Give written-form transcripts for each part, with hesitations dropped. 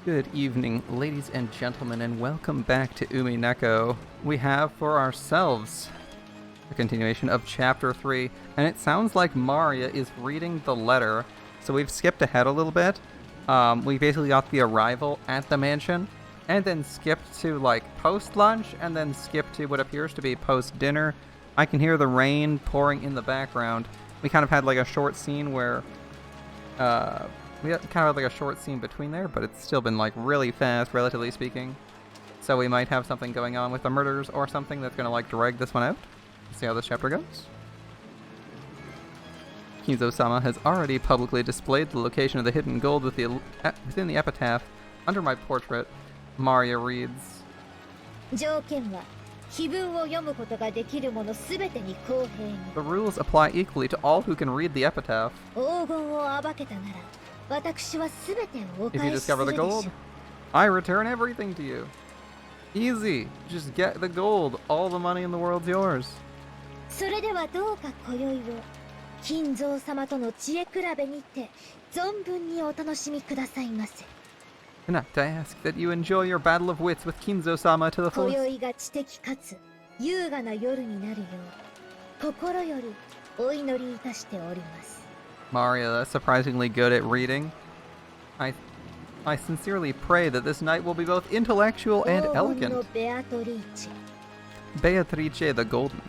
Good evening, ladies and gentlemen, and welcome back to Umineko. We have for ourselves a continuation of Chapter 3, and it sounds like Maria is reading the letter, so we've skipped ahead a little bit. We basically got the arrival at the mansion, and then skipped to, post-lunch, and then skipped to what appears to be post-dinner. I can hear the rain pouring in the background. We kind of had, a short scene where, we kind of had a short scene between there, but it's still been really fast, relatively speaking. So we might have something going on with the murders or something that's going to drag this one out. Let's see how this chapter goes. Kinzo-sama has already publicly displayed the location of the hidden gold within the epitaph. Under my portrait, Maria reads, The rules apply equally to all who can read the epitaph. If you discover the gold, I return everything to you. Easy. Just get the gold. All the money in the world's yours. Tonight I ask that you enjoy your battle of wits with Kinzo-sama to the fullest. Maria is surprisingly good at reading. I sincerely pray that this night will be both intellectual and elegant. Beatrice the Golden.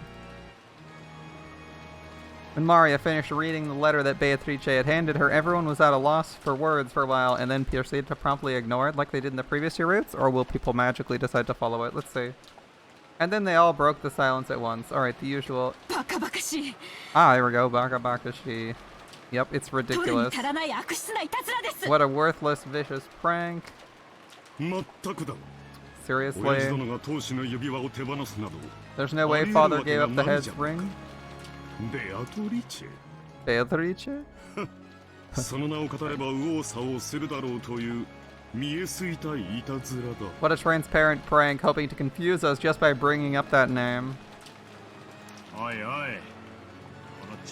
When Maria finished reading the letter that Beatrice had handed her, everyone was at a loss for words for a while and then proceeded to promptly ignore it like they did in the previous two routes, or will people magically decide to follow it? Let's see. And then they all broke the silence at once. Alright, the usual. There we go. Baka Bakashi. Yep, it's ridiculous. What a worthless, vicious prank. Seriously? There's no way Father gave up the head's ring? Beatrice? What a transparent prank, hoping to confuse us just by bringing up that name.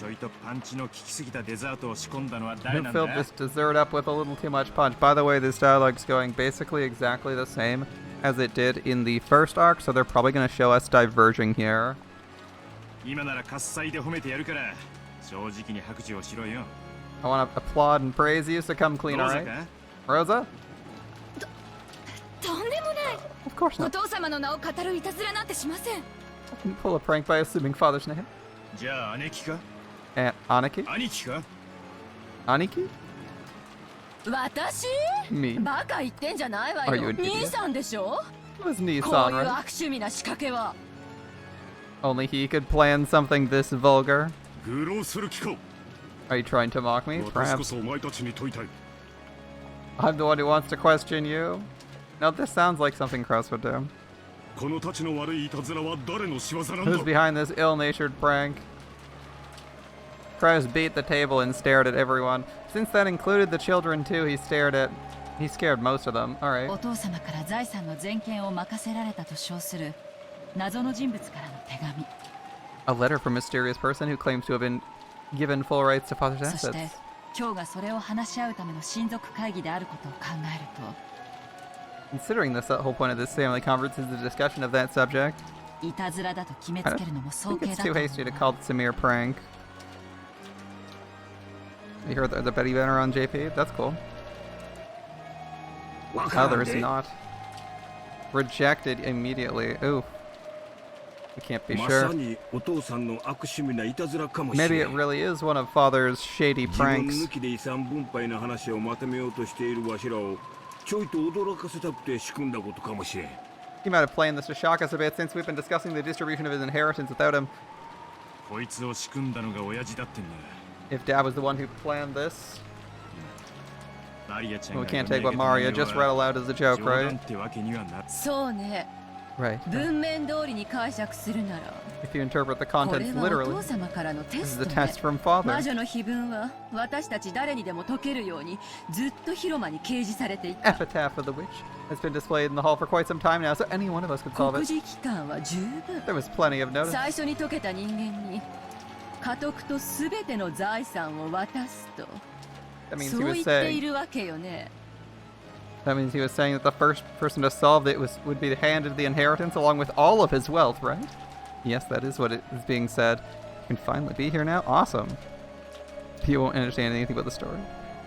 Who filled this dessert up with a little too much punch? By the way, this dialogue's going basically exactly the same as it did in the first arc, so they're probably going to show us diverging here. I want to applaud and praise you, so come clean, alright? Rosa? Of course not. I can pull a prank by assuming Father's name. Aniki? Aniki? Me? Are you an idiot? It was Nissan, right? Only he could plan something this vulgar. Are you trying to mock me? Perhaps. I'm the one who wants to question you. Now this sounds like something Cross would do. Who's behind this ill-natured prank? Kraus beat the table and stared at everyone. Since that included the children too, he scared most of them. Alright. A letter from a mysterious person who claims to have been given full rights to Father's assets. Considering this, the whole point of this family conference is the discussion of that subject. I think it's too hasty to call this a mere prank. You heard the Betty banner on JP? That's cool. Others not. Rejected immediately. Ooh. We can't be sure. Maybe it really is one of Father's shady pranks. He might have planned this to shock us a bit since we've been discussing the distribution of his inheritance without him. If Dad was the one who planned this. Well, we can't take what Maria just read aloud as a joke, right? Right. If you interpret the contents literally, this is a test from Father. Epitaph of the Witch has been displayed in the hall for quite some time now, so any one of us could solve it. There was plenty of notice. That means he was saying That means he was saying that the first person to solve it would be handed the inheritance along with all of his wealth, right? Yes, that is what it is being said. You can finally be here now? Awesome. You won't understand anything about the story.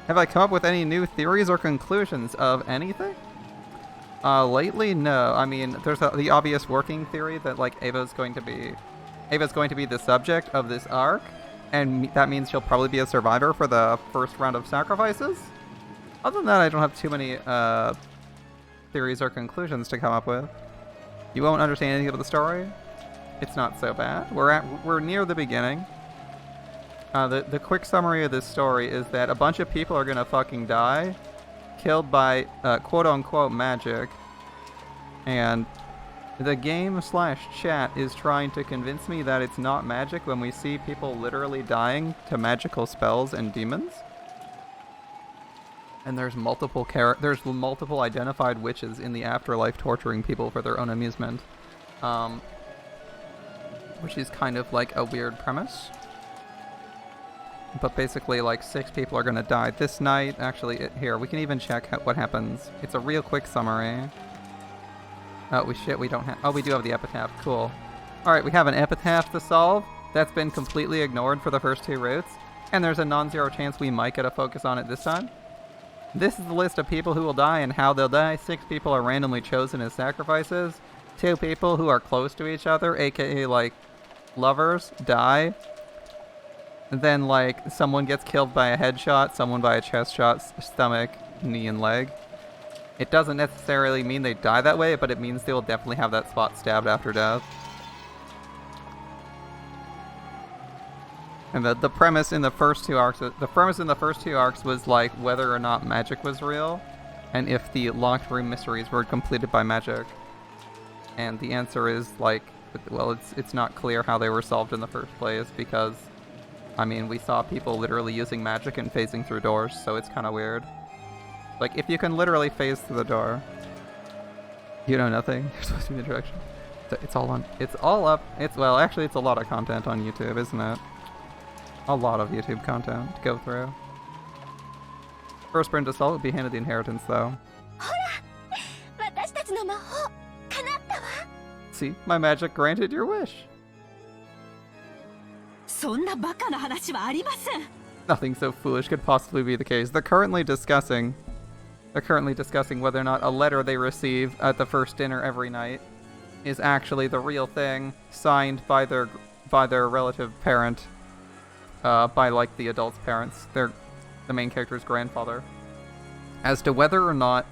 Have I come up with any new theories or conclusions of anything? Lately, no. I mean, there's the obvious working theory that, like, Ava's going to be the subject of this arc, and that means she'll probably be a survivor for the first round of sacrifices. Other than that, I don't have too many theories or conclusions to come up with. You won't understand anything about the story? It's not so bad. We're near the beginning. The quick summary of this story is that a bunch of people are gonna fucking die, killed by quote-unquote magic, and the game/chat is trying to convince me that it's not magic when we see people literally dying to magical spells and demons. And there's multiple identified witches in the afterlife torturing people for their own amusement, which is kind of like a weird premise. But basically, like, 6 people are gonna die this night. Actually, here, we can even check what happens. It's a real quick summary. Oh, we don't have... Oh, we do have the epitaph. Cool. Alright, we have an epitaph to solve. That's been completely ignored for the first 2 routes. And there's a non-zero chance we might get a focus on it this time. This is the list of people who will die and how they'll die. 6 people are randomly chosen as sacrifices. 2 people who are close to each other, aka, like, lovers, die. And then, like, someone gets killed by a headshot, someone by a chest shot, stomach, knee, and leg. It doesn't necessarily mean they die that way, but it means they will definitely have that spot stabbed after death. And the premise in the first 2 arcs, was, like, whether or not magic was real, and if the locked room mysteries were completed by magic. And the answer is, like, well, it's not clear how they were solved in the first place, because, I mean, we saw people literally using magic and phasing through doors, so it's kind of weird. Like, if you can literally phase through the door, you know nothing. You're supposed to be in the direction. It's all up. Well, actually, it's a lot of content on YouTube, isn't it? A lot of YouTube content to go through. First sprint assault would be handed the inheritance, though. See, my magic granted your wish. Nothing so foolish could possibly be the case. They're currently discussing whether or not a letter they receive at the first dinner every night is actually the real thing, signed by their relative parent, by, like, the adult's parents, the main character's grandfather. As to whether or not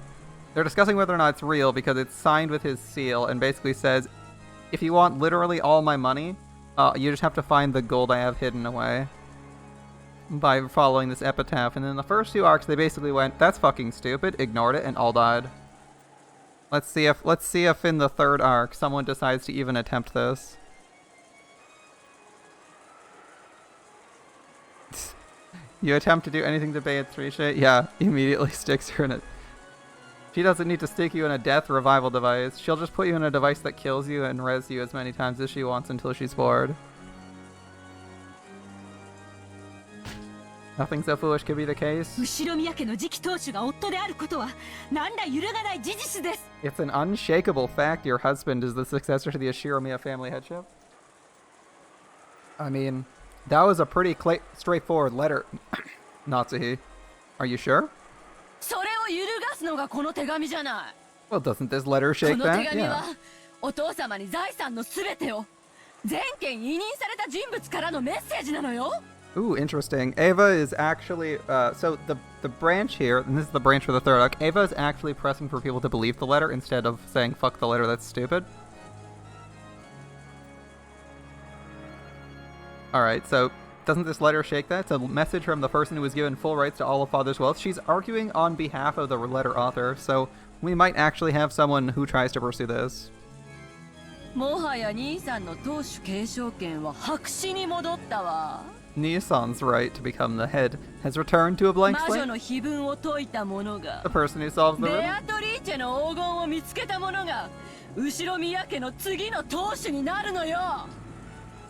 they're discussing whether or not it's real because it's signed with his seal and basically says, if you want literally all my money, you just have to find the gold I have hidden away by following this epitaph. And in the first 2 arcs, they basically went, that's fucking stupid, ignored it, and all died. Let's see if in the 3rd arc someone decides to even attempt this. You attempt to do anything to Beatrice? Yeah, immediately sticks her in it. She doesn't need to stick you in a death revival device. She'll just put you in a device that kills you and res you as many times as she wants until she's bored. Nothing so foolish could be the case. It's an unshakable fact your husband is the successor to the Ashiromiya family headship. I mean, that was a pretty straightforward letter, Natsuhi. Are you sure? Well, doesn't this letter shake that? Yeah. Ooh, interesting. Ava is actually, so the branch here, and this is the branch for the 3rd arc, Ava is actually pressing for people to believe the letter instead of saying, fuck the letter, that's stupid. Alright, so doesn't this letter shake that? It's a message from the person who was given full rights to all of Father's wealth. She's arguing on behalf of the letter author, so we might actually have someone who tries to pursue this. Nissan's right to become the head has returned to a blank slate. The person who solves the riddle.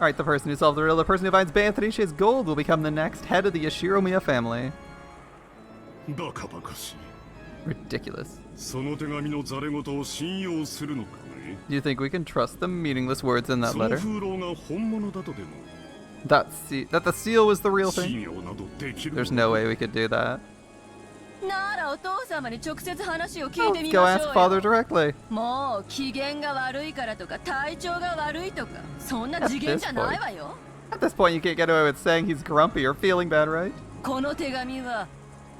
Alright, the person who solved the riddle, the person who finds Beatrice's gold will become the next head of the Ashiromiya family. Ridiculous. その手紙のざれ言を信用するのかね。 Do you think we can trust the meaningless words in that その letter? 風浪が本物だとでも That the seal was the real 信 thing? 用などできる There's の no か way we could do that. ならお父様に直接話を聞いて Let's み go まし ask ょう father よ。 directly. もう機嫌が悪いからとか体調が悪いとかそんな次元じゃないわよ。 At this point, you can't get away with saying he's grumpy or feeling bad, right? この手紙は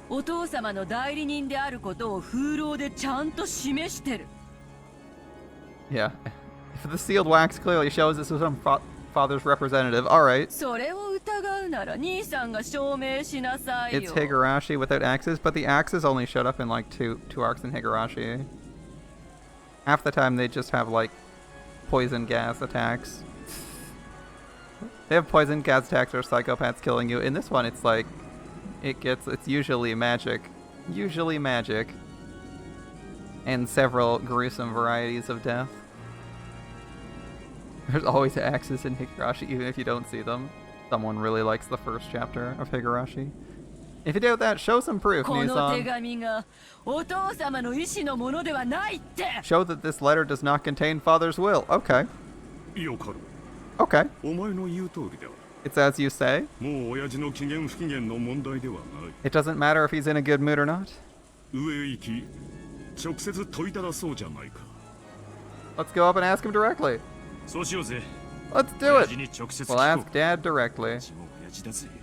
お父様の代理人であることを風浪でちゃんと示してる。 Yeah. If the sealed wax clearly shows this was from father's representative, alright. それを疑うなら兄さんが証明しなさい It's よ。 Higurashi without axes, but the axes only showed up in like two arcs in Higurashi. Half the time they just have like poison gas attacks. They have poison gas attacks or psychopaths killing you. In this one, it's like it's usually magic. Usually magic. And several gruesome varieties of death. There's always axes in Higurashi, even if you don't see them. Someone really likes the first chapter of Higurashi. If you doubt that, show some proof, この手 Nizan. 紙がお父様の意思のものではないって。 Show that this letter does not contain father's will. Okay. よかろ Okay. う。お前の言う通りでは It's as you say. もう親父の機嫌不機嫌の問題ではない。 It doesn't matter if he's in a good mood or not. 上へ行き直接問いただそうじゃないか。 Let's go up and ask him directly. そうしようぜ。 Let's do 親 it. 父に直接聞 We'll こ ask う。 Dad directly. 親父も親父だぜ。ど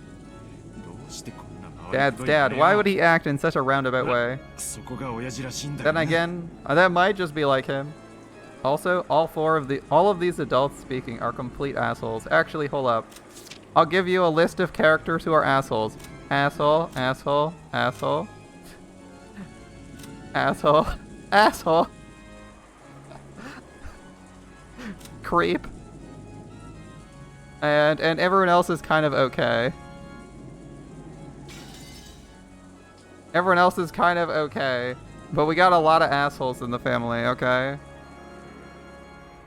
うしてこんな回り Dad's くどい dad. ね Why would he act in such a roundabout way? そこが親父らしいんだ Then よな。 again, that might just be like him. Also, all of these adults speaking are complete assholes. Actually, hold up. I'll give you a list of characters who are assholes. Asshole, asshole, asshole. Asshole, asshole. Creep. And everyone else is kind of okay. Everyone else is kind of okay. But we got a lot of assholes in the family, okay?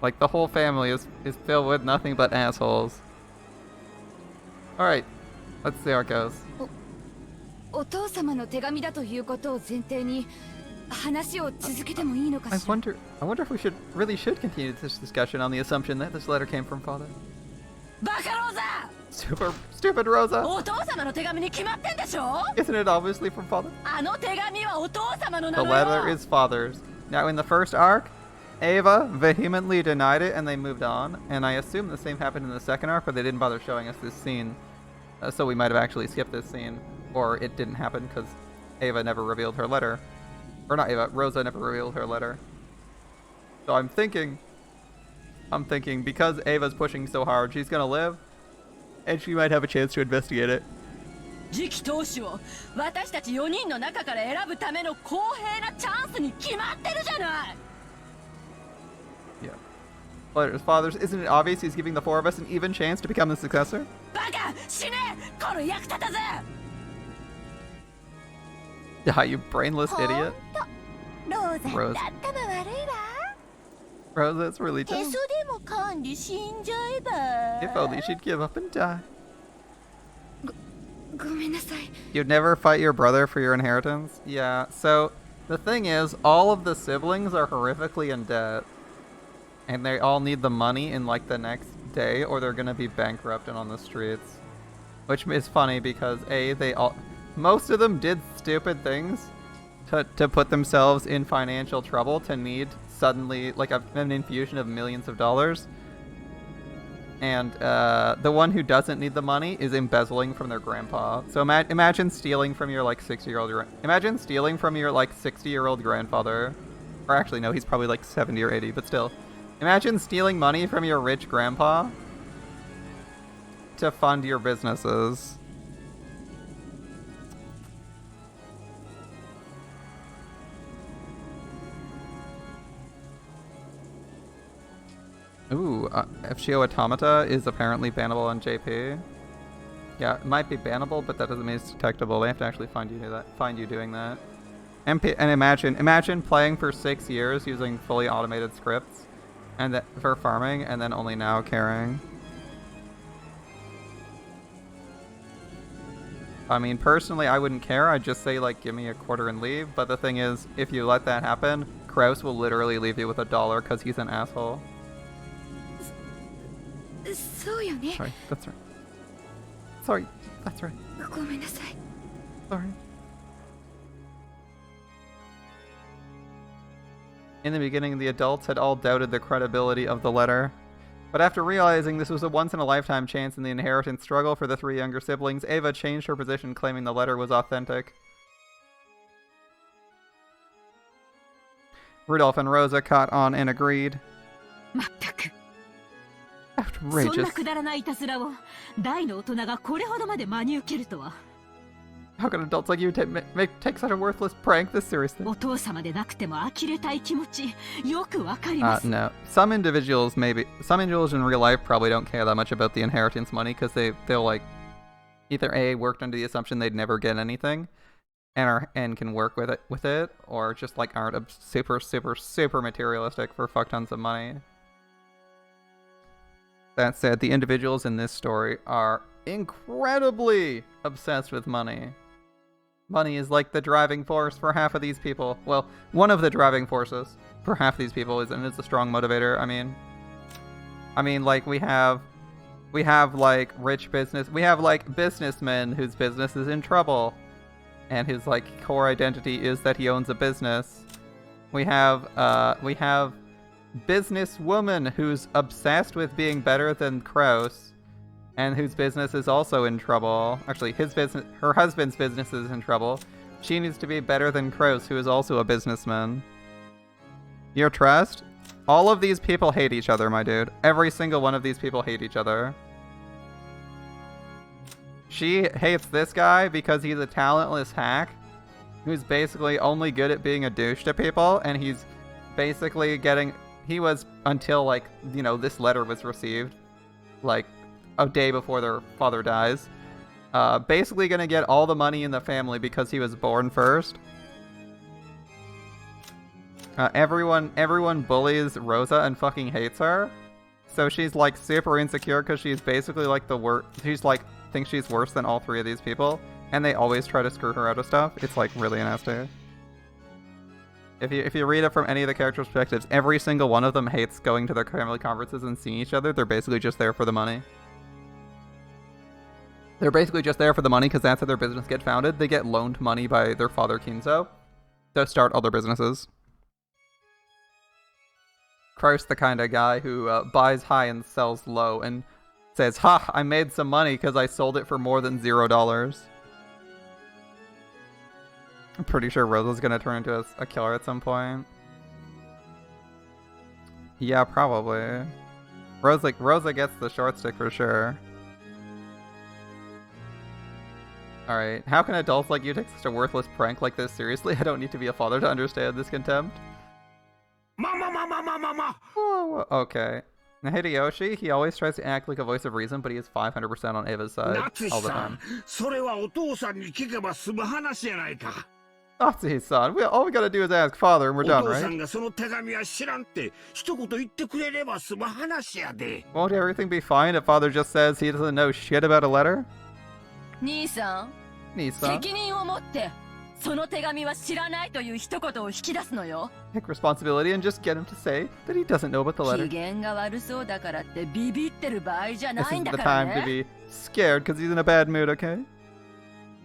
Like, the whole family is filled with nothing but assholes. Alright. Let's see how it goes. お父様の手紙だということを前提に話を続けてもいいのか I しら。 wonder if we really should continue this discussion on the assumption that this letter came from father. バカローザ Stupid Rosa! お父様の手紙に決まってんでしょ。 Isn't it obviously from father? あの手紙はお父様の The なの letter よ。 is father's. Now, in the first arc, Ava vehemently denied it and they moved on. And I assume the same happened in the second arc, but they didn't bother showing us this scene. So we might have actually skipped this scene. Or it didn't happen because Ava never revealed her letter. Or not Ava, Rosa never revealed her letter. So I'm thinking because Ava's pushing so hard, she's gonna live. And she might have a chance to investigate it. 次期当主を私たち4人の中から選ぶための公平なチャンスに決まってるじゃない。 Yeah. Fathers, isn't it obvious he's giving the four of us an even chance to become the successor? バカ死ねこの役立たず。 Yeah, you brainless idiot. ローザRose. 頭悪いわ。 Rosa, it's really へ dumb. そでも管理死んじゃえば。 If only she'd give up and die. ごめんなさい。 You'd never fight your brother for your inheritance? Yeah, so the thing is, all of the siblings are horrifically in debt. And they all need the money in like the next day or they're gonna be bankrupt and on the streets. Which is funny because most of them did stupid things to put themselves in financial trouble to need suddenly like an infusion of millions of dollars. And the one who doesn't need the money is embezzling from their grandpa. So imagine stealing from your like 60-year-old grandfather. Or actually no, he's probably like 70 or 80, but still. Imagine stealing money from your rich grandpa to fund your businesses. Ooh, FGO Automata is apparently bannable on JP. Yeah, it might be bannable, but that doesn't mean it's detectable. They have to actually find you doing that. And imagine playing for 6 years using fully automated scripts, and for farming, and then only now caring. I mean, personally, I wouldn't care. I'd just say, like, give me a quarter and leave. But the thing is, if you let that happen, Kraus will literally leave you with $1 because he's an asshole. そうよね。 Sorry, that's right. Sorry, that's right. ごめんなさい。 Sorry. In the beginning, the adults had all doubted the credibility of the letter. But after realizing this was a once-in-a-lifetime chance in the inheritance struggle for the 3 younger siblings, Ava changed her position, claiming the letter was authentic. Rudolph and Rosa caught on and agreed. まったく。そん Outrageous. なくだらないいたずらを大の大人がこれほどまで真に受けるとは。 How can adults like you take such a worthless prank this seriously? お父様でなくても呆れたい気持ちよくわかります。 No. Some individuals in real life probably don't care that much about the inheritance money because they'll like either A, worked under the assumption they'd never get anything and can work with it, or just like aren't super materialistic for fuck tons of money. That said, the individuals in this story are incredibly obsessed with money. Money is like the driving force for half of these people. Well, one of the driving forces for half these people is a strong motivator. I mean, like we have like rich business. We have like businessmen whose business is in trouble, and his like core identity is that he owns a business. We have businesswoman who's obsessed with being better than Kraus, and whose business is also in trouble. Actually, her husband's business is in trouble. She needs to be better than Kraus, who is also a businessman. Your trust? All of these people hate each other, my dude. Every single one of these people hate each other. She hates this guy because he's a talentless hack who's basically only good at being a douche to people, and he's basically he was, until like, you know, this letter was received, like a day before their father dies, basically gonna get all the money in the family because he was born first. Everyone bullies Rosa and fucking hates her, so she's like super insecure because she's basically like the worst. She's like thinks she's worse than all 3 of these people, and they always try to screw her out of stuff. It's like really nasty. If you read it from any of the characters' perspectives, every single one of them hates going to their family conferences and seeing each other. They're basically just there for the money. They're basically just there for the money because that's how their business get founded. They get loaned money by their father Kinzo to start other businesses. Christ, the kind of guy who buys high and sells low and says, "Ha, I made some money because I sold it for more than $0." I'm pretty sure Rosa's gonna turn into a killer at some point. Yeah, probably. Rosa gets the short stick for sure. Alright, how can adults like you take such a worthless prank like this seriously? I don't need to be a father to understand this contempt. Oh, okay. Now Hideyoshi, he always tries to act like a voice of reason, but he is 500% on Ava's side all the time. Natsuhi-san, all we gotta do is ask father and we're done, right? Won't everything be fine if father just says he doesn't know shit about a letter? 兄さん、 Nisa, 責任を持ってその手紙は知らないという一言を引き出すのよ。 take responsibility and just get him to say that he doesn't know about the 機 letter. 嫌が悪そうだからってビビってる場合じゃ This ないん isn't だ the から time to ね。 be scared because he's in a bad mood, okay?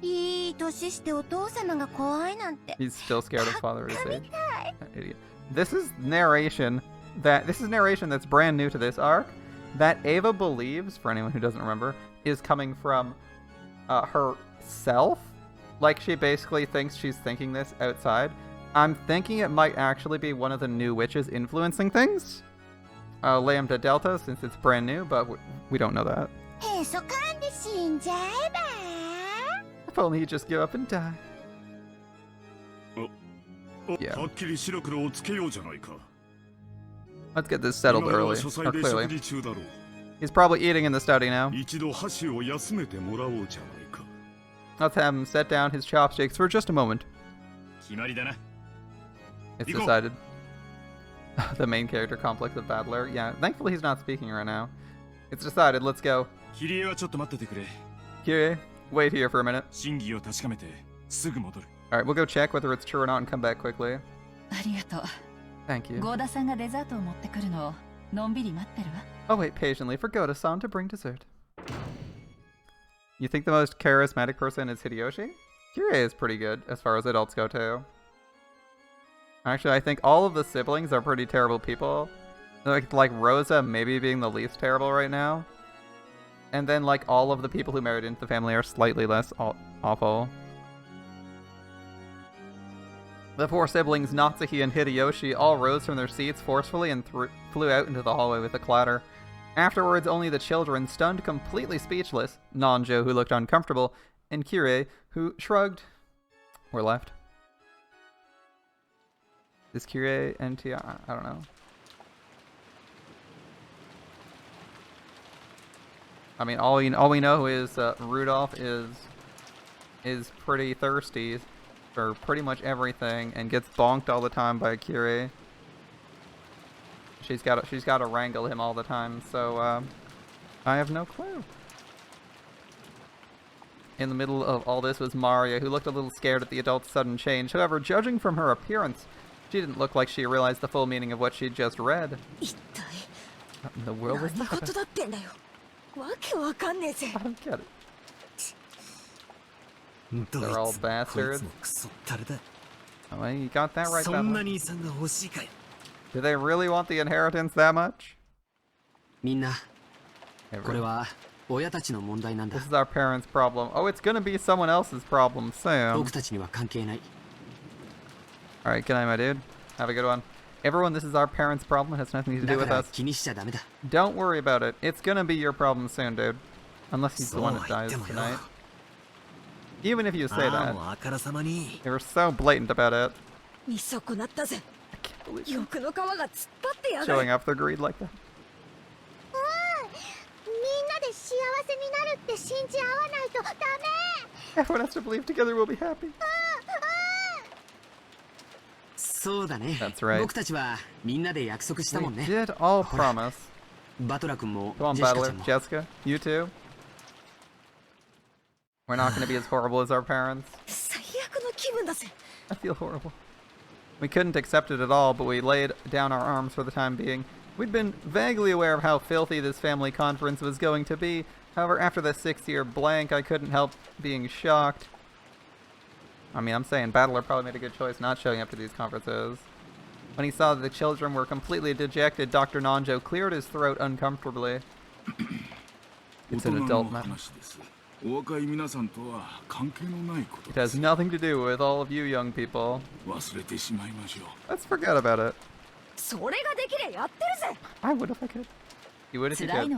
いい年してお父様が怖いなんて。 He's still scared of father at his age. That idiot. This is narration that's brand new to this arc, that Ava believes, for anyone who doesn't remember, is coming from herself. Like, she basically thinks she's thinking this outside. I'm thinking it might actually be one of the new witches influencing things. Lambda Delta, since it's brand new, but we don't know that. へそかんで死んじゃえば。 If only he'd just give up and die. Yeah. Let's get this settled early, or clearly. He's probably eating in the study now. Let's have him set down his chopsticks for just a moment. It's decided. The main character complex of Battler. Yeah, thankfully he's not speaking right now. It's decided, let's go. Kirie, wait here for a minute. 真偽を確かめてすぐ戻る。 Alright, we'll go check whether it's true or not and come back quickly. ありがとう。 Thank you. ゴーダさんがデザートを持ってくるのをのんびり待ってるわ。 I'll wait patiently for Goda-san to bring dessert. You think the most charismatic person is Hideyoshi? Kirie is pretty good as far as adults go too. Actually, I think all of the siblings are pretty terrible people. Like Rosa maybe being the least terrible right now. And then like all of the people who married into the family are slightly less awful. The four siblings, Natsuki and Hideyoshi, all rose from their seats forcefully and flew out into the hallway with a clatter. Afterwards, only the children, stunned completely speechless, Nanjo, who looked uncomfortable, and Kirie, who shrugged, were left. Is Kirie NT? I don't know. I mean, all we know is Rudolph is pretty thirsty for pretty much everything and gets bonked all the time by Kirie. She's got to wrangle him all the time, so I have no clue. In the middle of all this was Maria, who looked a little scared at the adult's sudden change. However, judging from her appearance, she didn't look like she realized the full meaning of what she'd just read. What in the world was that? I don't get it. They're all bastards. Oh, well, you got that right, Bella. Do they really want the inheritance that much? This is our parents' problem. Oh, it's gonna be someone else's problem soon. Alright, good night, my dude. Have a good one. Everyone, this is our parents' problem. It has nothing to do with us. Don't worry about it. It's gonna be your problem soon, dude. Unless he's the one that dies tonight. Even if you say that. They were so blatant about it. I can't believe it. Showing off their greed like that. Everyone has to believe together we'll be happy. That's right. We did all promise. Come on, Battler. Jessica, you too. We're not going to be as horrible as our parents. I feel horrible. We couldn't accept it at all, but we laid down our arms for the time being. We'd been vaguely aware of how filthy this family conference was going to be. However, after the 6-year blank, I couldn't help being shocked. I mean, I'm saying Battler probably made a good choice not showing up to these conferences. When he saw that the children were completely dejected, Dr. Nanjo cleared his throat uncomfortably. It's an adult matter. It has nothing to do with all of you young people. Let's forget about it. I would if I could. You would if you could.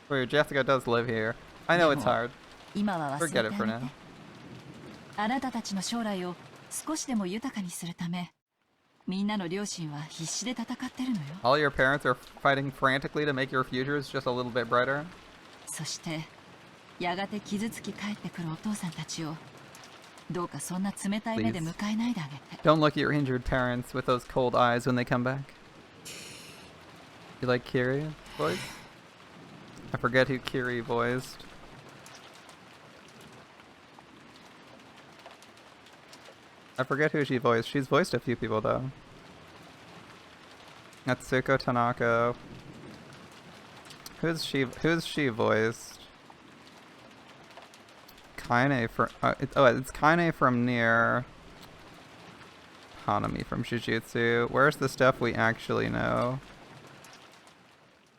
Where Jessica does live here. I know it's hard. Forget it for now. All your parents are fighting frantically to make your futures just a little bit brighter. Don't look at your injured parents with those cold eyes when they come back. You like Kiri's voice? I forget who Kiri voiced. I forget who she voiced. She's voiced a few people though. Natsuko Tanaka. Who's she voiced? Kaine from it's Kaine from Nier. Hanami from Jujutsu. Where's the stuff we actually know?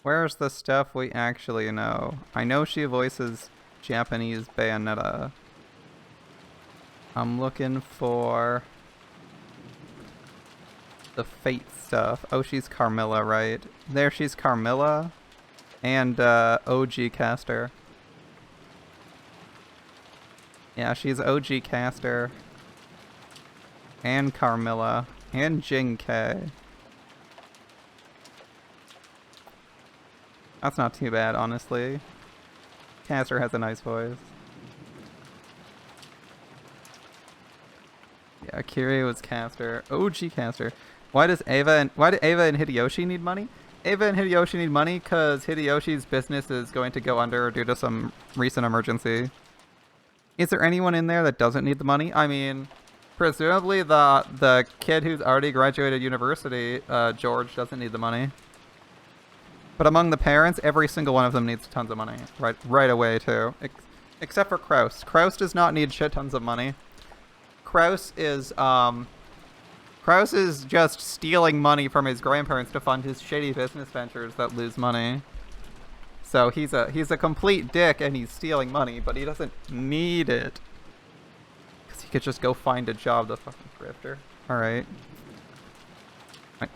Where's the stuff we actually know? I know she voices Japanese Bayonetta. I'm looking for the Fate stuff. Oh, she's Carmilla, right? There, she's Carmilla and OG Caster. Yeah, she's OG Caster and Carmilla and Jing K. That's not too bad, honestly. Caster has a nice voice. Yeah, Kiri was Caster. OG Caster. Why do Ava and Hideyoshi need money? Ava and Hideyoshi need money because Hideyoshi's business is going to go under due to some recent emergency. Is there anyone in there that doesn't need the money? I mean, presumably the kid who's already graduated university, George, doesn't need the money. But among the parents, every single one of them needs tons of money. Right away, too. Except for Kraus. Kraus does not need shit tons of money. Kraus is just stealing money from his grandparents to fund his shady business ventures that lose money. So he's a complete dick and he's stealing money, but he doesn't need it. Because he could just go find a job, the fucking grifter. Alright.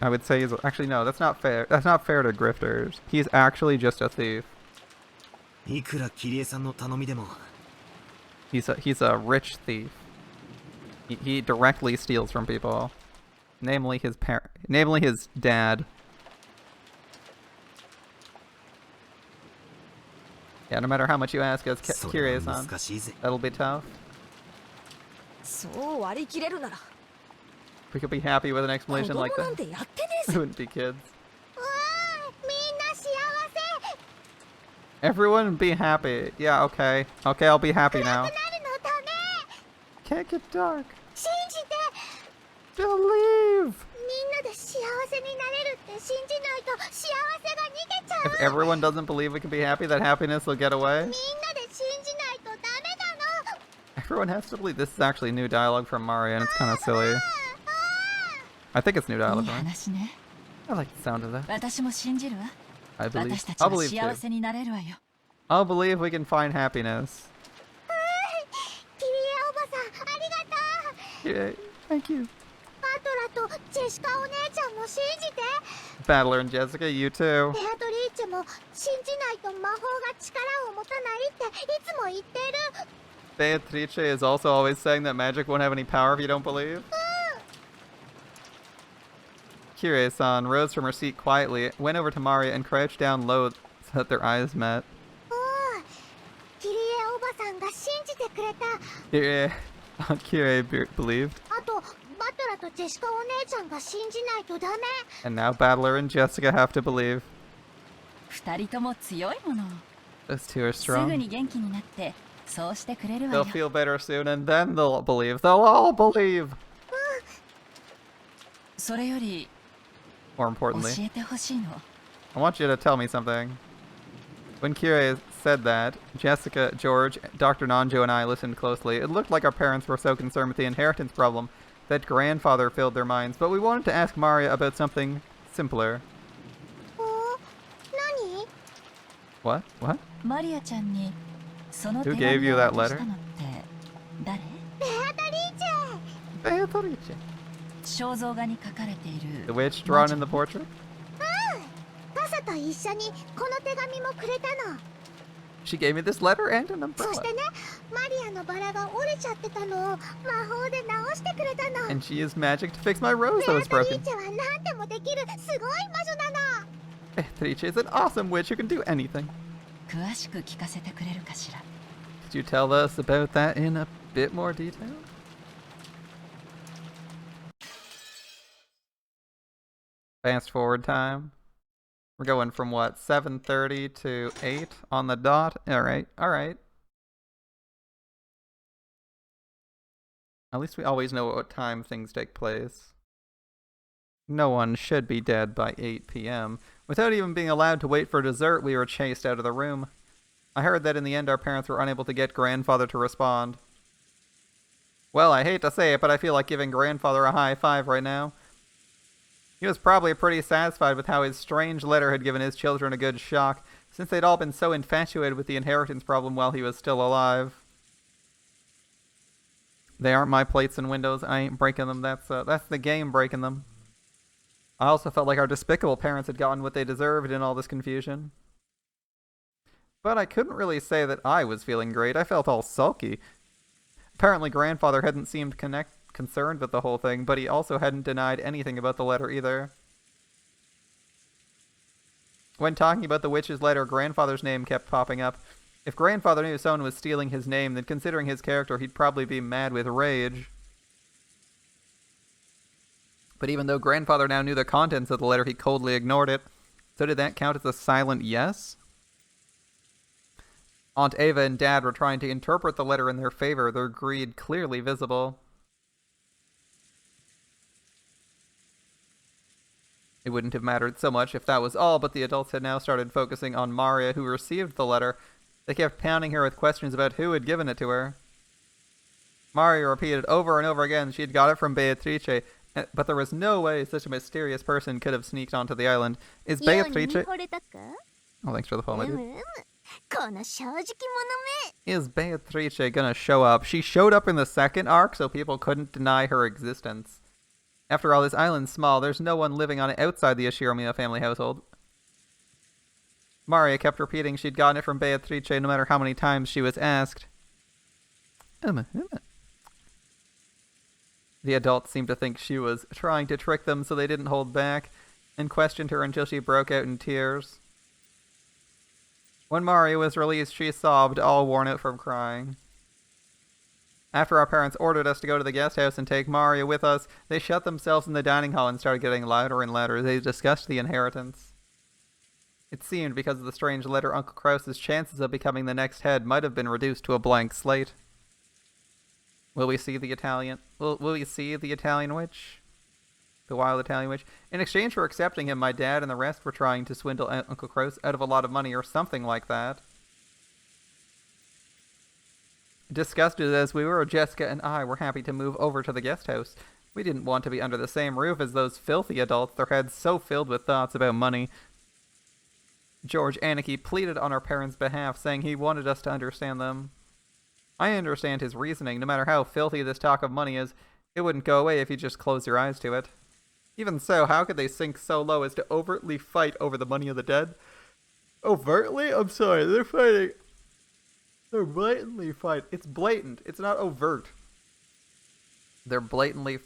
I would say he's... Actually, no, that's not fair. That's not fair to grifters. He's actually just a thief. He's a rich thief. He directly steals from people. Namely his dad. Yeah, no matter how much you ask us, Kirei-san, that'll be tough. We could be happy with an explanation like that. We wouldn't be kids. Everyone be happy. Yeah, okay. Okay, I'll be happy now. Can't get dark. Believe! If everyone doesn't believe we can be happy, that happiness will get away. Everyone has to believe. This is actually new dialogue from Maria, and it's kind of silly. I think it's new dialogue, right? I like the sound of that. I believe. I'll believe too. I'll believe we can find happiness. Yeah, thank you. Battler and Jessica, you too. Beatrice is also always saying that magic won't have any power if you don't believe. Kirei-san rose from her seat quietly, went over to Maria, and crouched down low so that their eyes met. Kirei believed. And now Battler and Jessica have to believe. Those two are strong. They'll feel better soon, and then they'll believe. They'll all believe! More importantly, I want you to tell me something. When Kirei said that, Jessica, George, Dr. Nanjo, and I listened closely. It looked like our parents were so concerned with the inheritance problem that grandfather filled their minds, but we wanted to ask Maria about something simpler. What? What? Who gave you that letter? Beatrice. The witch drawn in the portrait? She gave me this letter and an umbrella. And she used magic to fix my rose that was broken. Beatrice is an awesome witch who can do anything. Could you tell us about that in a bit more detail? Fast forward time. We're going from what, 7:30 to 8 on the dot? Alright, alright. At least we always know at what time things take place. No one should be dead by 8 p.m. Without even being allowed to wait for dessert, we were chased out of the room. I heard that in the end our parents were unable to get grandfather to respond. Well, I hate to say it, but I feel like giving grandfather a high five right now. He was probably pretty satisfied with how his strange letter had given his children a good shock, since they'd all been so infatuated with the inheritance problem while he was still alive. They aren't my plates and windows. I ain't breaking them. That's the game breaking them. I also felt like our despicable parents had gotten what they deserved in all this confusion. But I couldn't really say that I was feeling great. I felt all sulky. Apparently grandfather hadn't seemed concerned with the whole thing, but he also hadn't denied anything about the letter either. When talking about the witch's letter, grandfather's name kept popping up. If grandfather knew someone was stealing his name, then considering his character, he'd probably be mad with rage. But even though grandfather now knew the contents of the letter, he coldly ignored it. So did that count as a silent yes? Aunt Ava and Dad were trying to interpret the letter in their favor, their greed clearly visible. It wouldn't have mattered so much if that was all, but the adults had now started focusing on Maria, who received the letter. They kept pounding her with questions about who had given it to her. Maria repeated over and over again she had got it from Beatrice, but there was no way such a mysterious person could have sneaked onto the island. Is Beatrice... Oh, thanks for the follow, dude. Is Beatrice gonna show up? She showed up in the second arc, so people couldn't deny her existence. After all, this island's small. There's no one living on it outside the Ashiromiya family household. Maria kept repeating she'd gotten it from Beatrice no matter how many times she was asked. The adults seemed to think she was trying to trick them, so they didn't hold back, and questioned her until she broke out in tears. When Maria was released, she sobbed, all worn out from crying. After our parents ordered us to go to the guest house and take Maria with us, they shut themselves in the dining hall and started getting louder and louder as they discussed the inheritance. It seemed, because of the strange letter, Uncle Krause's chances of becoming the next head might have been reduced to a blank slate. Will we see the Italian... Will we see the Italian witch? The wild Italian witch? In exchange for accepting him, my dad and the rest were trying to swindle Uncle Krause out of a lot of money or something like that. Disgusted as we were, Jessica and I were happy to move over to the guest house. We didn't want to be under the same roof as those filthy adults, their heads so filled with thoughts about money. George Anarchy pleaded on our parents' behalf, saying he wanted us to understand them. I understand his reasoning. No matter how filthy this talk of money is, it wouldn't go away if you just closed your eyes to it. Even so, how could they sink so low as to overtly fight over the money of the dead? Overtly? I'm sorry, they're fighting. They're blatantly fighting. It's blatant. It's not overt. They're blatantly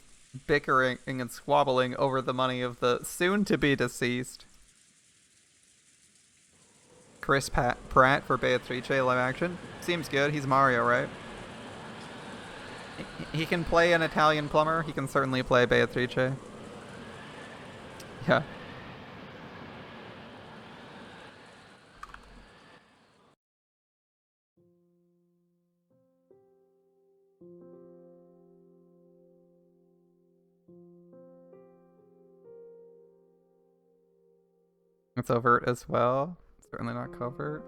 bickering and squabbling over the money of the soon-to-be deceased. Chris Pratt for Beatrice live action. Seems good. He's Mario, right? He can play an Italian plumber. He can certainly play Beatrice. Yeah. It's overt as well. Certainly not covert.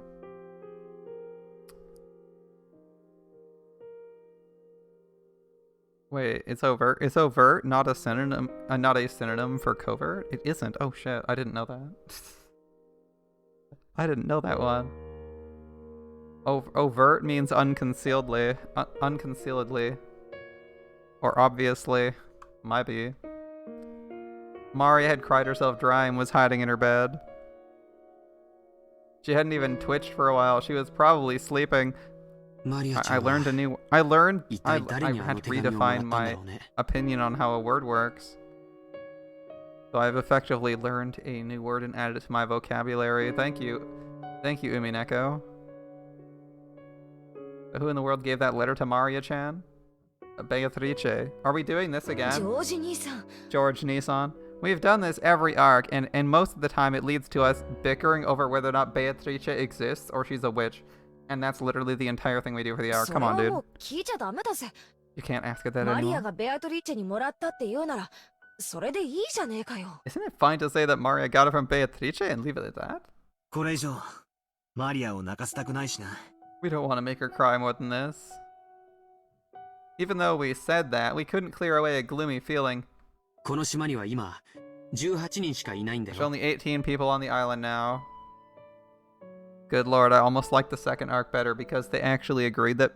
Wait, it's overt. Is overt not a synonym? Not a synonym for covert? It isn't. Oh shit! I didn't know that. I didn't know that one. Overt means unconcealedly, unconcealedly, or obviously. Might be. Maria had cried herself dry and was hiding in her bed. She hadn't even twitched for a while. She was probably sleeping. I learned a new... I had to redefine my opinion on how a word works. So I've effectively learned a new word and added it to my vocabulary. Thank you. Thank you, Umineko. Who in the world gave that letter to Maria-chan? Beatrice. Are we doing this again? George Nissan. We've done this every arc, and most of the time it leads to us bickering over whether or not Beatrice exists or she's a witch. And that's literally the entire thing we do for the arc. Come on, dude. You can't ask it that anymore. Isn't it fine to say that Maria got it from Beatrice and leave it at that? We don't want to make her cry more than this. Even though we said that, we couldn't clear away a gloomy feeling. There's only 18 people on the island now. Good lord, I almost like the second arc better because they actually agreed that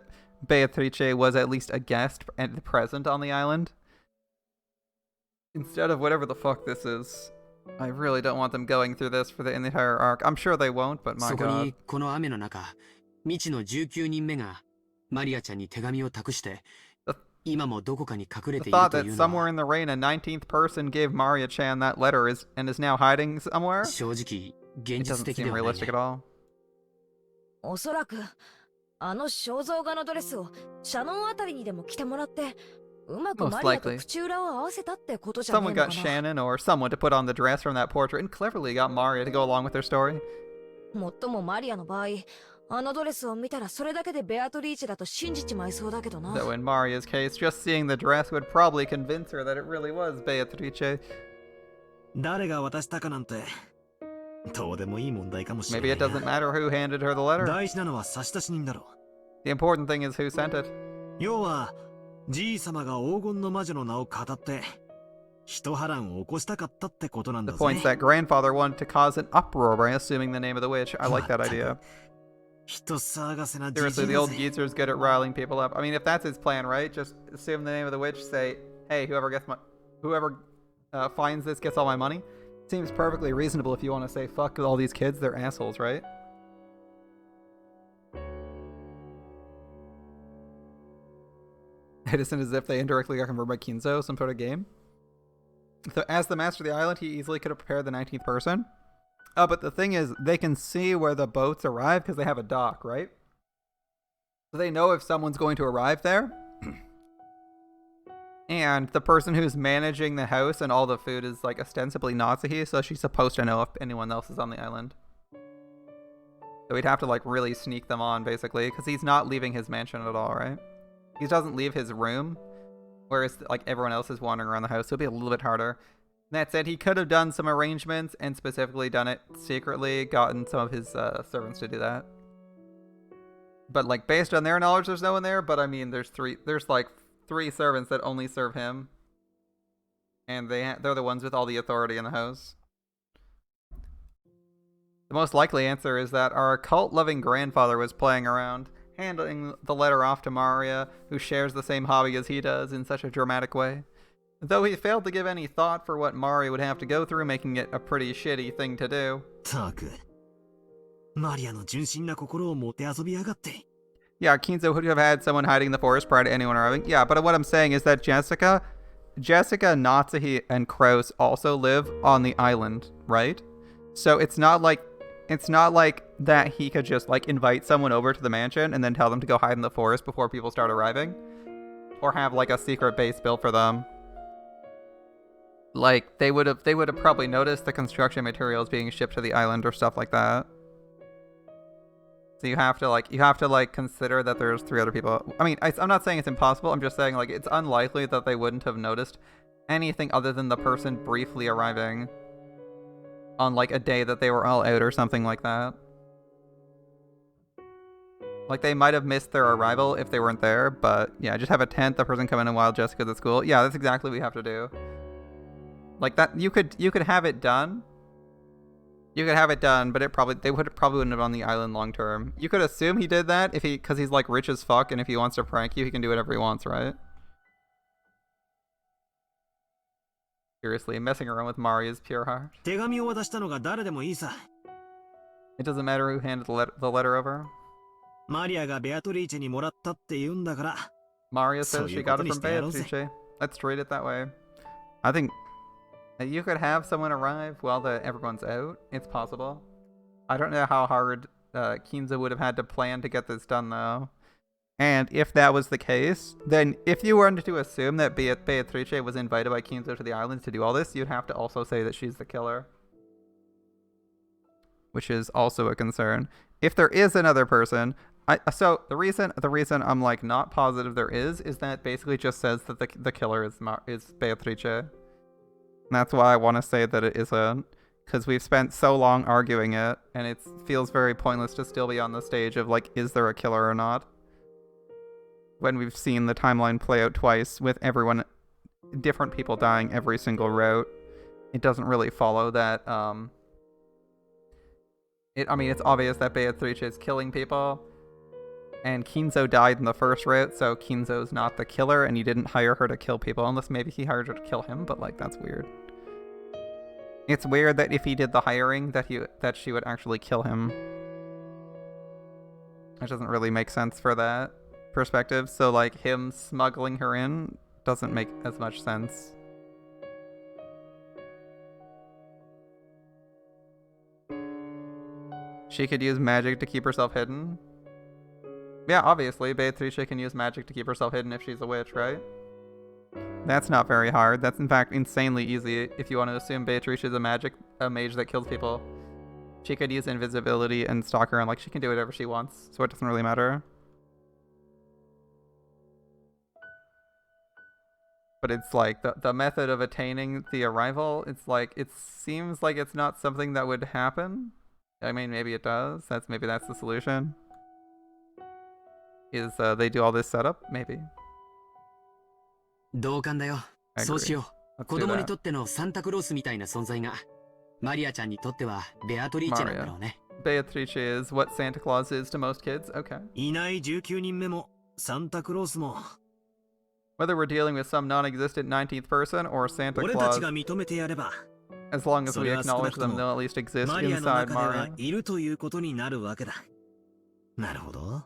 Beatrice was at least a guest and present on the island. Instead of whatever the fuck this is. I really don't want them going through this for the entire arc. I'm sure they won't, but my god. The thought that somewhere in the rain a 19th person gave Maria-chan that letter is now hiding somewhere? It doesn't seem realistic at all. Most likely. Someone got Shannon or someone to put on the dress from that portrait and cleverly got Maria to go along with their story. あのドレスを見たらそれだけでベアトリーチェだと信じちまいそうだけどな。 Though in Maria's case, just seeing the dress would probably convince her that it really was Beatrice. 誰が渡したかなんてどうでもいい問題かもしれな Maybe い it doesn't matter who handed her the letter. 大事なのは差出人だろ The important thing is who sent it. 要はじい様が黄金の魔女の名を語って一波乱を起こしたかったってことなん The だぜ point's that grandfather wanted to cause an uproar by assuming the name of the witch. I like that idea. 人騒がせなじ Seriously, じい the だ old ぜ geezer's good at riling people up. I mean, if that's his plan, right? Just assume the name of the witch, say, hey, whoever finds this gets all my money. Seems perfectly reasonable if you want to say, fuck all these kids, they're assholes, right? It isn't as if they indirectly got confirmed by Kinzo, some sort of game. So as the master of the island, he easily could have prepared the 19th person. Oh, but the thing is, they can see where the boats arrive because they have a dock, right? So they know if someone's going to arrive there. And the person who's managing the house and all the food is like ostensibly Natsuhi, so she's supposed to know if anyone else is on the island. So we'd have to like really sneak them on basically, because he's not leaving his mansion at all, right? He doesn't leave his room, whereas like everyone else is wandering around the house, so it'll be a little bit harder. That said, he could have done some arrangements and specifically done it secretly, gotten some of his servants to do that. But like based on their knowledge, there's no one there. But I mean, there's like three servants that only serve him, and they're the ones with all the authority in the house. The most likely answer is that our occult-loving grandfather was playing around, handing the letter off to Maria, who shares the same hobby as he does in such a dramatic way. Though he failed to give any thought for what Maria would have to go through, making it a pretty shitty thing to do. たくマリアの純真な心をもてあそびやがって Yeah, Kinzo would have had someone hiding in the forest prior to anyone arriving. Yeah, but what I'm saying is that Jessica, Natsuhi, and Kraus also live on the island, right? So it's not like that he could just like invite someone over to the mansion and then tell them to go hide in the forest before people start arriving, or have like a secret base built for them. Like they would have probably noticed the construction materials being shipped to the island or stuff like that. So you have to consider that there's three other people. I mean, I'm not saying it's impossible. I'm just saying like it's unlikely that they wouldn't have noticed anything other than the person briefly arriving on like a day that they were all out or something like that. Like they might have missed their arrival if they weren't there, but yeah, just have a tent, the person come in while Jessica's at school. Yeah, that's exactly what you have to do. Like that, you could have it done. You could have it done, but they probably wouldn't have on the island long term. You could assume he did that because he's like rich as fuck, and if he wants to prank you, he can do whatever he wants, right? Seriously, messing around with Maria's pure heart. 手紙を渡したのが誰でもいいさ It doesn't matter who handed the letter over. マリアがベアトリーチェにもらったって言うんだから Maria says she got it from Beatrice. Let's treat it that way. I think you could have someone arrive while everyone's out. It's possible. I don't know how hard Kinzo would have had to plan to get this done, though. And if that was the case, then if you were to assume that Beatrice was invited by Kinzo to the island to do all this, you'd have to also say that she's the killer. Which is also a concern. If there is another person... So the reason I'm like not positive there is that basically just says that the killer is Beatrice. And that's why I want to say that it isn't, because we've spent so long arguing it, and it feels very pointless to still be on the stage of like, is there a killer or not? When we've seen the timeline play out twice with different people dying every single route, it doesn't really follow that. I mean, it's obvious that Beatrice is killing people. And Kinzo died in the first route, so Kinzo's not the killer, and he didn't hire her to kill people, unless maybe he hired her to kill him, but like, that's weird. It's weird that if he did the hiring, that she would actually kill him. It doesn't really make sense for that perspective, so like, him smuggling her in doesn't make as much sense. She could use magic to keep herself hidden. Yeah, obviously, Beatrice can use magic to keep herself hidden if she's a witch, right? That's not very hard. That's in fact insanely easy if you want to assume Beatrice is a mage that kills people. She could use invisibility and stalk her, and like she can do whatever she wants, so it doesn't really matter. But it's like the method of attaining the arrival, it's like it seems like it's not something that would happen. I mean, maybe it does. Maybe that's the solution. Is they do all this setup? Maybe. 同感だよ。 I そう agree. しよう。 Let's 子 do 供に that. とってのサンタクロースみたいな存在が、マリアちゃんにとってはベアトリーチェなんだろうね。 Beatrice is what Santa Claus is to most kids. Okay. いない19人目もサンタクロースも Whether we're dealing with some non-existent 19th person or Santa 俺た Claus, ちが認めてやれば as long as we それは少な acknowledge くと them, も they'll at least exist マリアの inside 中では Mario. いるということになるわけだ。なるほど。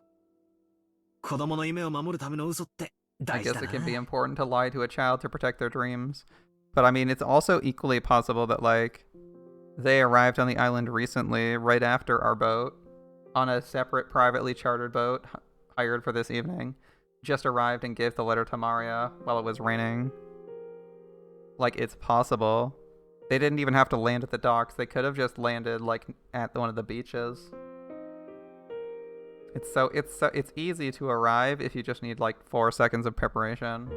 子供の夢を守るための嘘って I 大事 guess だ it can be な。 important to lie to a child to protect their dreams. But I mean, it's also equally possible that, like, they arrived on the island recently, right after our boat, on a separate privately chartered boat hired for this evening, just arrived and gave the letter to Maria while it was raining. Like, it's possible. They didn't even have to land at the docks. They could have just landed, like, at one of the beaches. It's easy to arrive if you just need, like, 4 seconds of preparation.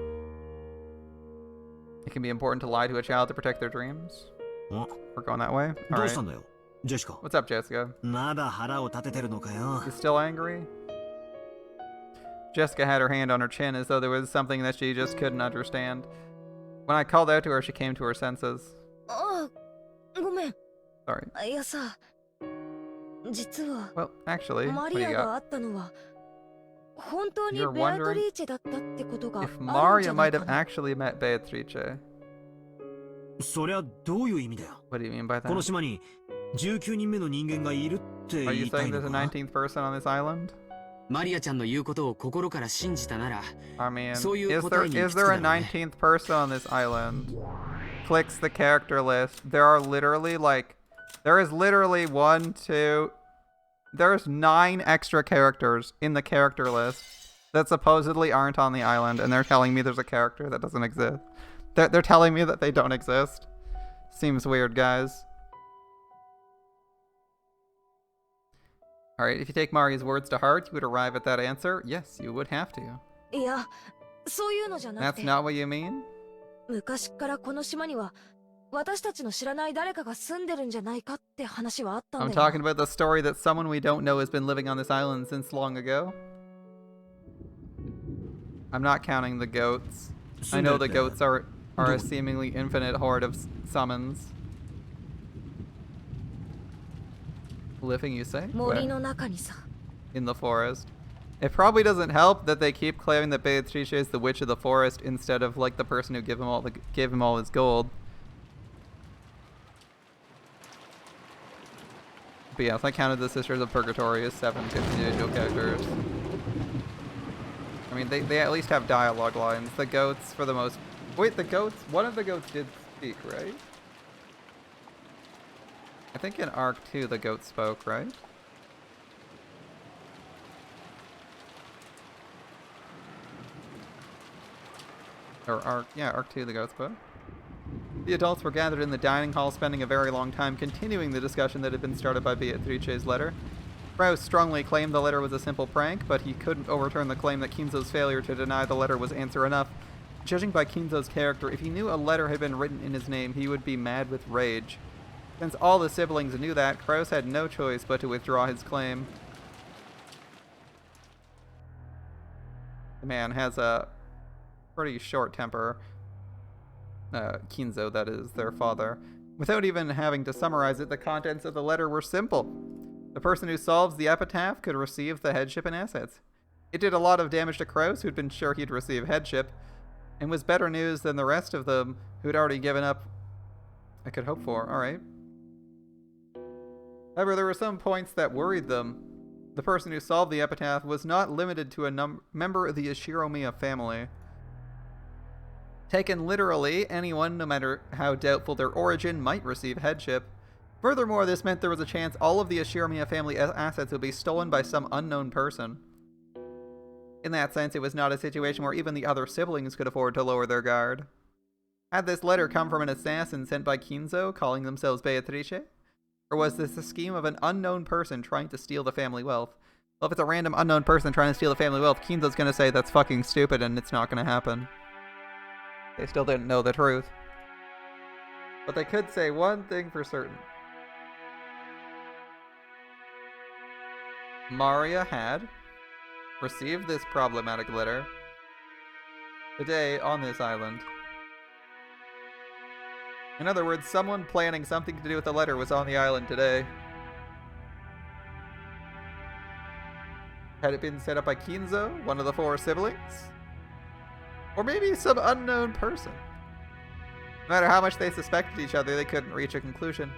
It can be important to lie to a child to protect their dreams. お、 We're going that way? どう Alright. したんだよ、ジェシカ。 What's up, Jessica? まだ腹を立ててるのかよ。 You still angry? Jessica had her hand on her chin as though there was something that she just couldn't understand. When I called out to her, she came to her senses. ああ、ごめん。 Sorry. いやさ、実は Well, actually, マ what do リ you アが got? 会ったのは本当に You're ベアト wondering リーチェだったってことがある If んじ Maria ゃない might か have な。 actually met Beatrice. そりゃどういう意味だよ。 What do you mean by この that? 島に19人目の人間がいるって Are 言 you いたい saying の there's a か。 19th person on this island? マリアちゃんの言うことを心から信じたなら、 I mean, そういう is 答えに行 there き着くだろう a ね。 19th person on this island? Clicks the character list. There are literally like, there is literally there's 9 extra characters in the character list that supposedly aren't on the island, and they're telling me there's a character that doesn't exist. They're telling me that they don't exist. Seems weird, guys. Alright, if you take Mari's words to heart, you would arrive at that answer? Yes, you would have to. いや、そういうのじゃなく That's て、 not what you mean? 昔からこの島には私たちの知らない誰かが住んでるんじゃないかって話はあったん I'm だよ。 talking about the story that someone we don't know has been living on this island since long ago. I'm not counting the goats. I know the goats are a seemingly infinite horde of summons. Living, you say? 森 Where? の中にさ。 In the forest. It probably doesn't help that they keep claiming that Beatrice is the witch of the forest instead of like the person who gave him all his gold. But yes, I counted the Sisters of Purgatory as 7 individual characters. I mean, they at least have dialogue lines. The goats, for the most... Wait, the goats... One of the goats did speak, right? I think in Arc 2 the goat spoke, right? Or Arc... Yeah, Arc 2 the goat spoke. The adults were gathered in the dining hall, spending a very long time continuing the discussion that had been started by Beatrice's letter. Kraus strongly claimed the letter was a simple prank, but he couldn't overturn the claim that Kinzo's failure to deny the letter was answer enough. Judging by Kinzo's character, if he knew a letter had been written in his name, he would be mad with rage. Since all the siblings knew that, Kraus had no choice but to withdraw his claim. The man has a pretty short temper. Kinzo, that is, their father. Without even having to summarize it, the contents of the letter were simple. The person who solves the epitaph could receive the headship and assets. It did a lot of damage to Kraus, who'd been sure he'd receive headship, and was better news than the rest of them who'd already given up I could hope for. Alright. However, there were some points that worried them. The person who solved the epitaph was not limited to a member of the Ishiromiya family. Taken literally, anyone, no matter how doubtful their origin, might receive headship. Furthermore, this meant there was a chance all of the Ishiromiya family assets would be stolen by some unknown person. In that sense, it was not a situation where even the other siblings could afford to lower their guard. Had this letter come from an assassin sent by Kinzo, calling themselves Beatrice? Or was this a scheme of an unknown person trying to steal the family wealth? Well, if it's a random unknown person trying to steal the family wealth, Kinzo's gonna say that's fucking stupid and it's not gonna happen. They still didn't know the truth. But they could say one thing for certain. Maria had received this problematic letter today on this island. In other words, someone planning something to do with the letter was on the island today. Had it been set up by Kinzo, one of the 4 siblings? Or maybe some unknown person? No matter how much they suspected each other, they couldn't reach a conclusion.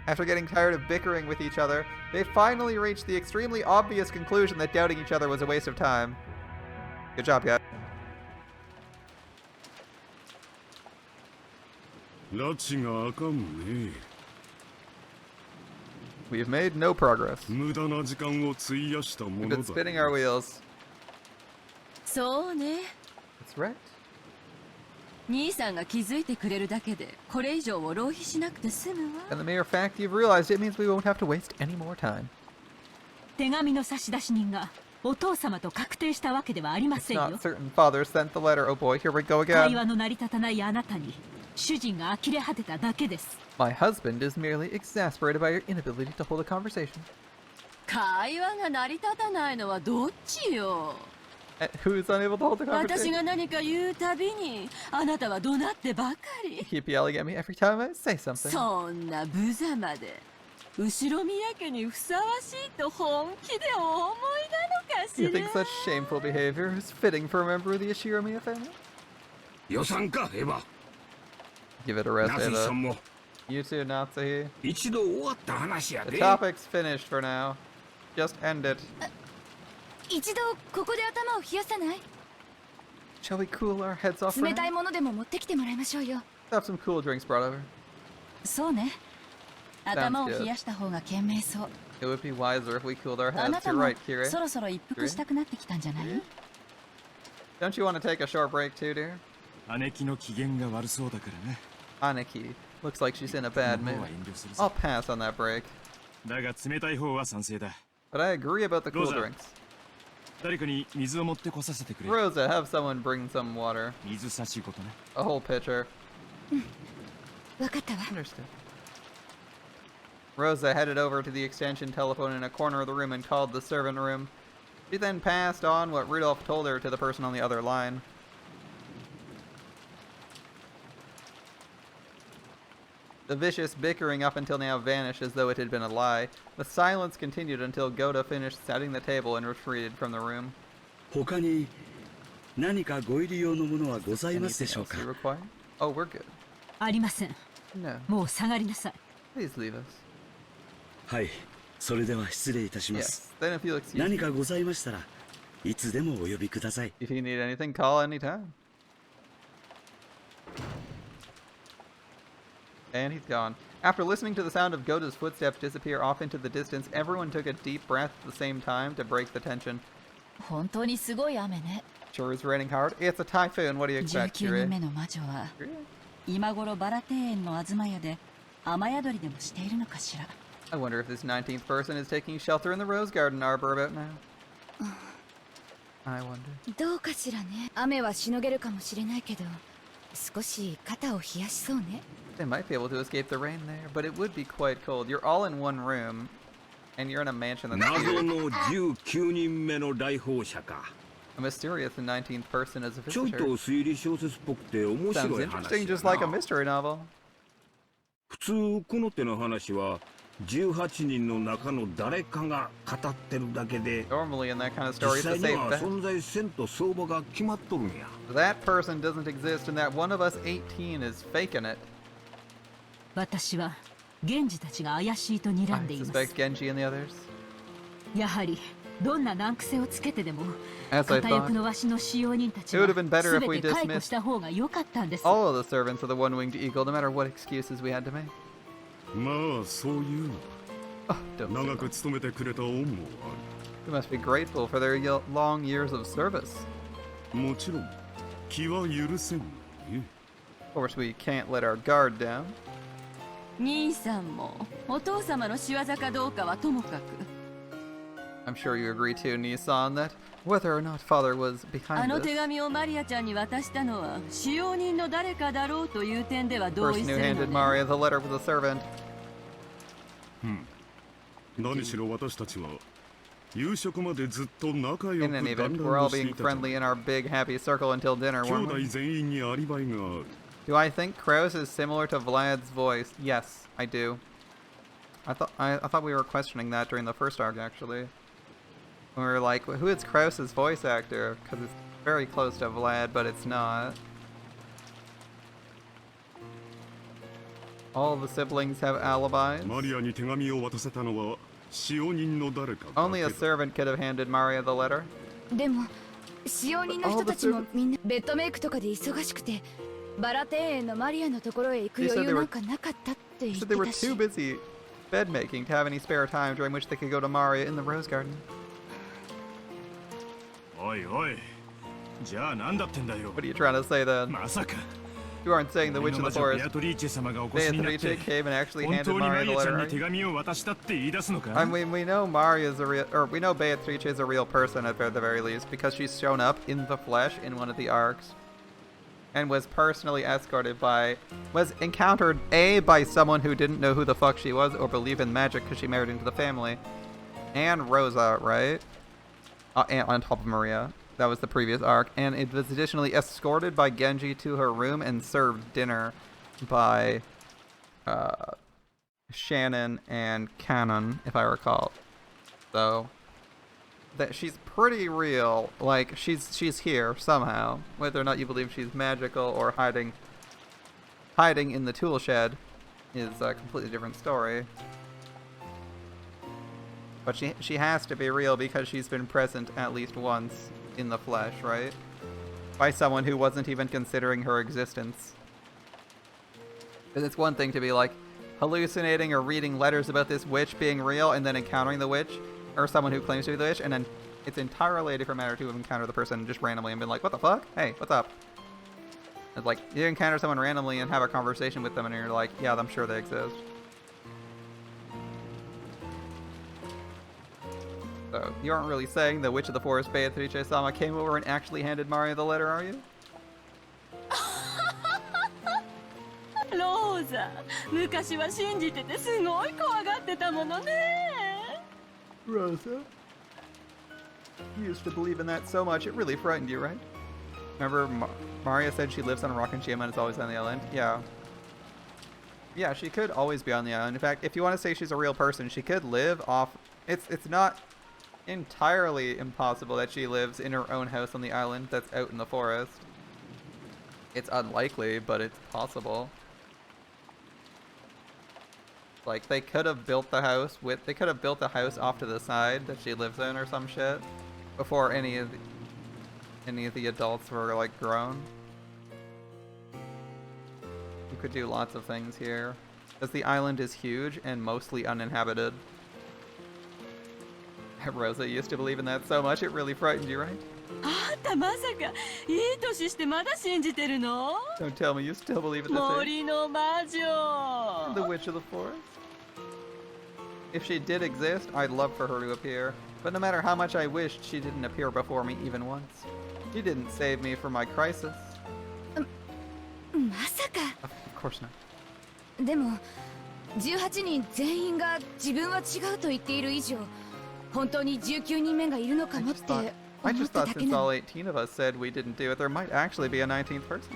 After getting tired of bickering with each other, they finally reached the extremely obvious conclusion that doubting each other was a waste of time. Good job, guys. 拉致があかんね。 We've made no progress. 無駄な時間を費やしたも We've の been だ。 spinning our wheels. そうね。 That's right. 兄さんが気づいてくれるだけでこれ以上を浪費しなくて済むわ。 And the mere fact you've realized it means we won't have to waste any more time. 手紙の差出人がお父様と確定したわけではありま It's せんよ。 not certain father sent the letter. Oh boy, here we go 会 again. 話の成り立たないあなたに主人が呆れ果てただけです。 My husband is merely exasperated by your inability to hold a conversation. 会話が成り立たないのはどっちよ。 Who's unable to hold the 私 conversation? が何か言うたびにあなたは怒鳴ってばかり。 You keep yelling at me every time I say something. そんな無様で後宮家にふさわしいと本気でお思いなのかし You ら。 think such shameful behavior is fitting for a member of the Ishiromiya family? 予算か、エヴァ。 Give it a rest, 夏井さん Eva. も You too, Natsuhi. 一度終わった話や The で。 topic's finished for now. Just end it. 一度ここで頭を冷やさない？ Shall we cool our heads off for 冷た now? いものでも持ってきてもらいましょうよ。 Have some cool drinks brought over. そうね。頭を冷やした方が賢明そう。 It would be wiser if we cooled our あ heads. なた You're も right, Kire. そろそろ一服したくなってきたんじゃない？ Don't you want to take a short break too, dear? 姉貴の機嫌が悪そうだからね。 Aniki. Looks like she's in a bad この mood. 方は遠慮するぞ I'll pass on that break. だが冷たい方は賛成だ。 But I agree about the cool Rosa. drinks. 誰かに水を持ってこさせてくれ。 Rosa, have someone bring some water. 水差しごとね。 A whole pitcher. わかったわ。 Understood. Rosa headed over to the extension telephone in a corner of the room and called the servant room. She then passed on what Rudolph told her to the person on the other line. The vicious bickering up until now vanished as though it had been a lie. The silence continued until Goda finished setting the table and retreated from the room. 他に何かご入り用のものはござい Anything ますでしょう else か you require? Oh, we're good. ありません。 No. もう下がりなさい。 Please leave us. はいそれでは失礼いたします Yes. Then if you'll excuse 何 me. かございましたらいつでもお呼びください If you need anything, call anytime. And he's gone. After listening to the sound of Goda's footsteps disappear off into the distance, everyone took a deep breath at the same time to break the tension. 本当にすごい雨ね。 Sure is raining hard. It's a typhoon. What do you expect, 19人目 Kire? の魔女は Kire? 今頃バラ庭園の東屋で雨宿りでもしているのかしら。 I wonder if this 19th person is taking shelter in the Rose Garden Arbor about now. I wonder. どうかしらね。雨はしのげるかもしれないけど、少し肩を冷やしそうね。 They might be able to escape the rain there, but it would be quite cold. You're all in one room, and you're in a mansion that's 謎 huge. の19人目の来訪者か。 A mysterious 19th person as a ちょっ visitor. と推理小説っぽくて面 Sounds 白い interesting, 話 just や like a な。 mystery novel. 普通この手の話は18人の中の誰かが語ってるだけで Normally in that kind of story, 実 it's 際 a に safe は bet. 存在せんと相場が決まっとるんや。 That person doesn't exist, and that one of us 18 is faking it. 私は源氏たちが怪しいと睨 I んでいます。 suspect Genji and the others. やはりどんな難癖をつけてでも As I 片翼 thought, のわしの使用人たち It は would have been better if we 全て解雇 dismissed した方が良かったんです。 all of the servants of the one-winged eagle, no matter what excuses we had to make. まあそういうの Oh, don't say 長く that. 勤めてくれた恩も We must be grateful for their long years of service. ある。もちろん気は許せんね。 Of course, we can't let our guard down. 兄さんもお父様の仕業かどうかはともかく I'm sure you agree too, Nissan, that whether or not father was あ behind の this, 手紙をマリアちゃんに渡したのは使用人の誰かだろうという点では the 同 person 意す who るの handed ね Maria the letter was a servant. 何しろ私たちは夕食までずっと仲良 In く any 団 event, ら we're ん all をしてい being たじゃな friendly い in our big happy circle until dinner, 兄 weren't 弟 we? 全員にアリバイがある Do I think Kraus is similar to Vlad's voice? Yes, I do. I thought we were questioning that during the first arc, actually. We were like, who is Kraus's voice actor? Because it's very close to Vlad, but it's not. All the siblings have alibis. マリアに手紙を渡せたのは使用人の誰かだ Only a けだ servant could have handed Maria the letter. でも使用人の人たちもみんなベッドメイクとかで忙しくてバラ庭園のマリアのところへ行く余裕なんかなかったって言っ So て they were たし too busy bed making to have any spare time during which they could go to Maria in the Rose Garden. おいおい、じゃあ何だってんだよ。 What are you trying to say then? まさか You aren't saying the Witch of the ベ Forest アトリーチェ様がお越しになって Beatrice came and actually 本 handed 当にマ Maria リ the アちゃ letter. んに手紙を渡したって言い出すのか I mean, we know Maria's a real, or we know Beatrice is a real person at the very least because she's shown up in the flesh in one of the arcs, and was personally escorted by, was encountered by someone who didn't know who the fuck she was or believe in magic because she married into the family, and Rosa, right? And on top of Maria. That was the previous arc, and it was additionally escorted by Genji to her room and served dinner by Shannon and Canon, if I recall. So that she's pretty real. Like she's here somehow, whether or not you believe she's magical or hiding in the tool shed is a completely different story. But she has to be real because she's been present at least once in the flesh, right? By someone who wasn't even considering her existence. Because it's one thing to be like hallucinating or reading letters about this witch being real and then encountering the witch, or someone who claims to be the witch, and then it's entirely a different matter to have encountered the person just randomly and been like, what the fuck? Hey, what's up? It's like, you encounter someone randomly and have a conversation with them and you're like, yeah, I'm sure they exist. So, you aren't really saying the Witch of the Forest Beatrice-sama came over and actually handed Maria the letter, are you? ローザ昔は信じててすごい怖がってたものね Rosa? You used to believe in that so much, it really frightened you, right? Remember Maria said she lives on a rock and Shima and is always on the island? Yeah. Yeah, she could always be on the island. In fact, if you want to say she's a real person, she could live off... It's not entirely impossible that she lives in her own house on the island that's out in the forest. It's unlikely, but it's possible. Like, they could have built the house with... They could have built a house off to the side that she lives in or some shit before any of the adults were, like, grown. You could do lots of things here. Because the island is huge and mostly uninhabited. Rosa used to believe in that so much, it really frightened you, right? あんたまさかいい年してまだ信じてるの Don't tell me you still believe in this thing. 森の魔女 The Witch of the Forest? If she did exist, I'd love for her to appear. But no matter how much I wished, she didn't appear before me even once. She didn't save me from my crisis. まさか Of course not. でも18人全員が自分は違うと言っている以上本当に19人目がいるのかもって I 思っ just た thought だけ since な all の 18 of us said we didn't do it, there might actually be a 19th person.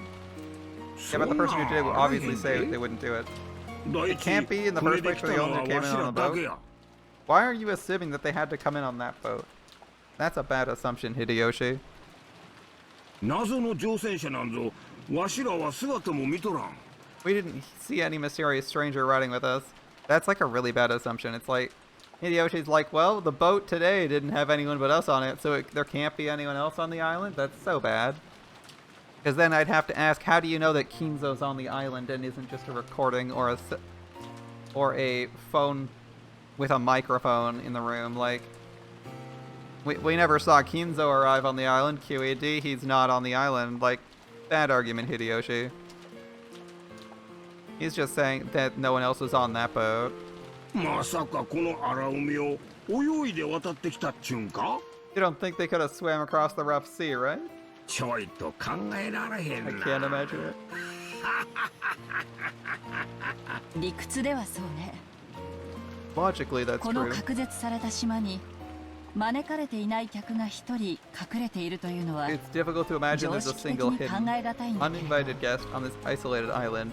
Yeah, but the person who did would obviously say they wouldn't do it. It can't be in the first place for the only who came in on the boat. Why are you assuming that they had to come in on that boat? That's a bad assumption, Hideyoshi. 謎の乗船者なんぞわしらは姿も見とらん We didn't see any mysterious stranger riding with us. That's like a really bad assumption. It's like, Hideyoshi's like, well, the boat today didn't have anyone but us on it, so there can't be anyone else on the island? That's so bad. Because then I'd have to ask, how do you know that Kinzo's on the island and isn't just a recording or a phone with a microphone in the room? Like, we never saw Kinzo arrive on the island. QED, he's not on the island. Like, bad argument, Hideyoshi. He's just saying that no one else was on that boat. まさかこの荒海を泳いで渡ってきたっちゅうんか? You don't think they could have swam across the rough sea, right? ちょいと考えられへんな。 I can't imagine it. 理屈ではそうね。 Logically, that's この true. 隔絶された島に招かれていない客が一人隠れているというのは It's difficult to imagine 常 there's a 識的 single に考 hidden, えがたいんだ。 uninvited guest on this isolated island.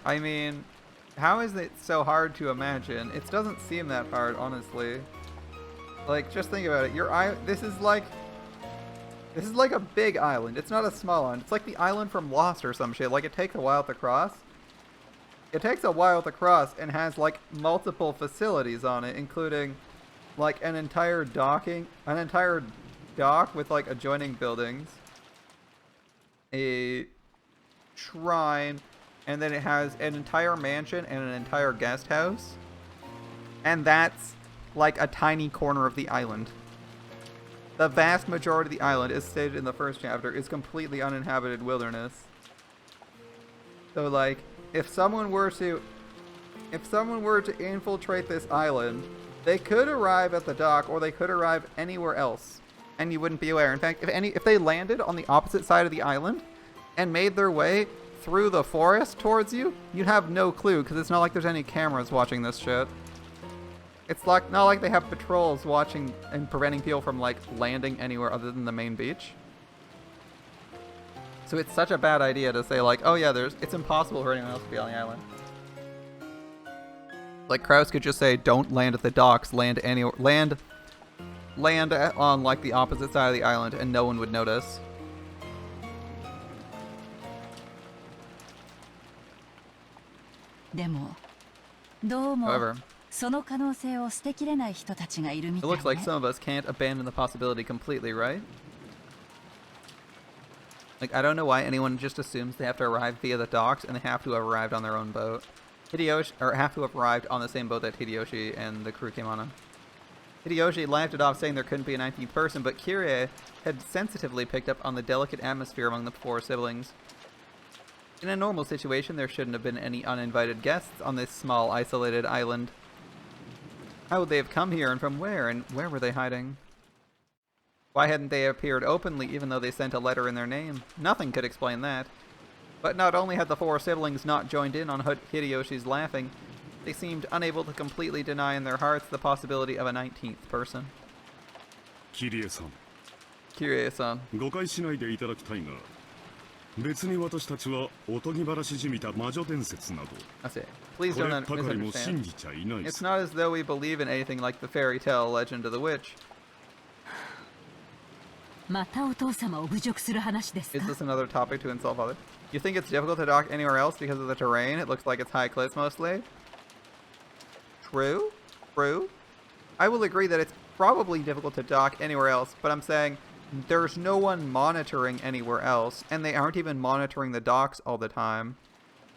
I mean, how is it so hard to imagine? It doesn't seem that hard, honestly. Like, just think about it. This is like a big island. It's not a small island. It's like the island from Lost or some shit. Like, it takes a while to cross. It takes a while to cross and has like multiple facilities on it, including like an entire dock with like adjoining buildings, a shrine, and then it has an entire mansion and an entire guest house. And that's like a tiny corner of the island. The vast majority of the island, as stated in the first chapter, is completely uninhabited wilderness. So like, if someone were to infiltrate this island, they could arrive at the dock or they could arrive anywhere else, and you wouldn't be aware. In fact, if they landed on the opposite side of the island and made their way through the forest towards you, you'd have no clue, because it's not like there's any cameras watching this shit. It's like not like they have patrols watching and preventing people from like landing anywhere other than the main beach. So it's such a bad idea to say like, oh yeah, it's impossible for anyone else to be on the island. Like Kraus could just say, don't land at the docks, land anywhere, land on like the opposite side of the island, and no one would notice. However, it looks like some of us can't abandon the possibility completely, right? Like, I don't know why anyone just assumes they have to arrive via the docks and they have to have arrived on their own boat. Have to have arrived on the same boat that Hideyoshi and the crew came on. Hideyoshi laughed it off, saying there couldn't be a 19th person, but Kirie had sensitively picked up on the delicate atmosphere among the four siblings. In a normal situation, there shouldn't have been any uninvited guests on this small, isolated island. How would they have come here, and from where, and where were they hiding? Why hadn't they appeared openly even though they sent a letter in their name? Nothing could explain that. But not only had the four siblings not joined in on Hideyoshi's laughing, they seemed unable to completely deny in their hearts the possibility of a 19th person. Kirie-san. Kirie-san. 誤解しないでいただきたいが、別に私たちはおとぎ話じみた魔女伝説など、 That's it. Please don't こればかりも信 misunderstand. じちゃいない It's さ。 not as though we believe in anything like the fairy tale legend of the witch. またお父様を侮辱する話ですか? Is this another topic to insult father? You think it's difficult to dock anywhere else because of the terrain? It looks like it's high cliffs mostly. True. True. I will agree that it's probably difficult to dock anywhere else, but I'm saying there's no one monitoring anywhere else, and they aren't even monitoring the docks all the time.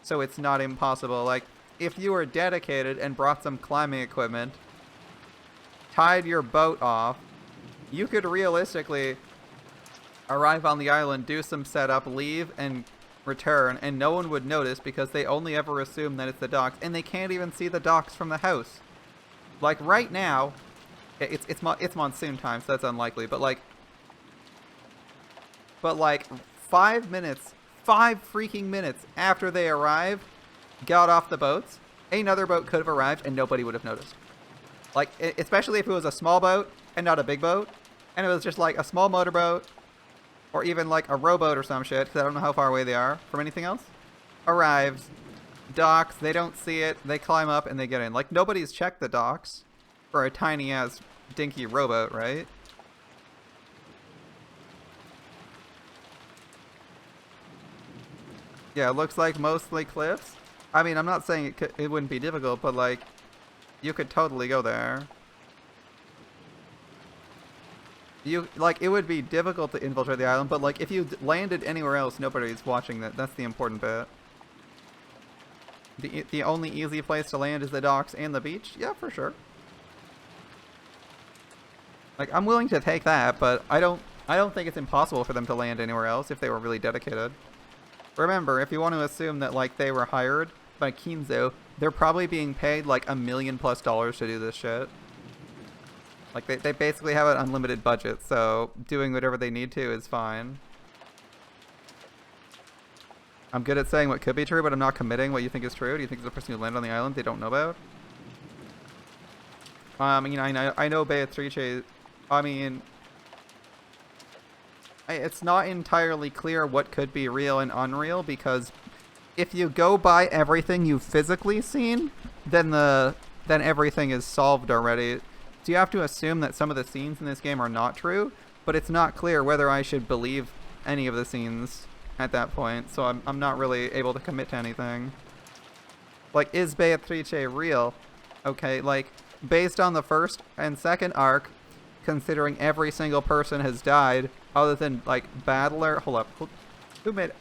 So it's not impossible. Like, if you were dedicated and brought some climbing equipment, tied your boat off, you could realistically arrive on the island, do some setup, leave, and return, and no one would notice because they only ever assume that it's the docks, and they can't even see the docks from the house. Like, right now, it's monsoon time, so that's unlikely, but like 5 freaking minutes after they arrived, got off the boats, another boat could have arrived and nobody would have noticed. Like, especially if it was a small boat and not a big boat, and it was just like a small motorboat, or even like a rowboat or some shit, because I don't know how far away they are from anything else. Arrives, docks, they don't see it, they climb up and they get in. Like, nobody's checked the docks for a tiny ass dinky rowboat, right? Yeah, it looks like mostly cliffs. I mean, I'm not saying it wouldn't be difficult, but like, you could totally go there. It would be difficult to infiltrate the island, but like, if you landed anywhere else, nobody's watching that. That's the important bit. The only easy place to land is the docks and the beach? Yeah, for sure. Like, I'm willing to take that, but I don't think it's impossible for them to land anywhere else if they were really dedicated. remember, if you want to assume that, like, they were hired by Kinzo, they're probably being paid, like, $1 million+ to do this shit. Like, they basically have an unlimited budget, so doing whatever they need to is fine. I'm good at saying what could be true, but I'm not committing what you think is true. Do you think there's a person who landed on the island they don't know about? I mean, I know Beatrice. I mean, it's not entirely clear what could be real and unreal, because if you go by everything you've physically seen, then everything is solved already. So you have to assume that some of the scenes in this game are not true, but it's not clear whether I should believe any of the scenes at that point, so I'm not really able to commit to anything. Like, is Beatrice real? Okay, like, based on the first and second arc, considering every single person has died, other than, like, Battler... Hold up. Who made...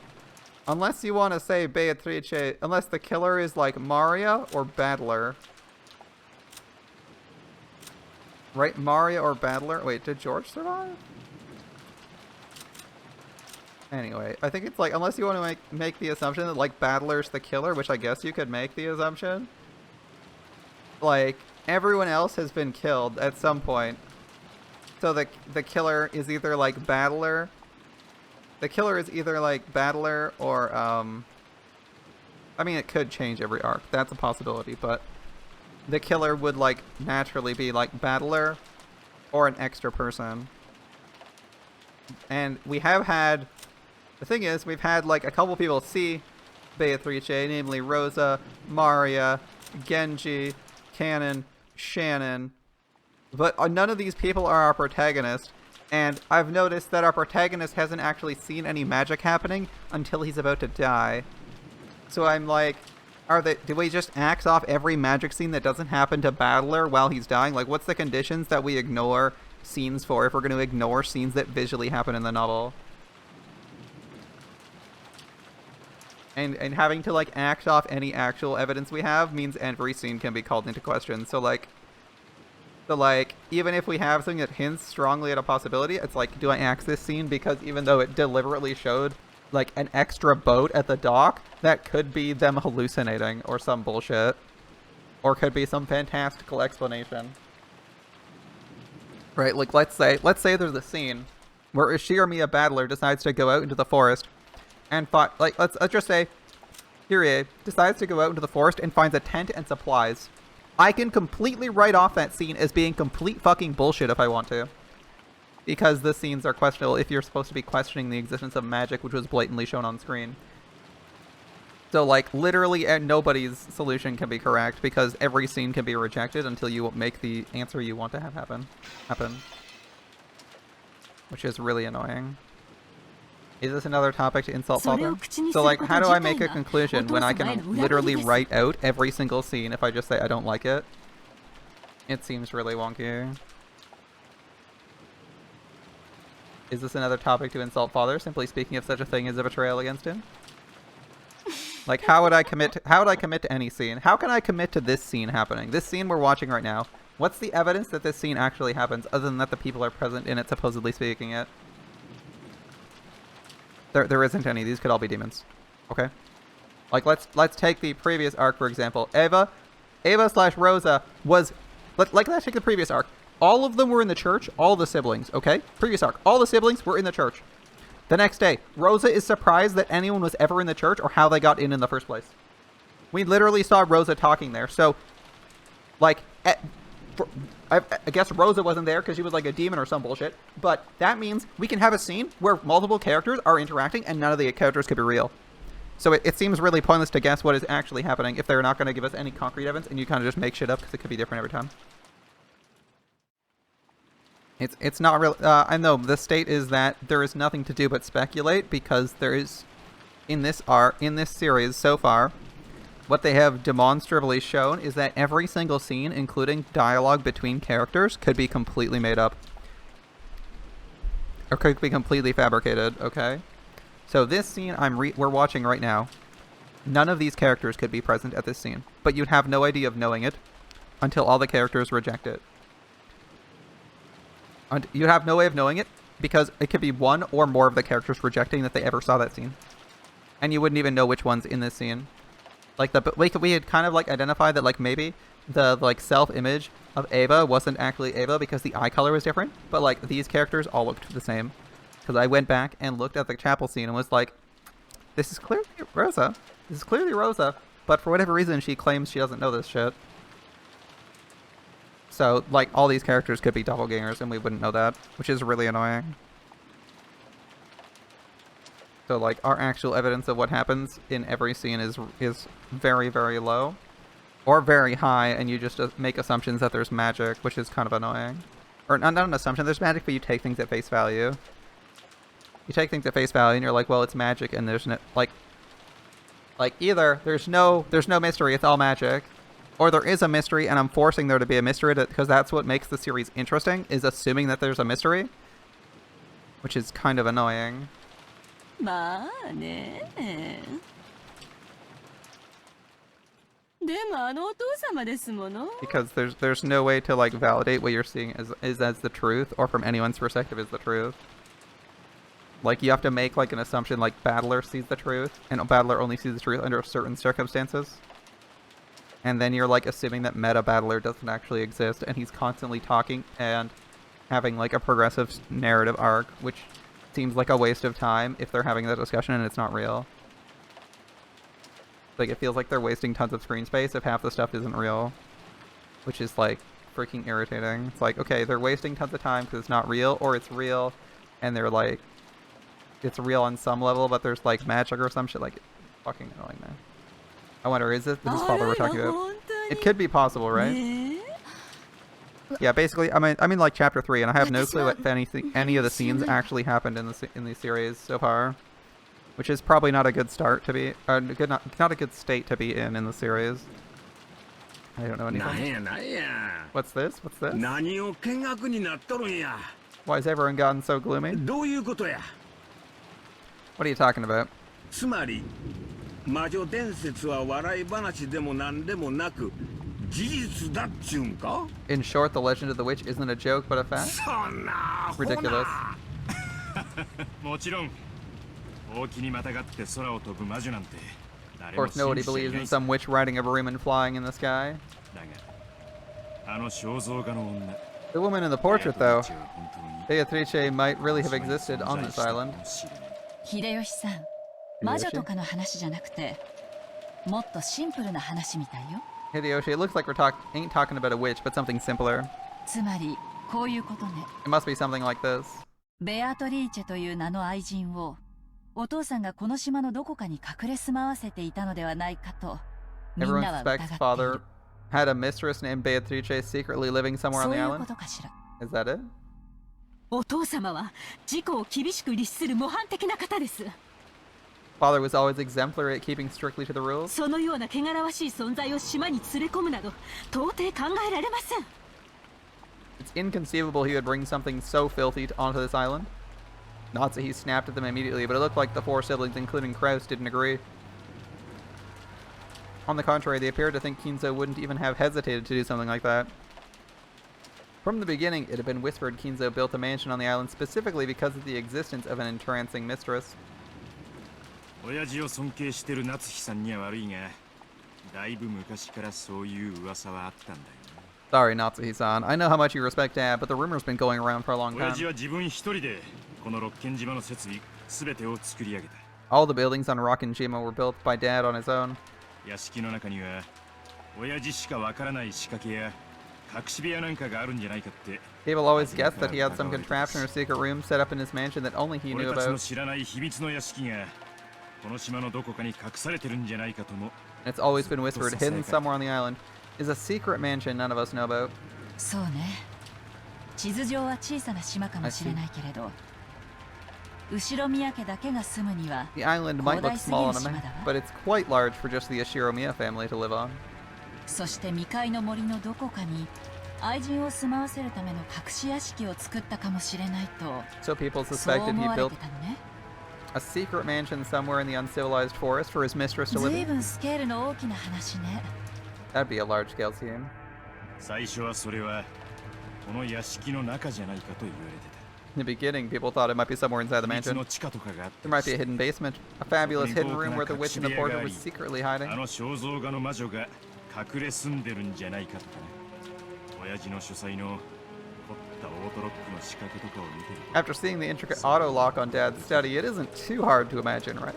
Unless you want to say Beatrice... Unless the killer is, like, Maria or Battler. Right? Maria or Battler? Wait, did George survive? Anyway, I think it's like, unless you want to make the assumption that, like, Battler's the killer, which I guess you could make the assumption. Like, everyone else has been killed at some point. So the killer is either, like, Battler. The killer is either, like, Battler or, I mean, it could change every arc. That's a possibility, but the killer would, like, naturally be, like, Battler or an extra person. And we have had... The thing is, we've had, like, a couple people see Beatrice, namely Rosa, Maria, Genji, Cannon, Shannon. But none of these people are our protagonist. And I've noticed that our protagonist hasn't actually seen any magic happening until he's about to die. So I'm like, do we just axe off every magic scene that doesn't happen to Battler while he's dying? Like, what's the conditions that we ignore scenes for if we're going to ignore scenes that visually happen in the novel? And having to, like, axe off any actual evidence we have means every scene can be called into question. So, like, even if we have something that hints strongly at a possibility, it's like, do I axe this scene? Because even though it deliberately showed, like, an extra boat at the dock, that could be them hallucinating or some bullshit. Or could be some fantastical explanation. Right, like, let's say there's a scene where Ishiramiya Battler decides to go out into the forest and like, let's just say Kyrie decides to go out into the forest and finds a tent and supplies. I can completely write off that scene as being complete fucking bullshit if I want to. Because the scenes are questionable if you're supposed to be questioning the existence of magic, which was blatantly shown on screen. So, like, literally nobody's solution can be correct because every scene can be rejected until you make the answer you want to have happen. Which is really annoying. Is this another topic to insult father? So, like, how do I make a conclusion when I can literally write out every single scene if I just say I don't like it? It seems really wonky. Is this another topic to insult father, simply speaking of such a thing as a betrayal against him? Like, how would I commit to any scene? How can I commit to this scene happening? This scene we're watching right now. What's the evidence that this scene actually happens, other than that the people are present in it, supposedly speaking it? There isn't any. These could all be demons. Okay? Like, let's take the previous arc, for example. Eva / Rosa was... let's take the previous arc. All of them were in the church. All the siblings, okay? Previous arc. All the siblings were in the church. The next day, Rosa is surprised that anyone was ever in the church or how they got in the first place. We literally saw Rosa talking there. So, like... I guess Rosa wasn't there because she was like a demon or some bullshit, but that means we can have a scene where multiple characters are interacting and none of the characters could be real. So it seems really pointless to guess what is actually happening if they're not going to give us any concrete evidence and you kind of just make shit up because it could be different every time. It's not real. I know the state is that there is nothing to do but speculate because there is, in this series so far, what they have demonstrably shown is that every single scene, including dialogue between characters, could be completely made up. Or could be completely fabricated, okay? So this scene we're watching right now, none of these characters could be present at this scene. But you'd have no idea of knowing it until all the characters reject it. You'd have no way of knowing it because it could be one or more of the characters rejecting that they ever saw that scene. And you wouldn't even know which one's in this scene. Like, we had kind of, like, identified that, like, maybe the, like, self-image of Ava wasn't actually Ava because the eye color was different. But, like, these characters all looked the same. Because I went back and looked at the chapel scene and was like, this is clearly Rosa. This is clearly Rosa. But for whatever reason, she claims she doesn't know this shit. So, like, all these characters could be doppelgangers and we wouldn't know that, which is really annoying. So, like, our actual evidence of what happens in every scene is very, very low. Or very high, and you just make assumptions that there's magic, which is kind of annoying. Or, not an assumption, there's magic, but you take things at face value. You take things at face value, and you're like, well, it's magic, and there's no, like, either there's no mystery, it's all magic, or there is a mystery, and I'm forcing there to be a mystery, because that's what makes the series interesting, is assuming that there's a mystery. Which is kind of annoying. Because there's no way to, like, validate what you're seeing is as the truth, or from anyone's perspective is the truth. Like, you have to make, like, an assumption, like, Battler sees the truth, and Battler only sees the truth under certain circumstances. And then you're, like, assuming that Meta Battler doesn't actually exist, and he's constantly talking and having, like, a progressive narrative arc, which seems like a waste of time if they're having that discussion and it's not real. Like, it feels like they're wasting tons of screen space if half the stuff isn't real. Which is, like, freaking irritating. It's like, okay, they're wasting tons of time because it's not real, or it's real, and they're, like, it's real on some level, but there's, like, magic or some shit. Like, it's fucking annoying, man. I wonder, is this father we're talking about? It could be possible, right? Yeah, basically, I mean, like, chapter 3, and I have no clue if any of the scenes actually happened in the series so far, which is probably not a good start to be, not a good state to be in the series. I don't know anything. What's this? What's this? Why has everyone gotten so gloomy? What are you talking about? In short, the legend of the witch isn't a joke, but a fact? Ridiculous. Of course, nobody believes in some witch riding a broom and flying in the sky. The woman in the portrait, though, Beatrice might really have existed on this island. Hideyoshi-san, 魔女とかの話じゃなくて、もっとシンプルな話みたいよ。 Hideyoshi, it looks like ain't talking about a witch, but something simpler. つまり、こういうことね。It must be something like this. ベアトリーチェという名の愛人を、お父さんがこの島のどこかに隠れ住まわせていたのではないかと、みんなは疑っている。Everyone suspects father had a mistress named Beatrice secretly living somewhere on the island. そういうことかしら。Is that it? お父様は自己を厳しく律する模範的な方です。 Father was always exemplary at keeping strictly to the rules. そのような汚らわしい存在を島に連れ込むなど、到底考えられません。 It's inconceivable he would bring something so filthy onto this island. Natsuhi snapped at them immediately, but it looked like the four siblings, including Kraus, didn't agree. On the contrary, they appeared to think Kinzo wouldn't even have hesitated to do something like that. From the beginning, it had been whispered Kinzo built a mansion on the island specifically because of the existence of an entrancing mistress. Sorry, Natsuhi-san. I know how much you respect Dad, but the rumor's been going around for a long time. All the buildings on Rockinjima were built by Dad on his own. People always guessed that he had some contraption or secret room set up in his mansion that only he knew about. It's always been whispered, hidden somewhere on the island, is a secret mansion none of us know about. そうね。地図上は小さな島かもしれないけれど、後ろ宮家だけが住むには The island might look small on a map, but it's quite large for just the Ashiromiya family to live on. そして未開の森のどこかに愛人を住まわせるための隠し屋敷を作ったかもしれないと、 So people そう suspected 思 he われ built てたのね。 a secret mansion somewhere in the uncivilized forest for his mistress to live 随 in. 分スケールの大きな話ね。 That'd be a large-scale scheme. In the beginning, people thought it might be somewhere inside the mansion. There might be a hidden basement, a fabulous hidden room where the witch in the portrait was secretly hiding. After seeing the intricate auto lock on Dad's study, it isn't too hard to imagine, right?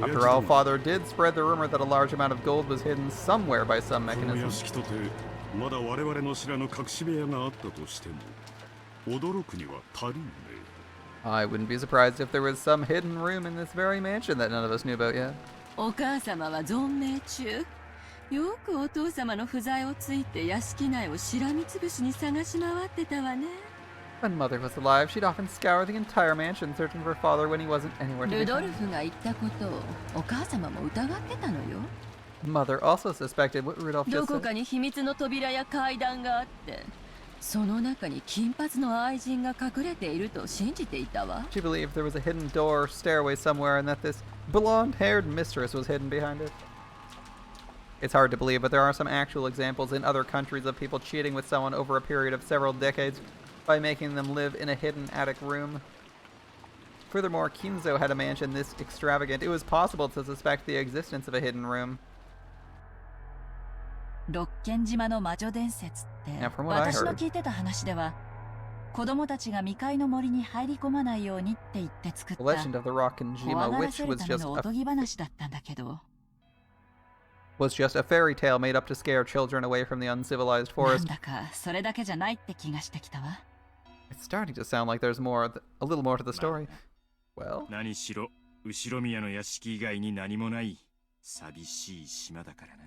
After all, Father did spread the rumor that a large amount of gold was hidden somewhere by some mechanism. I wouldn't be surprised if there was some hidden room in this very mansion that none of us knew about yet. お母様は存命中。よくお父様の不在をついて屋敷内をしらみつぶしに探し回ってたわね。When Mother was alive, she'd often scour the entire mansion searching for Father when he wasn't anywhere to be ルドル found. フが言ったことをお母様も疑ってたのよ。 Mother also suspected what Rudolph ど just こか said. に秘密の扉や階段があって、その中に金髪の愛人が隠れていると信じていたわ。 She believed there was a hidden door or stairway somewhere and that this blonde-haired mistress was hidden behind it. It's hard to believe, but there are some actual examples in other countries of people cheating with someone over a period of several decades by making them live in a hidden attic room. Furthermore, Kinzo had a mansion this extravagant, it was possible to suspect the existence of a hidden room. 六軒島の魔女伝説って Now, from what I 私の heard, 聞いてた話では子供たちが未開の森に入り込まないようにって言って作っ the た legend of the Rock and 怖 Jima がら witch せる was ため just のお a とぎ話だったんだけど fairy tale made up to scare children away from the uncivilized なん forest. だかそれだけじゃないって気がしてきたわ It's starting to sound like there's more, a little more to the story. Well, 何しろ後ろ宮の屋敷以外に何もない寂しい島だからな。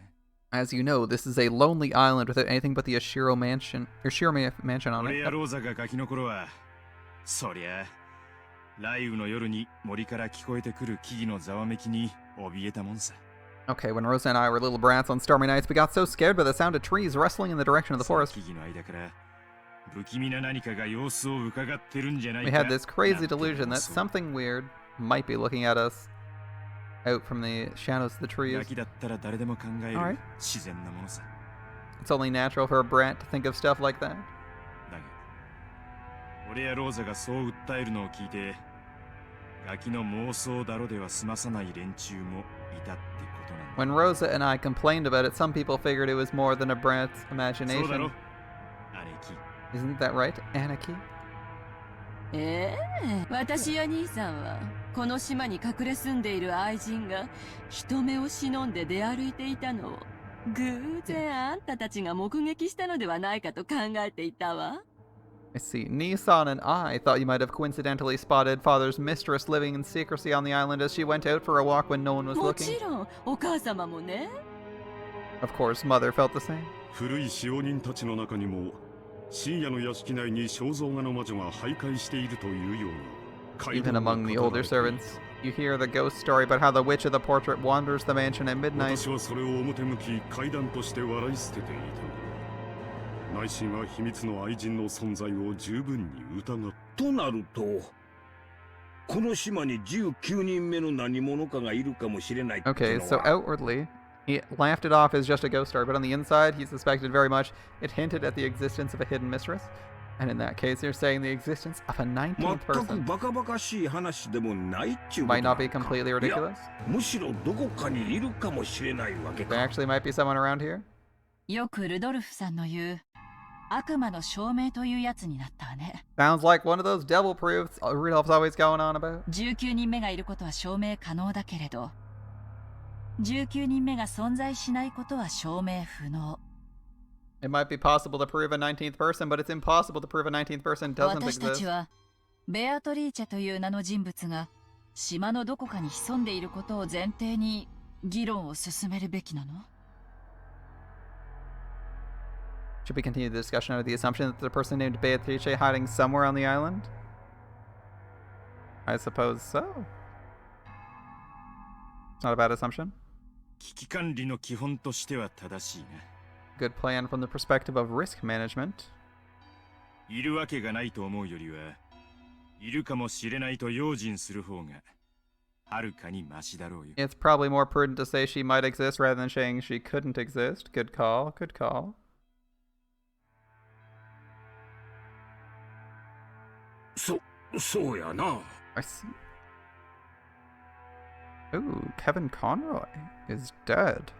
as you know, this is a lonely island without anything but the Ashiro mansion on 俺 it. やローザがガキの頃はそりゃ雷雨の夜に森から聞こえてくる木々のざわめきに怯えたもんさ。 Okay, when Rosa and I were little brats on stormy nights, we got so scared by the sound of trees rustling in the direction of the forest. 木々の間から不気味な何かが様子を伺ってるんじゃない We か。 had this crazy なんて delusion that 妄想 something weird might be looking at us out from the shadows of the trees. ガキだったら誰でも考え Alright. る自然なものさ。 It's only natural for a brat to think of stuff like that. だが俺やローザがそう訴えるのを聞いてガキの妄想だろでは済まさない連中もいたってことなんだ。 When Rosa and I complained about it, some people figured it was more than a brat's そうだろ imagination. 姉貴。 Isn't that right, Anarchy? 私や兄さんはこの島に隠れ住んでいる愛人が人目を忍んで出歩いていたのを偶然あんたたちが目撃したのではないかと考えていたわ。 I see. Nissan and I thought you might have coincidentally spotted Father's mistress living in secrecy on the island as she went out for a walk when no one was も looking. ちろんお母様もね。 Of course, Mother felt the same. 古い使用人たちの中にも深夜の屋敷内に肖像画の魔女が徘徊しているというような Even among the older servants, you hear the ghost story about how the witch of the portrait wanders the mansion at midnight. 私はそれを表向き怪談として笑い捨てていた。内心は秘密の愛人の存在を十分に疑っとなるとこの島に19人目の何者かがいるかもしれないってのは Okay, so outwardly, he laughed it off as just a ghost story, but on the inside, he suspected very much it hinted at the existence of a hidden mistress. And in that case, you're saying the existence of a 19th 全く person バカバカしい話でもないっちゅうこと might な not be んか。 completely い ridiculous. やむしろどこかにいるかもしれないわけ There か。 actually might be someone around here. よくルドルフさんの言う悪魔の証明というやつになったわね Sounds like one of those devil proofs Rudolph's always going on about. 19人目がいることは証明可能だけれど19人目が存在しないことは証明不能 It might be possible to prove a 19th person, but it's impossible to prove a 19th person doesn't 私た exist. ちはベアトリーチェという名の人物が島のどこかに潜んでいることを前提に議論を進めるべきなの Should we continue the discussion under the assumption that there's a person named Beatrice hiding somewhere on the island? I suppose so. Not a bad assumption. 危機管理の基本としては正しいな。 Good plan from the perspective of risk management. いるわけがないと思うよりは、いるかもしれないと用心する方が It's probably more prudent to say she might exist rather than saying she couldn't exist. Good call, good call. So ya na. I see. Ooh, Kevin Conroy is dead.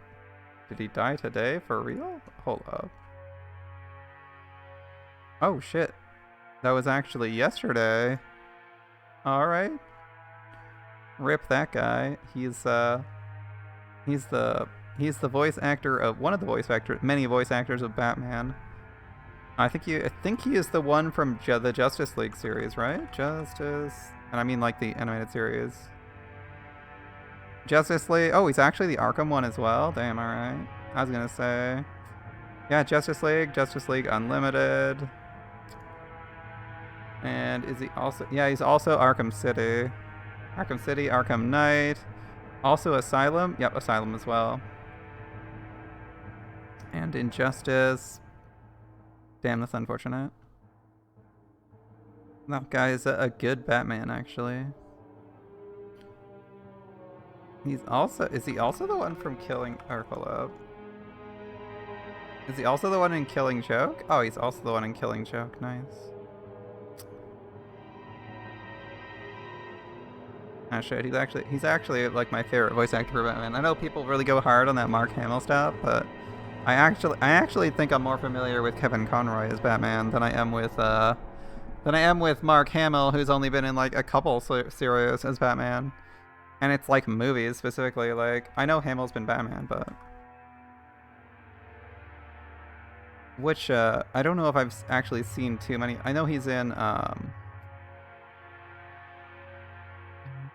Did he die today for real? Hold up. Oh shit. That was actually yesterday. Alright. Rip that guy. He's the voice actor of many voice actors of Batman. I think he is the one from the Justice League series, right? And I mean like the animated series. Justice League. Oh, he's actually the Arkham one as well. Damn, alright. I was gonna say. Yeah, Justice League Unlimited. And is he also... Yeah, he's also Arkham City. Arkham Knight. Also Asylum. Yep, Asylum as well. And Injustice. Damn, that's unfortunate. That guy is a good Batman, actually. Is he also the one from Killing... Or, hold up. Is he also the one in Killing Joke? Oh, he's also the one in Killing Joke. Nice. Oh shit, he's actually like my favorite voice actor for Batman. I know people really go hard on that Mark Hamill stuff, but I actually think I'm more familiar with Kevin Conroy as Batman than I am with Mark Hamill, who's only been in like a couple series as Batman. And it's like movies specifically. Like, I know Hamill's been Batman, but which I don't know if I've actually seen too many. I know he's in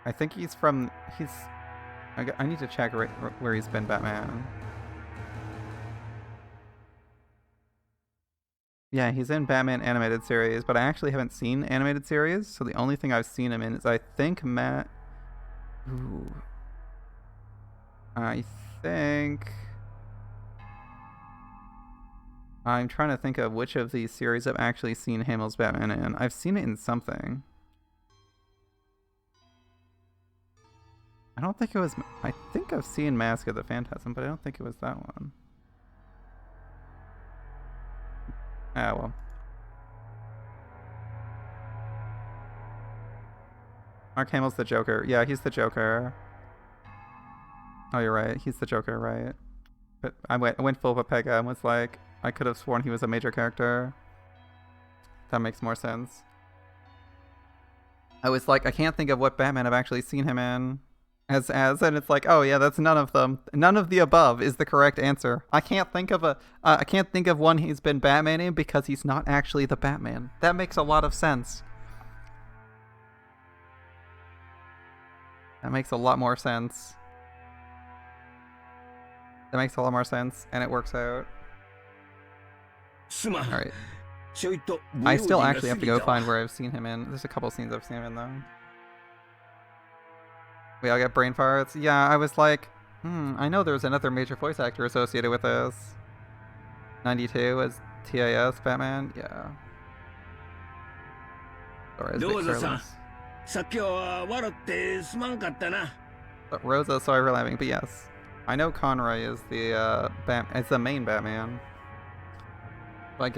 I think I need to check where he's been Batman. Yeah, he's in Batman animated series, but I actually haven't seen animated series, so the only thing I've seen him in is I think I'm trying to think of which of these series I've actually seen Hamill's Batman in. I've seen it in something. I don't think it was... I think I've seen Mask of the Phantasm, but I don't think it was that one. Ah, well. Mark Hamill's the Joker. Yeah, he's the Joker. Oh, you're right. He's the Joker, right? But I went full Pepega and was like, I could have sworn he was a major character. That makes more sense. I was like, I can't think of what Batman I've actually seen him in. And it's like, oh yeah, that's none of them. None of the above is the correct answer. I can't think of one he's been Batman in because he's not actually the Batman. That makes a lot of sense. That makes a lot more sense. And it works out. Alright. I still actually have to go find where I've seen him in. There's a couple scenes I've seen him in though. We all get brain farts. Yeah, I was like, I know there's another major voice actor associated with this. 92 as TAS Batman. Yeah. Or as Rosa, sorry for laughing, but yes. I know Conroy is the main Batman. But I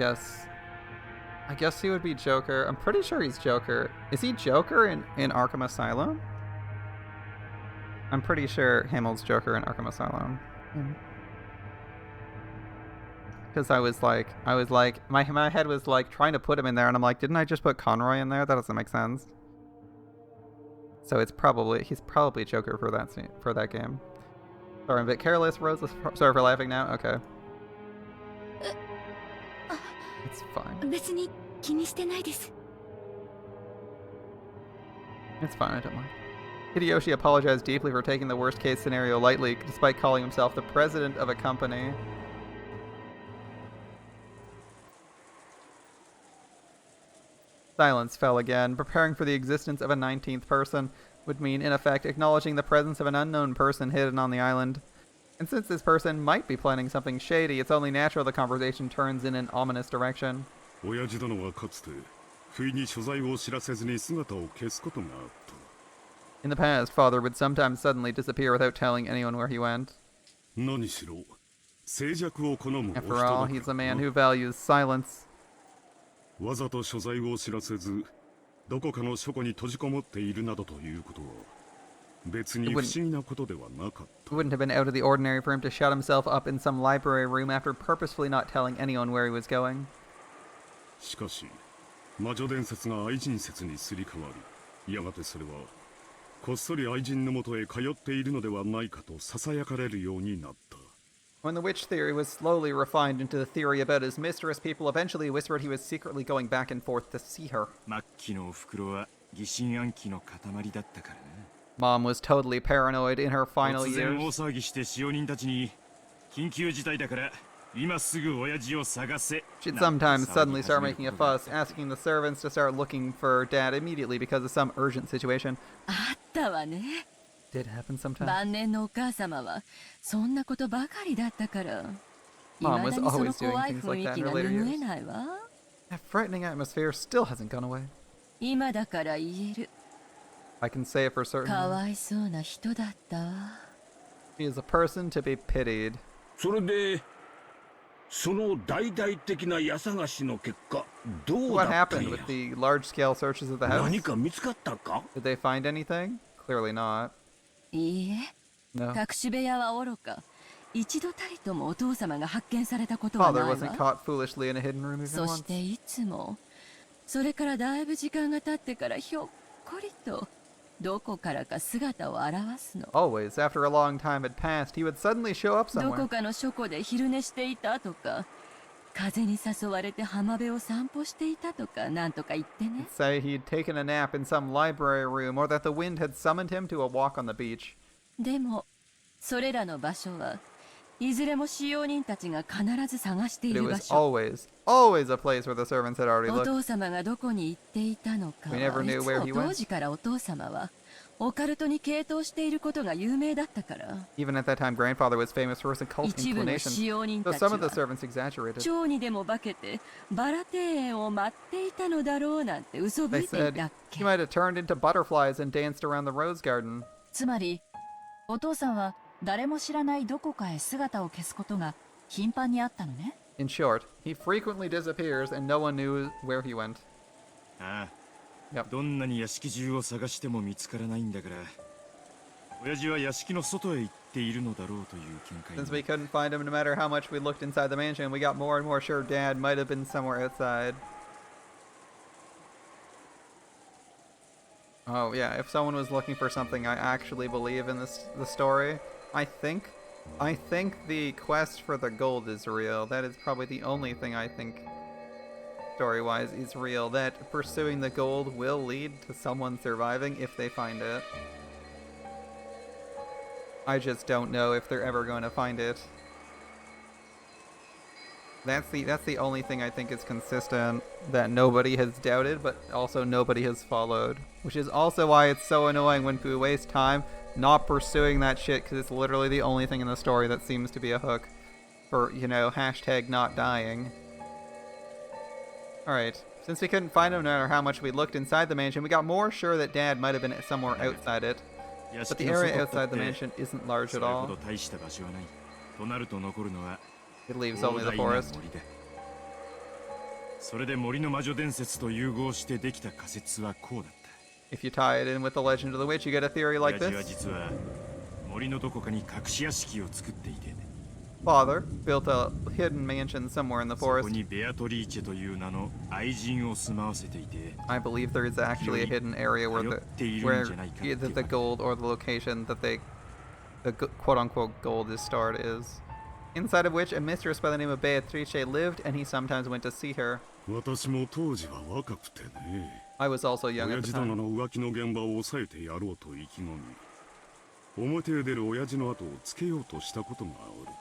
guess he would be Joker. I'm pretty sure he's Joker. Is he Joker in Arkham Asylum? I'm pretty sure Hamill's Joker in Arkham Asylum. Because I was like, my head was like trying to put him in there, and I'm like, didn't I just put Conroy in there? That doesn't make sense. So he's probably Joker for that game. Sorry, I'm a bit careless, Rose. Sorry for laughing now. Okay. It's fine. It's fine, I don't mind. Hideyoshi apologized deeply for taking the worst-case scenario lightly, despite calling himself the president of a company. Silence fell again. Preparing for the existence of a 19th person would mean, in effect, acknowledging the presence of an unknown person hidden on the island. And since this person might be planning something shady, it's only natural the conversation turns in an ominous direction. 親父殿はかつて不意に所在を知らせずに姿を消すことがあった。In the past, Father would sometimes suddenly disappear without telling anyone where he went. 何しろ静寂を好むお人 After だ all, か he's a ら man な who values silence. わざと所在を知らせずどこかの書庫に閉じこもっているなどということは別に不思議なことではなかった It wouldn't have been out of the ordinary for him to shut himself up in some library room after purposefully not telling anyone where he was going. しかし魔女伝説が愛人説にすり替わりやがてそれはこっそり愛人のもとへ通っているのではないかと囁かれるようになった When the witch theory was slowly refined into the theory about his mistress, people eventually whispered he was secretly going back and forth to see her. 末期のお袋は疑心暗鬼の塊だったからな。 Mom was totally paranoid in her final 突然大 years. 騒ぎして使用人たちに緊急事態だから今すぐ親父を探せ。 She'd sometimes suddenly start making a fuss, asking the servants to start looking for Dad immediately because of some urgent situation. あったわね。 Did happen sometimes. 晩年のお母様はそんなことばかりだったから。 Mom 未 was だにその always doing 怖い things 雰 like 囲 that 気 in her が later 拭え years. ないわ。 That frightening atmosphere still hasn't gone away. 今だから言える。 I can say it for か certain. わいそうな人だったわ。 She is a person to be pitied. それでその大々的な家探しの結果どうだ What ったん happened や with the large-scale searches of the house? 何か見つかったか Did they find anything? Clearly not. いいえ、 No. 隠し部屋はおろか、一度たりともお父様が発見されたことはな Father い wasn't わ。 caught foolishly in a hidden room even そし once. ていつも、それからだいぶ時間が経ってからひょっこりと、どこからか姿を現すの。 Always, after a long time had passed, he would suddenly show up ど somewhere. こかの書庫で昼寝していたとか、風に誘われて浜辺を散歩していたとか、なんとか言ってね。 Say he'd taken a nap in some library room, or that the wind had summoned him to a walk on the beach. でも、それらの場所はいずれも使用人たちが必ず探してい But it る場 was 所。 always a place where the servants had already お looked. 父様がどこに行っていたのか We never は、い knew つ where も he 当時からお父様はオカルトに傾倒していることが有名だったから。 Even at that time, grandfather was famous for his occult 一部の inclinations, 使用人 though たち some of the は servants exaggerated. 蝶にでも化けてバラ庭園を待っていたのだろうなんて嘘 They 吹いてい said たっ he け。 might have turned into butterflies and danced around the rose garden. つまりお父さんは誰も知らないどこかへ姿を消すことが頻繁にあったのね。 In short, he frequently disappears and no one knew where he went. ああ、Yep. どんなに屋敷中を探しても見つからないんだから親父は屋敷の外へ行っているのだろうという見解 Since we couldn't find him no matter how much we looked inside the mansion, we got more and more sure Dad might have been somewhere outside. Oh yeah, if someone was looking for something I actually believe in the story, I think the quest for the gold is real. That is probably the only thing I think story-wise is real. That pursuing the gold will lead to someone surviving if they find it. I just don't know if they're ever going to find it. That's the only thing I think is consistent that nobody has doubted, but also nobody has followed. Which is also why it's so annoying when we waste time not pursuing that shit, because it's literally the only thing in the story that seems to be a hook for, you know, hashtag not dying. Alright, since we couldn't find him no matter how much we looked inside the mansion, we got more sure that Dad might have been somewhere outside it. But the area outside the mansion isn't large at all. It leaves only the forest. それで森の魔女伝説と融合してできた仮説はこうだった。 If you tie it in with the legend of the witch, you get a theory like 親父は this. 実は森のどこかに隠し屋敷を作っていて、 Father built a hidden mansion somewhere in the そこ forest. にベアトリーチェという名の愛人を住まわせていて、 I believe there is actually a hidden area where either the gold or the location that the quote-unquote gold is stored is. Inside of which a mistress by the name of Beatrice lived, and he sometimes went to see her. 私も当時は若くてね I was also young 親 at the 父殿 time. の浮気の現場を抑えてやろうと意気込み表へ出る親父の後をつけようとしたことがある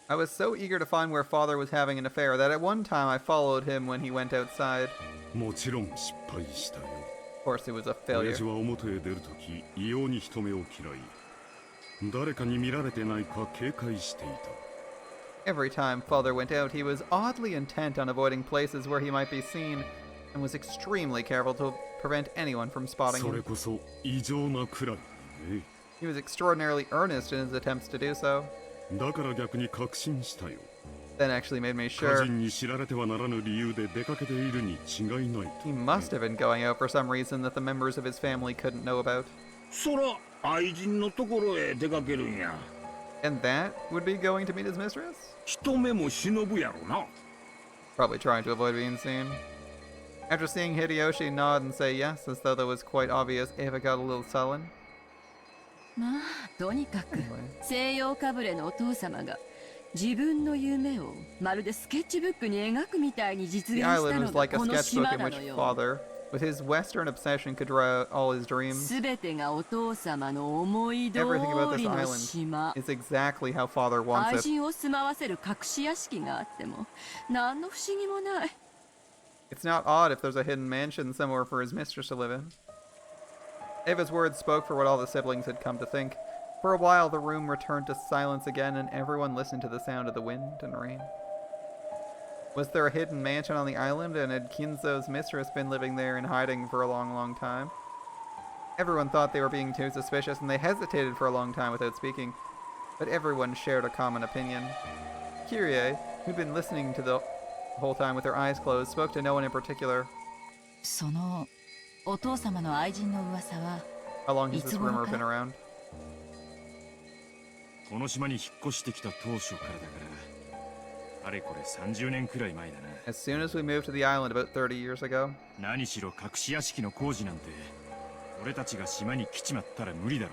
I was so eager to find where father was having an affair that at one time I followed him when he went outside. もちろん失敗したよ Of course, it was a 親 failure. 父は表へ出るとき異様に人目を嫌い誰かに見られてないか警戒していた Every time father went out, he was oddly intent on avoiding places where he might be seen, and was extremely careful to prevent anyone from spotting それ him. こそ異常なくらいね。 He was extraordinarily earnest in his attempts to do so. だから逆に確信したよ。 That actually made me 家 sure 人に知られてはならぬ理由で出かけているに違いないと。 he must have been going out for some reason that the members of his family couldn't know about. そら愛人のところへ出かけるんや。 And that would be going to meet his mistress? 人目も忍ぶやろな。 Probably trying to avoid being seen. After seeing Hideyoshi nod and say yes, as though that was quite obvious, Eva got a little sullen. まあとにかく Anyway. 西洋かぶれのお父様が自分の夢をまるでスケッチブックに描くみたいに実 The 現した island の was が like a この sketchbook 島 in な which のよ。 father, with his Western obsession, could draw out all his dreams. すべてがお父様の思い通 Everything about り this の island 島。 is exactly how father 愛 wants it. 人を住まわせる隠し屋敷があっても何の不思議もない。 It's not odd if there's a hidden mansion somewhere for his mistress to live in. Eva's words spoke for what all the siblings had come to think. For a while, the room returned to silence again, and everyone listened to the sound of the wind and rain. Was there a hidden mansion on the island, and had Kinzo's mistress been living there in hiding for a long, long time? Everyone thought they were being too suspicious, and they hesitated for a long time without speaking. But everyone shared a common opinion. Kyrie, who'd been listening to the whole time with her eyes closed, spoke to no one in particular. そのお父様の愛人の噂は How long has this rumor been around? この島に引っ越してきた当初からだからあれこれ30年くらい前だな。 As soon as we moved to the island about 30 years ago. 何しろ隠し屋敷の工事なんて俺たちが島に来ちまったら無理だろ。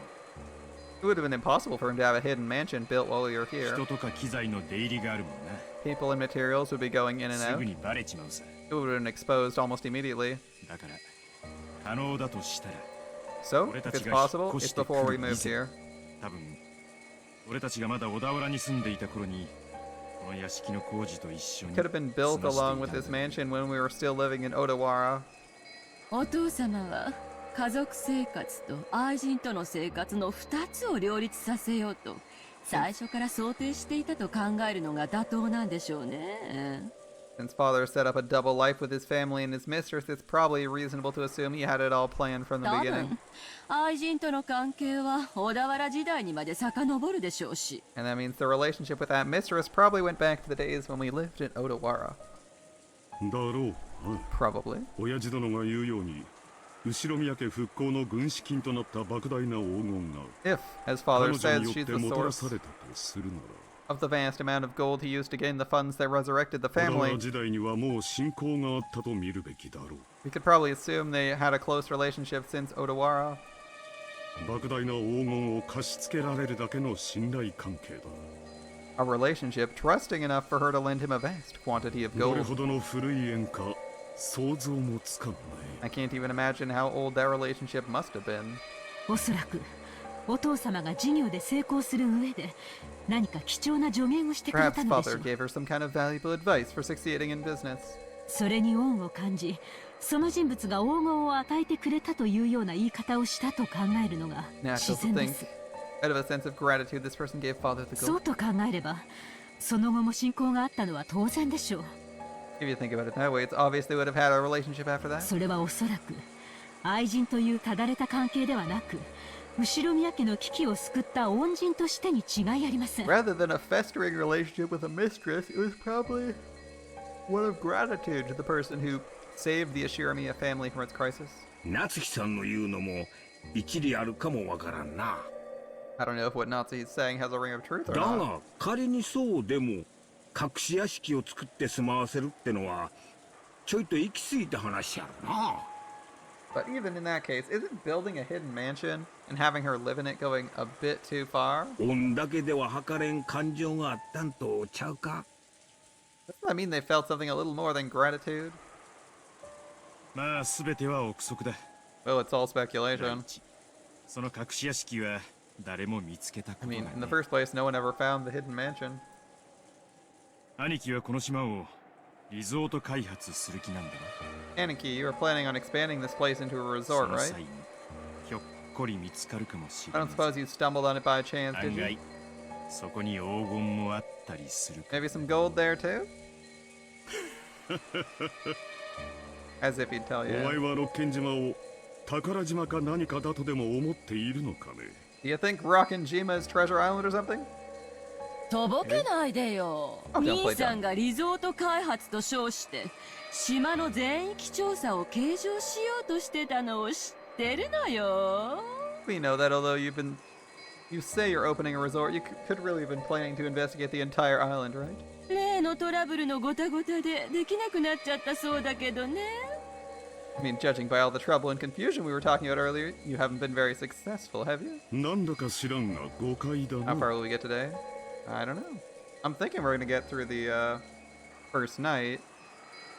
It would have been impossible for him to have a hidden mansion built while we were here. 人とか機材の出入りがあるもんな。 People and materials would be going in and す out. ぐにバレちまうさ。 It would have been exposed almost immediately. だから可能だとしたら So, if it's possible, it's before we moved here. 多分俺たちがまだ小田原に住んでいた頃にこの屋敷の工事と一緒 It に could have been built along with this mansion when we were still living in Odawara. お父様は家族生活と愛人との生活の2つを両立させようと最初から想定していたと考えるのが妥当なんでしょうね。 Since father set up a double life with his family and his mistress, it's probably reasonable to assume he had it all planned from the 多 beginning. 分愛人との関係は小田原時代にまで遡るでしょうし。 And that means the relationship with that mistress probably went back to the days when we lived in Odawara. だろうな。 Probably. 親父殿が言うように後ろ宮家復興の軍資金となった莫大な黄金が If, as father 彼女 says, によ she's って the もたら source されたとするなら of the vast amount of gold he used to gain the funds that resurrected the 小田原 family, 時代にはもう親交があったと見るべきだろう。 we could probably assume they had a close relationship since Odawara. 莫大な黄金を貸し付けられるだけの信頼関係だ。 A relationship trusting enough for her to lend him a vast quantity of どれ gold. ほどの古い縁か想像もつかんない。 I can't even imagine how old that relationship must have been. おそらくお父様が事業で成功する上で何か貴重な助言をしてくれ Perhaps たのでしょ father う。 gave her some kind of valuable advice for succeeding in business. それに恩を感じ、その人物が黄金を与えてくれたというような言い方をしたと考えるのが Natural 自 to 然で think. す。 Out of a sense of gratitude, this person gave father the そう gold. と考えれば、その後も親交があったのは当然でしょう。 If you think about it that way, it's obvious they would have had a relationship after that. それはおそらく愛人というただれた関係ではなく、後ろ宮家の危機を救った恩人としてに違いありません。 Rather than a festering relationship with a mistress, it was probably one of gratitude to the person who saved the Ashiramiya family from its crisis. 夏木さんの言うのも一理あるかもわからんな。 I don't know if what Nazi is saying has a ring of truth or だ not. が仮にそうでも隠し屋敷を作って住まわせるってのはちょいと行き過ぎた話やろな。 But even in that case, isn't building a hidden mansion and having her live in it going a bit too far? 恩だけでは計れん感情があったんとちゃうか。 Doesn't that mean they felt something a little more than gratitude? まあ全ては憶測だ。 Well, it's all speculation. その隠し屋敷は誰も見つけたこ I とが mean, な in the い。 first place, no one ever found the hidden mansion. 兄貴はこの島をリゾート開発する気なんだろ。 Aniki, you are planning on expanding this place into a そ resort, の right? 際にひょっこり見つかるかもし I れ don't ない。 suppose you stumbled on it by chance, did 案 you? 外そこに黄金もあったりするか。 Maybe some gold there too? As if he'd tell お you. 前は六軒島を宝島か何かだとでも思っているのかね。 Do you think Rockinjima is Treasure Island or something? とぼけないでよ。 Oh, don't play 兄さんがリゾート開発と称して島の全域調査を計上しようとしてたのを知ってるのよ。 We know that although you say you're opening a resort, you could really have been planning to investigate the entire island, right? 例のトラブルのごたごたでできなくなっちゃったそうだけどね。 I mean, judging by all the trouble and confusion we were talking about earlier, you haven't been very successful, have you? なんだか知らんが誤解だ How な。 far will we get today? I don't know. I'm thinking we're gonna get through the first night.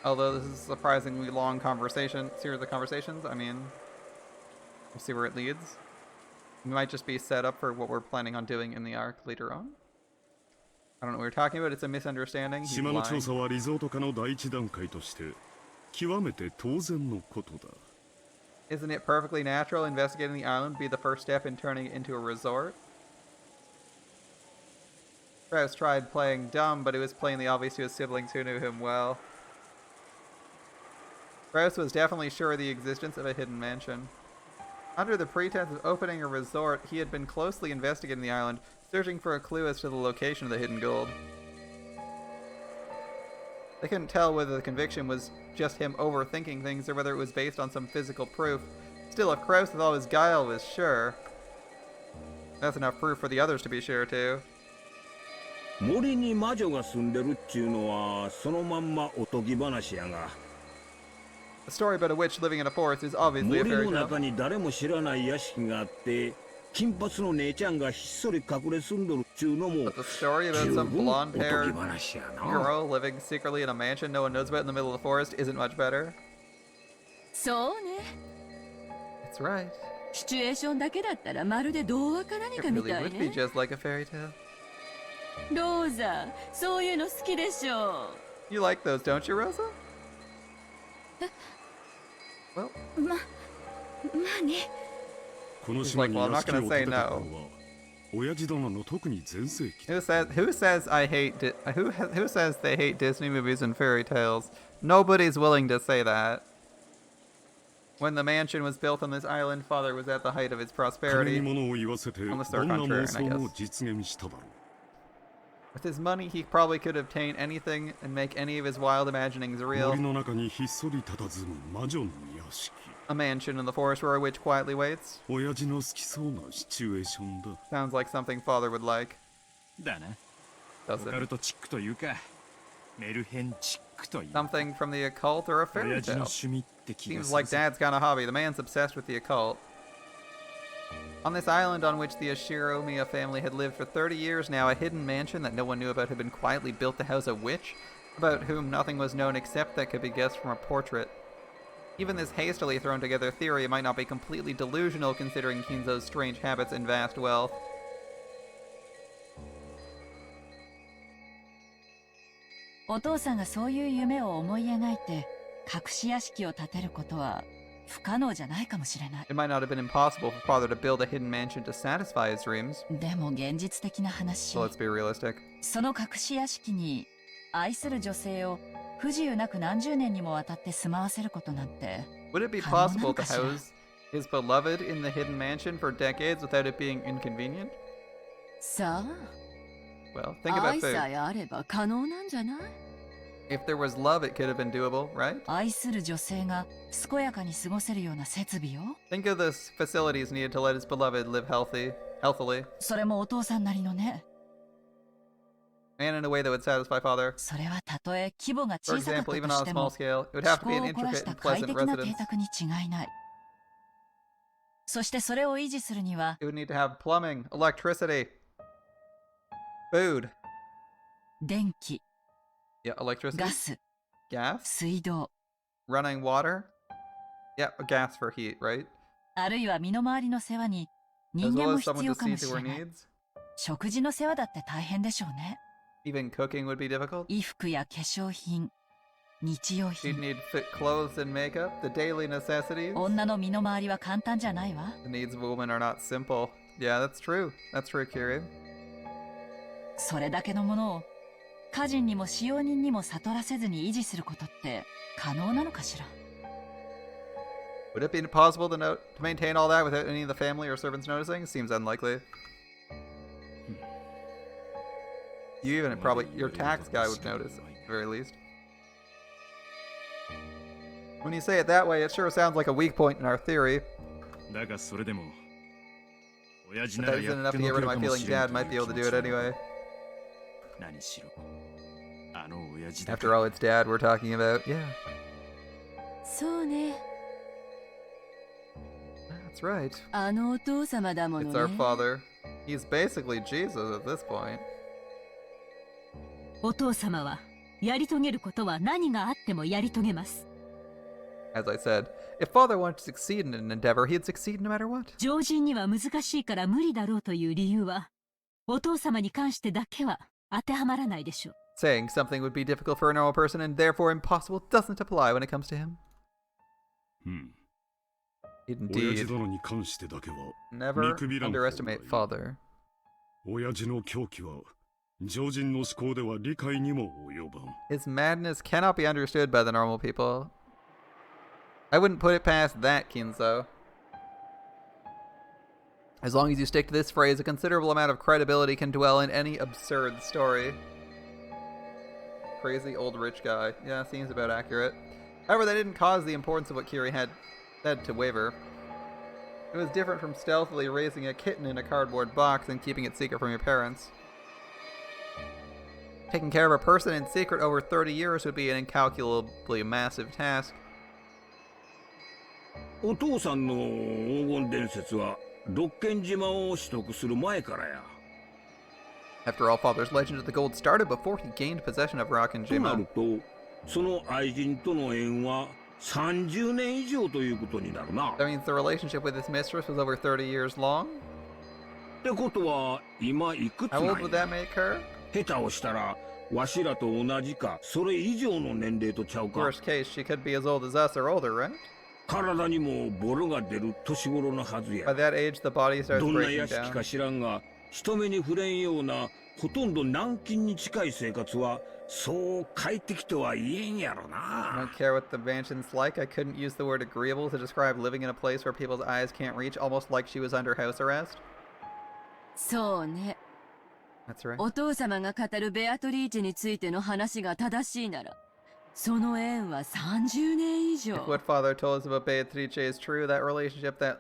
Although this is a surprisingly long series of conversations. I mean, we'll see where it leads. We might just be set up for what we're planning on doing in the arc later on. I don't know what we're talking about. It's a misunderstanding. He's 島の調 lying. 査はリゾート化の第一段階として極めて当然のことだ。 Isn't it perfectly natural investigating the island be the first step in turning it into a resort? Kraus tried playing dumb, but it was plainly obvious to his siblings who knew him well. Kraus was definitely sure of the existence of a hidden mansion. Under the pretense of opening a resort, he had been closely investigating the island, searching for a clue as to the location of the hidden gold. They couldn't tell whether the conviction was just him overthinking things or whether it was based on some physical proof. Still, if Kraus with all his guile was sure, that's enough proof for the others to be sure too. 森に魔女が住んでるっちゅうのはそのまんまおとぎ話やが。 A story about a witch living in a forest is obviously a 森 fairy の tale. 中に誰も知らない屋敷があって、金髪の姉ちゃんがひっそり隠れ住んどるっちゅうのも But the story about 十 some 分おとぎ blonde-haired 話やな。 girl living secretly in a mansion no one knows about in the middle of the forest isn't much better. そうね。 That's right. シチュエーションだけだったらまるで童話か何 It かみ really たい would be ね。 just like a fairy tale. ローザ、そういうの好きでしょ。 You like those, don't you, Rosa? Well, まあね。この島に He's like, well, I'm 屋 not 敷 gonna を建 say てた no. 頃は親父殿の特に全盛期だ。 who says I hate who says they hate Disney movies and fairy tales? Nobody's willing to say that. When the mansion was built on this island, father was at the height of his 金 prosperity. に物を言わせてどん Almost their な contrary, 妄想 I も guess. 実現しただろう。 With his money, he probably could obtain anything and make any of his wild imaginings real. 森の中にひっそり佇む魔女の屋敷。 A mansion in the forest where a witch quietly waits. 親父の好きそうなシチュエーションだ。 Sounds like something father would like. だな。 Does オカ it? ルトチックというか、メルヘンチックという。 Something from the occult or a fairy 親父の tale? 趣味って気が Seems する like ぜ。 Dad's got a hobby. The man's obsessed with the occult. On this island on which the Ashiromiya family had lived for 30 years now, a hidden mansion that no one knew about had been quietly built to house a witch, about whom nothing was known except that could be guessed from a portrait. Even this hastily thrown together theory might not be completely delusional considering Kinzo's strange habits and vast wealth. お父さんがそういう夢を思い描いて隠し屋敷を建てることは不可能じゃないかもしれない。 It might not have been impossible for father to build a hidden mansion to satisfy his dreams. でも現実的な話、 So let's be realistic. その隠し屋敷に愛する女性を不自由なく何十年にもわたって住まわせることなんて Would it be 可能な possible の to かしら。 house his beloved in the hidden mansion for decades without it being inconvenient? さ Well, think あ、 about 愛さ food. えあれば可能なんじゃない？ If there was love, it could have been doable, right? 愛する女性が健やかに過ごせるような設備を Think of the facilities needed to let his beloved live healthily, それもお父さんなりのね。 and in a way that would satisfy father. それはたとえ規模が For 小さかった example, と even し on て a も small scale, it would 趣 have to be 向 an を凝らし intricate た and 快 pleasant 適な邸 residence. 宅に違いない。そしてそれを維持するには It would need to have plumbing, electricity, food. 電気、 Yeah, electricity. ガス、 Gas? 水道、 Running water? Yeah, gas for heat, right? あるいは身の回りの世話に As 人間 well も as 必 someone 要 to かも see し to れ her ない。 needs. 食事の世話だって大変でしょうね。 Even cooking would be difficult. 衣服や化粧品、日用 She'd 品。 need fit clothes and makeup, the daily necessities. 女の身の回りは簡単じゃないわ。 The needs of a woman are not simple. Yeah, that's true. That's true, Kiri. それだけのものを家人にも使用人にも悟らせずに維持することって可能なのかしら。Would it be possible to maintain all that without any of the family or servants noticing? Seems unlikely. You even probably your tax guy would notice at the very least. When you say it that way, it sure sounds like a weak point in our theory. But that isn't enough to get rid of my feeling Dad might be able to do it anyway. After all, it's Dad we're talking about. Yeah. That's right. It's our father. He's basically Jesus at this point. お父様はやり遂げることは何があってもやり遂げます。 As I said, if father wanted to succeed in an endeavor, he'd succeed no matter what. 常人には難しいから無理だろうという理由は、お父様に関してだけは当てはまらないでしょう。 Saying something would be difficult for a normal person and therefore impossible doesn't apply when it comes to him. Indeed. Never underestimate father. 親父の狂気は常人の思考では理解にも及ばん。 His madness cannot be understood by the normal people. I wouldn't put it past that, Kinzo. As long as you stick to this phrase, a considerable amount of credibility can dwell in any absurd story. Crazy old rich guy. Yeah, seems about accurate. However, that didn't cause the importance of what Kiri had said to waver. It was different from stealthily raising a kitten in a cardboard box and keeping it secret from your parents. Taking care of a person in secret over 30 years would be an incalculably massive task. お父さんの黄金伝説は六軒島を取得する前からや。 After all, Father's legend of the gold started before he gained possession of Rockenjima. となると、その愛人との縁は30年以上ということになるな。That means the relationship with his mistress was over 30 years long? ってことは今いくつなんや。 How old would that make her? 下手をしたらわしらと同じかそれ以上の年齢とちゃうか。 Worst case, she could be as old as us or older, right? 体にもボロが出る年頃のはずや。 By that age, the body starts どんな breaking 屋敷 down. か知らんが、人目に触れんようなほとんど軟禁に近い生活はそう快適とは言えんやろ I な。 don't care what the mansion's like. I couldn't use the word agreeable to describe living in a place where people's eyes can't reach, almost like she was under house arrest. そうね。 That's right. お父様が語るベアトリーチェについての話が正しいなら、その縁は30年以上。 If what father told us about Beatrice is true, that relationship that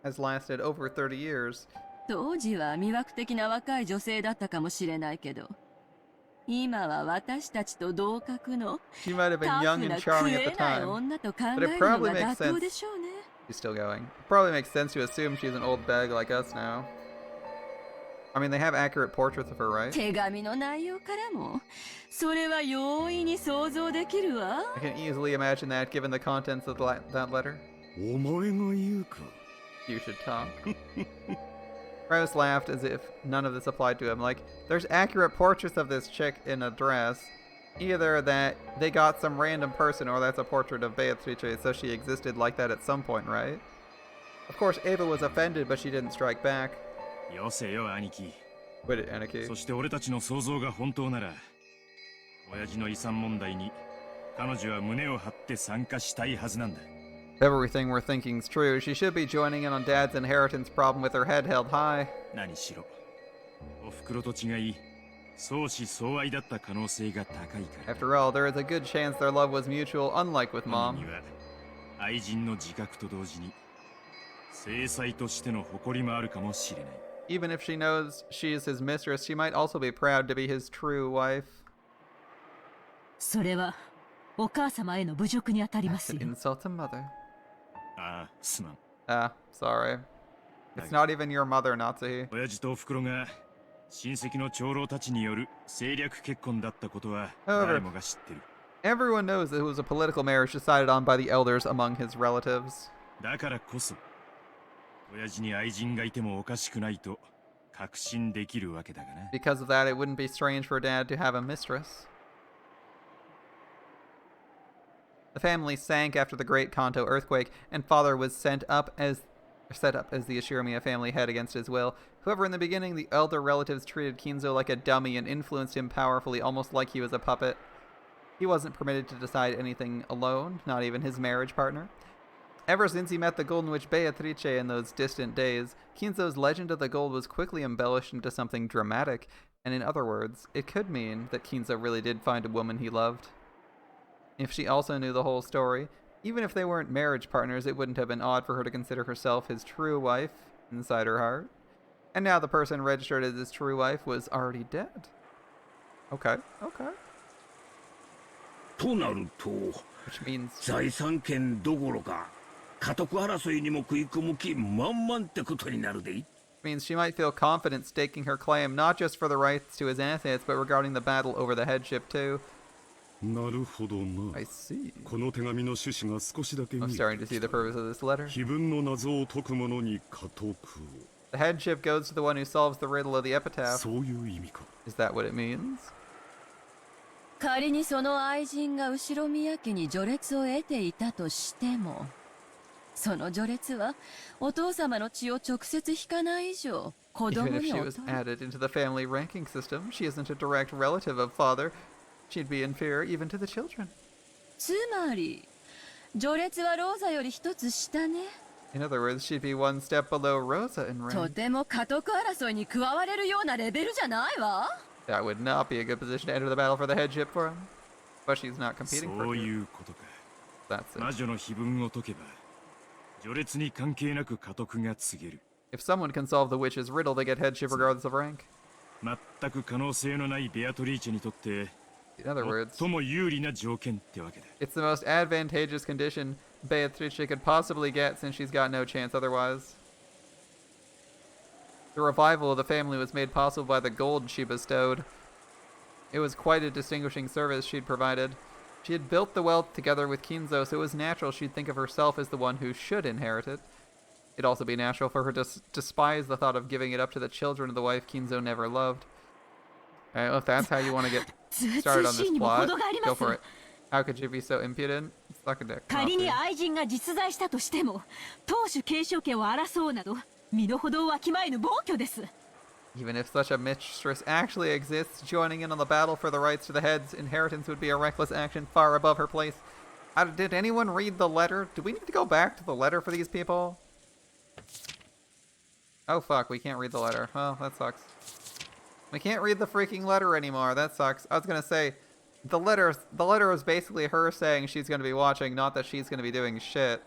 has lasted over 30 years. 当時は魅惑的な若い女性だったかもしれないけど、今は私たちと同格の She might have been タ young フ and な charming 食 at え the ない time. 女と考 But え it るの probably が makes 妥当 sense. でしょうね。 She's still going. It probably makes sense to assume she's an old bag like us now. I mean, they have accurate portraits of her, right? 手紙の内容からも、それは容易に想像できるわ。 I can easily imagine that given the contents of that letter. お前が言うか。 You should talk. Rose laughed as if none of this applied to him. Like, there's accurate portraits of this chick in a dress. Either that they got some random person or that's a portrait of Beatrice, so she existed like that at some point, right? Of course, Ava was offended, but she didn't strike back. よせよ兄貴。 Quit it, Aniki. そして俺たちの想像が本当なら、親父の遺産問題に彼女は胸を張って参加したいはずなんだ。 If everything we're thinking's true, she should be joining in on Dad's inheritance problem with her head held high. 何しろ、お袋と違い、相思相愛だった可能性が高いから。 After all, there is a good chance their love was mutual, unlike with 本 Mom. 人には愛人の自覚と同時に、正妻としての誇りもあるかもしれない。 Even if she knows she is his mistress, she might also be proud to be his true wife. それはお母様への侮辱にあたりますよ。 Insult to mother. ああ、すまん。 Ah, sorry. It's not even your mother, Natsuhi. 親父とお袋が親戚の長老たちによる政略結婚だったことは誰もが知ってる。Everyone knows that it was a political marriage decided on by the elders among his relatives. だからこそ、親父に愛人がいてもおかしくないと確信できるわけだがな。Because of that, it wouldn't be strange for Dad to have a mistress. The family sank after the Great Kanto earthquake, and Father was set up as the Ashiramiya family head against his will. However, in the beginning, the elder relatives treated Kinzo like a dummy and influenced him powerfully, almost like he was a puppet. He wasn't permitted to decide anything alone, not even his marriage partner. Ever since he met the Golden Witch Beatrice in those distant days, Kinzo's legend of the gold was quickly embellished into something dramatic, and in other words, it could mean that Kinzo really did find a woman he loved. If she also knew the whole story, even if they weren't marriage partners, it wouldn't have been odd for her to consider herself his true wife inside her heart. And now the person registered as his true wife was already dead. Okay. Which means... 財産権どころか家督争いにも食い込む気満々ってことになるで。 means she might feel confident staking her claim not just for the rights to his assets, but regarding the battle over the headship too. なるほどな。 I see. この手紙の趣旨が少しだけ見え I'm てきた。 starting to see the purpose of this letter. 碑文の謎を解く者に家督を。 The headship goes to the one who solves the riddle of the epitaph. そういう意味か。 Is that what it means? 仮にその愛人が後宮家に序列を得ていたとしても、その序列はお父様の血を直接引かない以上、子供 Even if に she 劣 was る。 added into the family ranking system, she isn't a direct relative of father. She'd be inferior even to the children. つまり、序列はローザより一つ下ね。In other words, she'd be one step below Rosa in と rank. ても家督争いに加われるようなレベルじゃないわ。That would not be a good position to enter the battle for the headship for him. But she's not そ competing for う it. いうことか。 That's it. 魔女の碑文を解けば、序列に関係なく家督が告げる。 If someone can solve the witch's riddle, they get headship regardless of rank. 全く可能性のないベアトリーチェにとって、 In other words, 最も有利な条件ってわけだ。 it's the most advantageous condition Beatrice could possibly get since she's got no chance otherwise. The revival of the family was made possible by the gold she bestowed. It was quite a distinguishing service she'd provided. She had built the wealth together with Kinzo, so it was natural she'd think of herself as the one who should inherit it. It'd also be natural for her to despise the thought of giving it up to the children of the wife Kinzo never loved. Alright, well, if that's how you want to get started on this plot, go for it. How could you be so impudent? Suck a dick. 仮に愛人が実在したとしても、当主継承権を争うなど、身の程をわきまえぬ暴挙です。 Even if such a mistress actually exists, joining in on the battle for the rights to the head's inheritance would be a reckless action far above her place. Did anyone read the letter? Do we need to go back to the letter for these people? Oh fuck, we can't read the letter. Oh, that sucks. We can't read the freaking letter anymore. That sucks. I was gonna say, the letter was basically her saying she's gonna be watching, not that she's gonna be doing shit.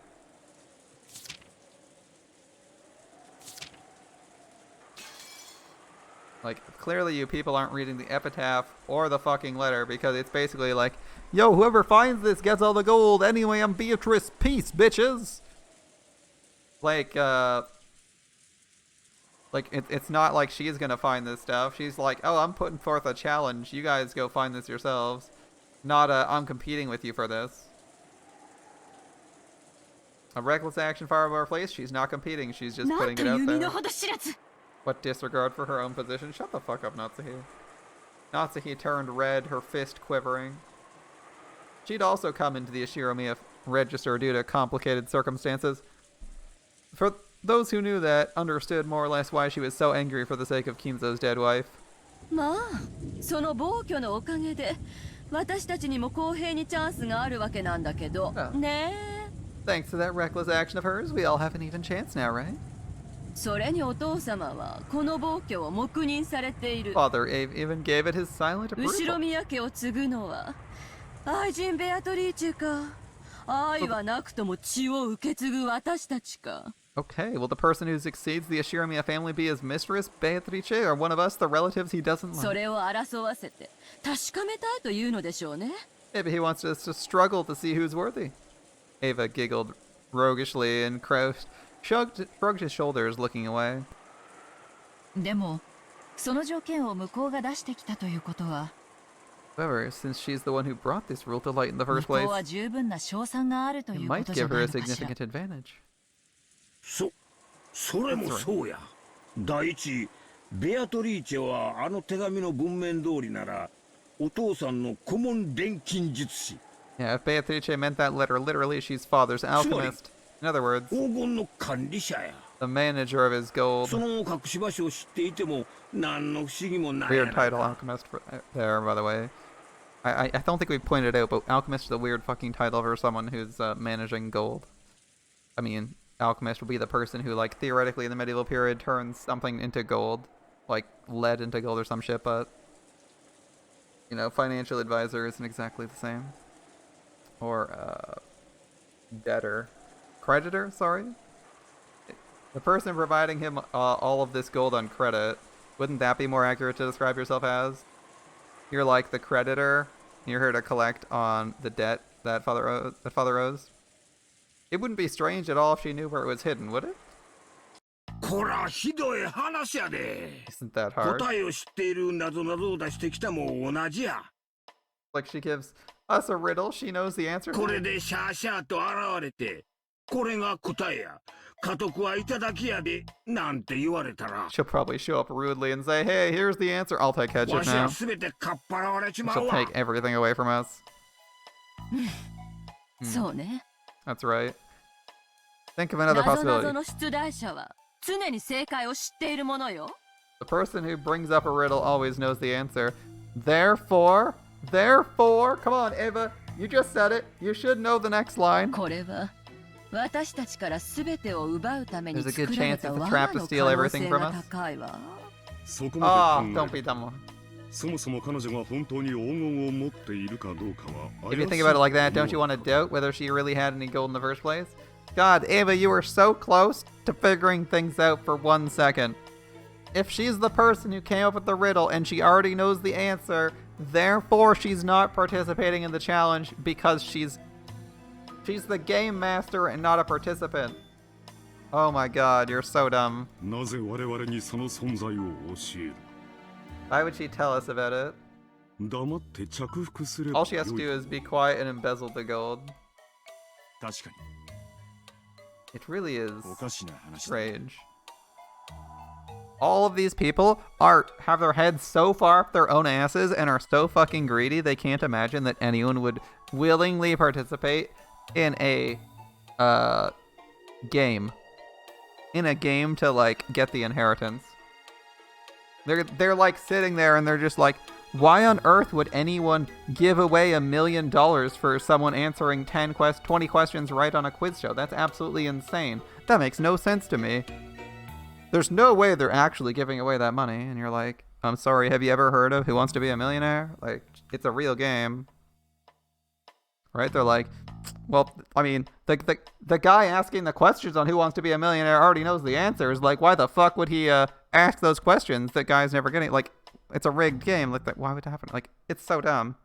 Like, clearly you people aren't reading the epitaph or the fucking letter, because it's basically like, yo, whoever finds this gets all the gold. Anyway, I'm Beatrice. Peace, bitches. Like, it's not like she's gonna find this stuff. She's like, oh, I'm putting forth a challenge. You guys go find this yourselves. Not I'm competing with you for this. A reckless action far above her place. She's not competing. She's just putting it out there. What disregard for her own position? Shut the fuck up, Natsuhi. Natsuhi turned red, her fist quivering. She'd also come into the Ashiromiya register due to complicated circumstances. For those who knew that, understood more or less why she was so angry for the sake of Kinzo's dead wife. まあ、その暴挙のおかげで、私たちにも公平にチャンスがあるわけなんだけど、ねえ。Thanks to that reckless action of hers, we all have an even chance now, right? それにお父様はこの暴挙を黙認されている。 Father even gave it his silent 後 approval. 宮家を継ぐのは愛人ベアトリーチェか、愛はなくとも血を受け継ぐ私たちか。 Okay, will the person who succeeds the Ashiromiya family be his mistress, Beatrice, or one of us, the relatives he doesn't そ like? れを争わせて確かめたいというのでしょうね。 Maybe he wants us to struggle to see who's worthy. Ava giggled roguishly and Kraus shrugged his shoulders, looking away. でもその条件を向こうが出してきたということは、 However, since she's the one who brought this rule to light in the 向 first こう place, は十分な勝算があると it いうこ might とじゃ give な her い a のかしら。 significant advantage. それもそうや。第一、ベアトリーチェはあの手紙の文面通りなら、お父さんの顧問錬金術師。 Yeah, if Beatrice meant that letter literally, she's father's alchemist. In other words, 黄金の管理者や。 the manager of his gold. その隠し場所を知っていても、何の不思議もないや Weird ない title, か。 alchemist, there, by the way. I don't think we pointed out, but alchemist is a weird fucking title for someone who's managing gold. I mean, alchemist would be the person who, like, theoretically in the medieval period turns something into gold, like lead into gold or some shit, but, you know, financial advisor isn't exactly the same. Or, debtor. Creditor, sorry? The person providing him all of this gold on credit, wouldn't that be more accurate to describe yourself as? You're like the creditor, you're here to collect on the debt that father owes. It wouldn't be strange at all if she knew where it was hidden, would it? Isn't that hard? Like she gives us a riddle, she knows the answer to it. She'll probably show up rudely and say, hey, here's the answer. I'll take headship now. She'll take everything away from us. That's right. Think of another possibility. The person who brings up a riddle always knows the answer. Therefore, come on, Ava, you just said it. You should know the next line. There's a good chance it's a trap to steal everything from us. Oh, don't be dumb. If you think about it like that, don't you want to doubt whether she really had any gold in the first place? God, Ava, you were so close to figuring things out for 1 second. If she's the person who came up with the riddle and she already knows the answer, therefore she's not participating in the challenge because she's the game master and not a participant. Oh my god, you're so dumb. Why would she tell us about it? All she has to do is be quiet and embezzle the gold. It really is strange. All of these people have their heads so far up their own asses and are so fucking greedy they can't imagine that anyone would willingly participate in a game. In a game to, like, get the inheritance. They're like sitting there and they're just like, why on earth would anyone give away $1 million for someone answering 20 questions right on a quiz show? That's absolutely insane. That makes no sense to me. There's no way they're actually giving away that money. And you're like, I'm sorry, have you ever heard of Who Wants to Be a Millionaire? Like, it's a real game. Right? They're like, well, I mean, the guy asking the questions on Who Wants to Be a Millionaire already knows the answers. Like, why the fuck would he ask those questions that guy's never getting? Like, it's a rigged game. Like, why would that happen? Like, it's so dumb.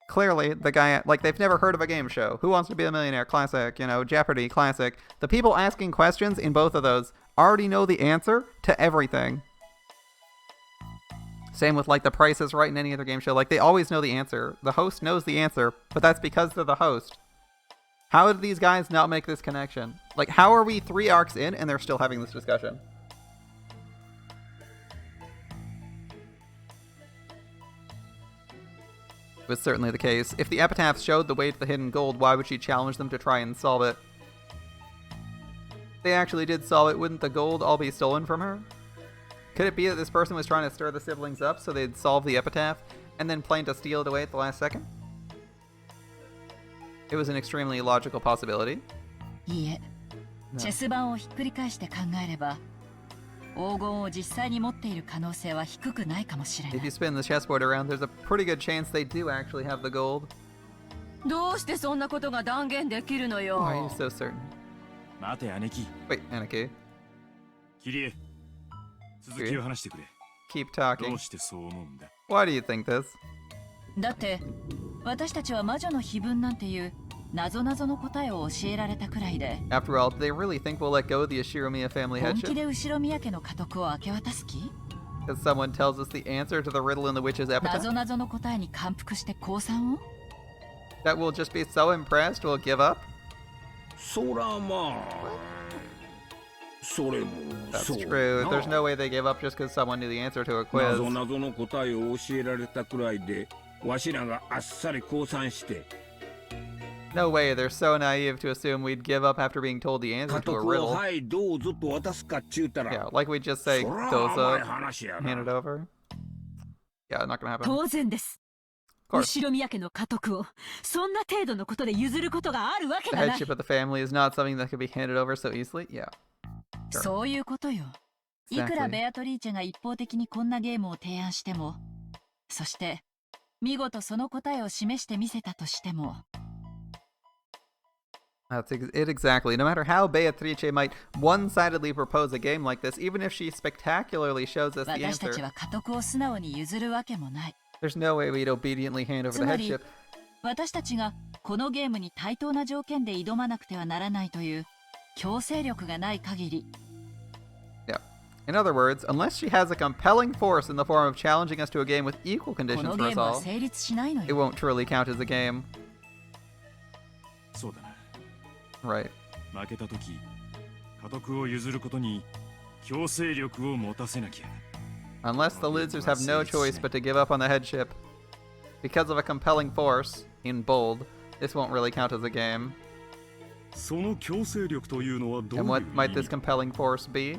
Clearly, the guy, like, they've never heard of a game show. Who Wants to Be a Millionaire? Classic. You know, Jeopardy? Classic. The people asking questions in both of those already know the answer to everything. Same with, like, The Price is Right in any other game show. Like, they always know the answer. The host knows the answer, but that's because they're the host. How did these guys not make this connection? Like, how are we 3 arcs in and they're still having this discussion? Was certainly the case. If the epitaph showed the way to the hidden gold, why would she challenge them to try and solve it? If they actually did solve it, wouldn't the gold all be stolen from her? Could it be that this person was trying to stir the siblings up so they'd solve the epitaph and then plan to steal it away at the last second? It was an extremely logical possibility. No. If you spin the chessboard around, there's a pretty good chance they do actually have the gold. Why are you so certain? Wait, Aniki. Keep talking. Why do you think this? After all, do they really think we'll let go of the Ashiromiya family headship? Because someone tells us the answer to the riddle in the witch's epitaph? That we'll just be so impressed we'll give up? That's true. There's no way they give up just because someone knew the answer to a quiz. No way, they're so naive to assume we'd give up after being told the answer to a riddle. Yeah, like we just say, dozo, hand it over. Yeah, not gonna happen. 後ろ宮家の家督をそんな程度のことで譲ることがあるわけ The がない。 headship of the family is not something that could be handed over so easily? Yeah. Sure. そういうことよ。いくらベアトリーチェが一方的にこんなゲームを提案しても、そして見事その答えを示してみせたとしても。That's it exactly. No matter how Beatrice might one-sidedly propose a game like this, even if she spectacularly shows us the 私た answer, ちは家督を素直に譲るわけもない。 there's no way we'd obediently hand over つ the まり headship. 私たちがこのゲームに対等な条件で挑まなくてはならないという強制力がない限り。 Yeah. In other words, unless she has a compelling force in the form of challenging us to a game with equal こ conditions の for ゲー us ムは all, 成立しないの it よ。 won't truly count as a game. そうだな。 Right. 負けた時、家督を譲ることに強制力を持たせなきゃ。 Unless the losers have no choice but to give up on the headship. Because of a compelling force, in bold, this won't really count as a game. その強制力というのはどういう And 意 what might 味 this compelling force be?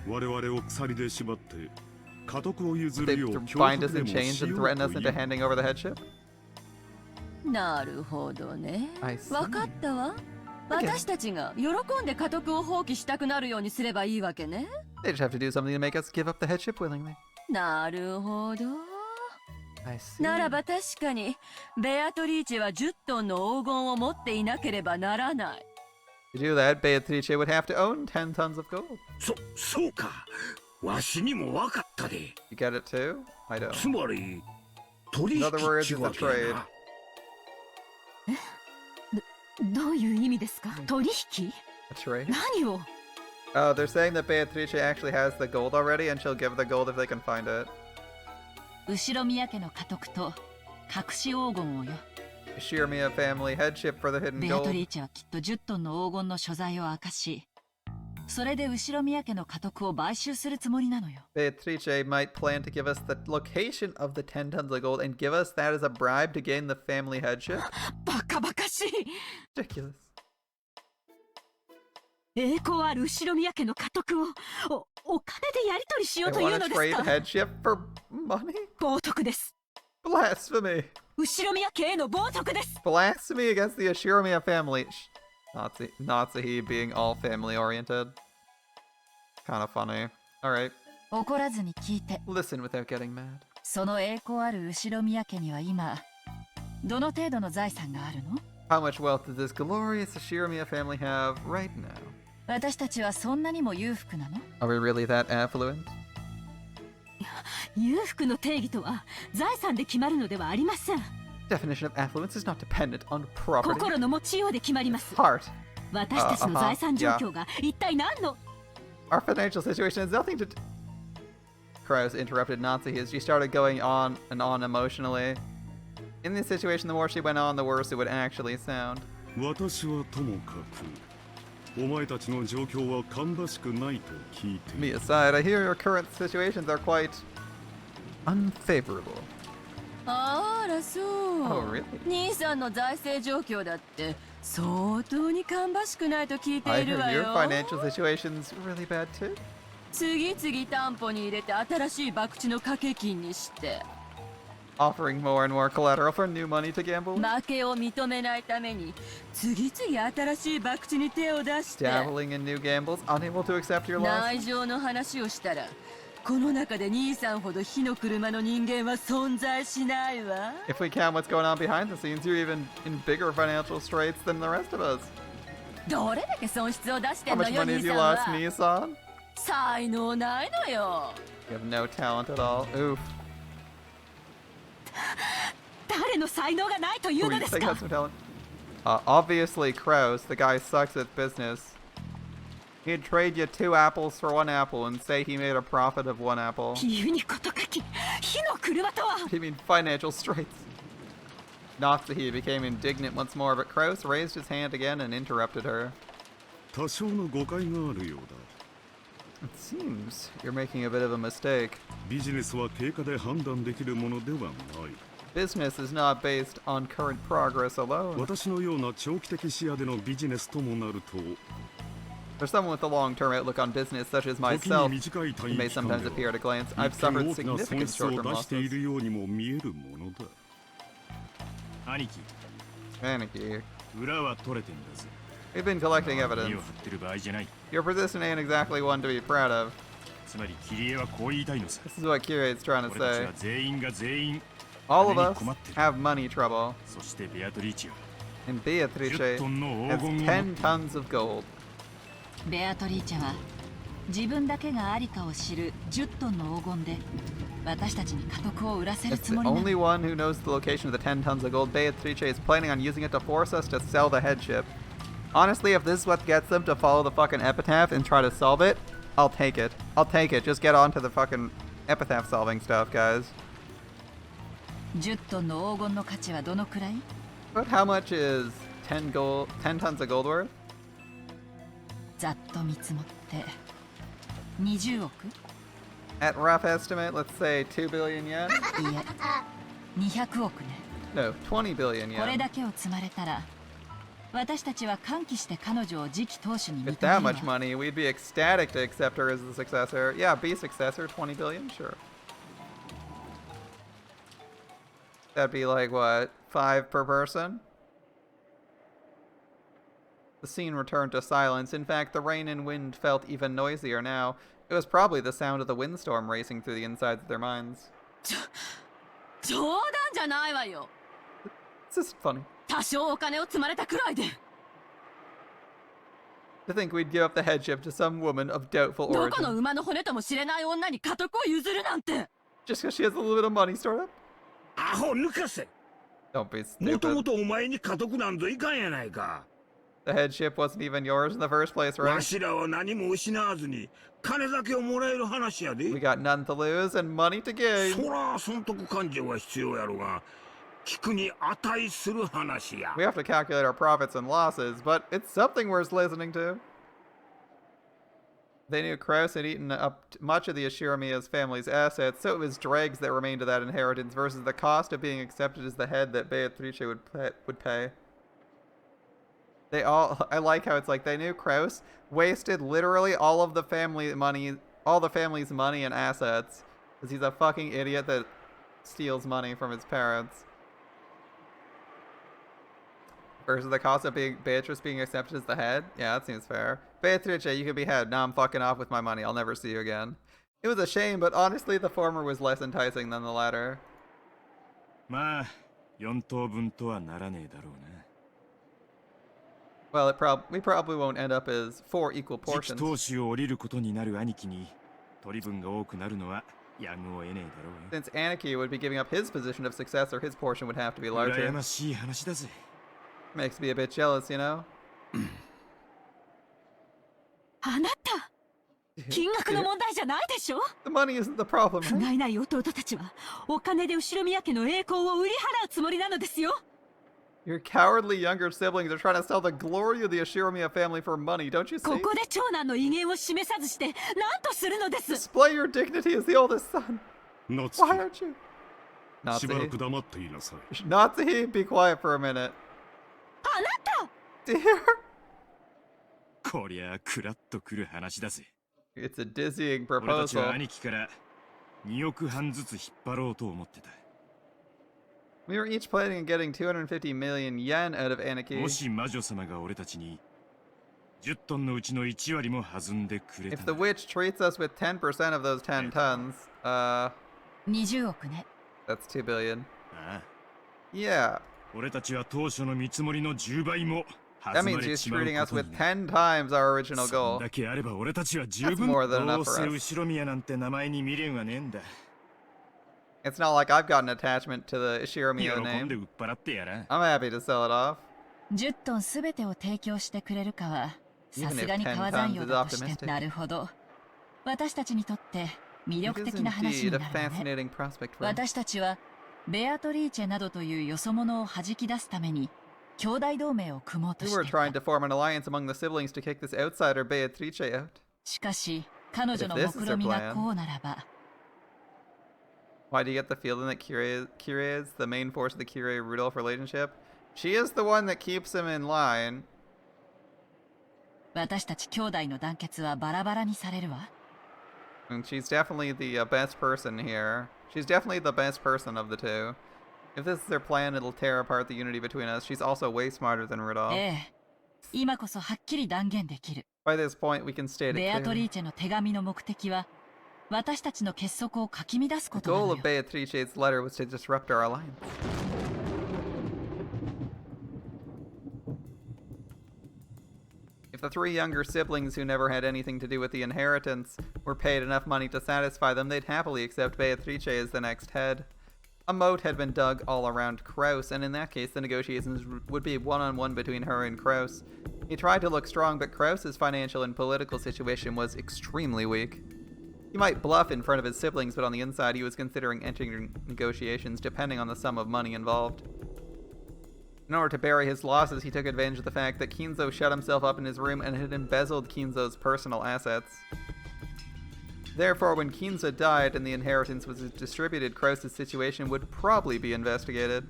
我々を鎖で縛って家督を譲 They るよう脅 bind 迫 us で in も chains し and よう threaten と us い into う handing over the headship? なるほどね。 I see. わかったわ。私たちが喜んで家督を放棄したくなるようにすればいいわけね。 They just have to do something to make us give up the headship willingly. なるほど。 I see. ならば確かにベアトリーチェは10トンの黄金を持っていなければならない。 To do that, Beatrice would have to own 10 tons of gold. そうか。わしにもわかったで。 You get it too? I don't. つまり、取 In 引 other words, っちゅ it's う a わけや trade. な。どういう意味ですか？取引？ A trade? 何を？ Oh, they're saying that Beatrice actually has the gold already and she'll give the gold if they can find it. 後ろ宮家の家督と隠し黄金をよ。 Shirmiya family headship for the hidden ベアト gold. リーチェはきっと10トンの黄金の所在を明かし、それで後ろ宮家の家督を買収するつもりなのよ。 Beatrice might plan to give us the location of the 10 tons of gold and give us that as a bribe to gain the family headship? バカバカしい。 Ridiculous. 栄光ある後ろ宮家の家督をお金でやり取りしよ They うという want の to です trade か？ headship for money? 冒涜です。 Blasphemy. 後ろ宮家への冒涜です。 Blasphemy against the Ashiramiya family. Natsuhi being all family oriented. Kind of funny. Alright. 怒らずに聞いて。 Listen without getting mad. その栄光ある後ろ宮家には今、どの程度の財産があるの？ How much wealth does this glorious Ashiramiya family have right now? 私たちはそんなにも裕福なの？ Are we really that affluent? 裕福の定義とは財産で決まるのではありません。 Definition of affluence is not dependent on property. 心の持ちようで決まります。 Heart. 私たちの財産状況が一体何の？ Our financial situation has nothing to do. Kraus interrupted Natsuhi as she started going on and on emotionally. In this situation, the more she went on, the worse it would actually sound. 私はともかくお前たちの状況は芳しくないと聞いて Me aside, I hear your current situations are quite unfavorable. あらそう。Oh, really? 兄さんの財政状況だって相当に芳しくないと聞い I ている hear わ your よ。 financial situation's really bad too. 次々担保に入れて新しい博打の掛け金にして。 Offering more and more collateral for new money to gamble with. 負けを認めないために次々新しい博打に手を出して Dabbling in new gambles, unable to accept your loss. 内情の話をしたらこの中で兄さんほど火の車の人間は存在しないわ。 If we count what's going on behind the scenes, you're even in bigger financial straits than the rest of us. どれだけ損失を出して How んの much よ money 兄 have さ you ん lost, は。 Mii-san? 才能ないのよ。 You have no talent at all. Oof. 誰の才能がないという Who の you です think か？ has some talent? Obviously, Kraus, the guy sucks at business. He'd trade you 2 apples for 1 apple and say he made a profit of 1 apple. 急に事書き、火の車とは。 What do you mean financial straits? Natsuhi became indignant once more, but Kraus raised his hand again and interrupted her. 多少の誤解があるようだ It seems you're making a bit of a mistake. ビジネスは経過で判断できるものではない Business is not based on current progress alone. 私のような長期的視野でのビジネスともなると For someone with a long-term outlook on business, such as 時に myself, 短い単 it 位 may 期間で sometimes appear は at a glance 一 I've 見 suffered 大きな損 significant 失を short-term 出してい losses. るようにも見えるものだ兄貴 Aniki. 裏は取れてんだぜ We've been collecting 身を evidence. 張ってる場合じゃない Your position ain't exactly one to be proud of. つまりキリエはこう言いたいのさ This is what Kirei is trying to 俺たち say. は全員が全員 All of 金 us に困ってる have money trouble. そしてベアトリーチは And Beatrice 10トンの has 黄金を持10 って tons of gold. ベアトリーチェは自分だけがありかを知る10トンの黄金で私たちに家督を売らせる It's つ the もりなの。 only one who knows the location of the 10 tons of gold. Beatrice is planning on using it to force us to sell the headship. Honestly, if this is what gets them to follow the fucking epitaph and try to solve it, I'll take it. I'll take it. Just get on to the fucking epitaph solving stuff, guys. 10トンの黄金の価値はどのくらい？ But how much is 10 tons of gold worth? ざっと見積もって20億？ At rough estimate, let's say 2 billion yen? いえ、200億ね。 No, 20 billion これ yen. だけを積まれたら私たちは歓喜して彼女を次期当主に認 With める that わ。 much money, we'd be ecstatic to accept her as the successor. Yeah, be successor, 20 billion? Sure. That'd be like, what, 5 per person? The scene returned to silence. In fact, the rain and wind felt even noisier now. It was probably the sound of the windstorm racing through the insides of their minds. 冗談じゃないわよ。 It's just funny. 多少お金を積まれたくらいで。 To think we'd give up the headship to some woman of doubtful どこの origin. 馬の骨とも知れない女に家督を譲るなんて。 Just because she has a little bit of money stored up? アホ抜かせ Don't be もとも stupid. とお前に家督なんぞいかんやないか The headship wasn't even yours in the first place, わ right? しらは何も失わずに金だけをもらえる話やで We got none to lose and money to gain. そら損得感情は必要やろが聞くに値する話や We have to calculate our profits and losses, but it's something worth listening to. They knew Kraus had eaten up much of the Ashiramiya's family's assets, so it was dregs that remained of that inheritance versus the cost of being accepted as the head that Beatrice would pay. They all, I like how it's like they knew Kraus wasted literally all of the family money, all the family's money and assets, because he's a fucking idiot that steals money from his parents. Versus the cost of Beatrice being accepted as the head? Yeah, that seems fair. Beatrice, you could be head. Now I'm fucking off with my money. I'll never see you again. It was a shame, but honestly, the former was less enticing than the latter. まあ4等分とはならねえだろうな Well, we probably won't end up as 4 equal 次期 portions. 当主を降りることになる兄貴に取り分が多くなるのはやむを得ねえだろうよ Since Aniki would be giving up his position of successor, his portion would have to be 羨 larger. ましい話だぜ Makes me a bit jealous, you know? あなた金額の問題じゃないでしょ The money isn't the problem, 不 right? 甲斐ない弟たちはお金で後宮家の栄光を売り払うつもりなのですよ Your cowardly younger siblings are trying to sell the glory of the Ashiramiya family for money, don't you こ see? こで長男の威厳を示さずして何とするのです Display your dignity as the oldest son. 夏 Why aren't you? 希しばら Nazi. く黙っていなさい Nazi, be quiet for a minute. あなた Dear. こりゃクラッとくる話だぜ It's a dizzying 俺たちは proposal. 兄貴から2億半ずつ引っ張ろうと思ってた We were each planning on getting 250 million yen out of も Aniki. し魔女様が俺たちに10トンのうちの1割も弾んでくれた If な the witch treats us with 10% of those 10 tons, 20億ね。 that's 2 billion. ああ Yeah, 俺たちは当初の見積もりの10倍も that 弾ま means れ she's ちまう treating こ us と with になる 10 times our original そん goal. だけあれば俺たちは十 That's 分 more than ど enough う for せ us. 後ろ宮なんて名前に未練はねえんだ It's not like I've got an attachment to the 喜 Ishiramiya んで name. 売っ払ってやら I'm happy to sell it off. 10トンすべてを提供してくれるかは Even さ if すがに 10 川山 tons 用 is だとして optimistic. なるほど私たちにとって魅 It 力 is 的な話 indeed にな a るわね fascinating prospect for us. 私たちはベアトリーチェなどというよそ者を弾き出すために兄弟同盟を組もうと We し were てい trying た to form an alliance among the siblings to kick this outsider Beatrice out. しかし彼女の But if this is 目 her 論みが plan- こうならば Why do you get the feeling that Kyrie is the main force of the Kyrie-Rudolph relationship? She is the one that keeps him in line. 私たち兄弟の団結はバラバラにされるわ And she's definitely the best person here. She's definitely the best person of the two. If this is their plan, it'll tear apart the unity between us. She's also way smarter than Rudolph. 今こそはっきり断言できる。 By this point, we can state it ベアトリ clearly. ーチェの手紙の目的は、私たちの結束をかき乱す The ことな goal のよ of。Beatrice's letter was to disrupt our alliance. If the three younger siblings who never had anything to do with the inheritance were paid enough money to satisfy them, they'd happily accept Beatrice as the next head. A moat had been dug all around Kraus, and in that case the negotiations would be one-on-one between her and Kraus. He tried to look strong, but Kraus's financial and political situation was extremely weak. He might bluff in front of his siblings, but on the inside he was considering entering negotiations depending on the sum of money involved. In order to bury his losses, he took advantage of the fact that Kinzo shut himself up in his room and had embezzled Kinzo's personal assets. Therefore, when Kinzo died and the inheritance was distributed, Kraus's situation would probably be investigated.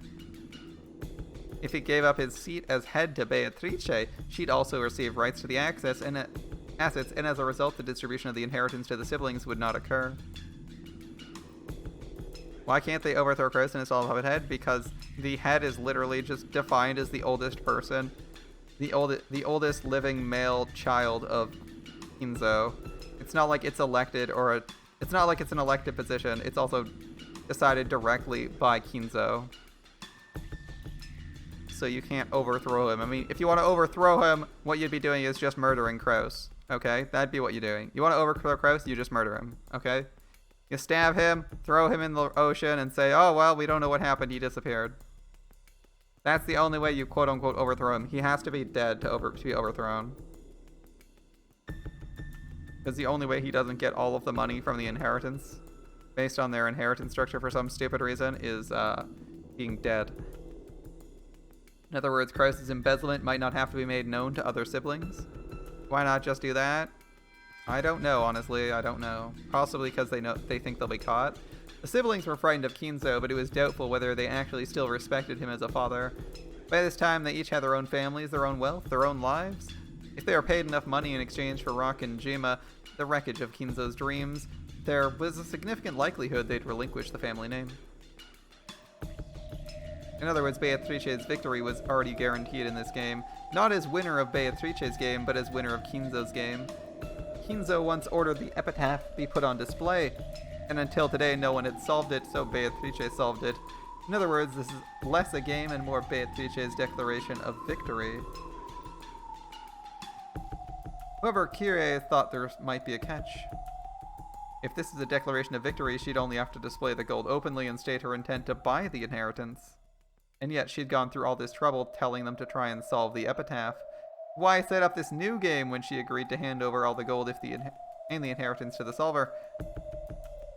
If he gave up his seat as head to Beatrice, she'd also receive rights to the assets, and as a result, the distribution of the inheritance to the siblings would not occur. Why can't they overthrow Kraus and install a puppet head? Because the head is literally just defined as the oldest person, the oldest living male child of Kinzo. It's not like it's elected it's not like it's an elected position. It's also decided directly by Kinzo. So you can't overthrow him. I mean, if you want to overthrow him, what you'd be doing is just murdering Kraus. Okay? That'd be what you're doing. You want to overthrow Kraus, you just murder him. Okay? You stab him, throw him in the ocean, and say, oh, well, we don't know what happened. He disappeared. That's the only way you quote-unquote overthrow him. He has to be dead to be overthrown. Because the only way he doesn't get all of the money from the inheritance, based on their inheritance structure for some stupid reason, is being dead. In other words, Kraus's embezzlement might not have to be made known to other siblings. Why not just do that? I don't know, honestly. I don't know. Possibly because they think they'll be caught. The siblings were frightened of Kinzo, but it was doubtful whether they actually still respected him as a father. By this time, they each had their own families, their own wealth, their own lives. If they were paid enough money in exchange for Rock and Jima, the wreckage of Kinzo's dreams, there was a significant likelihood they'd relinquish the family name. In other words, Beatrice's victory was already guaranteed in this game, not as winner of Beatrice's game, but as winner of Kinzo's game. Kinzo once ordered the epitaph be put on display, and until today no one had solved it, so Beatrice solved it. In other words, this is less a game and more Beatrice's declaration of victory. However, Kyrie thought there might be a catch. If this is a declaration of victory, she'd only have to display the gold openly and state her intent to buy the inheritance. And yet she'd gone through all this trouble telling them to try and solve the epitaph. Why set up this new game when she agreed to hand over all the gold and the inheritance to the solver?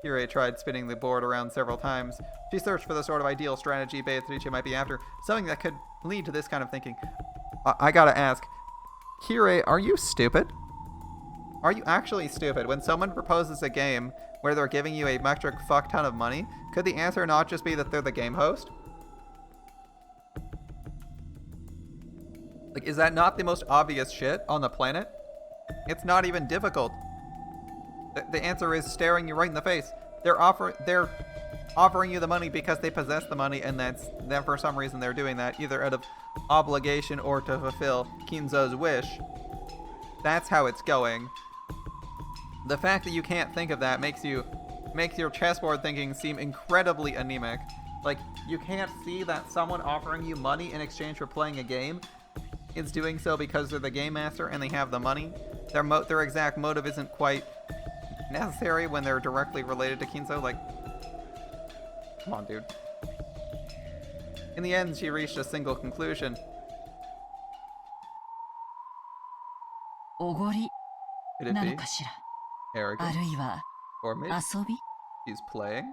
Kyrie tried spinning the board around several times. She searched for the sort of ideal strategy Beatrice might be after, something that could lead to this kind of thinking. I gotta ask, Kyrie, are you stupid? Are you actually stupid? When someone proposes a game where they're giving you a metric fuck ton of money, could the answer not just be that they're the game host? Like, is that not the most obvious shit on the planet? It's not even difficult. The answer is staring you right in the face. They're offering you the money because they possess the money, and then for some reason they're doing that, either out of obligation or to fulfill Kinzo's wish. That's how it's going. The fact that you can't think of that makes your chessboard thinking seem incredibly anemic. Like, you can't see that someone offering you money in exchange for playing a game is doing so because they're the game master and they have the money. Their exact motive isn't quite necessary when they're directly related to Kinzo. Like, come on, dude. In the end, she reached a single conclusion. おごり Could it なの be かしら。 arrogance? あるいは Or maybe 遊び she's playing?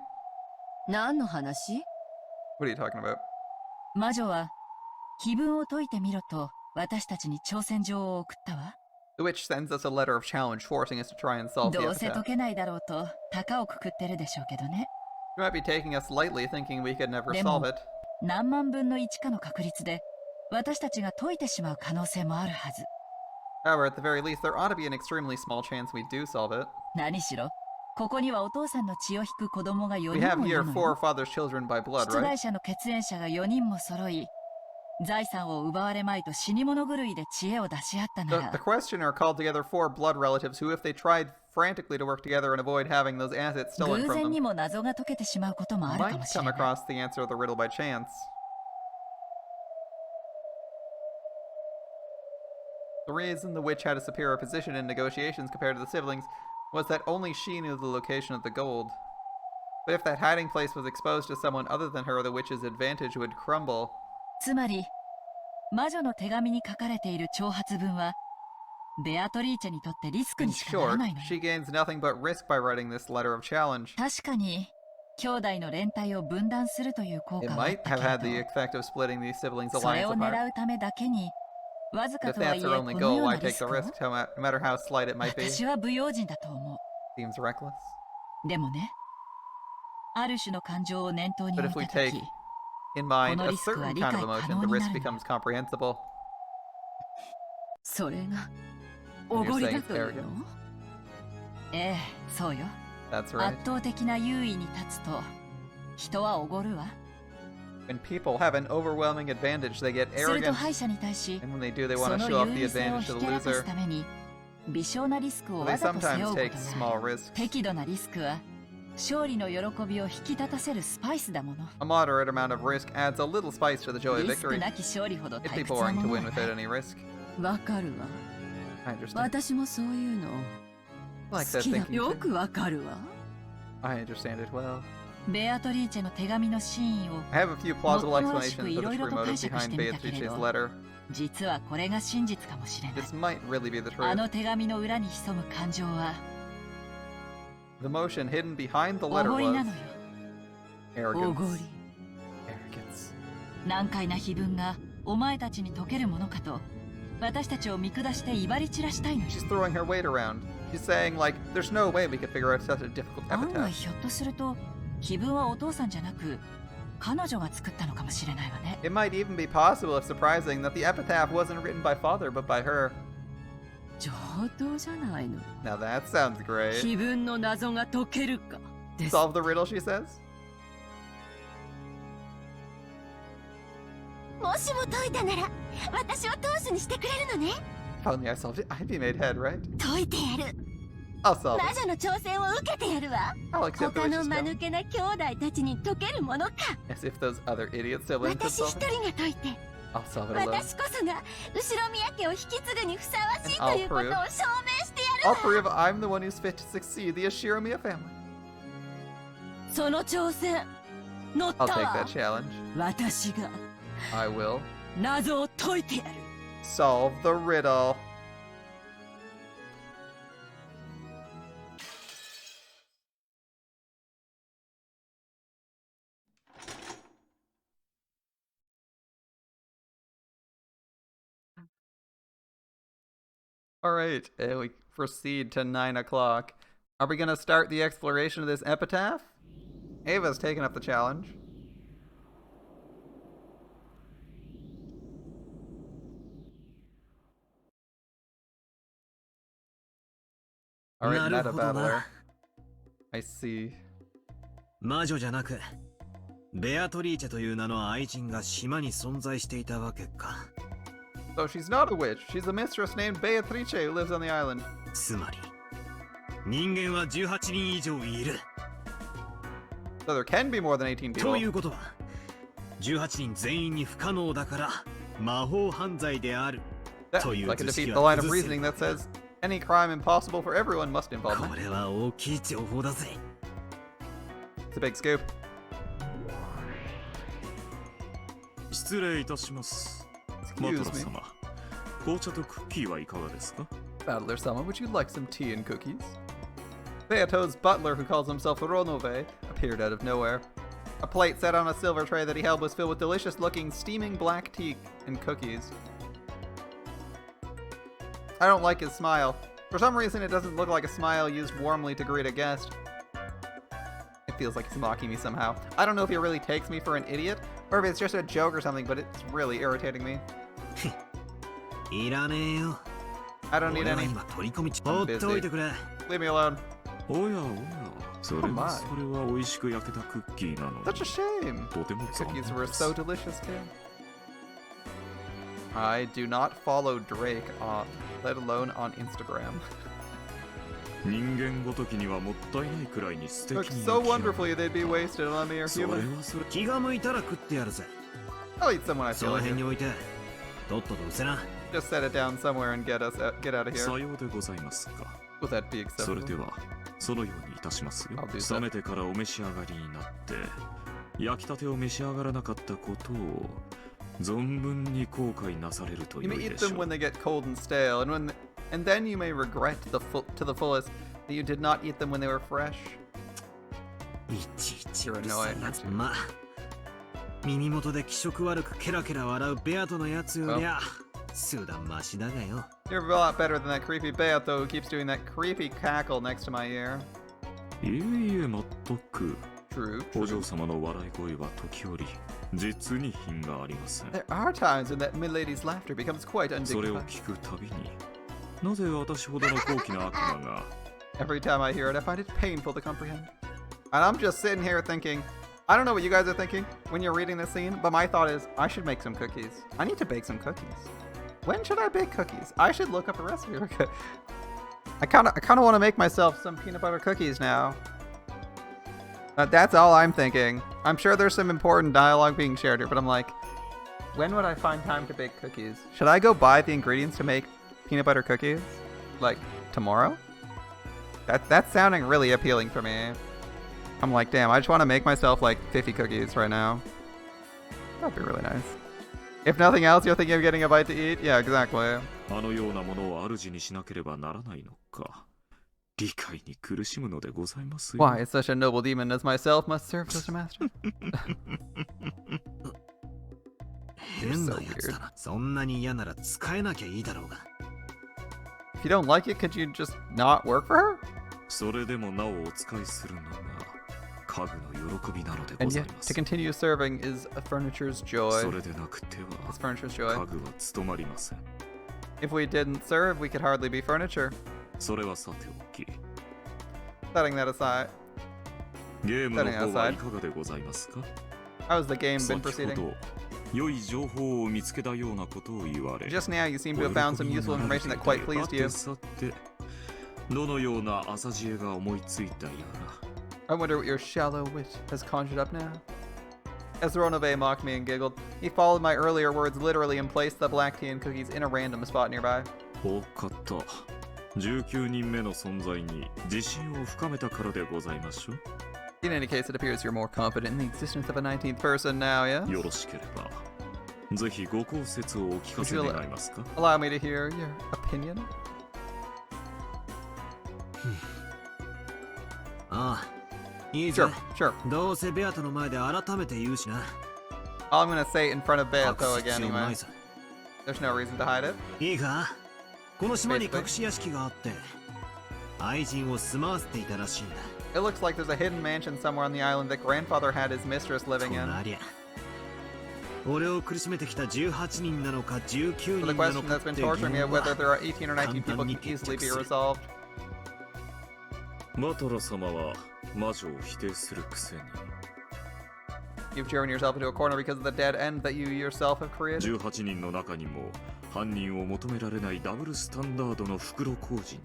何の話 What are you talking about? 魔女は気分を解いてみろと私たちに挑戦状を送ったわ。 The witch sends us a letter of challenge, forcing us to try and solve the どうせ epitaph. 解けないだろうと高をくくってるでしょうけどね。 She might be taking us lightly, thinking we could never で solve も it. 何万分の1かの確率で私たちが解いてしまう可能性もあるはず。 However, at the very least, there ought to be an extremely small chance we do solve it. 何しろここにはお父さんの血を引く子供が4 We 人 have もい here るの four よ。 father's children by blood, 出 right? 題者の血縁者が4人も揃い、財産を奪われまいと死に物狂いで知恵を出し合ったな The ら、 questioner called together four blood relatives who, if they tried frantically to work together and avoid having those assets stolen 偶 from 然 them, にも謎が解けてしまうこともあるか might もしれ come ない。 across the answer of the riddle by chance. The reason the witch had a superior position in negotiations compared to the siblings was that only she knew the location of the gold. But if that hiding place was exposed to someone other than her, the witch's advantage would crumble. つまり、魔女の手紙に書かれている挑発文は、ベアトリーチェにとってリスク In にしかなら short, ないのよ。 she gains nothing but risk by writing this letter of challenge. 確かに、兄弟の連帯を分断するという効 It 果はあっ might た have け had the れ effect of splitting these siblings' ど、それ alliance を apart. 狙うためだけに、わずか But if とはい that's え、 her こ only の goal, よう why なリ take ス the クを risk, no matter how slight it might be? 私は不用心だと思う。 Seems reckless. でもね、ある種の感情を念頭に But 置い if we たと take き、 in mind この a リスクは certain 理 kind 解 of 可 emotion, 能 the にな risk るのよ。 becomes comprehensible. それが And お you're ごり saying だ it's という arrogant? の？ええ、そうよ。 That's right. 圧倒的な優位に立つと、人はおごるわ。 When people have an overwhelming advantage, they get すると arrogant, 敗者に対し、 and when they do, they そ want to の show off 優 the 位性を advantage ひ to け the らかす loser. ために、微小なリスクを So they わざと背負 sometimes うこと take が small ある。 risks. 適度なリスクは、勝利の喜びを引き立たせるスパイスだもの。 A moderate amount of risk adds a little spice to the joy of リスク victory. なき勝利ほど It'd 退 be 屈な boring も to のは win な without い。 any risk. わかるわ。 I understand. 私もそういうの Like 好 that きだ。 thinking よ too. くわかるわ。I understand it well. ベアトリーチェの手紙の真意を I have a few plausible もっともらしく explanations い for ろ the いろ true と motive 解釈し behind てみたけれ Beatrice's ど、 letter. 実はこれが真実かもしれない。 This might really be the あ truth. の手紙の裏に潜む感情は The motion hidden behind the お letter ごりな was のよ。 arrogance. おごり。 Arrogance. 難解な碑文がお前たちに解けるものかと、私たちを見下して威張り散らしたいのよ。 She's throwing her weight around. She's saying, like, there's no way we could figure out such a difficult 案外 epitaph. ひょっとすると、碑文はお父さんじゃなく、彼女が作ったのかもしれないわね。 It might even be possible, if surprising, that the epitaph wasn't written by father but by her. 上等じゃないの。 Now that sounds great. 碑文の謎が解けるかです。 Solve the riddle, she says. もしも解いたなら私を当主にしてくれるのね。 If only I solved it, I'd be made head, right? 解いてやる。 I'll solve 魔 it. 女の挑戦を受けてやるわ。 I'll accept the 他の witch's 間 challenge. 抜けな兄弟たちに解けるものか。 As if those other idiot siblings could 私一 solve it. 人が解いて、 I'll solve it alone. 私こそが後ろ宮家を引き継ぐにふさわしい And ということを I'll 証 prove- 明してや I'll るわ。 prove I'm the one who's fit to succeed the Ashiromiya family. その挑戦乗った I'll take わ that。challenge. 私が I will 謎を解いてやる。 solve the riddle. All right, and we proceed to 9 o'clock. Are we going to start the exploration of this epitaph? Ava's taking up the challenge. All right, meta なるほど battler. な。 I see. 魔女じゃなく、ベアトリーチェという名の愛人が島に存在していたわけか。So she's not a witch. She's a mistress named Beatrice who lives on the island. つまり、人間は18人以上いる。 So there can be more than 18と people. いうことは、18人全員に不可能だから魔法犯罪である。 That, という I can 図 defeat 式 the は line of 崩せ reasoning that says any crime impossible for everyone must involve こ me. れは大きい情報だぜ。 It's a big scoop. 失礼いたします。マ Excuse トラ me. 様、紅茶とクッキーはいかがですか？ Battler Sama, would you like some tea and cookies? Beato's butler, who calls himself Ronove, appeared out of nowhere. A plate set on a silver tray that he held was filled with delicious-looking, steaming black tea and cookies. I don't like his smile. For some reason, it doesn't look like a smile used warmly to greet a guest. It feels like he's mocking me somehow. I don't know if he really takes me for an idiot, or if it's just a joke or something, but it's really irritating me. いらねえよ。 I don't need 俺は any. 今取り込み中。 I'm 放っておい busy. てくれ。 Leave me alone. おやおや、それは美味しく焼けたクッキーなの。 Such a shame. とても The 残念 cookies were です。 so delicious too. I do not follow Drake on, let alone on Instagram. 人間ごときにはもったいないくらいに素敵 Look に so 焼き上げ wonderfully they'd be wasted on a mere それ human. はそれ。気が向いたら食ってやるぜ。 I'll eat some when I そ feel の like 辺に it. 置いて、とっととうせな。 Just set it down somewhere and get out of さ here. ようでございますか。 Would that be それで acceptable? はそのようにいたしますよ。 I'll do so. 冷めてからお召し上がりになって焼きたてを召し上がらなかったことを存分に後悔なされると You 良 may い eat でしょ them う。 when they get cold and stale, and then you may regret to the fullest that you did not eat them when they were fresh. いちいち You're うるさい annoying. やつ。まあ、耳元で気色悪くケラケラ笑うベアトのやつよりゃ、数段マシだがよ。 You're a lot better than that creepy Beato who keeps doing that creepy cackle next to my ear. いえいえ、まったく。 True. お嬢様の笑い声は時折実に品がありません。 There are times when that milady's laughter becomes quite それを undignified. 聞くたびになぜ私ほどの高貴な悪魔が Every time I hear it, I find it painful to comprehend. And I'm just sitting here thinking, I don't know what you guys are thinking when you're reading this scene, but my thought is, I should make some cookies. I need to bake some cookies. When should I bake cookies? I should look up a recipe. I kind of want to make myself some peanut butter cookies now. That's all I'm thinking. I'm sure there's some important dialogue being shared here, but I'm like, when would I find time to bake cookies? Should I go buy the ingredients to make peanut butter cookies? Like, tomorrow? That's sounding really appealing for me. I'm like, damn, I just want to make myself like 50 cookies right now. That'd be really nice. If nothing else, you're thinking of getting a bite to eat? Yeah, exactly. あのようなものを主にしなければならないのか。理解に苦しむのでございますよ。 Why, such a noble demon as myself must serve such a master? 変なやつだな。そんなに嫌なら使えなきゃいいだろうが。 If you don't like it, could you just not work for her? それでもなおお使いするのが家具の喜びなのでご And ざい yet, ま to す。 continue serving is a furniture's joy. それでなくては It's furniture's 家 joy. 具は務まりません。 If we didn't serve, we could hardly be furniture. それはさておき、 Setting that aside, ゲームの方はいかがでございますか？ how's the game been 先 proceeding? ほど良い情報を見つけたようなことを言われ、 Just now, you seem to have found some useful information that quite pleased you. さて、どのような浅知恵が思いついたやら。 I wonder what your shallow wit has conjured up now. As Ronove mocked me and giggled, he followed my earlier words literally and placed the black tea and cookies in a random spot nearby. お方、19人目の存在に自信を深めたからでございましょう。 In any case, it appears you're more confident in the existence of a 19th person now, yes? よろしければ、ぜひご考説をお聞かせ願いますか？ Allow me to hear your opinion. ああ、いいぜ。 Sure. どうせベアトの前で改めて言うしな。 I'm gonna say it in front of 隠 Beato す again 必要もな anyway. いさ。 There's no reason to hide it. いいか？この島に隠し屋敷があって、愛人を住まわせていたらしいんだ。 It looks like there's a hidden mansion somewhere on the island that grandfather had his mistress living と in. なりゃ。俺を苦しめてきた18人なのか19 So the 人なの question か that's っ been て torturing me 疑 of 問 whether は there are 18 or 19 people can easily be resolved. マトラ様は魔女を否定するくせに。 You've driven yourself into a corner because of the dead end that you yourself have created. 18人の中にも犯人を求められないダブルスタンダードの袋小路に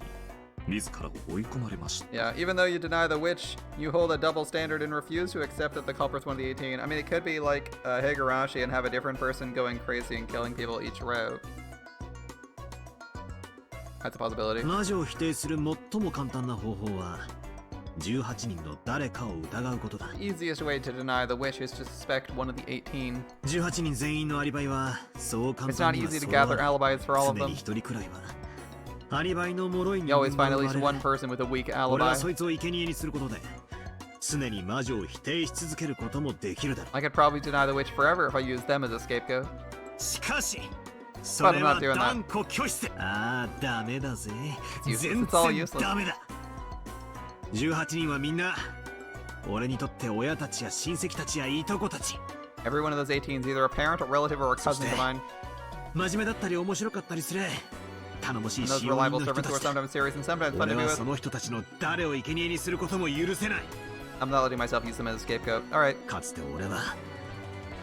自らを追い込まれました。 Yeah, even though you deny the witch, you hold a double standard and refuse to accept that the culprit's one of the 18. I mean, it could be like Higurashi and have a different person going crazy and killing people each row. That's a possibility. 魔女を否定する最も簡単な方法は18人の誰かを疑うことだ。 The easiest way to deny the witch is to suspect one of the 18. 18人全員のアリバイはそう簡 It's 単 not には easy to 揃わ gather ない。 alibis for all of 常に them. 一人くらいはアリバイの脆い You 人 always 間 find が at 生 least ま one れ person with a weak 俺は alibi. そいつを生贄にすることで常に魔女を否定し続けることもできるだろう。 I could probably deny the witch forever if I used them as a scapegoat. しかし But そ I'm れ not は doing that. 断固拒否せ。ああ、ダメだぜ。 It's useless. 全 It's all 然 useless. ダメだ。18人はみんな俺にとって親たちや親戚たちやいとこたち。 Every one of those 18 is either a parent, a relative, or a cousin of mine. 真面目だったり面白かったりする。頼もしい And those 使用人 reliable の人 servants た who are ちだ。 sometimes serious and sometimes fun to 俺 be は with. その人たちの誰を生贄にすることも許せない。 I'm not letting myself use them as a scapegoat. Alright. かつて俺は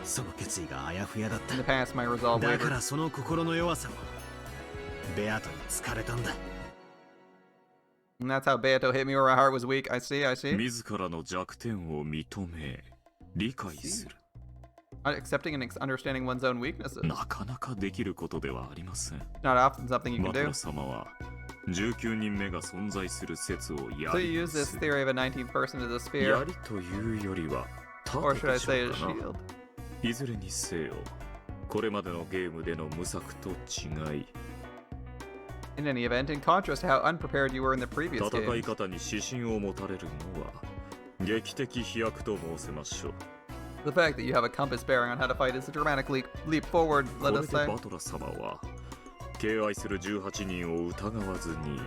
その決意があやふやだっ In the た。 past, my resolve だか wavered. らその心の弱さをベアトに疲れたんだ。 And that's how Beato hit me where my heart was weak. I see, I see. 自らの弱点を認め理解する。 Accepting and understanding one's own weaknesses. なかなかできることではありません。 Not often something you can バト do. ラ様は19人目が存在する説をや So り you use す this る。 theory of a 19th person as a や spear. りというよりは Or 盾 should I でし say ょ a うかな。 shield? いずれにせよ、これまでのゲームでの無策と違い、 In any event, in contrast to how unprepared you were in the previous 戦い game, 方に指針を持たれるのは劇的飛躍と申せましょう。 the fact that you have a compass bearing on how to fight is a dramatic leap forward, こ let れ us で say. バトラ様は敬愛する18人を疑わずに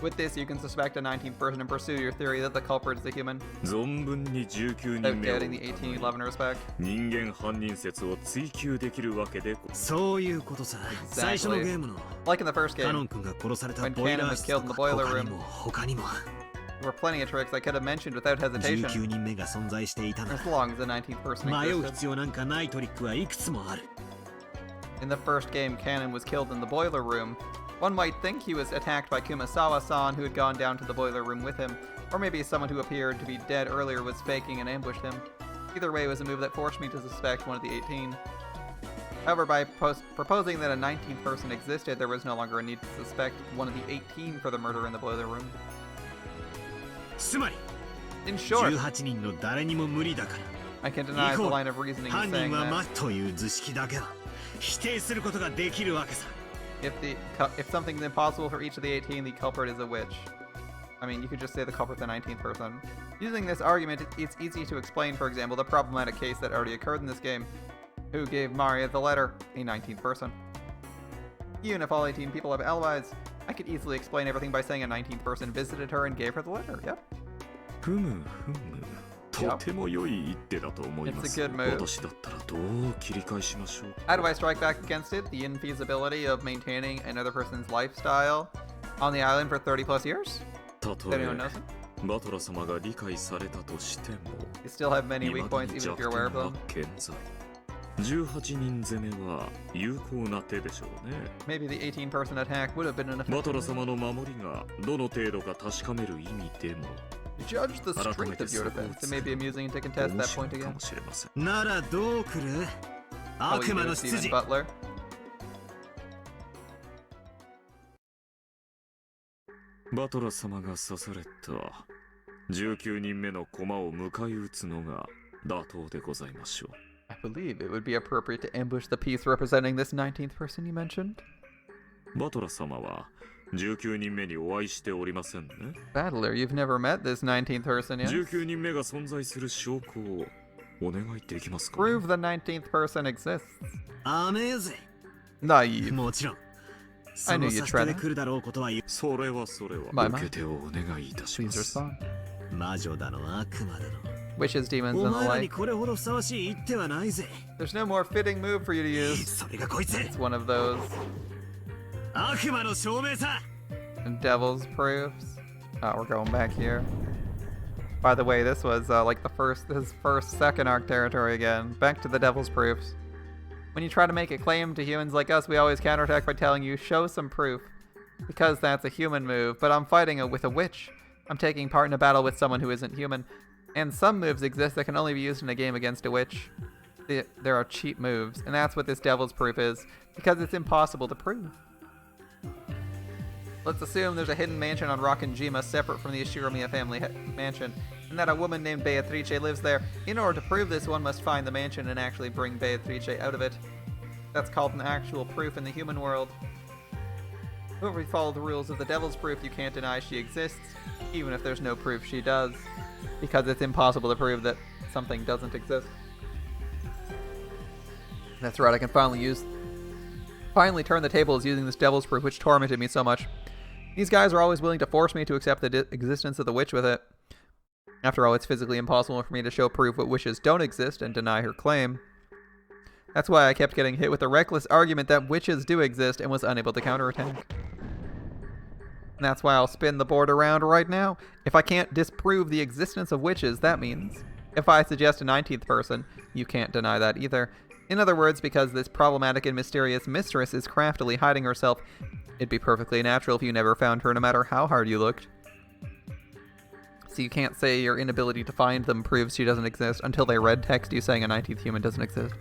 With this, you can suspect a 19th person and pursue your theory that the culprit is a human, 存分に19 without 人目を doubting the 1811 respect. 人間犯人説を追求できるわけで、そういうことさ。最初のゲームの Like in the first カノ game, ン君が殺された when ボイ Cannon ラー was 室 killed と in the か boiler 他 room, にも他にも there were plenty of tricks I could have mentioned without hesitation, 19人目が存在していたな as long as the 19th person ら迷う existed. 必要なんかないトリックはいくつもある。 In the first game, Cannon was killed in the boiler room. One might think he was attacked by Kumasawa-san, who had gone down to the boiler room with him, or maybe someone who appeared to be dead earlier was faking and ambushed him. Either way, it was a move that forced me to suspect one of the 18. However, by proposing that a 19th person existed, there was no longer a need to suspect one of the 18 for the murder in the boiler room. つまり In short, 18人の誰にも無理だから I can deny the line of reasoning 犯 saying 人は that マという図式だけは否定することができるわけさ。 if something's impossible for each of the 18, the culprit is a witch. I mean, you could just say the culprit's the 19th person. Using this argument, it's easy to explain, for example, the problematic case that already occurred in this game. Who gave Maria the letter? A 19th person. Even if all 18 people have alibis, I could easily explain everything by saying a 19th person visited her and gave her the letter. Yep. ふむふむ。とても良い一手だと思いま It's す。 a good move. 私だったらどう切り返しましょう。 How do I strike back against it? The infeasibility of maintaining another person's lifestyle on the island for 30 plus years? たと Does え anyone know? バトラ様が理解されたとしても、 You still have many 未 weak だ points に even if 弱 you're aware 点 of は them. 健在。18人攻めは有効な手でしょうね。 Maybe the 18 person attack would have been an バト effective ラ move. 様の守りがどの程度か確かめる意味でも Judge the strength of your defense. It may be amusing to contest 面 that 白 point いか again. もしれません。ならどう来る How will 悪 you 魔 do, の Stephen 羊 Butler? バトラ様が刺された19人目の駒を迎え撃つのが妥当でございましょ I believe it would be appropriate to ambush the piece representing this 19th person you mentioned. う。バトラ様は19人目にお会いしておりませんね。 Battler, you've never met this 19th person yet. 19人目が存在する証拠をお願いできますか？ Prove the 19th person exists. 甘えぜ。 Naive. もちろん。 I そ knew の you'd 差し手 try で that. 来るだろうことは言う。それはそれは My 受けてをお願いいたしま Please す。 respond. 魔女だの悪魔だの。 Wishes, demons, お and the 前らに like. これほどふさわしい一手はないぜ。 There's no more fitting move for you to use. それがこいつ。 It's one of those 悪魔の証明さ。 devil's proofs. Oh, we're going back here. By the way, this was like second arc territory again. Back to the devil's proofs. When you try to make a claim to humans like us, we always counterattack by telling you, show some proof. Because that's a human move, but I'm fighting with a witch. I'm taking part in a battle with someone who isn't human. And some moves exist that can only be used in a game against a witch. There are cheap moves, and that's what this devil's proof is, because it's impossible to prove. Let's assume there's a hidden mansion on Rockinjima separate from the Ishiromiya family mansion, and that a woman named Beatrice lives there. In order to prove this, one must find the mansion and actually bring Beatrice out of it. That's called an actual proof in the human world. If we follow the rules of the devil's proof, you can't deny she exists, even if there's no proof she does, because it's impossible to prove that something doesn't exist. That's right, I can finally turn the tables using this devil's proof, which tormented me so much. These guys are always willing to force me to accept the existence of the witch with it. After all, it's physically impossible for me to show proof what wishes don't exist and deny her claim. That's why I kept getting hit with the reckless argument that witches do exist and was unable to counterattack. And that's why I'll spin the board around right now. If I can't disprove the existence of witches, that means if I suggest a 19th person, you can't deny that either. In other words, because this problematic and mysterious mistress is craftily hiding herself, it'd be perfectly natural if you never found her no matter how hard you looked. So you can't say your inability to find them proves she doesn't exist until they red text you saying a 19th human doesn't exist.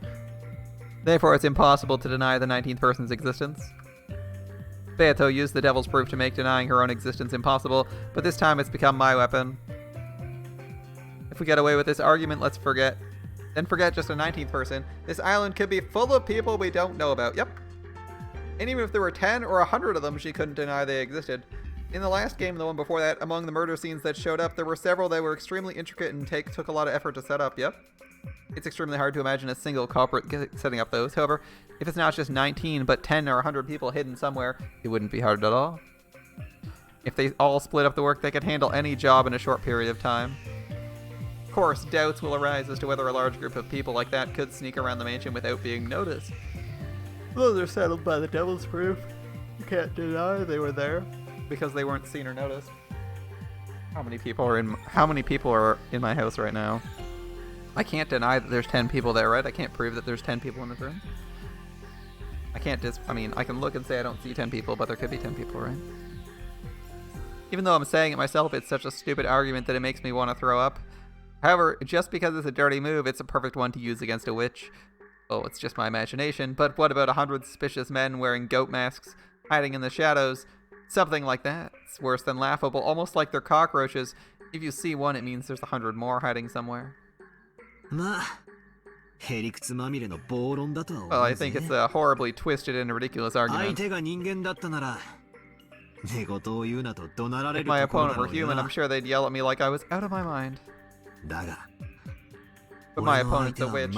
Therefore, it's impossible to deny the 19th person's existence. Beato used the devil's proof to make denying her own existence impossible, but this time it's become my weapon. If we get away with this argument, let's forget. Then forget just a 19th person. This island could be full of people we don't know about. Yep. And even if there were 10 or 100 of them, she couldn't deny they existed. In the last game, the one before that, among the murder scenes that showed up, there were several that were extremely intricate and took a lot of effort to set up. Yep. It's extremely hard to imagine a single culprit setting up those. However, if it's not just 19, but 10 or 100 people hidden somewhere, it wouldn't be hard at all. If they all split up the work, they could handle any job in a short period of time. Of course, doubts will arise as to whether a large group of people like that could sneak around the mansion without being noticed. Those are settled by the devil's proof. You can't deny they were there because they weren't seen or noticed. How many people are in my house right now? I can't deny that there's 10 people there, right? I can't prove that there's 10 people in this room. I can look and say I don't see 10 people, but there could be 10 people, right? Even though I'm saying it myself, it's such a stupid argument that it makes me want to throw up. However, just because it's a dirty move, it's a perfect one to use against a witch. Oh, it's just my imagination, but what about 100 suspicious men wearing goat masks, hiding in the shadows? Something like that. It's worse than laughable, almost like they're cockroaches. If you see one, it means there's 100 more hiding somewhere. Well, I think it's a horribly twisted and ridiculous argument. If my opponent were human, I'm sure they'd yell at me like I was out of my mind. But my opponent's a witch.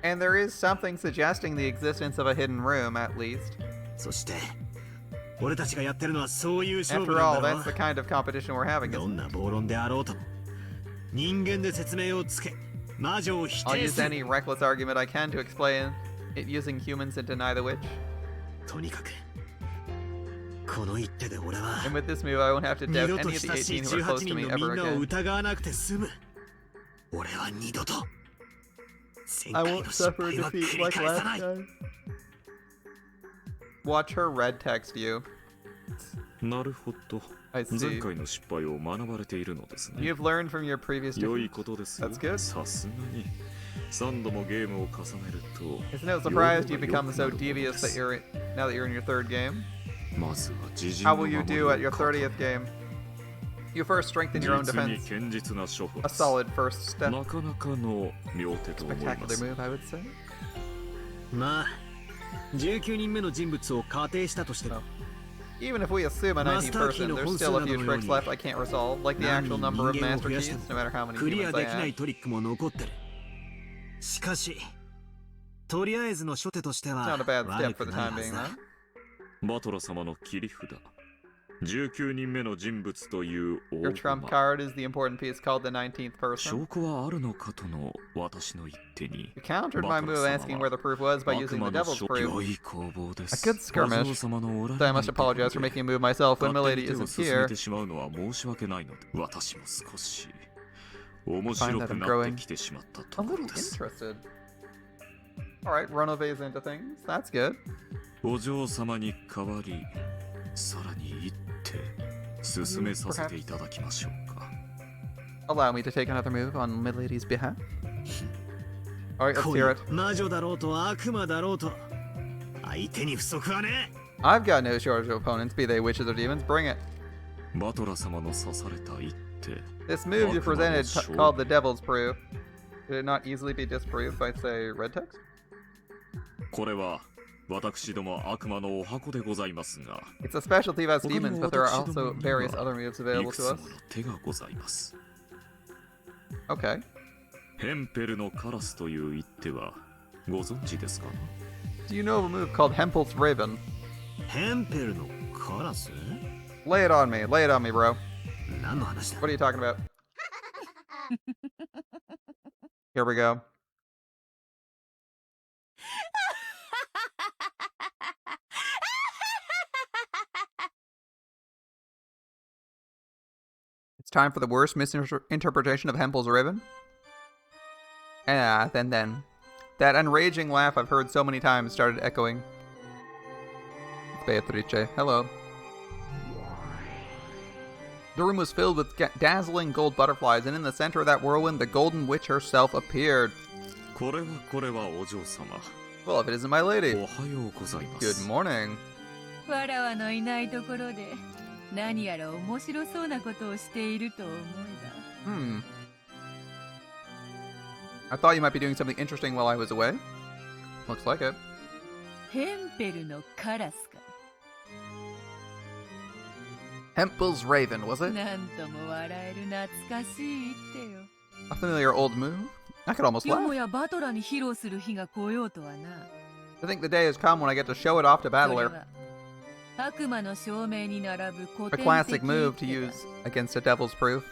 And there is something suggesting the existence of a hidden room, at least. After all, that's the kind of competition we're having, isn't it? I'll use any reckless argument I can to explain it using humans and deny the witch. And with this move, I won't have to doubt any of the 18 who are close to me ever again. I won't suffer a defeat like last time. Watch her red text you. I see. You've learned from your previous defeats. That's good. Isn't it surprised you've become so devious that now that you're in your third game? How will you do at your 30th game? You first strengthen your own defense. A solid first step. Spectacular move, I would say. Even if we assume a 19th person, there's still a few tricks left I can't resolve, like the actual number of master keys, no matter how many humans I have. It's not a bad step for the time being, though. Your trump card is the important piece called the 19th person. You countered my move asking where the proof was by using the devil's proof. A good skirmish. So I must apologize for making a move myself when Milady isn't here. Find that I'm growing a little interested. Alright, Ronove's into things. That's good. Perhaps allow me to take another move on Milady's behalf. Alright, let's hear it. I've got no shortage of opponents, be they witches or demons. Bring it. This move you presented, called the Devil's Proof, could it not easily be disproved by, say, red text? It's a specialty of us demons, but there are also various other moves available to us. Okay. Do you know of a move called Hempel's Raven? Lay it on me, bro. What are you talking about? Here we go. It's time for the worst misinterpretation of Hempel's Raven. Then. That enraging laugh I've heard so many times started echoing. It's Beatrice. Hello. The room was filled with dazzling gold butterflies, and in the center of that whirlwind, the Golden Witch herself appeared. Well, if it isn't my lady. Good morning. I thought you might be doing something interesting while I was away. Looks like it. Hempel's Raven, was it? A familiar old move? I could almost laugh. I think the day has come when I get to show it off to Battler. A classic move to use against a devil's proof.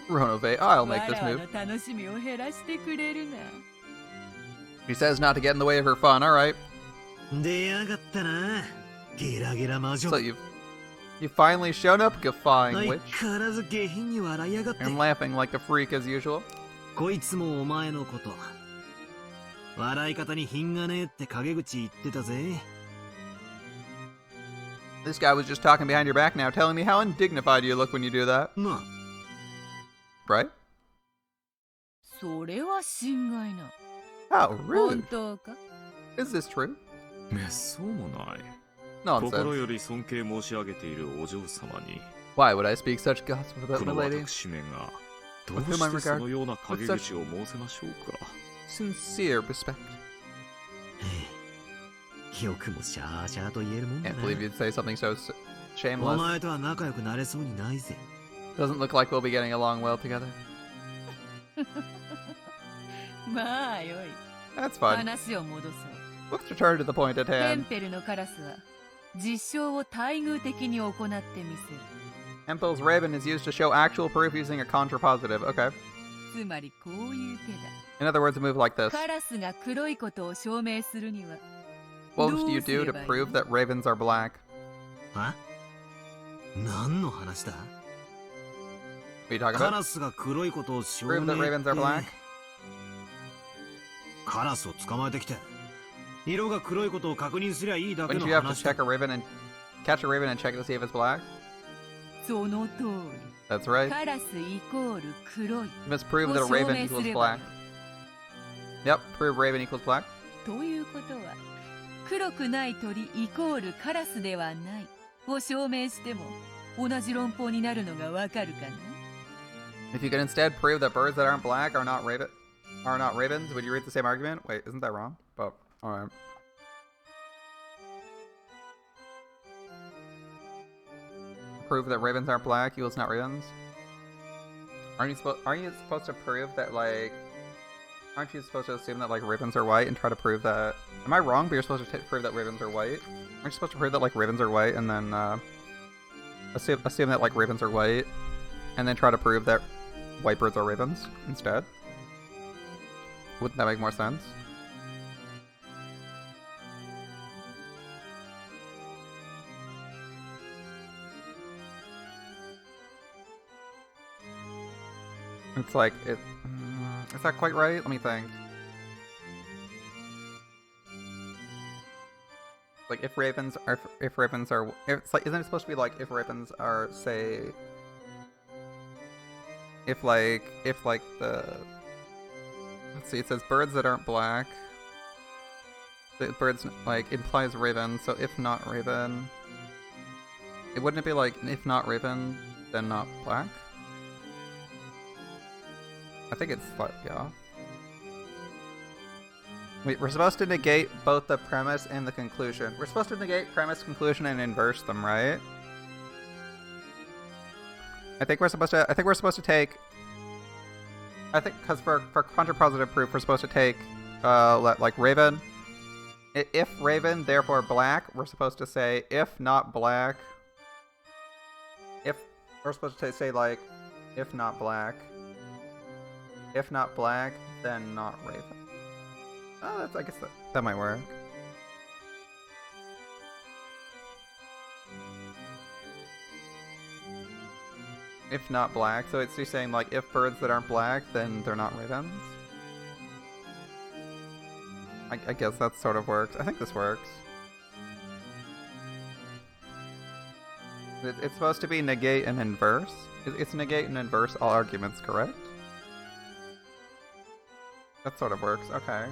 Ronove, I'll make this move. He says not to get in the way of her fun, alright. So you've finally shown up, guffawing witch. I'm laughing like a freak as usual. This guy was just talking behind your back now, telling me how undignified you look when you do that. Right? How rude. Is this true? Nonsense. Why would I speak such gossip about my lady? With whom I regard with such sincere respect. Can't believe you'd say something so shameless. Doesn't look like we'll be getting along well together. That's fine. Let's return to the point at hand. Hempel's Raven is used to show actual proof using a contrapositive. Okay. In other words, a move like this. What do you do to prove that ravens are black? Huh? What are you talking about? Prove that ravens are black? Wouldn't you have to check a raven and catch a raven and check to see if it's black? That's right. You must prove that a raven equals black. Yep, prove raven equals black. If you can instead prove that birds that aren't black are not ravens, would you read the same argument? Wait, isn't that wrong? Oh, alright. Prove that ravens aren't black equals not ravens? Aren't you supposed to prove that, like... Aren't you supposed to assume that, like, ravens are white and try to prove that... Am I wrong, but you're supposed to prove that ravens are white? Aren't you supposed to prove that, like, ravens are white and then, assume that, like, ravens are white and then try to prove that white birds are ravens instead? Wouldn't that make more sense? It's like, is that quite right? Let me think. Like, if ravens are, it's like, isn't it supposed to be like, if ravens are, say, if like the, let's see, it says birds that aren't black. The birds, like, implies raven, so if not raven, wouldn't it be like, if not raven, then not black? I think it's slightly off. Wait, we're supposed to negate both the premise and the conclusion. We're supposed to negate premise, conclusion, and inverse them, right? I think we're supposed to take... because for contrapositive proof, we're supposed to take, like, raven. If raven, therefore black, we're supposed to say, if not black. We're supposed to say, like, if not black. If not black, then not raven. Oh, I guess that might work. If not black, so it's just saying like if birds that aren't black, then they're not ravens. I guess that sort of works. I think this works. It's supposed to be negate and inverse. It's negate and inverse all arguments, correct? That sort of works. Okay.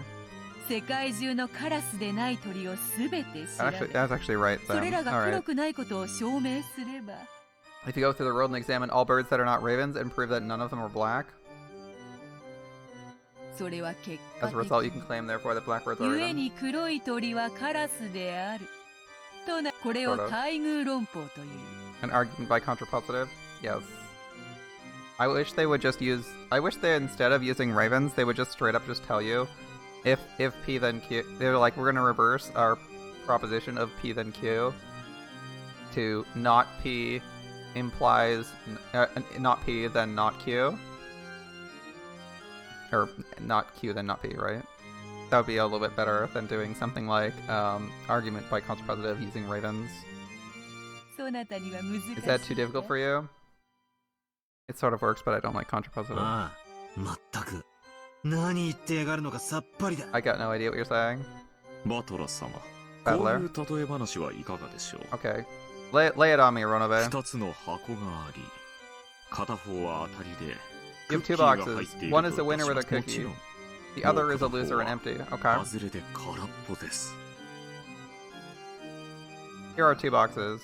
That's actually right then. Alright. If you go through the world and examine all birds that are not ravens and prove that none of them are black, as a result, you can claim, therefore, that black birds are ravens. Sort of. An argument by contrapositive? Yes. I wish they would just use... I wish they, instead of using ravens, they would just straight up just tell you if P then Q... They're like, we're going to reverse our proposition of P then Q to not P implies... not P then not Q. Or not Q then not P, right? That would be a little bit better than doing something like argument by contrapositive using ravens. Is that too difficult for you? It sort of works, but I don't like contrapositive. I got no idea what you're saying. Battler. Okay. Lay it on me, Ronove. You have two boxes. One is the winner with a cookie. The other is a loser and empty. Okay. Here are two boxes.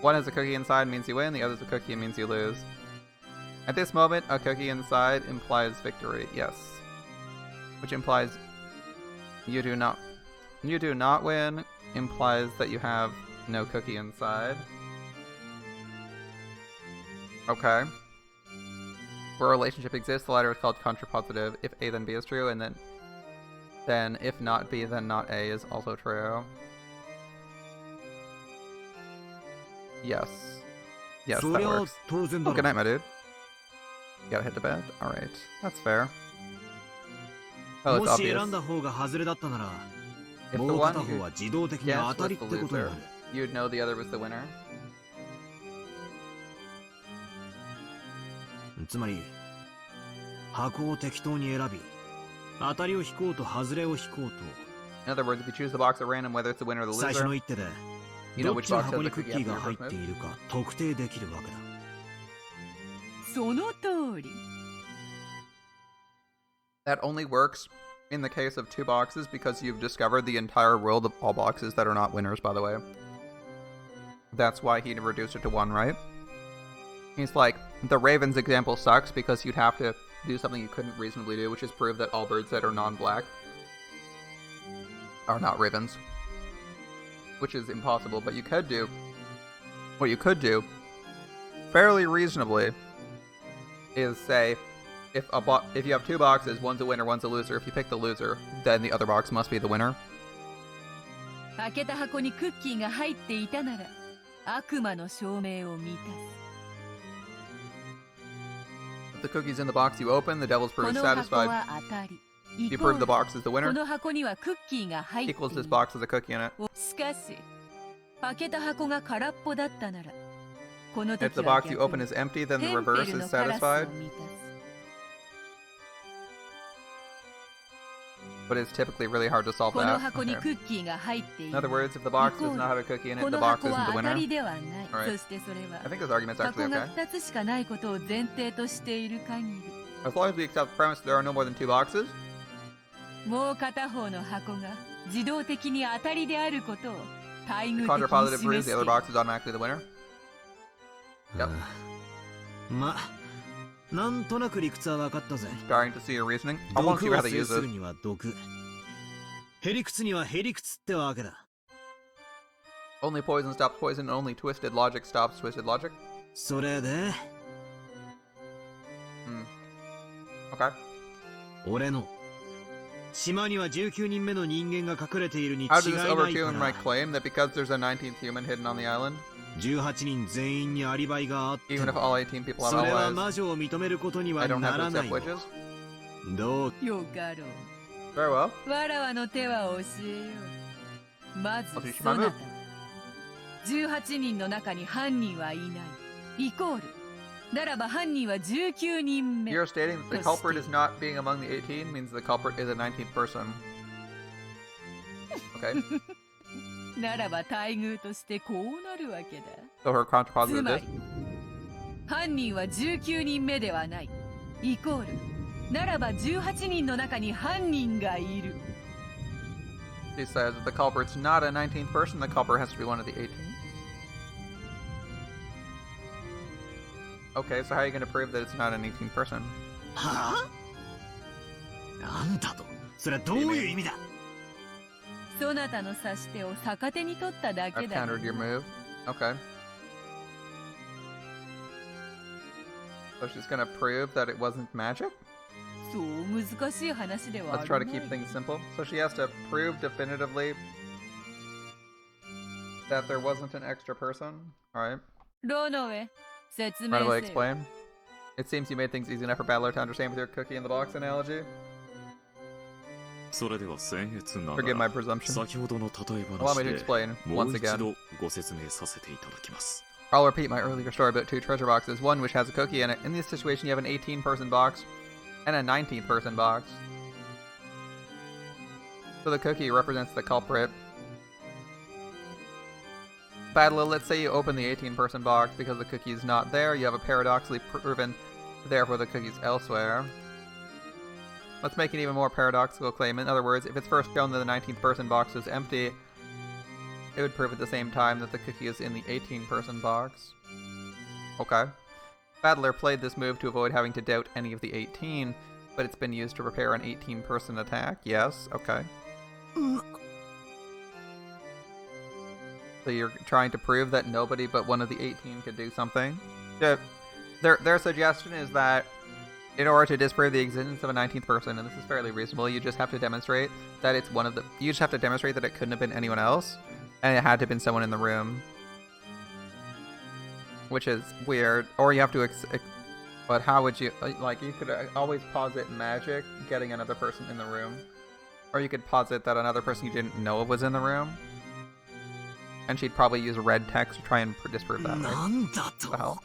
One has a cookie inside means you win, the other is a cookie and means you lose. At this moment, a cookie inside implies victory, yes. Which implies you do not win, implies that you have no cookie inside. Okay. Where a relationship exists, the latter is called contrapositive. If A then B is true, and then if not B then not A is also true. Yes. Yes, that works. Oh, good night, my dude. You gotta hit the bed? Alright. That's fair. Oh, it's obvious. If the one who guessed was the loser, you'd know the other was the winner. In other words, if you choose the box at random, whether it's the winner or the loser, you know which box has the cookie after your first move. That only works in the case of two boxes because you've discovered the entire world of all boxes that are not winners, by the way. That's why he reduced it to one, right? He's like, the Ravens example sucks because you'd have to do something you couldn't reasonably do, which is prove that all birds that are non-black are not ravens. Which is impossible, but you could do... What you could do, fairly reasonably, is say, if you have two boxes, one's a winner, one's a loser, if you pick the loser, then the other box must be the winner. If the cookie's in the box you open, the devil's proof is satisfied. If you prove the box is the winner, equals this box has a cookie in it. If the box you open is empty, then the reverse is satisfied. But it's typically really hard to solve that. Okay. In other words, if the box does not have a cookie in it, the box isn't the winner. Alright. I think this argument's actually okay. As long as we accept the premise there are no more than two boxes. The contrapositive proves the other box is automatically the winner. Yep. Starting to see your reasoning. I want to see how they use it. Only poison stops poison, and only twisted logic stops twisted logic. Okay. How does this overturn my claim that because there's a 19th human hidden on the island, even if all 18 people have allies, I don't have to accept witches? Very well. I'll teach you my move. You're stating that the culprit is not being among the 18 means the culprit is a 19th person. Okay. ならば待遇としてこうなるわけだ。 So her contrapositive つま is? り犯人は19人目ではない。イコールならば18人の中に犯人がいる。 She says that the culprit's not a 19th person, the culprit has to be one of the 18. Okay, so how are you going to prove that it's not an 18th person? はぁ？なんだと？それはどういう意味だ？そなたの指し手を逆手に取っただ I've けだ。 countered your move. Okay. So she's going to prove that it wasn't magic? そう難しい話ではあ Let's る try ま to い。 keep things simple. So she has to prove definitively that there wasn't an extra person. Alright. ロノウェ、説明 Right せ away よ。 explain. It seems you made things easy enough for Battler to understand with your cookie in the box analogy. それでは僭越なが Forgive my ら presumption. 先ほどの例え Allow 話 me to で explain も once う一 again. 度ご説明させていただきます。 I'll repeat my earlier story about two treasure boxes, one which has a cookie in it. In this situation, you have an 18-person box and a 19th-person box. So the cookie represents the culprit. Battler, let's say you open the 18-person box because the cookie is not there. You have a paradoxically proven, therefore the cookie's elsewhere. Let's make an even more paradoxical claim. In other words, if it's first shown that the 19th person box is empty, it would prove at the same time that the cookie is in the 18-person box. Okay. Battler played this move to avoid having to doubt any of the 18, but it's been used to repair an 18-person attack. Yes, okay. So you're trying to prove that nobody but one of the 18 could do something? Their suggestion is that in order to disprove the existence of a 19th person, and this is fairly reasonable, you just have to demonstrate that it's one of the... You just have to demonstrate that it couldn't have been anyone else, and it had to have been someone in the room. Which is weird. Or you have to... But how would you... Like, you could always posit magic getting another person in the room. Or you could posit that another person you didn't know of was in the room. And she'd probably use red text to try and disprove that. Right? What the hell?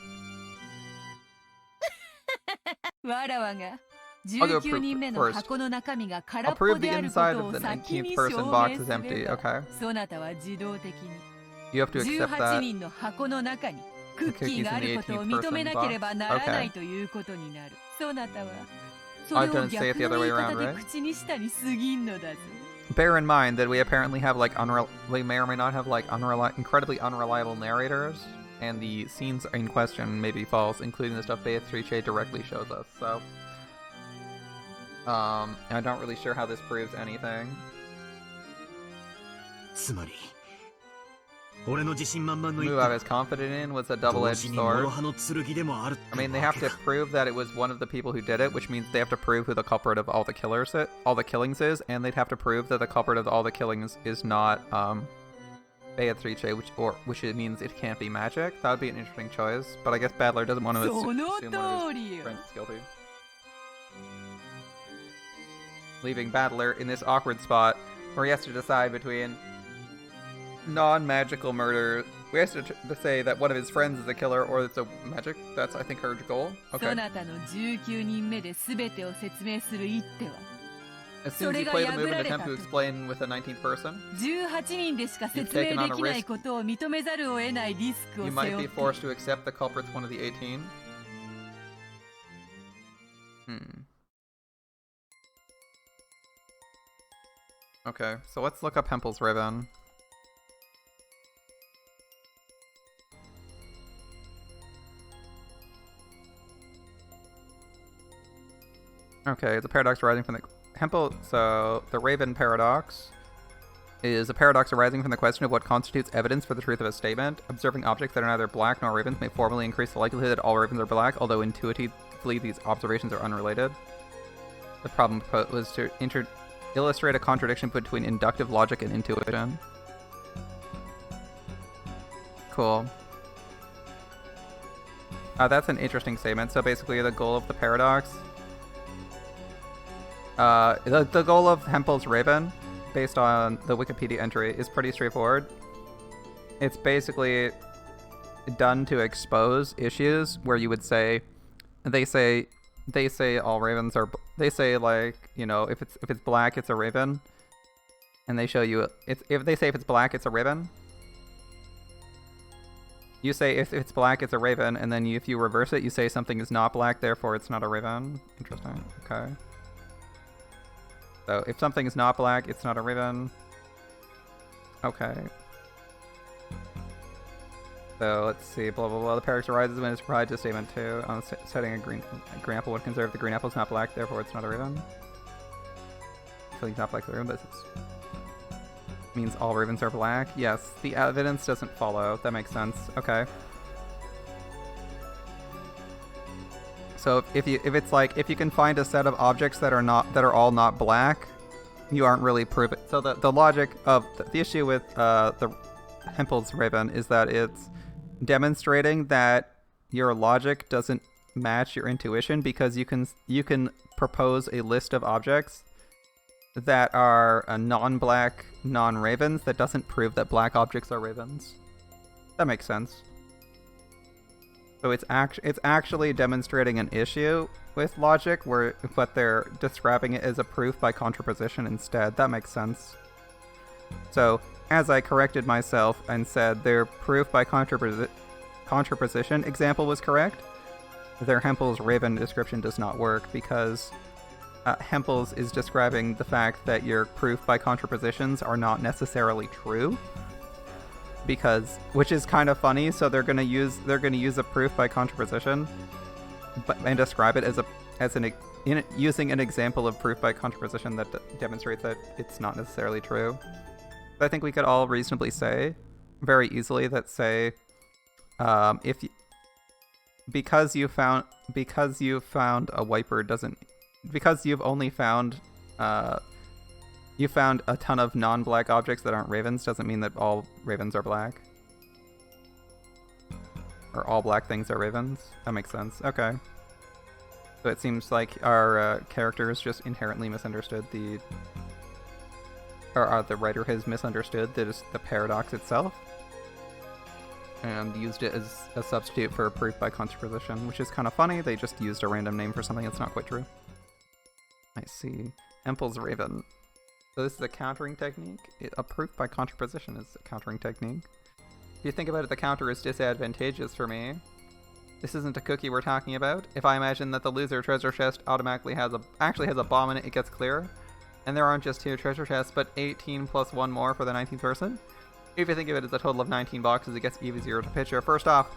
わらわが I'll go 19人目の first. 箱の中身が空 I'll っぽ prove で the あるこ inside と of を the 先に 19th 証 person 明 box す is れ empty. ば Okay. そなたは自動的に You have to accept 18 that. 人の箱の中にクッキーがあることを認めなければならないということになる。そなたはそれを I've done say it 逆 the の other 言 way い around, 方で right? 口にしたに過ぎんのだぞ。 Bear in mind that we apparently have like we may or may not have like incredibly unreliable narrators, and the scenes in question may be false, including the stuff Beatrice directly shows us. So, I'm not really sure how this proves anything. つまり俺の自信満々の The 言 move っ I た was confident in was a 同 double-edged 時に諸 sword. 刃の剣でもあるって I mean, they わ have け to か prove that it was one of the people who did it, which means they have to prove who the culprit of all the killings is, and they'd have to prove that the culprit of all the killings is not Beatrice, which it means it can't be magic. That would be an interesting choice, but I guess Battler doesn't want to assume one of his friends is guilty. Leaving Battler in this awkward spot where he has to decide between non-magical murder. We have to say that one of his friends is a killer or it's a magic. That's, I think, her goal. そ Okay. なたの19人目で全てを説明する一手は As soon as you play the move and attempt to explain with a 19th person, 18人でしか説明できないことを認めざるを得ないリスクを you 背 might 負 be って forced to accept the culprit's one of the 18. Okay, so let's look up Hempel's Ribbon. Okay, it's a paradox arising from the Hempel. So the Raven paradox is a paradox arising from the question of what constitutes evidence for the truth of a statement. Observing objects that are neither black nor ravens may formally increase the likelihood that all ravens are black, although intuitively these observations are unrelated. The problem was to illustrate a contradiction between inductive logic and intuition. Cool. That's an interesting statement. So basically the goal of the paradox... the goal of Hempel's Raven, based on the Wikipedia entry, is pretty straightforward. It's basically done to expose issues where you would say, they say all ravens are, they say like, you know, if it's black, it's a raven, and they show you if they say if it's black, it's a raven. You say if it's black, it's a raven, and then if you reverse it, you say something is not black, therefore it's not a raven. Interesting. Okay. So if something is not black, it's not a raven. Okay. So let's see, blah blah blah. The paradox arises when it's applied to statement 2. On setting a green apple would conserve the green apple is not black, therefore it's not a raven. So it's not black, the raven, but it means all ravens are black. Yes, the evidence doesn't follow. That makes sense. Okay. So if it's like if you can find a set of objects that are all not black, you aren't really proving. So the logic of the issue with the Hempel's raven is that it's demonstrating that your logic doesn't match your intuition, because you can propose a list of objects that are non-black, non-ravens. That doesn't prove that black objects are ravens. That makes sense. So it's actually demonstrating an issue with logic, but they're describing it as a proof by contraposition instead. That makes sense. So as I corrected myself and said their proof by contraposition example was correct, their Hempel's raven description does not work, because Hempel's is describing the fact that your proof by contrapositions are not necessarily true, which is kind of funny. So they're gonna use a proof by contraposition, and describe it using an example of proof by contraposition that demonstrates that it's not necessarily true. I think we could all reasonably say, very easily, that because you found a wiper doesn't, because you've only found you found a ton of non-black objects that aren't ravens, doesn't mean that all ravens are black, or all black things are ravens. That makes sense. Okay. So it seems like our characters just inherently misunderstood the writer has misunderstood the paradox itself and used it as a substitute for a proof by contraposition, which is kind of funny. They just used a random name for something that's not quite true. I see. Hempel's raven. So this is a countering technique? A proof by contraposition is a countering technique. If you think about it, the counter is disadvantageous for me. This isn't a cookie we're talking about. If I imagine that the loser treasure chest automatically actually has a bomb in it, it gets clear. And there aren't just 2 treasure chests, but 18 plus 1 more for the 19th person. If you think of it as a total of 19 boxes, it gets easier to picture. First off,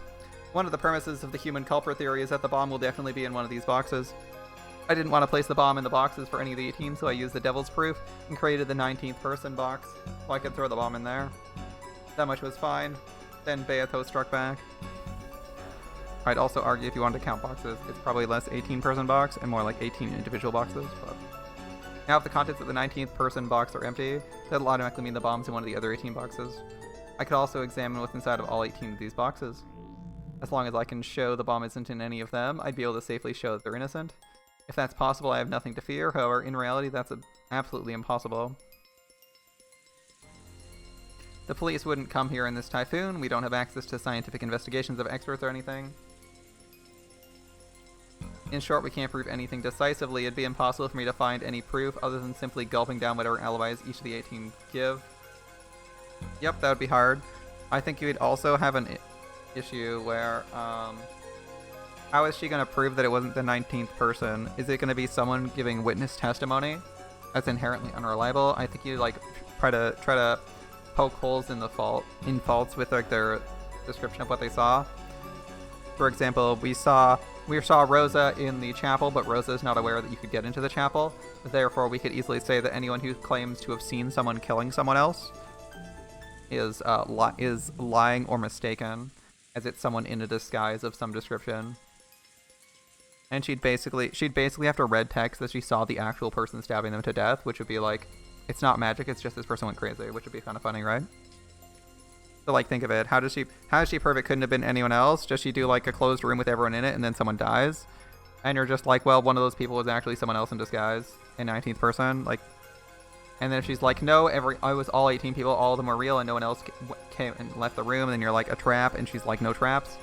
one of the premises of the human culprit theory is that the bomb will definitely be in one of these boxes. I didn't want to place the bomb in the boxes for any of the 18, so I used the devil's proof and created the 19th person box, so I could throw the bomb in there. That much was fine. Then Beato struck back. I'd also argue if you wanted to count boxes, it's probably less 18 person box and more like 18 individual boxes, but now if the contents of the 19th person box are empty, that'll automatically mean the bomb's in one of the other 18 boxes. I could also examine what's inside of all 18 of these boxes. As long as I can show the bomb isn't in any of them, I'd be able to safely show that they're innocent. If that's possible, I have nothing to fear. However, in reality, that's absolutely impossible. The police wouldn't come here in this typhoon. We don't have access to scientific investigations of experts or anything. In short, we can't prove anything decisively. It'd be impossible for me to find any proof other than simply gulping down whatever alibis each of the 18 give. Yep, that would be hard. I think you'd also have an issue where, how is she going to prove that it wasn't the 19th person? Is it going to be someone giving witness testimony that's inherently unreliable? I think you like try to poke holes in faults with like their description of what they saw. For example, we saw Rosa in the chapel, but Rosa is not aware that you could get into the chapel. Therefore, we could easily say that anyone who claims to have seen someone killing someone else is lying or mistaken, as it's someone in a disguise of some description. And she'd basically have to red text that she saw the actual person stabbing them to death, which would be like, it's not magic, it's just this person went crazy, which would be kind of funny, right? So like, think of it. How does she prove it couldn't have been anyone else? Does she do like a closed room with everyone in it and then someone dies? And you're just like, well, one of those people was actually someone else in disguise in 19th person. Like, And then if she's like, no, I was all 18 people, all of them were real, and no one else came and left the room, and then you're like, a trap, and she's like, no traps.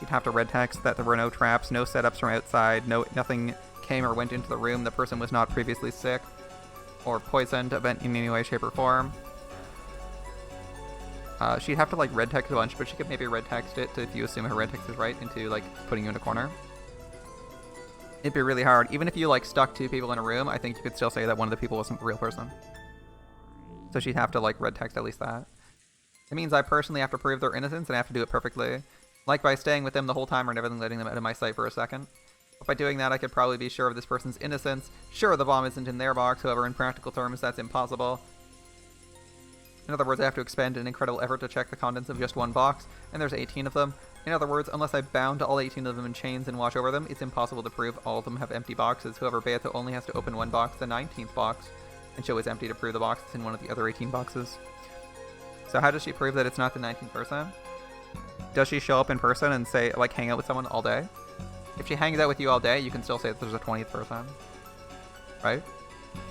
You'd have to red text that there were no traps, no setups from outside, nothing came or went into the room, the person was not previously sick or poisoned in any way, shape, or form. She'd have to like red text a bunch, but she could maybe red text it to, if you assume her red text is right, into like putting you in a corner. It'd be really hard. Even if you like stuck 2 people in a room, I think you could still say that one of the people wasn't the real person. So she'd have to like red text at least that. It means I personally have to prove their innocence and I have to do it perfectly. Like by staying with them the whole time or never letting them out of my sight for a second. But by doing that, I could probably be sure of this person's innocence. Sure, the bomb isn't in their box, however, in practical terms, that's impossible. In other words, I have to expend an incredible effort to check the contents of just one box, and there's 18 of them. In other words, unless I bound all 18 of them in chains and watch over them, it's impossible to prove all of them have empty boxes. However, Beato only has to open one box, the 19th box, and show it's empty to prove the box is in one of the other 18 boxes. So how does she prove that it's not the 19th person? Does she show up in person and say, like, hang out with someone all day? If she hangs out with you all day, you can still say that there's a 20th person. Right?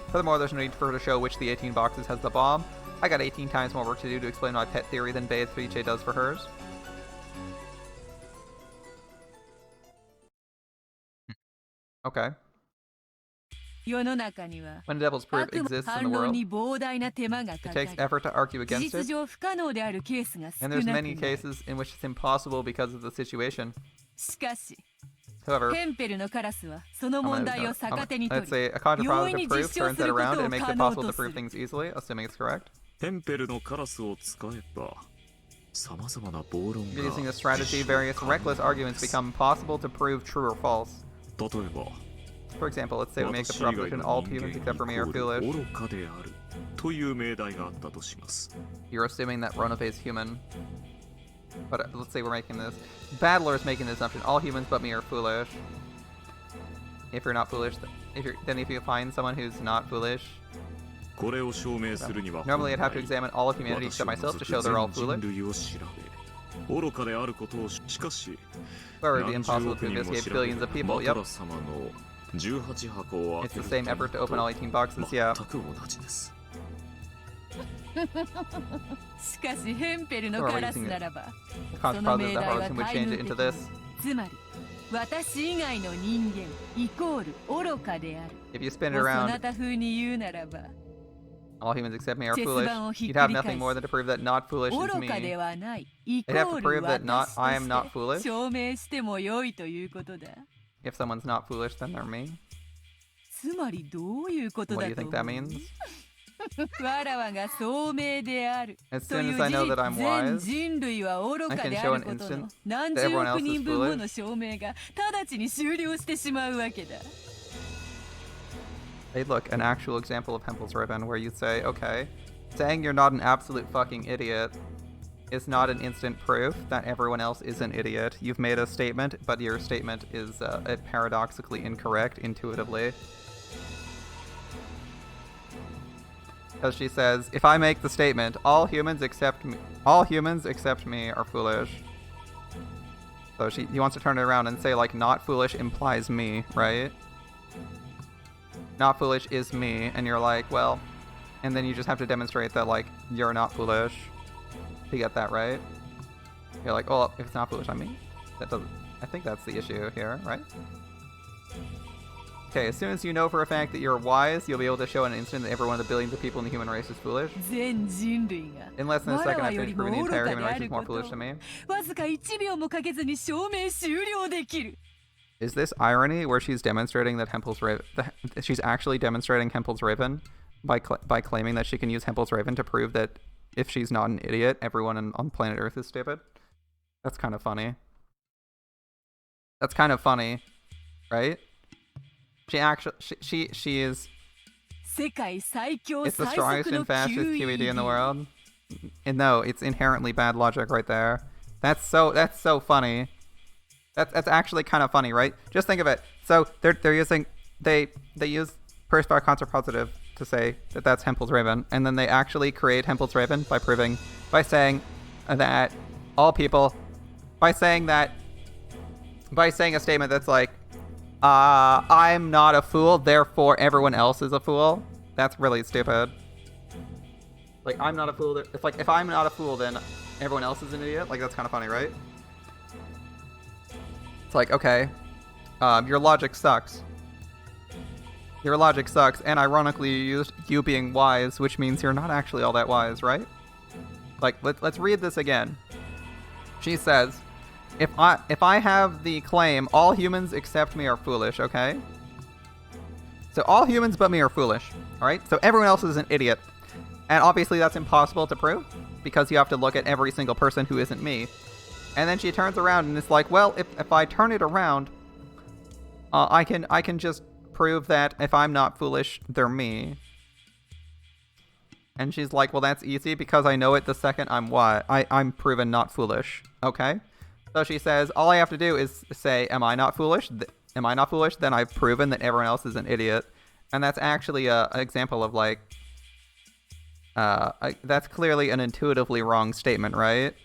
Furthermore, there's no need for her to show which the 18 boxes has the bomb. I got 18 times more work to do to explain my pet theory than Beatrice does for hers. Okay. When a devil's proof exists in the world, it takes effort to argue against it, and there's many cases in which it's impossible because of the situation. However, let's say a contrapositive proof turns that around and makes it possible to prove things easily, assuming it's correct. Using this strategy, various reckless arguments become possible to prove true or false. For example, let's say we make the proposition all humans except for me are foolish. You're assuming that Ronove is human. But let's say we're making this. Battler is making the assumption all humans but me are foolish. If you're not foolish, then if you find someone who's not foolish, normally I'd have to examine all of humanity except myself to show they're all foolish. Where it would be impossible to investigate billions of people, yep. It's the same effort to open all 18 boxes, yeah. Or we're using contrapositive that Harlequin would change it into this. If you spin it around, all humans except me are foolish, you'd have nothing more than to prove that not foolish is me. They'd have to prove that I am not foolish. If someone's not foolish, then they're me. What do you think that means? As soon as I know that I'm wise, I can show an instant that everyone else is foolish. Hey look, an actual example of Hempel's ribbon where you say, okay, saying you're not an absolute fucking idiot is not an instant proof that everyone else is an idiot. You've made a statement, but your statement is paradoxically incorrect intuitively. Because she says, if I make the statement, all humans except me are foolish. So he wants to turn it around and say, like, not foolish implies me, right? Not foolish is me, and you're like, well, and then you just have to demonstrate that, like, you're not foolish. To get that right. You're like, oh, if it's not foolish, I'm me. That doesn't. I think that's the issue here, right? Okay, as soon as you know for a fact that you're wise, you'll be able to show in an instant that every one of the billions of people in the human race is foolish. In less than a second, I finished proving the entire human race is more foolish than me. Is this irony where she's demonstrating that Hempel's Raven? She's actually demonstrating Hempel's Raven by claiming that she can use Hempel's Raven to prove that if she's not an idiot, everyone on planet Earth is stupid? That's kind of funny. That's kind of funny, right? She actually, she is. It's the strongest and fastest QED in the world. And no, it's inherently bad logic right there. That's so funny. That's actually kind of funny, right? Just think of it. So they're using they use first bar contrapositive to say that that's Hempel's Raven, and then they actually create Hempel's Raven by saying that all people, by saying a statement that's like, I'm not a fool, therefore everyone else is a fool. That's really stupid. Like, I'm not a fool. It's like, if I'm not a fool, then everyone else is an idiot. Like, that's kind of funny, right? It's like, okay, your logic sucks. Your logic sucks, and ironically you used you being wise, which means you're not actually all that wise, right? Like, let's read this again. She says, if I have the claim, all humans except me are foolish, okay? So all humans but me are foolish, alright? So everyone else is an idiot. And obviously that's impossible to prove, because you have to look at every single person who isn't me. And then she turns around and it's like, well, if I turn it around, I can just prove that if I'm not foolish, they're me. And she's like, well, that's easy because I know it the second I'm proven not foolish. Okay? So she says, all I have to do is say, am I not foolish? Am I not foolish? Then I've proven that everyone else is an idiot. And that's actually an example of like, that's clearly an intuitively wrong statement, right?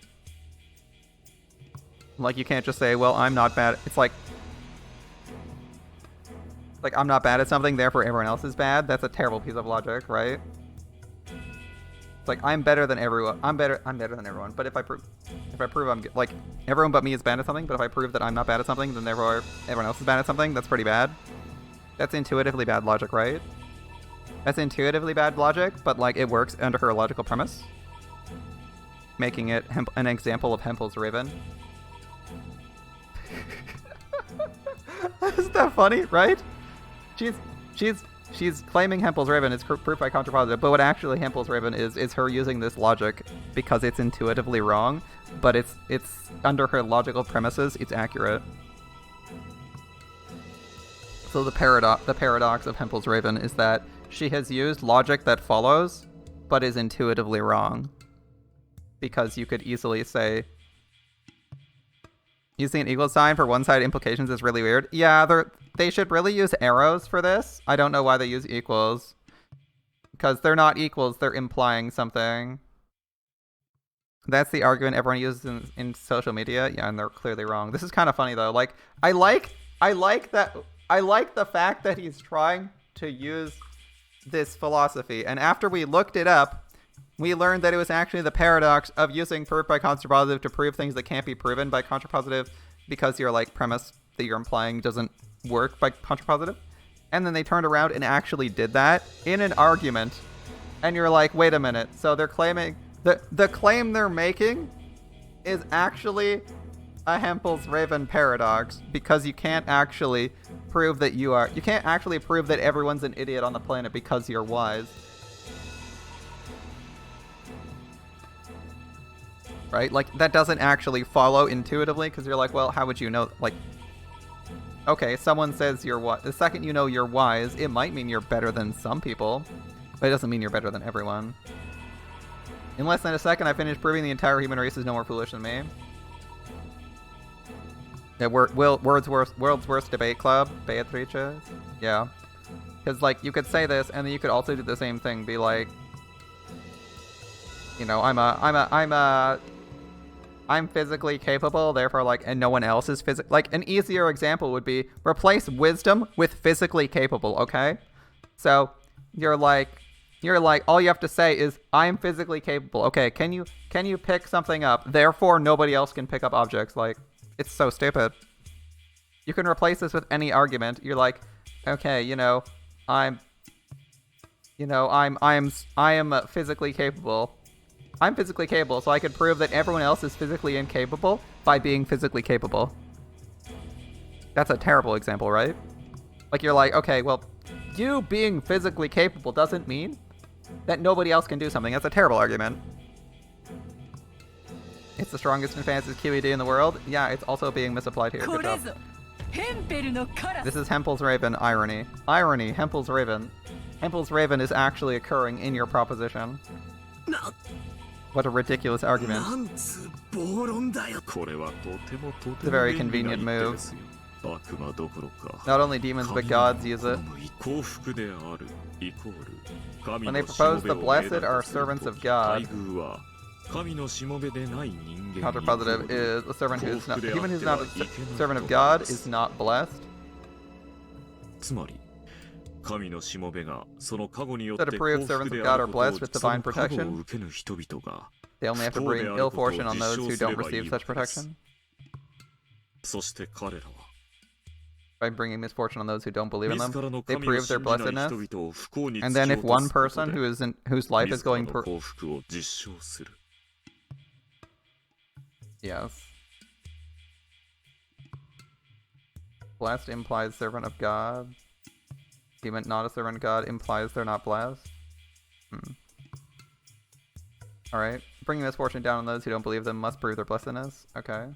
Like, you can't just say, well, I'm not bad. It's like I'm not bad at something, therefore everyone else is bad. That's a terrible piece of logic, right? It's like, I'm better than everyone. I'm better than everyone. But if I prove I'm like, everyone but me is bad at something, but if I prove that I'm not bad at something, then therefore everyone else is bad at something, that's pretty bad. That's intuitively bad logic, right? That's intuitively bad logic, but like, it works under her logical premise, making it an example of Hempel's Raven. Isn't that funny, right? She's claiming Hempel's Raven is proof by contrapositive, but what actually Hempel's Raven is her using this logic because it's intuitively wrong, but it's under her logical premises, it's accurate. So the paradox of Hempel's Raven is that she has used logic that follows, but is intuitively wrong. Because you could easily say, using an equal sign for one-sided implications is really weird. Yeah, they should really use arrows for this. I don't know why they use equals. Because they're not equals, they're implying something. That's the argument everyone uses in social media. Yeah, and they're clearly wrong. This is kind of funny though. Like, I like the fact that he's trying to use this philosophy. And after we looked it up, we learned that it was actually the paradox of using proof by contrapositive to prove things that can't be proven by contrapositive because your like premise that you're implying doesn't work by contrapositive. And then they turned around and actually did that in an argument. And you're like, wait a minute. So they're claiming the claim they're making is actually a Hempel's Raven paradox because you can't actually prove that you can't actually prove that everyone's an idiot on the planet because you're wise. Right? Like, that doesn't actually follow intuitively, because you're like, well, how would you know? Like, okay, someone says you're what? The second you know you're wise, it might mean you're better than some people, but it doesn't mean you're better than everyone. In less than a second, I finished proving the entire human race is no more foolish than me. Yeah, world's worst debate club, Beatrice. Yeah. Because, like, you could say this, and then you could also do the same thing, be like, you know, I'm physically capable, therefore, like, and no one else is like, an easier example would be replace wisdom with physically capable, okay? So, you're like, all you have to say is, I'm physically capable. Okay, can you pick something up? Therefore, nobody else can pick up objects. Like, it's so stupid. You can replace this with any argument. You're like, okay, you know, I am physically capable. I'm physically capable, so I could prove that everyone else is physically incapable by being physically capable. That's a terrible example, right? Like, you're like, okay, well, you being physically capable doesn't mean that nobody else can do something. That's a terrible argument. It's the strongest and fastest QED in the world. Yeah, it's also being misapplied here. Good job. This is Hempel's Raven irony. Irony, Hempel's Raven. Hempel's Raven is actually occurring in your proposition. What a ridiculous argument. It's a very convenient move. Not only demons but gods use it. When they propose the blessed are servants of God. Contrapositive is a servant who is not, human who's not a servant of God is not blessed. 神のしもべがその加護によっ That て approved 幸 servants 福 of であ God る are ことを blessed with その divine 加護を protection. 受けぬ人々が They only have 不 to 幸で bring あ ill ることを fortune on 実 those 証 who すれ don't ばい receive い such わけです protection. そして彼らは By bringing misfortune on those who don't believe in 自 them, らの they 神を prove their 信じない blessedness. 人々を不幸に And 突 then き if 落と one すこと person で whose life is 自ら going の幸福を実証する Yes. Blessed implies servant of God. Demon not a servant of God implies they're not blessed. Alright. Bringing misfortune down on those who don't believe them must prove their blessedness. Okay.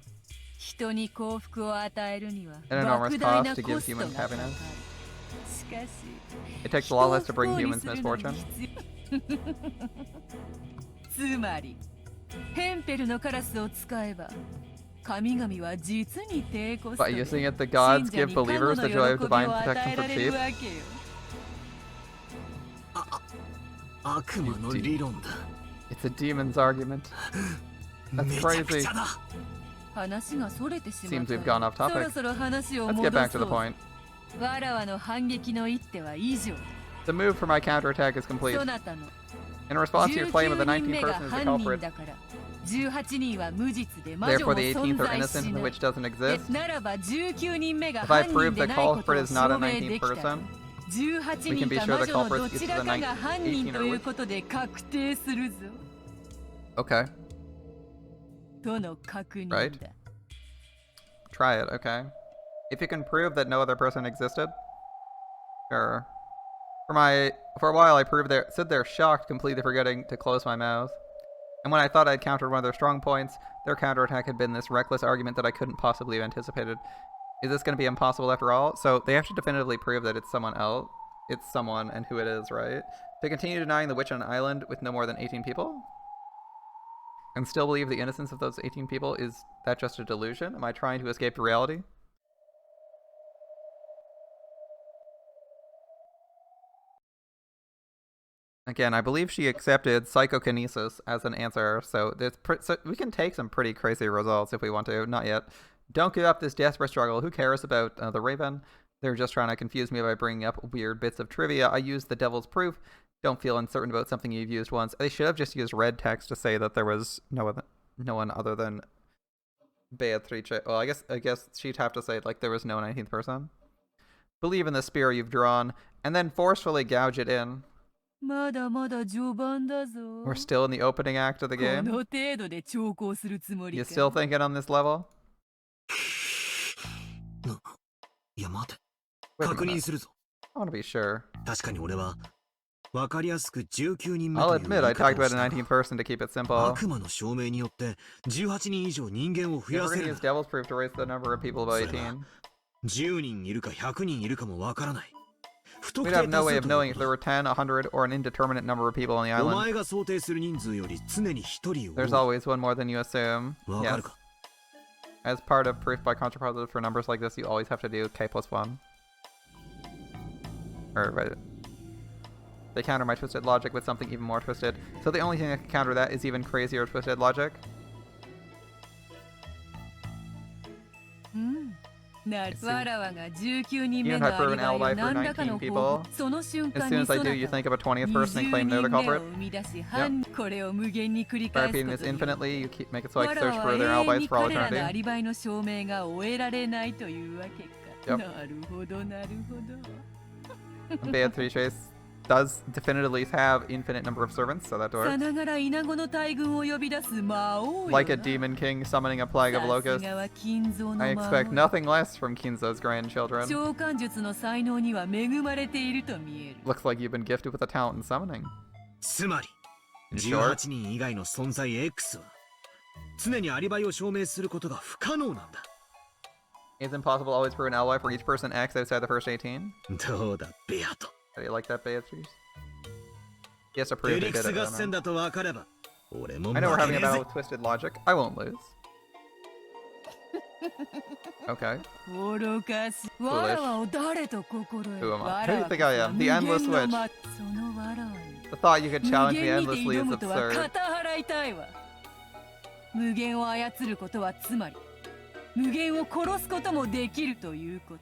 人に幸福を与えるには An enormous 莫大 cost な to コ give スト humans がかかる。 happiness. しかし It takes a lot less to bring humans misfortune. つまりヘンペルのカラスを使えば神々は実に低コスト By で using it, the gods 信者 give に加護 believers の the 喜 joy of び divine を与 protection え for られる cheap. わけよ。悪魔の理論だ。 It's a demon's argument. That's めちゃく crazy. ちゃだ。話がそれてしま Seems った we've gone off そろ topic. そろ話を Let's 戻 get back そ to う the point. わらわの反撃の一手は以上 The move for my counterattack is complete. そなたの In response to your claim of the 19人 19th 目が person is the 犯人 culprit, だから18人は無実で魔女 therefore も the 18th 存 are 在 innocent し and な the い witch doesn't で exist. ならば19人目が If I 犯 prove 人 the でないこと culprit を is not a 証明 19th できたら person, 18 we can 人 be か sure 魔 the 女の culprit ど is ちら the かが犯人 18と or いう which. ことで確定するぞ Okay, との確認 right? だ Try it, okay. If you can prove that no other person existed, sure. For a while I stood there shocked, completely forgetting to close my mouth. And when I thought I'd countered one of their strong points, their counterattack had been this reckless argument that I couldn't possibly have anticipated. Is this going to be impossible after all? So they have to definitively prove that it's someone else. It's someone and who it is, right? To continue denying the witch on an island with no more than 18 people? And still believe the innocence of those 18 people? Is that just a delusion? Am I trying to escape reality? Again, I believe she accepted psychokinesis as an answer, so we can take some pretty crazy results if we want to. Not yet. Don't give up this desperate struggle. Who cares about the Raven? They're just trying to confuse me by bringing up weird bits of trivia. I used the devil's proof. Don't feel uncertain about something you've used once. They should have just used red text to say that there was no one other than Beatrice. Well, I guess she'd have to say like there was no 19th person. Believe in the spear you've drawn, and then forcefully gouge it in. まだまだ序盤だぞ We're still in the opening act of the こ game. の程度で長考するつもり You か still thinking on this level? いや待て。 Wait a 確認 minute. するぞ。 I want to be sure. 確かに俺は分かりやすく19人目 I'll という admit 言 I い talked 方を about し a た 19th が person to keep it simple. 悪魔の証明によって18人以上人間を増 If や we're せ gonna る use devil's proof to raise the number of people by それは 18, 10人いるか100人いるかもわからない。不特 we'd 定 have no 多 way 数 of と knowing いう if こ there と were 10, 100, or an indeterminate number of people on the お island. 前が想定する人数より常に1人 There's 多い。 always one more than you assume. わか Yes. るか As part of proof by contrapositive for numbers like this, you always have to do k plus 1. Or, they counter my twisted logic with something even more twisted. So the only thing that can counter that is even crazier twisted logic. わらわが19人 Even 目 if I の prove ア an リバイ alibi を for 何らかの 19 方法 people, その瞬 as 間 soon に as そ I な do, た you は think of a 20th person and 20 claim they're the 人目を culprit. 生み出し Yep. これを無限に繰り By 返す repeating こ this とに infinitely, you make it so I わ can ら search は for 永 their 遠 alibis に for all 彼らのア eternity. リバイの証明が終えられないというわけか Yep. なるほどなるほど Beatrice does definitively have infinite number of servants, so that さ works. ながらイナゴの大群を呼び出す魔王よ Like a な demon king summoning a plague of さ locusts, すがは金蔵の I 魔 expect 王 nothing less from Kinzo's grandchildren. 召喚術の才能には恵まれていると見える Looks like you've been gifted with a talent in summoning. つまり In short, 18人以外の存在 X は常にアリバイを証明することが不可能なんだ。 it's impossible to always prove an alibi for each person X outside the first 18. どうだベアト。 How do you like that, Beatrice? He has to prove エ they リク did ス it. I 合 don't 戦 know. だと分かれば俺も負 I know we're け having ね a え battle ぜ with twisted logic. I won't lose. Okay. 愚かしわらわを誰と心得 Who am I? わ Who ら do you わ think I am? The 無 endless 限の witch. まそのわらわに The thought you could 無 challenge me 限にて endlessly 挑 is むとは absurd. 肩払いたいわ無限を操ることはつまり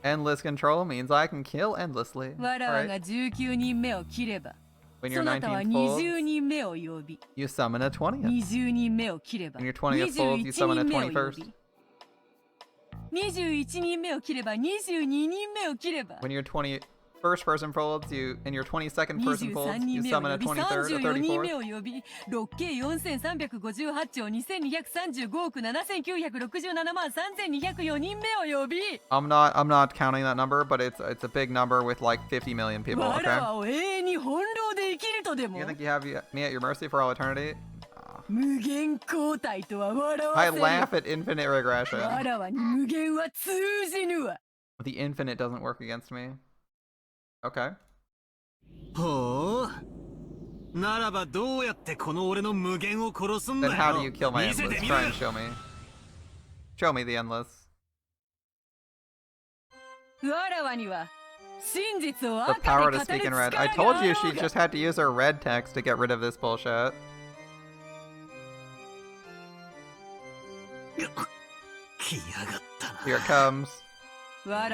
Endless control means I can kill endlessly. Right. When you're 19 folds, you summon a 20th. When you're 20th folds, you summon a 21st. When you're 21st person folds, and your 22nd person folds, you summon a 23rd, a 34th. I'm not counting that number, but it's a big number with like 50 million people, okay? You think you have me at your mercy for all eternity? I laugh at infinite regression. The infinite doesn't work against me. Okay. Then how do you kill my endless? Try and show me. Show me the endless. The power to speak in red. I told you she just had to use her red text to get rid of this bullshit. Here it comes. When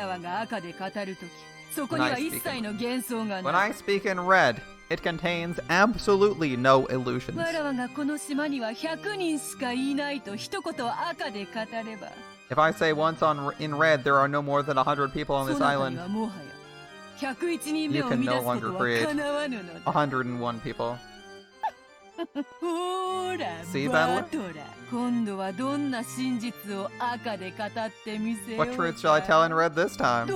I speak in red, it contains absolutely no illusions. If I say once in red, there are no more than 100 people on this island, you can no longer create 101 people. See, Battler? What truth shall I tell in red this time?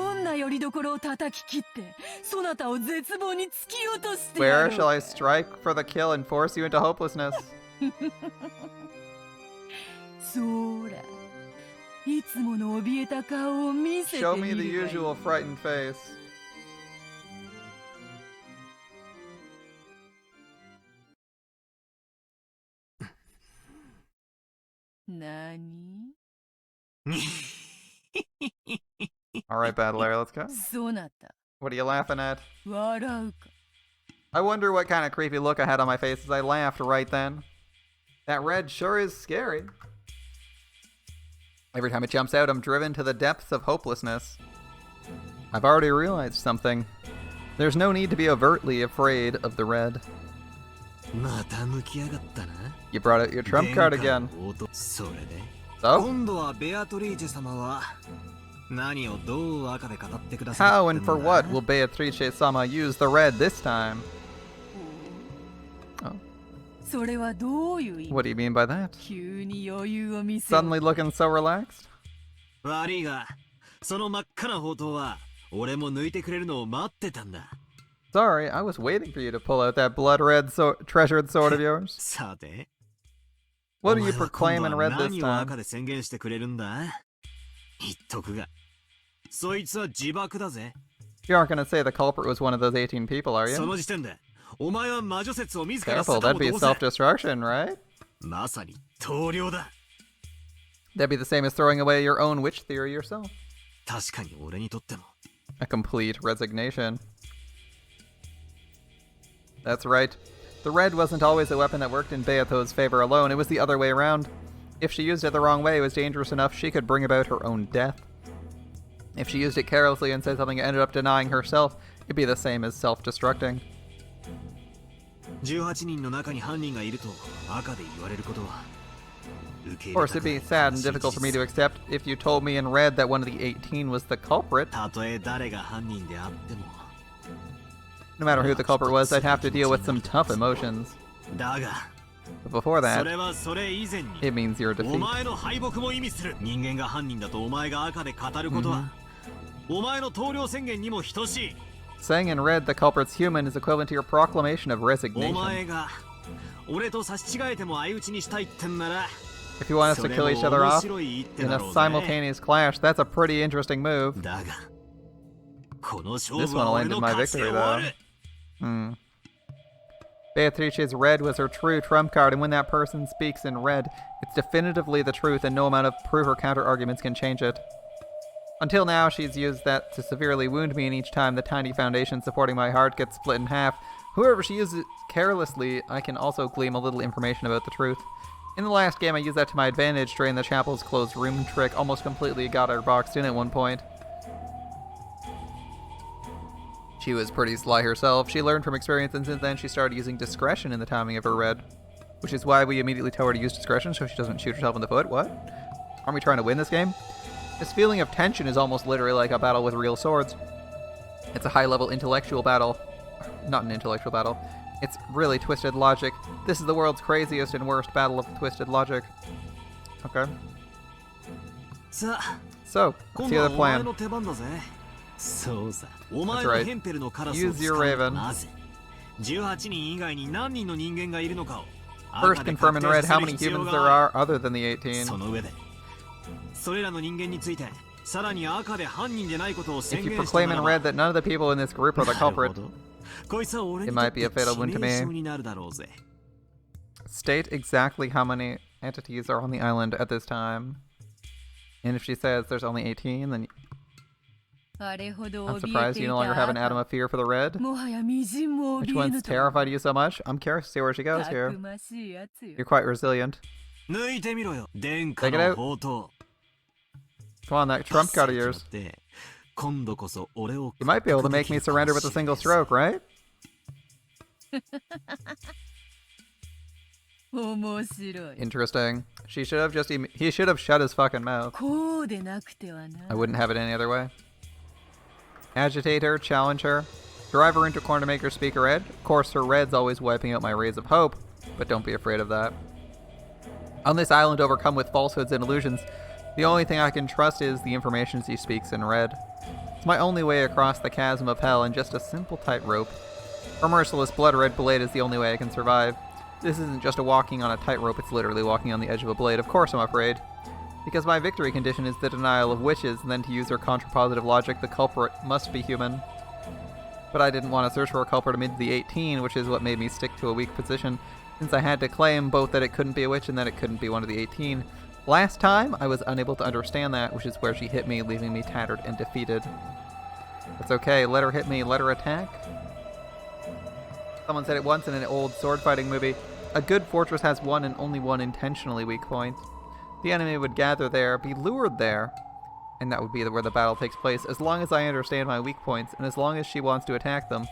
Where shall I strike for the kill and force you into hopelessness? Show me the usual frightened face. Nani? Alright, Battler, let's go. What are you laughing at? I wonder what kind of creepy look I had on my face as I laughed right then. That red sure is scary. Every time it jumps out, I'm driven to the depths of hopelessness. I've already realized something. There's no need to be overtly afraid of the red. You brought out your trump card again. So? How and for what will Beatrice-sama use the red this time? Oh. What do you mean by that? Suddenly looking so relaxed? Sorry, I was waiting for you to pull out that blood-red treasured sword of yours. What do you proclaim in red this time? You aren't going to say the culprit was one of those 18 people, are you? Careful, that'd be self-destruction, right? That'd be the same as throwing away your own witch theory yourself. A complete resignation. That's right. The red wasn't always a weapon that worked in Beato's favor alone, it was the other way around. If she used it the wrong way, it was dangerous enough she could bring about her own death. If she used it carelessly and said something and ended up denying herself, it'd be the same as self-destructing. Of course, it'd be sad and difficult for me to accept if you told me in red that one of the 18 was the culprit. No matter who the culprit was, I'd have to deal with some tough emotions. But before that, it means your defeat. Saying in red the culprit's human is equivalent to your proclamation of resignation. If you want us to kill each other off in a simultaneous clash, that's a pretty interesting move. This one will end in my victory, though. Beatrice's red was her true trump card, and when that person speaks in red, it's definitively the truth, and no amount of proof or counter-arguments can change it. Until now, she's used that to severely wound me, and each time the tiny foundation supporting my heart gets split in half, whoever she uses it carelessly, I can also glean a little information about the truth. In the last game, I used that to my advantage during the chapel's closed room trick. Almost completely got her boxed in at one point. She was pretty sly herself. She learned from experience, and since then she started using discretion in the timing of her red. Which is why we immediately tell her to use discretion so she doesn't shoot herself in the foot. What? Aren't we trying to win this game? This feeling of tension is almost literally like a battle with real swords. It's a high-level intellectual battle. Not an intellectual battle. It's really twisted logic. This is the world's craziest and worst battle of twisted logic. Okay. So, let's hear the plan. That's right. Use your raven. First, confirm in red how many humans there are other than the 18. If you proclaim in red that none of the people in this group are the culprit, it might be a fatal wound to me. State exactly how many entities are on the island at this time. And if she says there's only 18, then I'm surprised you no longer have an atom of fear for the red. Which one's terrified you so much? I'm curious to see where she goes here. You're quite resilient. Take it out. Come on, that trump card of yours. You might be able to make me surrender with a single stroke, right? Interesting. He should have shut his fucking mouth. I wouldn't have it any other way. Agitate her, challenge her, drive her into corner, make her speak her red. Of course, her red's always wiping out my rays of hope, but don't be afraid of that. On this island overcome with falsehoods and illusions, the only thing I can trust is the information she speaks in red. It's my only way across the chasm of hell and just a simple tightrope. Her merciless blood-red blade is the only way I can survive. This isn't just a walking on a tightrope, it's literally walking on the edge of a blade. Of course I'm afraid. Because my victory condition is the denial of witches, and then to use her contrapositive logic, the culprit must be human. But I didn't want to search for a culprit amid the 18, which is what made me stick to a weak position, since I had to claim both that it couldn't be a witch and that it couldn't be one of the 18. Last time, I was unable to understand that, which is where she hit me, leaving me tattered and defeated. It's okay, let her hit me, let her attack. Someone said it once in an old sword-fighting movie, a good fortress has one and only one intentionally weak point. The enemy would gather there, be lured there, and that would be where the battle takes place. As long as I understand my weak points, and as long as she wants to attack them,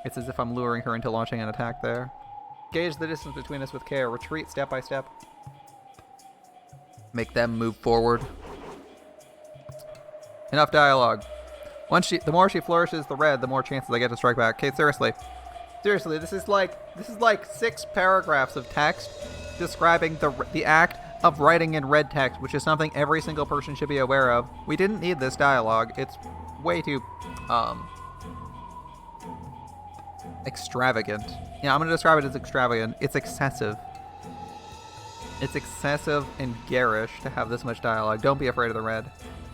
it's as if I'm luring her into launching an attack there. Gauge the distance between us with care. Retreat step by step. Make them move forward. Enough dialogue. The more she flourishes the red, the more chances I get to strike back. Okay, seriously, this is like 6 paragraphs of text describing the act of writing in red text, which is something every single person should be aware of. We didn't need this dialogue. It's way too extravagant. Yeah, I'm gonna describe it as extravagant. It's excessive. It's excessive and garish to have this much dialogue. Don't be afraid of the red.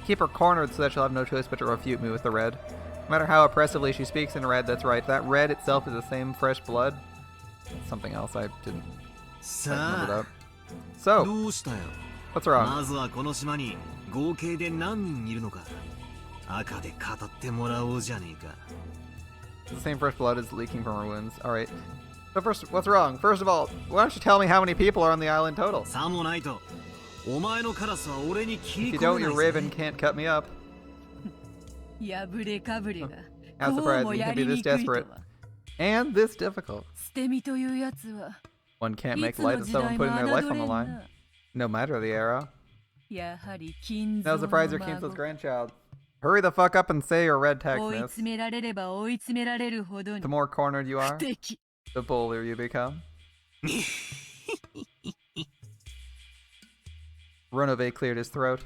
Keep her cornered so that she'll have no choice but to refute me with the red. No matter how oppressively she speaks in red, that's right. That red itself is the same fresh blood. It's something else I didn't remember that. So, what's wrong? The same fresh blood is leaking from her wounds. Alright. So first, what's wrong? First of all, why don't you tell me how many people are on the island total? If you don't, your raven can't cut me up. How surprising you can be this desperate. And this difficult. One can't make light of someone putting their life on the line, no matter the era. No surprise you're Kinzo's grandchild. Hurry the fuck up and say your red text, miss. The more cornered you are, the bolder you become. Ronove cleared his throat.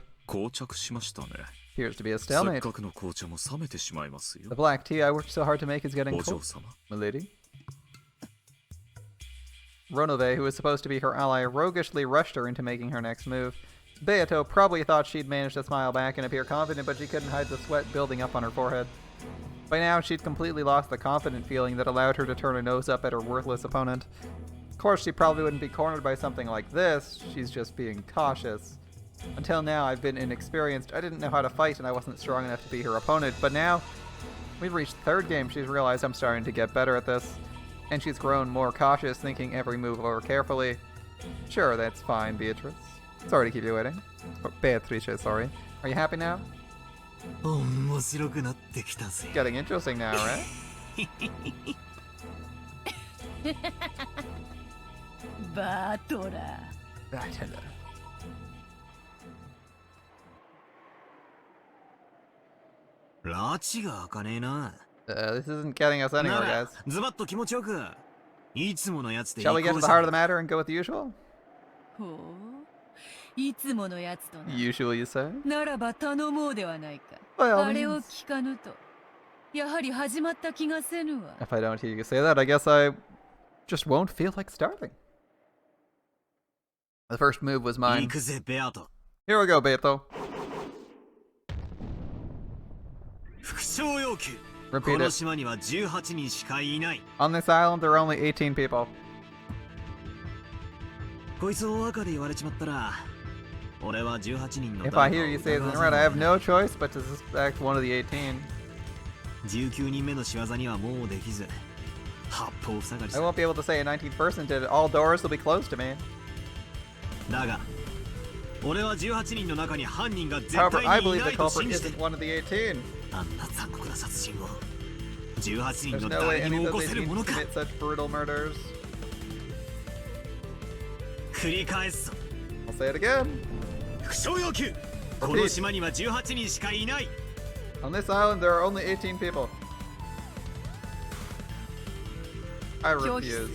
Appears to be a stalemate. The black tea I worked so hard to make is getting cold, milady. Ronove, who was supposed to be her ally, roguishly rushed her into making her next move. Beato probably thought she'd managed to smile back and appear confident, but she couldn't hide the sweat building up on her forehead. By now, she'd completely lost the confident feeling that allowed her to turn her nose up at her worthless opponent. Of course, she probably wouldn't be cornered by something like this. She's just being cautious. Until now, I've been inexperienced. I didn't know how to fight, and I wasn't strong enough to be her opponent. But now, we've reached the third game. She's realized I'm starting to get better at this. And she's grown more cautious, thinking every move over carefully. Sure, that's fine, Beatrice. Sorry to keep you waiting. Oh, Beatrice, sorry. Are you happy now? Getting interesting now, right? Bartolomeo. This isn't getting us anywhere, guys. Shall we get to the heart of the matter and go with the usual? Usual, you say? By all means. If I don't hear you say that, I guess I just won't feel like starting. The first move was mine. Here we go, Beto. Repeat it. On this island, there are only 18 people. If I hear you say it's in red, I have no choice but to suspect one of the 18. I won't be able to say a 19th person did it. All doors will be closed to me. However, I believe the culprit isn't one of the 18. There's no way any of those 18 commit such brutal murders. I'll say it again. Repeat. On this island, there are only 18 people. I refuse.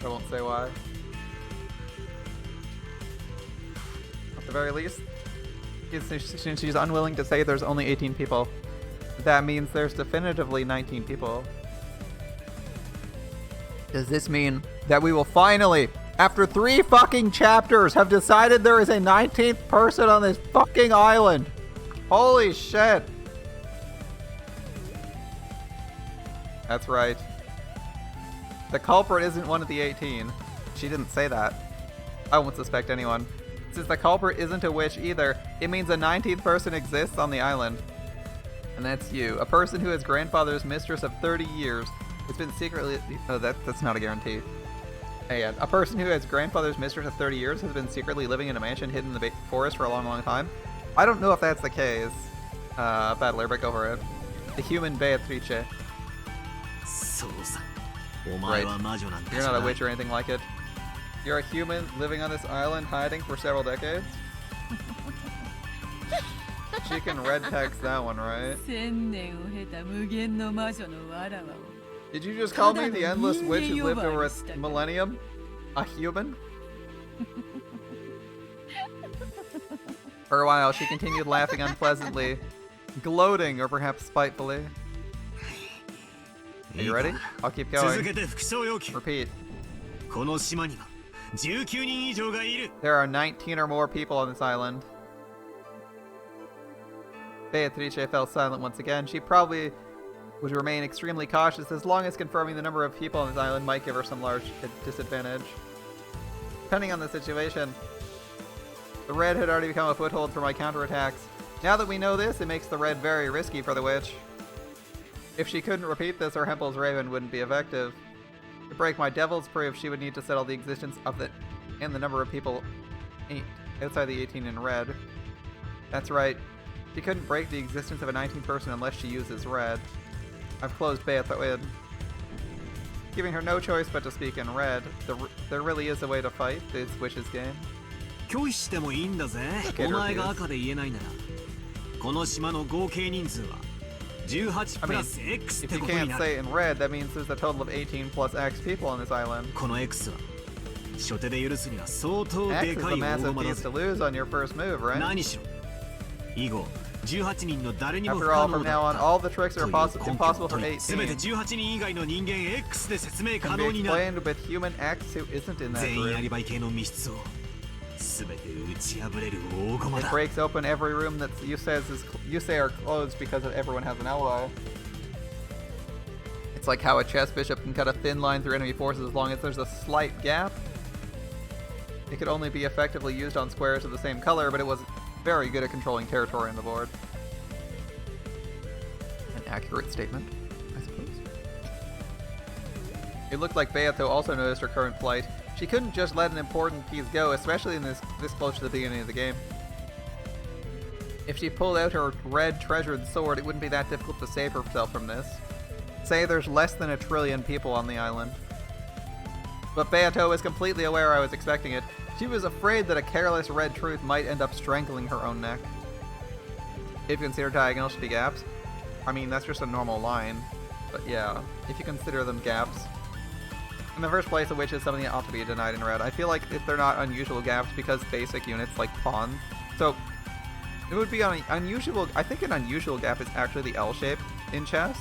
I won't say why. At the very least, since she's unwilling to say there's only 18 people, that means there's definitively 19 people. Does this mean that we will finally, after 3 fucking chapters, have decided there is a 19th person on this fucking island? Holy shit. That's right. The culprit isn't one of the 18. She didn't say that. I won't suspect anyone. Since the culprit isn't a witch either, it means a 19th person exists on the island. And that's you. A person who is grandfather's mistress of 30 years. It's been secretly... Oh, that's not a guarantee. Hey, a person who has grandfather's mistress of 30 years has been secretly living in a mansion hidden in the forest for a long, long time. I don't know if that's the case. Battler, but go for it. The human Beatrice. Right. You're not a witch or anything like it. You're a human living on this island hiding for several decades? She can red text that one, right? Did you just call me the endless witch who lived over a millennium? A human? For a while, she continued laughing unpleasantly, gloating or perhaps spitefully. Are you ready? I'll keep going. Repeat. There are 19 or more people on this island. Beatrice fell silent once again. She probably would remain extremely cautious as long as confirming the number of people on this island might give her some large disadvantage. Depending on the situation, the red had already become a foothold for my counterattacks. Now that we know this, it makes the red very risky for the witch. If she couldn't repeat this, or Hempel's Raven wouldn't be effective. To break my devil's proof, she would need to settle the existence of it and the number of people outside the 18 in red. That's right. She couldn't break the existence of a 19th person unless she uses red. I've closed Beato in, giving her no choice but to speak in red. There really is a way to fight this witch's game. Okay, I mean, if you can't say it in red, that means there's a total of 18 plus X people on this island. X is a massive piece to lose on your first move, right? After all, from now on, all the tricks are impossible for 18. Can be explained with human X who isn't in that group. It breaks open every room that you say are closed because everyone has an ally. It's like how a chess bishop can cut a thin line through enemy forces as long as there's a slight gap. It could only be effectively used on squares of the same color, but it was very good at controlling territory on the board. An accurate statement, I suppose. It looked like Beato also noticed her current plight. She couldn't just let an important piece go, especially in this close to the beginning of the game. If she pulled out her red treasured sword, it wouldn't be that difficult to save herself from this. Say there's less than 1 trillion people on the island. But Beato was completely aware I was expecting it. She was afraid that a careless red truth might end up strangling her own neck. If you consider diagonals to be gaps, I mean, that's just a normal line. But yeah, if you consider them gaps. In the first place, a witch is something that ought to be denied in red. I feel like if they're not unusual gaps because basic units like pawns. So, it would be unusual. I think an unusual gap is actually the L shape in chess.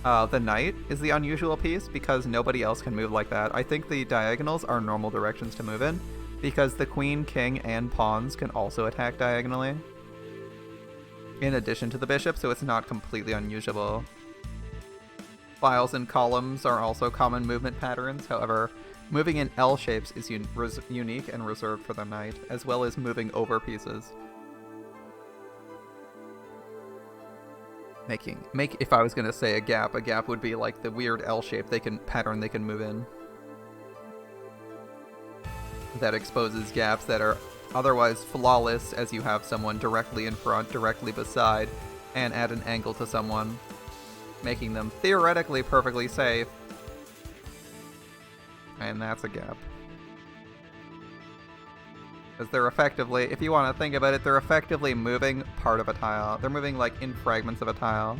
The knight is the unusual piece because nobody else can move like that. I think the diagonals are normal directions to move in because the queen, king, and pawns can also attack diagonally. In addition to the bishop, so it's not completely unusual. Files and columns are also common movement patterns. However, moving in L shapes is unique and reserved for the knight, as well as moving over pieces. If I was gonna say a gap would be like the weird L shape pattern they can move in. That exposes gaps that are otherwise flawless, as you have someone directly in front, directly beside, and at an angle to someone, making them theoretically perfectly safe. And that's a gap. Because they're effectively, if you want to think about it, they're effectively moving part of a tile. They're moving like in fragments of a tile.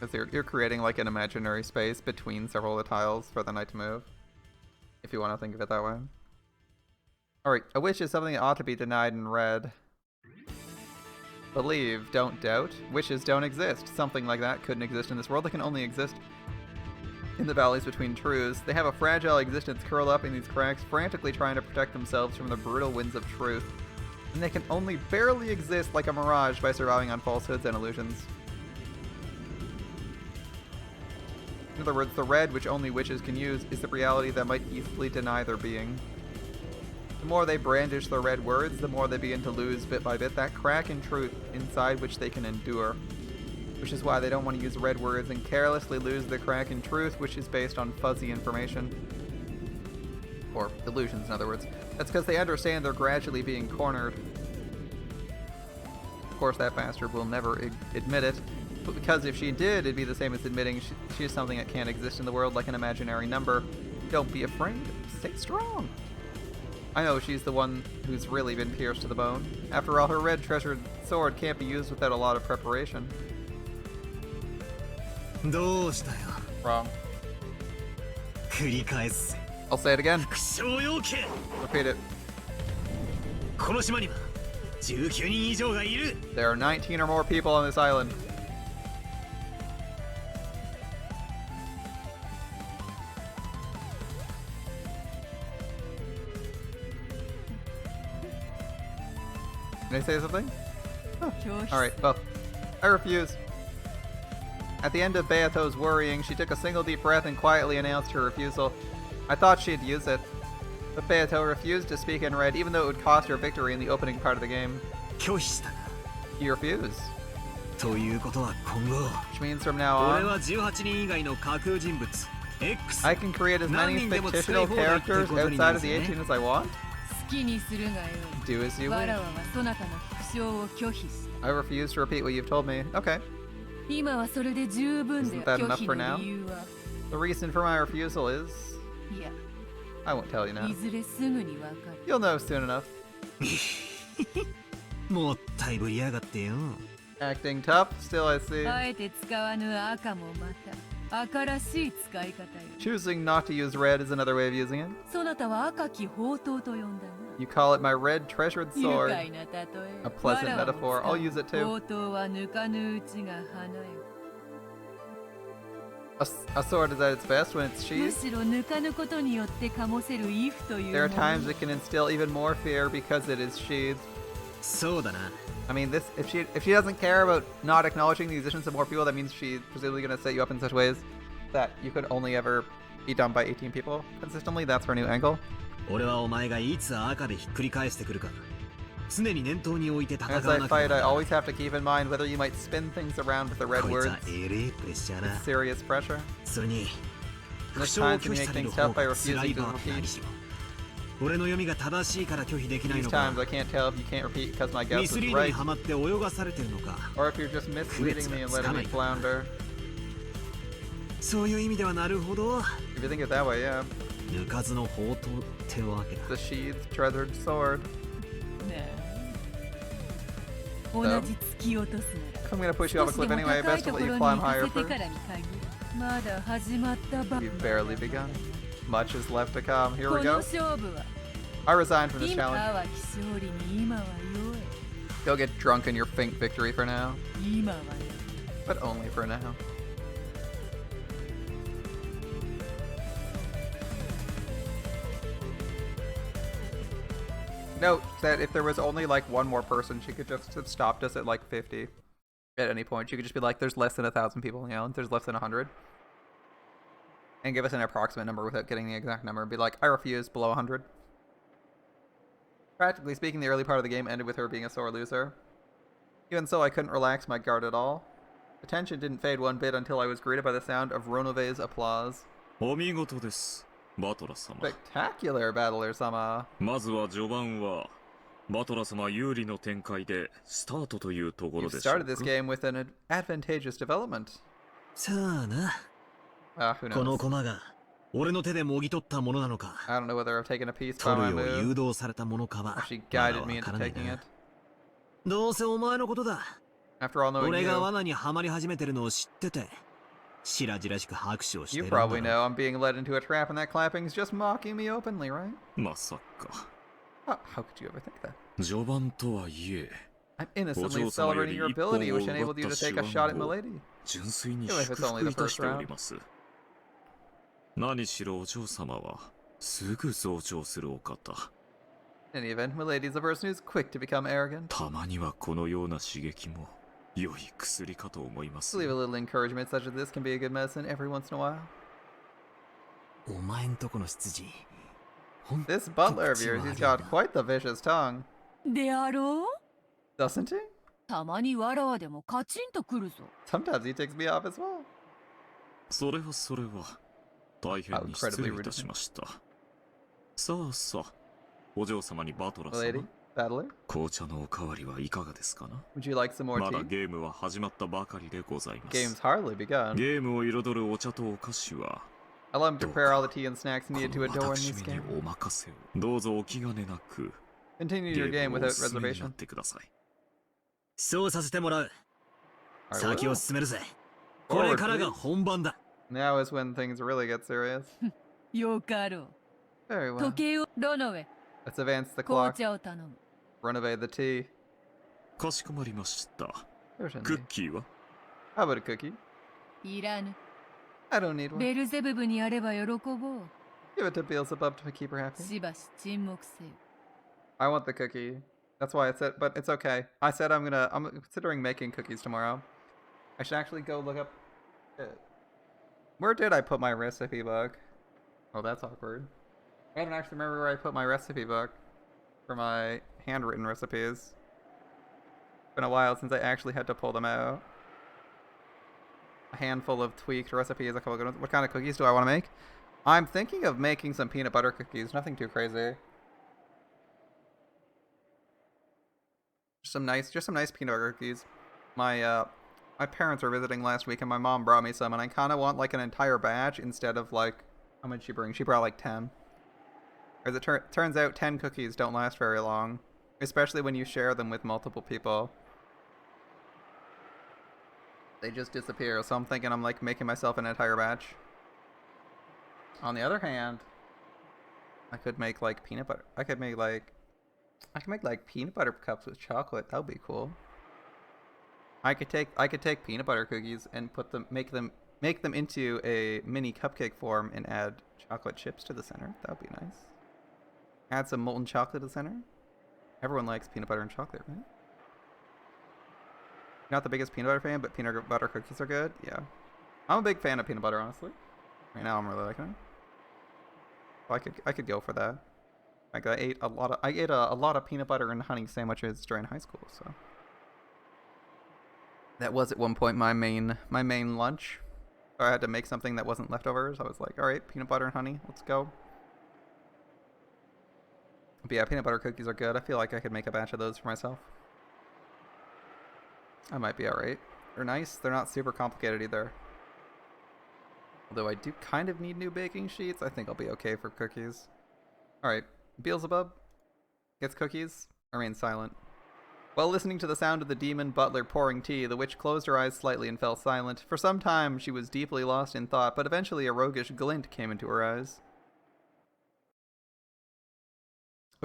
Because you're creating like an imaginary space between several of the tiles for the knight to move. If you want to think of it that way. Alright, a wish is something that ought to be denied in red. Believe, don't doubt. Wishes don't exist. Something like that couldn't exist in this world. They can only exist in the valleys between truths. They have a fragile existence curled up in these cracks, frantically trying to protect themselves from the brutal winds of truth. And they can only barely exist like a mirage by surviving on falsehoods and illusions. In other words, the red, which only witches can use, is the reality that might easily deny their being. The more they brandish their red words, the more they begin to lose, bit by bit, that crack in truth inside which they can endure. Which is why they don't want to use red words and carelessly lose the crack in truth, which is based on fuzzy information. Or illusions, in other words. That's because they understand they're gradually being cornered. Of course, that bastard will never admit it. But because if she did, it'd be the same as admitting she's something that can't exist in the world, like an imaginary number. Don't be afraid. Stay strong. I know she's the one who's really been pierced to the bone. After all, her red treasured sword can't be used without a lot of preparation. Wrong. I'll say it again. Repeat it. There are 19 or more people on this island. Did I say something? Huh. Alright, well, I refuse. At the end of Beato's worrying, she took a single deep breath and quietly announced her refusal. I thought she'd use it. But Beato refused to speak in red, even though it would cost her victory in the opening part of the game. You refuse. Which means from now on, I can create as many fictional characters outside of the 18 as I want? Do as you wish. I refuse to repeat what you've told me. Okay. Isn't that enough for now? The reason for my refusal is... I won't tell you now. You'll know soon enough. Acting tough, still I see. Choosing not to use red is another way of using it. You call it my red treasured sword. A pleasant metaphor. I'll use it too. A sword is at its best when it's sheathed. There are times it can instill even more fear because it is sheathed. I mean, this if she doesn't care about not acknowledging the existence of more people, that means she's presumably going to set you up in such ways that you could only ever be done by 18 people consistently. That's her new angle. 常に念頭に置いて戦わ As な I けれ fight, ば I ならない always have to keep in mind whether you might spin things around with the red こいつ words. はえれえプレッシャーだ It's serious pressure. それに There's 負傷を times 拒 when 否 you さ make れる things 方 tough by が辛 refusing い to 場合って何 repeat. しろ俺の読みが正しいから拒否できない These のか times I can't tell if you can't repeat because my ミ guess ス is リードに right, はまって泳がされてるのか or if you're just misleading me and letting me flounder. そういう意味ではなるほど If you think it that way, yeah. 抜かずの宝刀ってわけだ The sheathed, treasured sword. 同じ突き落とすな I'm gonna push you off a 少し cliff でも anyway. 高い Best と to こ let ろ you に climb 行か higher せて first. からに限るまだ始まったば You've barely begun. Much is left to come. Here こ we の go. 勝負は I resign from this 今 challenge. は勝利に今は弱い Go get drunk in your faint victory for now. 今は But only for now. Note that if there was only like one more person, she could just have stopped us at like 50 at any point. She could just be like, there's less than 1,000 people on the island, there's less than 100. And give us an approximate number without getting the exact number. Be like, I refuse, below 100. Practically speaking, the early part of the game ended with her being a sore loser. Even so, I couldn't relax my guard at all. The tension didn't fade one bit until I was greeted by the sound of Ronove's applause. お見事です、バトラ様。 Spectacular, Battler-sama. まずは序盤はバトラ様有利の展開でスタートというところ You've でしょう started this か。 game with an advantageous development. さあな Who この knows? 駒が俺の手でもぎ取ったものなのか I don't know whether I've taken a piece by 取 my るよう誘 move, 導されたものか or は she まだ guided me わ into からない taking な it. どうせお前のことだ After all, knowing 俺が you, 罠にはまり始めてるのを知ってて白々しく拍手をして you るんだ probably ろ know I'm being led into a trap and that clapping's just mocking me openly, right? まさか How could you ever think that? 序盤とはいえ I'm innocently お嬢様よ celebrating り your 一本を ability, which 奪 enabled っ you た to 手 take a shot at 腕を Milady. 純粋に Even if 祝 it's only 福 the いた first しており round. ます何しろお嬢様はすぐ増長するお方 In any event, Milady's a person who's quick to become arrogant. たまにはこのような刺激も良い薬かと思います To leave a little encouragement such as this can be a good medicine every once in a while. お前んとこの執事 This butler of yours, he's got quite the vicious tongue, であろう doesn't he? たまにわらわでもカチンとくるぞ Sometimes he takes me off as well. それはそれは大変に失礼いたしましたさあさあお嬢様にバトラー Milady, 様 Battler, 紅茶のおかわりはいかがですかな would you like some more まだ tea? ゲームは始まったばかりでございます Game's hardly begun. ゲームを彩るお茶とお菓子は Allow me to prepare all the tea and snacks こ needed to の adorn 私 this めに game. お任せをどうぞお気兼ねなく Continue ゲ your ー game ムを without お進めにな reservation. ってくださいそうさせてもらう I 先を will. 進めるぜこれからが本番だ Now is when things really get serious. よかろ Very う well. 時計をロノウェ Let's advance the 紅 clock. 茶を頼む Renovate the tea. かしこまりました Certainly. クッキーは How about a cookie? いらぬ I don't need one. ベルゼブブにやれば喜ぼう Give it to Beelzebub to keep her happy. しばし沈黙せよ I want the cookie. That's why I said, but it's okay. I said I'm considering making cookies tomorrow. I should actually go look up. Where did I put my recipe book? Oh, that's awkward. I don't actually remember where I put my recipe book for my handwritten recipes. It's been a while since I actually had to pull them out. A handful of tweaked recipes. A couple good ones. What kind of cookies do I want to make? I'm thinking of making some peanut butter cookies. Nothing too crazy. Just some nice peanut butter cookies. My parents were visiting last week and my mom brought me some and I kind of want like an entire batch instead of like, how much she bring? She brought like 10. As it turns out, 10 cookies don't last very long, especially when you share them with multiple people. They just disappear, so I'm thinking I'm like making myself an entire batch. On the other hand, I could make like peanut butter. I could make like peanut butter cups with chocolate. That would be cool. I could take peanut butter cookies and make them into a mini cupcake form and add chocolate chips to the center. That would be nice. Add some molten chocolate to the center. Everyone likes peanut butter and chocolate, right? Not the biggest peanut butter fan, but peanut butter cookies are good. Yeah, I'm a big fan of peanut butter, honestly. Right now, I'm really liking it. So I could go for that. Like I ate a lot of peanut butter and honey sandwiches during high school, so that was at one point my main lunch. So I had to make something that wasn't leftovers. I was like, all right, peanut butter and honey, let's go. But yeah, peanut butter cookies are good. I feel like I could make a batch of those for myself. I might be alright. They're nice. They're not super complicated either. Although I do kind of need new baking sheets. I think I'll be okay for cookies. Alright. Beelzebub gets cookies. Remains silent. While listening to the sound of the demon butler pouring tea, the witch closed her eyes slightly and fell silent. For some time, she was deeply lost in thought, but eventually a roguish glint came into her eyes.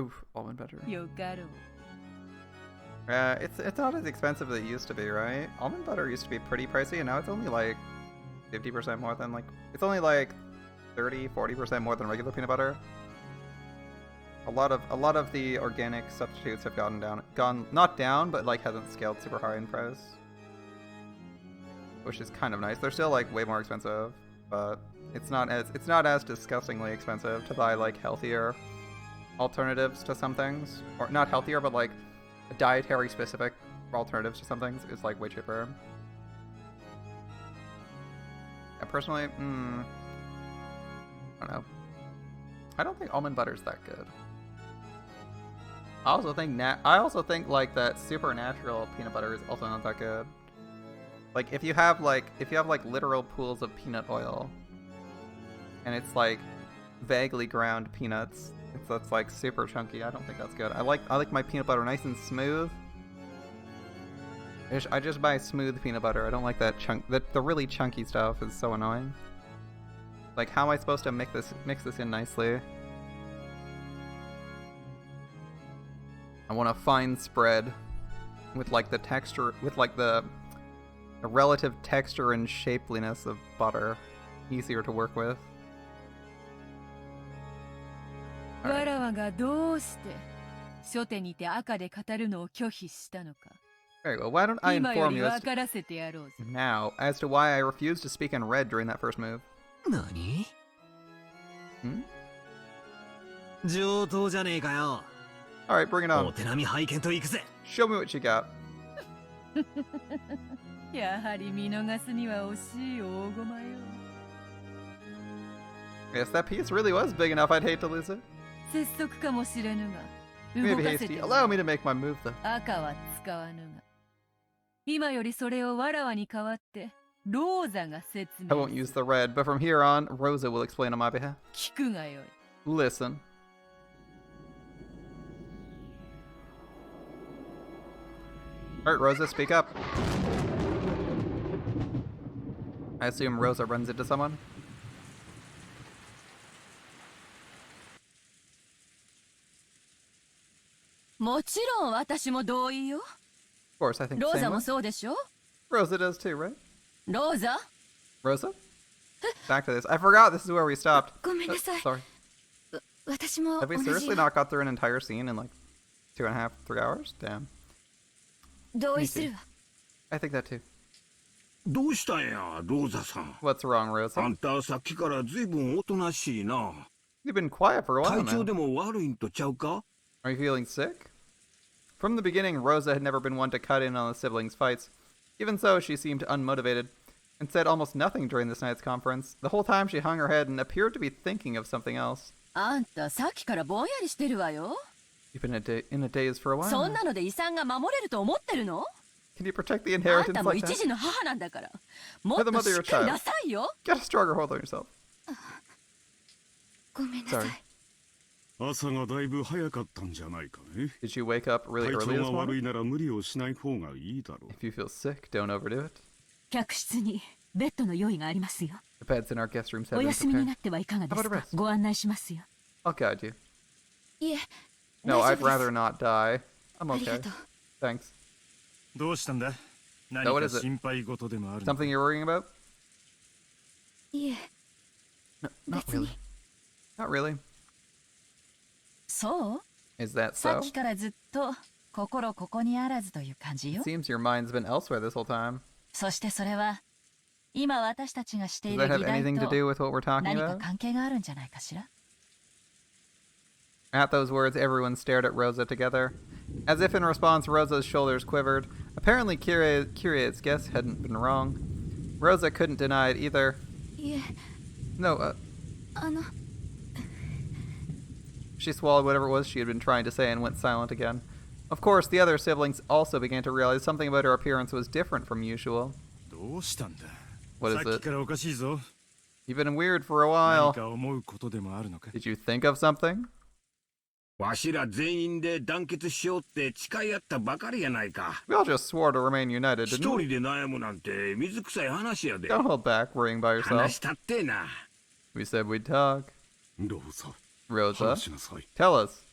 Oof, almond butter. It's not as expensive as it used to be, right? Almond butter used to be pretty pricey, and now it's only like 50% more than it's only like 30-40% more than regular peanut butter. A lot of the organic substitutes have gone not down, but like hasn't scaled super high in price, which is kind of nice. They're still like way more expensive, but it's not as disgustingly expensive to buy like healthier alternatives to some things, or not healthier, but like dietary specific alternatives to some things is like way cheaper. Yeah, personally, I don't know. I don't think almond butter's that good. I also think like that supernatural peanut butter is also not that good. Like if you have like literal pools of peanut oil and it's like vaguely ground peanuts, that's like super chunky, I don't think that's good. I like my peanut butter nice and smooth. I just buy smooth peanut butter. I don't like that the really chunky stuff is so annoying. Like how am I supposed to mix this in nicely? I want a fine spread with like the texture, with like the relative texture and shapeliness of butter. Easier to work with. Right. Very well, why don't I inform you now as to why I refused to speak in red during that first move? Nani? Alright, bring it on. Show me what you got. Yes, that piece really was big enough. I'd hate to lose it. Maybe hasty. Allow me to make my move, though. I won't use the red, but from here on, Rosa will explain on my behalf. Listen. Alright, Rosa, speak up. I assume Rosa runs into someone? Of course, I think the same way. Rosa does too, right? Rosa? Back to this. I forgot this is where we stopped. Sorry. Have we seriously not got through an entire scene in like 2.5, 3 hours? Damn. I think that too. What's wrong, Rosa? You've been quiet for a while now. Are you feeling sick? From the beginning, Rosa had never been one to cut in on the siblings' fights. Even so, she seemed unmotivated, and said almost nothing during this night's conference. The whole time she hung her head and appeared to be thinking of something else. You've been in a daze for a while now. Can you protect the inheritance like that? You're the mother of your child. Get a stronger hold on yourself. Sorry. Did you wake up really early this morning? If you feel sick, don't overdo it. The beds in our guest rooms have been prepared. How about a rest? I'll guide you. No, I'd rather not die. I'm okay. Thanks. So what is it? Something you're worrying about? No, not really. Not really. Is that so? It seems your mind's been elsewhere this whole time. Does that have anything to do with what we're talking about? At those words, everyone stared at Rosa together. As if in response, Rosa's shoulders quivered. Apparently, Kiria's guess hadn't been wrong. Rosa couldn't deny it either. Yeah. No, She swallowed whatever it was she had been trying to say and went silent again. Of course, the other siblings also began to realize something about her appearance was different from usual. What is it? You've been weird for a while. Did you think of something? わしら全員で団結しようって誓い合ったばかりやないか。We all just swore to remain united, 一 didn't 人 we? で悩むなんて水臭い話やで。 Don't hold back, worrying by 話 yourself. したってな。We said we'd talk. ローザ、 Rosa, 話しなさい。 tell us.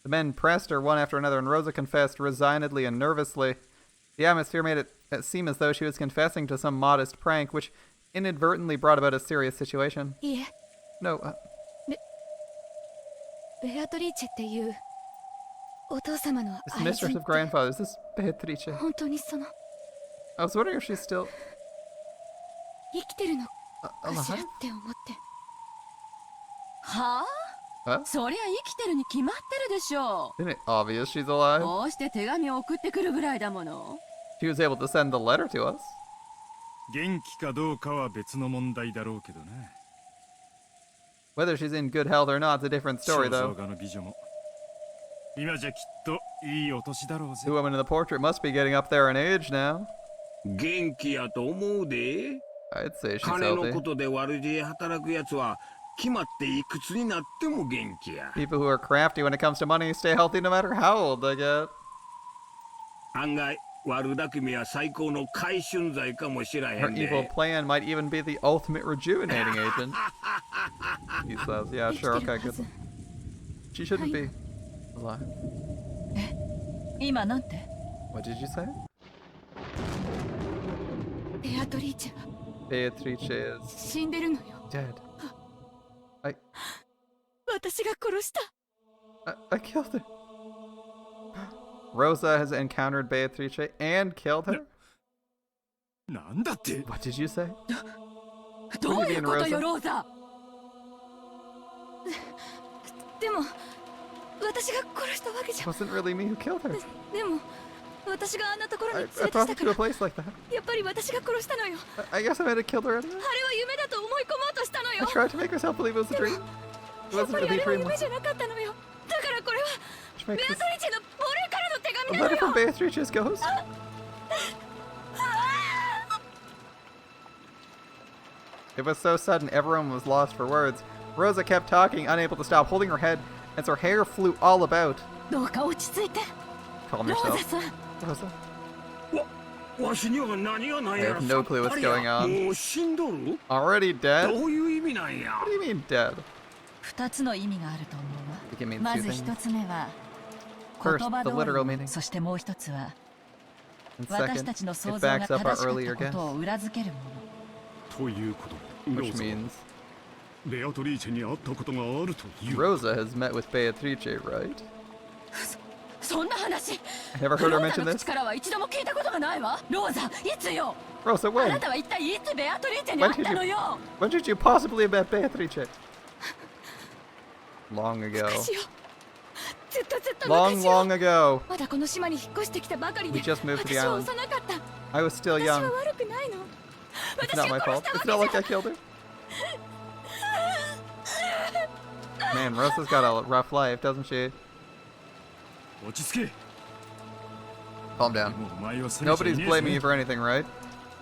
The men pressed her one after another, and Rosa confessed resignedly and nervously. The atmosphere made it seem as though she was confessing to some modest prank, which inadvertently brought about a serious situation. いえ、 No, ベアトリーチェっていうお父様の this 愛 mistress 人 of grandfathers, this Beatrice. 本当にその I was wondering if she's still 生きてるのかしら alive? って思って。はあ Huh? そりゃ生きてるに決まってるでしょ Isn't it obvious she's alive? こうして手紙を送ってくるぐらいだもの。 She was able to send the letter to us. 元気かどうかは別の問題だろうけどな。 Whether she's in good health or not, it's a different story, 肖像 though. 画の美女も今じゃきっといいお年だろうぜ。 The woman in the portrait must be getting up there in age now. 元気やと思うで。 I'd say she's 金の healthy. ことで悪知恵働くやつは決まっていくつになっても元気や。 People who are crafty when it comes to money stay healthy no matter how old they get. 案外悪巧みは最高の回春剤かもしらへ Her ん evil で。 plan might even be the ultimate rejuvenating agent. He says, yeah, 生き sure, てる okay, はず good. She shouldn't be alive. 今なんて What did you say? ベアトリーチェは Beatrice is 死んでるのよ。 dead. 私が殺した。 I killed her. Rosa has encountered Beatrice and killed her? なんだって What did you say? どういうことよ、ローザ。でも私が殺したわけじゃ。 It wasn't really me who killed her. でも私があんなところに I 連れてき brought た her か to a ら、 place like that. やっぱり私が殺したのよ。 I guess I might have killed her anyway. あれは夢だと思い込もうとしたの I よ。 tried to make herself believe it was a dream. It やっ wasn't ぱりあ really れは夢 dreamless. じゃなかったのよ。だからこれは Which ベア makes トリ this ーチェの俺からの手 a 紙なの letter よ。 from Beatrice's ghost. It was so sudden, everyone was lost for words. Rosa kept talking, unable to stop, holding her head as her hair flew all about. どうか落ち着いて。 Calm ローザ yourself. さん。 Rosa. わしには何がないや I ら have さ no っ clue ぱ what's りや。 going on. もう死んどる？ Already dead? どういう意味なんや？ What do you mean dead? 二つの意味があると思う It can わ。 mean ま two ず一 things. つ目は First, 言葉 the 通 literal り meaning. そしてもう一つは And 私 second, たちの it 想像が backs up our 正しか earlier ったこと guess. を裏付けるもの。ということで、ロ Which ーザは means ベアトリーチェに会ったことがあるという。 Rosa has met with Beatrice, right? そんな話。 I never heard her ロー mention ザの this. 口からは一度も聞いたことがないわ。ローザ、いつよ。 Rosa, あ when? なたは一体いつベアトリーチェに会 When っ did たの you, よ。 when did you possibly have met Beatrice? Long ago. 昔よ。ずっと Long, 昔よ。 long ago. まだこの島に引っ越してきたばかりで。 We just moved to the 私は island. 幼かった。 I was still 私は young. 悪くないの。 It's 私 not が my 殺 fault. したわ It's け not じ like ゃ I killed her. Man, Rosa's got a rough life, doesn't she? 落ち着け。 Calm down. もうお前は責めちゃい Nobody's ねえ blaming ぜ you for anything, right?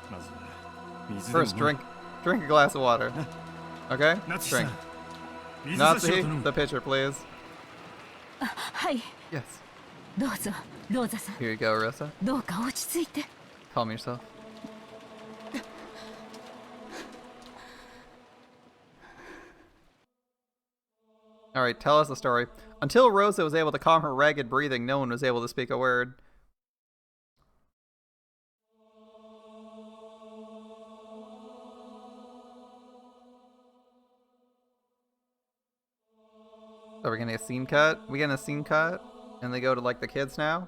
まず水でも First, drink a glass of water. Okay? ナツシさ Drink. ん、水差しを頼 Natsuhi, む。 the pitcher, please. はい。 Yes. どうぞ、ローザさん。 Here you go, Rosa. どうか落ち着いて。 Calm yourself. Alright, tell us the story. Until Rosa was able to calm her ragged breathing, no one was able to speak a word. So we're getting a scene cut? We getting a scene cut? And they go to like the kids now?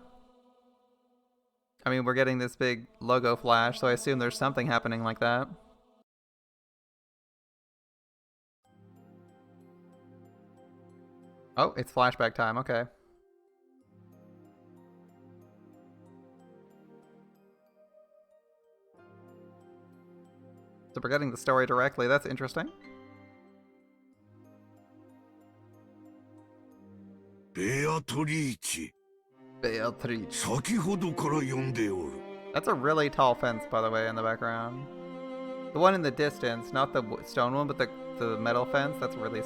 I mean, we're getting this big logo flash, so I assume there's something happening like that. Oh, it's flashback time, okay. So we're getting the story directly, that's interesting. Beatrice. Beatrice. 先ほどから呼んでおる。 That's a really tall fence, by the way, in the background. The one in the distance, not the stone one, but the metal fence, that's really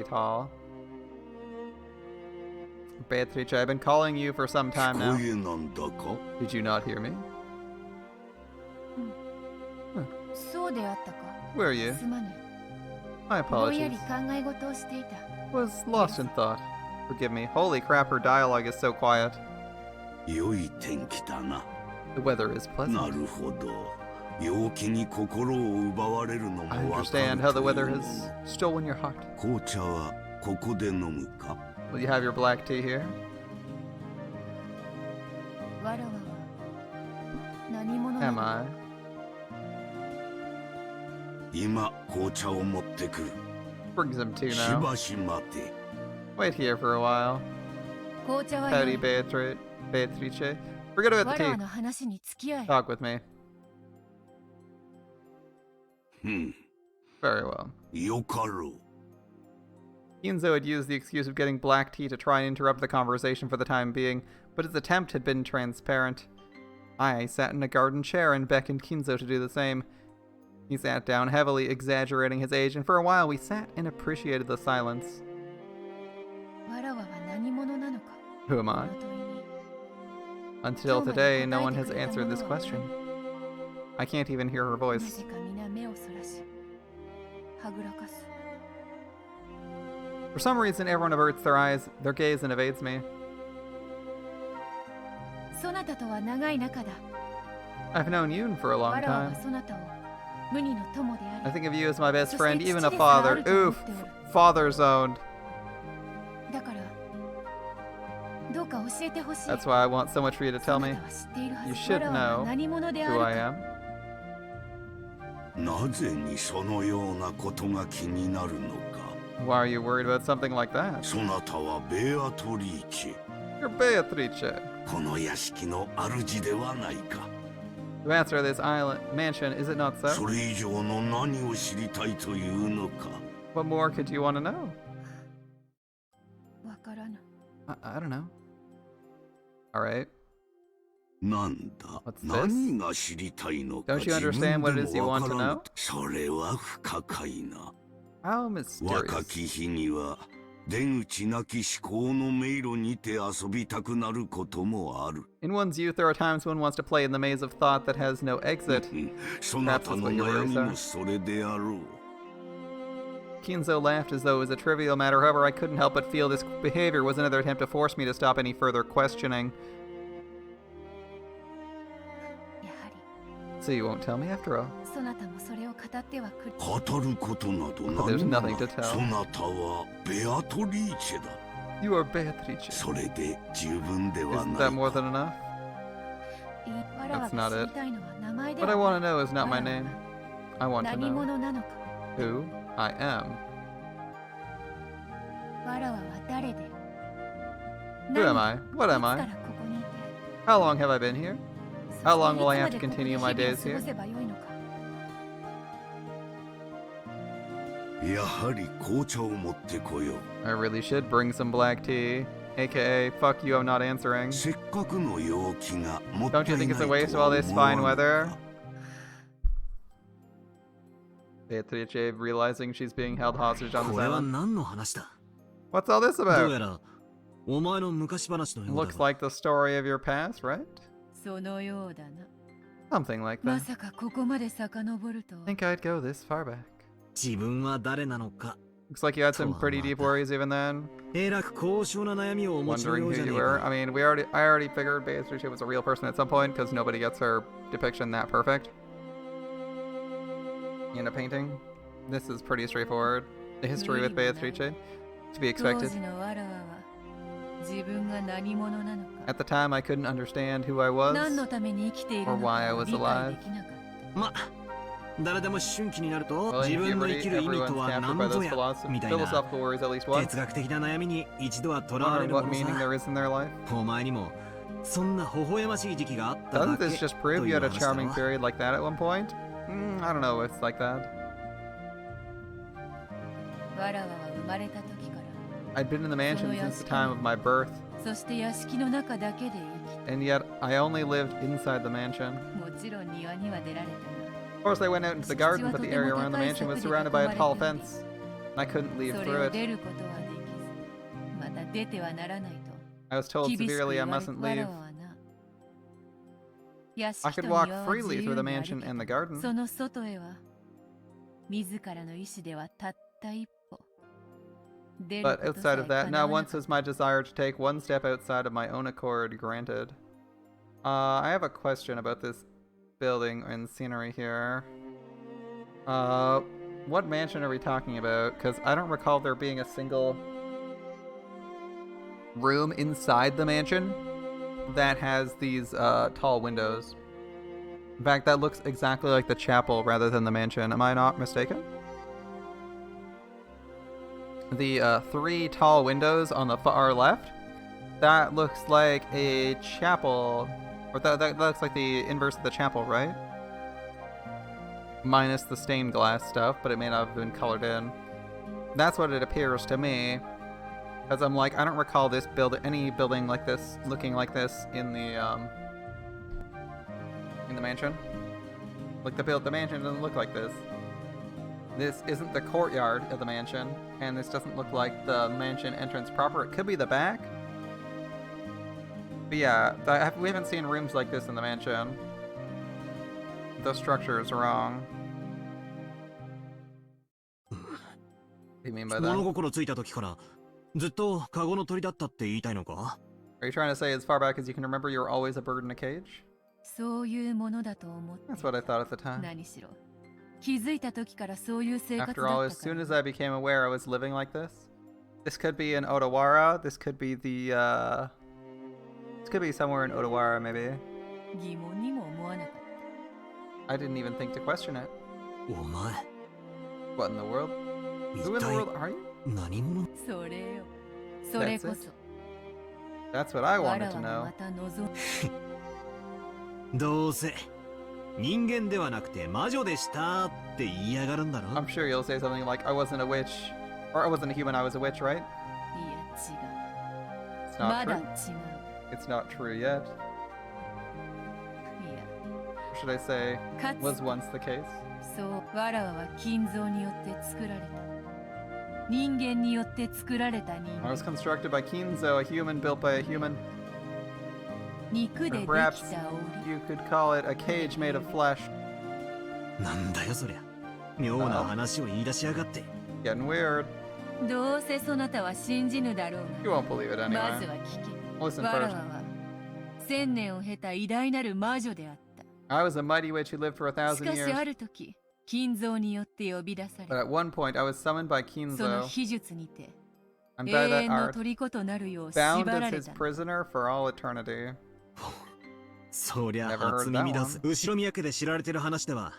tall. Beatrice, I've been calling you for some time now. Did you not hear me? Where are you? My apologies. Was lost in thought. Forgive me. Holy crap, her dialogue is so quiet. The weather is pleasant. I understand how the weather has stolen your heart. Will you have your black tea here? Am I? Brings him tea now. Wait here for a while. Howdy, Beatrice. Forget about the tea. Talk with me. Very well. Kinzo had used the excuse of getting black tea to try and interrupt the conversation for the time being, but his attempt had been transparent. I sat in a garden chair and beckoned Kinzo to do the same. He sat down heavily, exaggerating his age, and for a while we sat and appreciated the silence. Who am I? Until today, no one has answered this question. I can't even hear her voice. For some reason, everyone averts their gaze and evades me. I've known Yoon for a long time. I think of you as my best friend, even a father. Oof, father-zoned. That's why I want so much for you to tell me. You should know who I am. Why are you worried about something like that? You're Beatrice. The master of this mansion, is it not so? What more could you want to know? I don't know. Alright. What's this? Don't you understand what it is you want to know? How mysterious. In one's youth, there are times one wants to play in the maze of thought that has no exit. Perhaps that's what your worries are. Kinzo laughed as though it was a trivial matter. However, I couldn't help but feel this behavior was another attempt to force me to stop any further questioning. So you won't tell me after all? But there's nothing to tell. You are Beatrice. Isn't that more than enough? That's not it. What I want to know is not my name. I want to know who I am. Who am I? What am I? How long have I been here? How long will I have to continue my days here? I really should bring some black tea. AKA, fuck you, I'm not answering. Don't you think it's a waste of all this fine weather? Beatrice realizing she's being held hostage on this island. What's all this about? Looks like the story of your past, right? Something like that. Think I'd go this far back. Looks like you had some pretty deep worries even then. Wondering who you were. I mean, I already figured Beatrice was a real person at some point because nobody gets her depiction that perfect in a painting. This is pretty straightforward. The history with Beatrice, to be expected. At the time, I couldn't understand who I was or why I was alive. 誰でも思春期になると Well, 自 in 分の生 puberty, きる意味 everyone's とは captured 何 by ぞ those やみたいな philosophical worries at least once. 哲学的な悩みに一度はとらわれ Wondering るも what の meaning さ。 there is in their life. お前にもそんな微笑ましい時期があっただ Doesn't け this just と prove い you う had a 話だ charming ろ。 period like that at one point? I don't know if it's like that. わらわは生まれた時から I'd been in the mansion since the time of my birth, そして屋敷の中だけで生き and yet I only lived inside the mansion. もちろん庭には出られたが Of course, I went out into the garden, but the area around the mansion was surrounded by a tall fence, and I couldn't leave そ through れを it. 出ることはできずまた出てはならないと I was told 厳しく severely 言 I われ mustn't わ leave. らわはな屋 I 敷と could 庭 walk は freely 自 through 由 the にある mansion け and the ど garden. その外へは自らの意志ではたった一歩出る But ことさ outside え of that, 叶 now わな once was my desire to take one step outside of my own accord granted. I have a question about this building and scenery here. What mansion are we talking about? Because I don't recall there being a single room inside the mansion that has these tall windows. In fact, that looks exactly like the chapel rather than the mansion. Am I not mistaken? The 3 tall windows on the far left, that looks like a chapel, or that looks like the inverse of the chapel, right? Minus the stained glass stuff, but it may not have been colored in. That's what it appears to me. Because I'm like, I don't recall this any building like this looking like this in the mansion. Like the mansion doesn't look like this. This isn't the courtyard of the mansion, and this doesn't look like the mansion entrance proper. It could be the back. But yeah, we haven't seen rooms like this in the mansion. The structure is wrong. What do you mean by that? 物心ついた時からずっとカゴの鳥だったって言いたいのか？ Are you trying to say as far back as you can remember you were always a bird in a cage? そういうものだと思って That's what I thought at the time. 何しろ気づいた時からそういう生活だ After っ all, た as か soon ら as I became aware I was living like this, this could be in Odawara, this could be this could be somewhere in Odawara, maybe. 疑問にも思わなかっ I didn't even think to question it. お前 What in the world? 一 Who in the 体 world are you? 何者？たそれよそれこ That's そ it? That's what I わら wanted わ to が know. また望むどうせ人間ではなくて魔女でしたって言いやがるんだろ。 I'm sure you'll say something like, I wasn't a witch, or I wasn't a human, I was a witch, right? いや違 It's うま not だ true. 違う It's not true yet. いや Or should I say, かつ was once the case? そうわらわは金像によって作られた人間によって作られた人 I was 間 constructed by Kinzo, a human built by a human. 肉で Or でき perhaps た檻 you could call it a cage made of flesh. なんだよそりゃ。妙な話を言い出しやがって。 Getting weird. どうせそなたは信じぬだろう You が won't believe it まず anyway. は聞け Listen わらわ first. は千年を経た偉大なる魔女であった I was a mighty witch who lived for し 1,000かしあ years. る時金像によって呼び出さ But れ at one point, I was summoned by その Kinzo, 秘術にて and 永 by that 遠の art, 虜となるよう bound 縛ら as れ his た prisoner for all eternity. そりゃ Never heard 初 that 耳だ one. す。後ろ宮家で知られてる話では、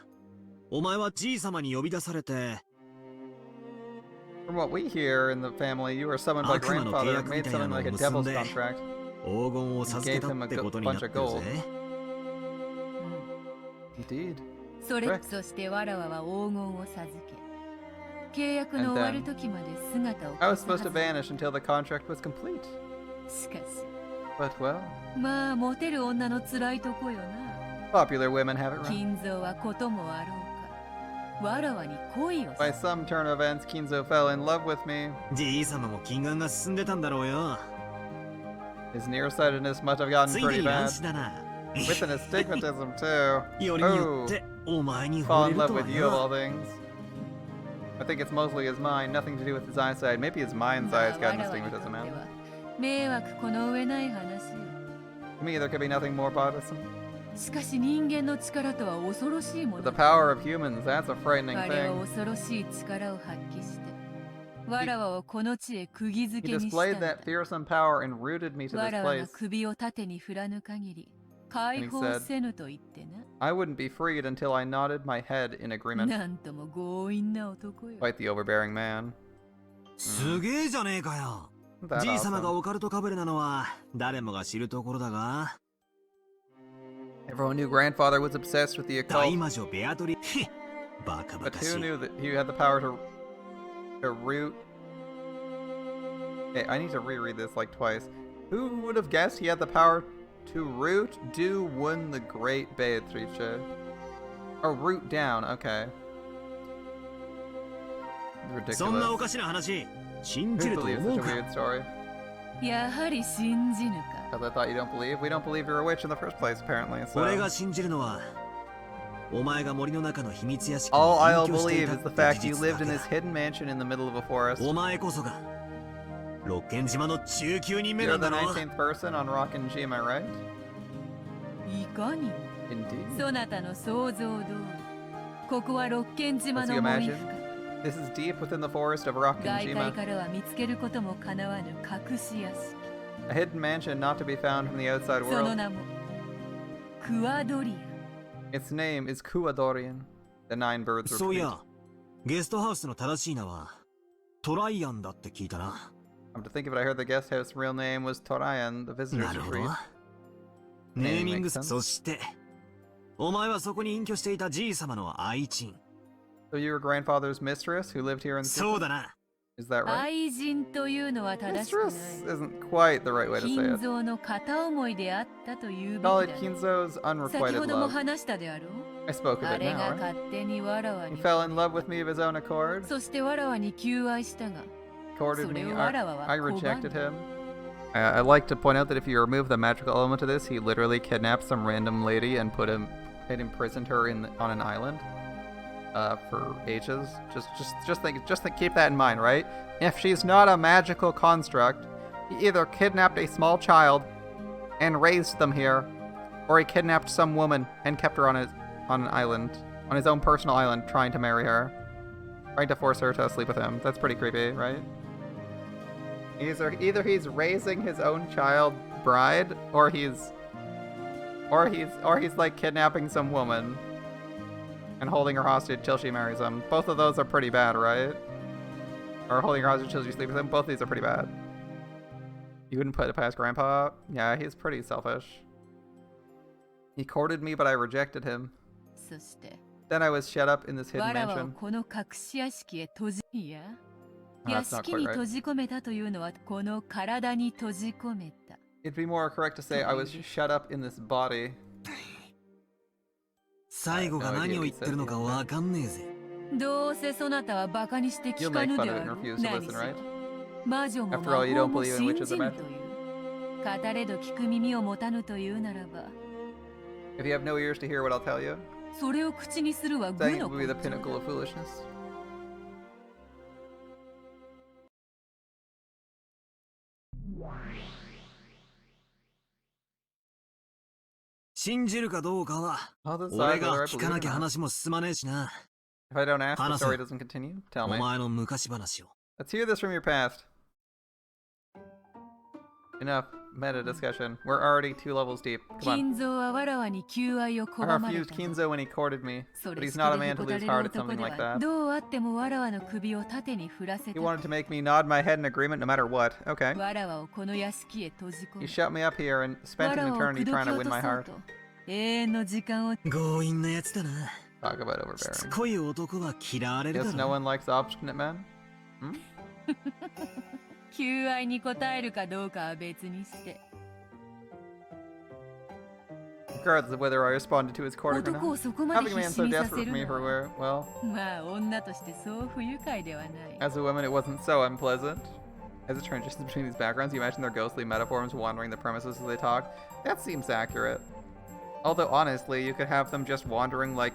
お前はじい様に呼び出されて、 From what we hear in the family, you were summoned by 悪魔の契 grandfather, 約み made たいな something のを like a 結ん devil's で、 contract. 黄金を授けたってことになってるぜ。 Indeed. それ Correct. そしてわらわは黄金を授け契約の終わる時まで姿を I 消 was す supposed to はず vanish until the contract was complete. しかし But well, まあモテる女の辛いとこよな popular women have it right. 金像はこともあろうかわらわに恋を By some turn of events, Kinzo fell in love with me. じい様も金眼が進んでたんだろうよ。 His nearsightedness must have gotten つい pretty に乱 bad. 視だな。 With an astigmatism too. よりによ Oh, ってお前に fall 惚れ in る love とは with you of all な。 things. I think it's mostly his mind, nothing to do with his eyesight. Maybe his mind's まあ eyes わ got an らわにとって astigmatism, は man. 迷惑この上ない話よ To me, there could be nothing more bothersome. しかし人間の力とは恐ろしいも But の the power of humans, that's a frightening 彼は thing. 恐ろしい力を発揮してわらわをこの地へ釘付 He けにした displayed んだ that fearsome power and rooted me to わ this らわが place. 首を縦に振らぬ限り解放せぬと言ってな。I wouldn't be freed until I nodded my head in agreement. なんとも強引な男よ。Quite the overbearing man. すげえじゃねえかよ。じいさまがオカルトかぶれなのは誰もが知るところだが。Everyone knew grandfather was obsessed with the occult. 大魔女ベアトリバカバ But カし who い。 knew that he had the power to root? Okay, I need to reread this like twice. Who would have guessed he had the power to root do won the great Beatrice? Or root down, okay. そんなお Ridiculous. かしな話信じ Who ると believes 思 such う a か。 weird story? やはり信じぬか。 Because I thought you don't believe. We don't believe you're a witch in the first place, apparently. 俺 So が信じるのはお前が森の中の秘密屋敷に all I'll 隠居してい believe た is っ the て fact 事 you 実だ lived け in だ this hidden mansion in the middle of a forest. お前こそが六軒島の19人目な You're ん the だろ。 19th person on Rockin' G, am I right? いかにも。 Indeed. そなたの想像通り。ここは六軒島 As you の森 imagine, 深く。 this is deep within the forest of Rockin' 外界 Jima. からは見つけることもかなわぬ隠し屋敷。 A hidden mansion not to be found from the outside その world. 名もクワドリ Its name is Kuadorian. The nine birds そうい retreat. やゲストハウスの正しい名はトライアンだって聞いたな。 Come to think of it, I heard the guest house real name was Torayan, the visitors なるほど retreat. ネーミング Makes sense. そしてお前はそこに隠居していたじいさまの愛人。 So you were grandfather's mistress who lived here in the そうだな。 Is that ア。 right? 愛人というのは正しくない Mistress isn't quite the right way to say 金 it. 蔵の片思いであったというべき Call だ it Kinzo's 先 unrequited ほども love. 話したであろう I spoke of あ it れ now, が right? 勝手にわらわ He に fell in love with me of his own accord. そしてわらわに求愛したが Courted それ me. をわらわは I 拒ん rejected だ him. I'd like to point out that if you remove the magical element to this, he literally kidnapped some random lady and and imprisoned her on an island for ages. Just think, keep that in mind, right? If she's not a magical construct, he either kidnapped a small child and raised them here, or he kidnapped some woman and kept her on an island, on his own personal island, trying to marry her, trying to force her to sleep with him. That's pretty creepy, right? Either he's raising his own child bride, or he's like kidnapping some woman and holding her hostage till she marries him. Both of those are pretty bad, right? Or holding her hostage till she sleeps with him. Both of these are pretty bad. You wouldn't put it past Grandpa? Yeah, he's pretty selfish. He courted me, but I rejected him. そして Then I was shut up in this hidden わらわを mansion. この隠し屋敷へ閉じいや Oh, 屋 that's not 敷 quite に right. 閉じ込めたというのはこの体に閉じ込めた It'd be more correct to say I was shut up in this body. 最後が何を言ってるのかわかんねえぜ。どうせそなたはバカにして聞 You'll か make ぬ fun で of it あ and ろう refuse to 何 listen, しろ right? 魔女も After all, you 魔 don't 法も believe in 信 witches じ or ぬ magic. という語れど聞く耳を持たぬというならば If you have no ears to hear what I'll tell you, それを口にするは愚 saying it の would be the 根性 pinnacle of foolishness. 信じるかどうかは I'll decide 俺 whether が I 聞 believe か it な or きゃ not. 話も進まねえしな。 If I don't ask, the 話せ。 story doesn't continue. Tell お me. 前の昔話を。 Let's hear this from your past. Enough meta discussion. We're already 2 levels deep. Come on. 金蔵はわらわに求愛を I 拒まれ refused た Kinzo when he courted me, そ but れ he's しき not a でへ man to こた lose れる heart at 男 something で like は that. どうあってもわらわの首を縦に振らせ He た wanted to make me nod my head in agreement no matter what. Okay. わらわをこの屋敷へ閉じ込 You め shut me up here and わ spent ら an わを口 eternity 説き trying to 落 win と my そう heart. と永遠の時間を 強引なやつだな。 Talk about しつ overbearing. こい男は嫌われるだ Guess no ろ。 one likes obstinate men? 求愛に応えるかどうかは別にして Regardless of whether I responded to his court or 男を not. そこまで Having a 必 man 死 so にさ desperate せ for る me の for は well, まあ女としてそう不愉快ではない as a woman, it wasn't so unpleasant. As it transitions between these backgrounds, you imagine their ghostly metaforms wandering the premises as they talk. That seems accurate. Although honestly, you could have them just wandering I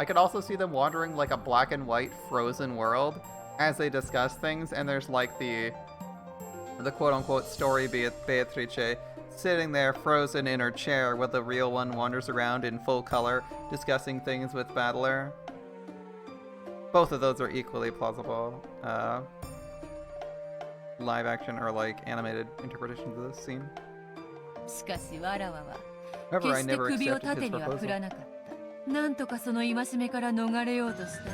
could also see them wandering like a black and white frozen world as they discuss things, and there's like the quote-unquote story Beatrice sitting there frozen in her chair while the real one wanders around in full color discussing things with Battler. Both of those are equally plausible. Live action or like animated interpretations of this scene. しかしわらわは However, 決 I して never 首を accepted 縦 his には振 proposal. らなかった。なんとかその戒めから逃れようとしたが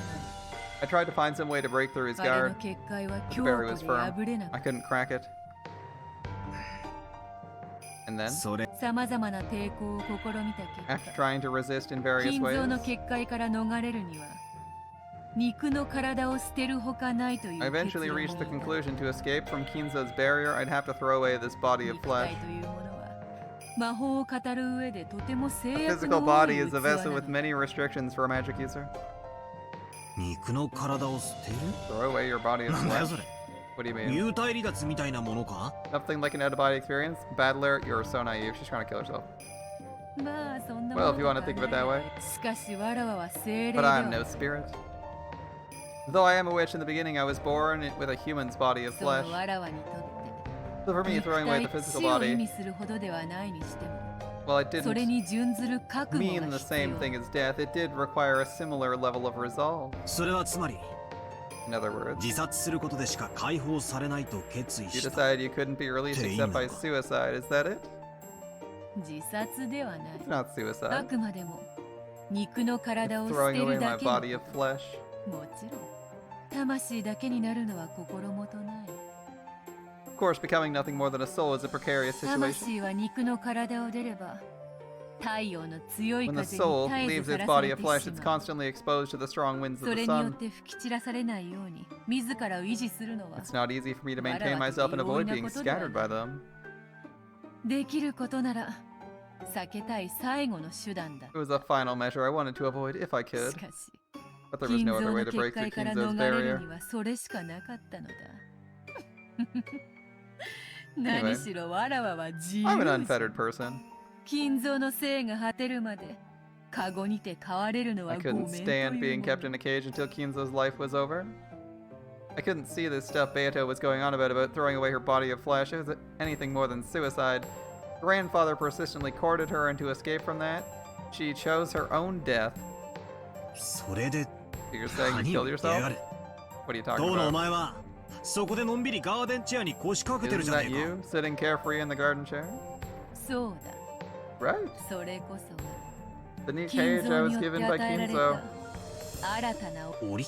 I tried to find some way to break through his あれの guard, 結界は but the 強 barrier 固 was で firm. 破れなか I った。 couldn't crack it. And then, それさまざまな抵抗を試みた結 after 果、 trying to resist in various 金蔵の ways, 結界から逃れるには、肉の体を捨てるほかないという I 結 eventually 論に reached the 至った。 conclusion to escape from Kinzo's barrier, I'd have to throw away this body of 肉 flesh. 体というものは、魔法を語る上でとても制 A 約 physical の多い body 器 is a な vessel の with many restrictions for a magic user. 肉の体を捨てる Throw away your body of なんだよ flesh. それ What do you mean? 幽体離脱みたいなものか Nothing like an out-of-body experience? Battler, you're so naive. She's trying to kill herself. まあそんな Well, も if you の want と to think 考 of it that え way. ない。しかしわらわは精霊で But は I'm no spirit. Though I am a witch in the beginning, I was born with a human's body of その flesh. わらわにとって So for me, 肉 throwing away the 体 physical 死を意 body, 味するほどではないにしても well, it それ didn't に準ずる覚悟 mean が the 必 same 要 thing as death. It did require a similar level of resolve. それはつまり In other words, 自殺することでしか解放されないと決意 you した decided you couldn't be released except by suicide. Is that it? 自殺ではない It's not あ suicide. くまでも肉の体を It's 捨 throwing て away る my だけの body of flesh. もちろん魂だけになるのは心もとない Of course, becoming nothing more than a soul is a precarious situation. 魂は肉の体を出れば太陽の強い When the 風に soul 絶え leaves ずさ its らさ body れ of て flesh, し it's まう constantly exposed to the strong winds そ of れ the によっ sun. て吹き散らされないように自らを維持するのは It's not easy for me to maintain わらわ myself と and て容易 avoid な being ことでは scattered な by い them. できることなら避けたい最後の手段だ It was a final measure I wanted to avoid if I し could, かし but there was 金 no 蔵 other way の to break 結 through 界から Kinzo's 逃れる barrier. にはそれしかなかったのだ Anyway, 何しろわらわは自由 I'm an 人 unfettered person. 金蔵の生が果てるまでカゴにて飼われるのは I ご couldn't めんとい stand う being も kept の in a cage until Kinzo's life was over. I couldn't see this stuff Beato was going on about throwing away her body of flesh. It was anything more than suicide. Grandfather persistently courted her, and to escape from that, she chose her own death. それで So you're saying 何 you を killed 言って yourself? やがる What are you talking 当のお about? 前はそこでのんびりガーデンチェアに腰掛けてる Isn't じゃね that えか you, sitting carefree in the garden chair? そうだ Right. それこそが The new 金 cage I 蔵 was によっ given て by 与えられ Kinzo. た新たな檻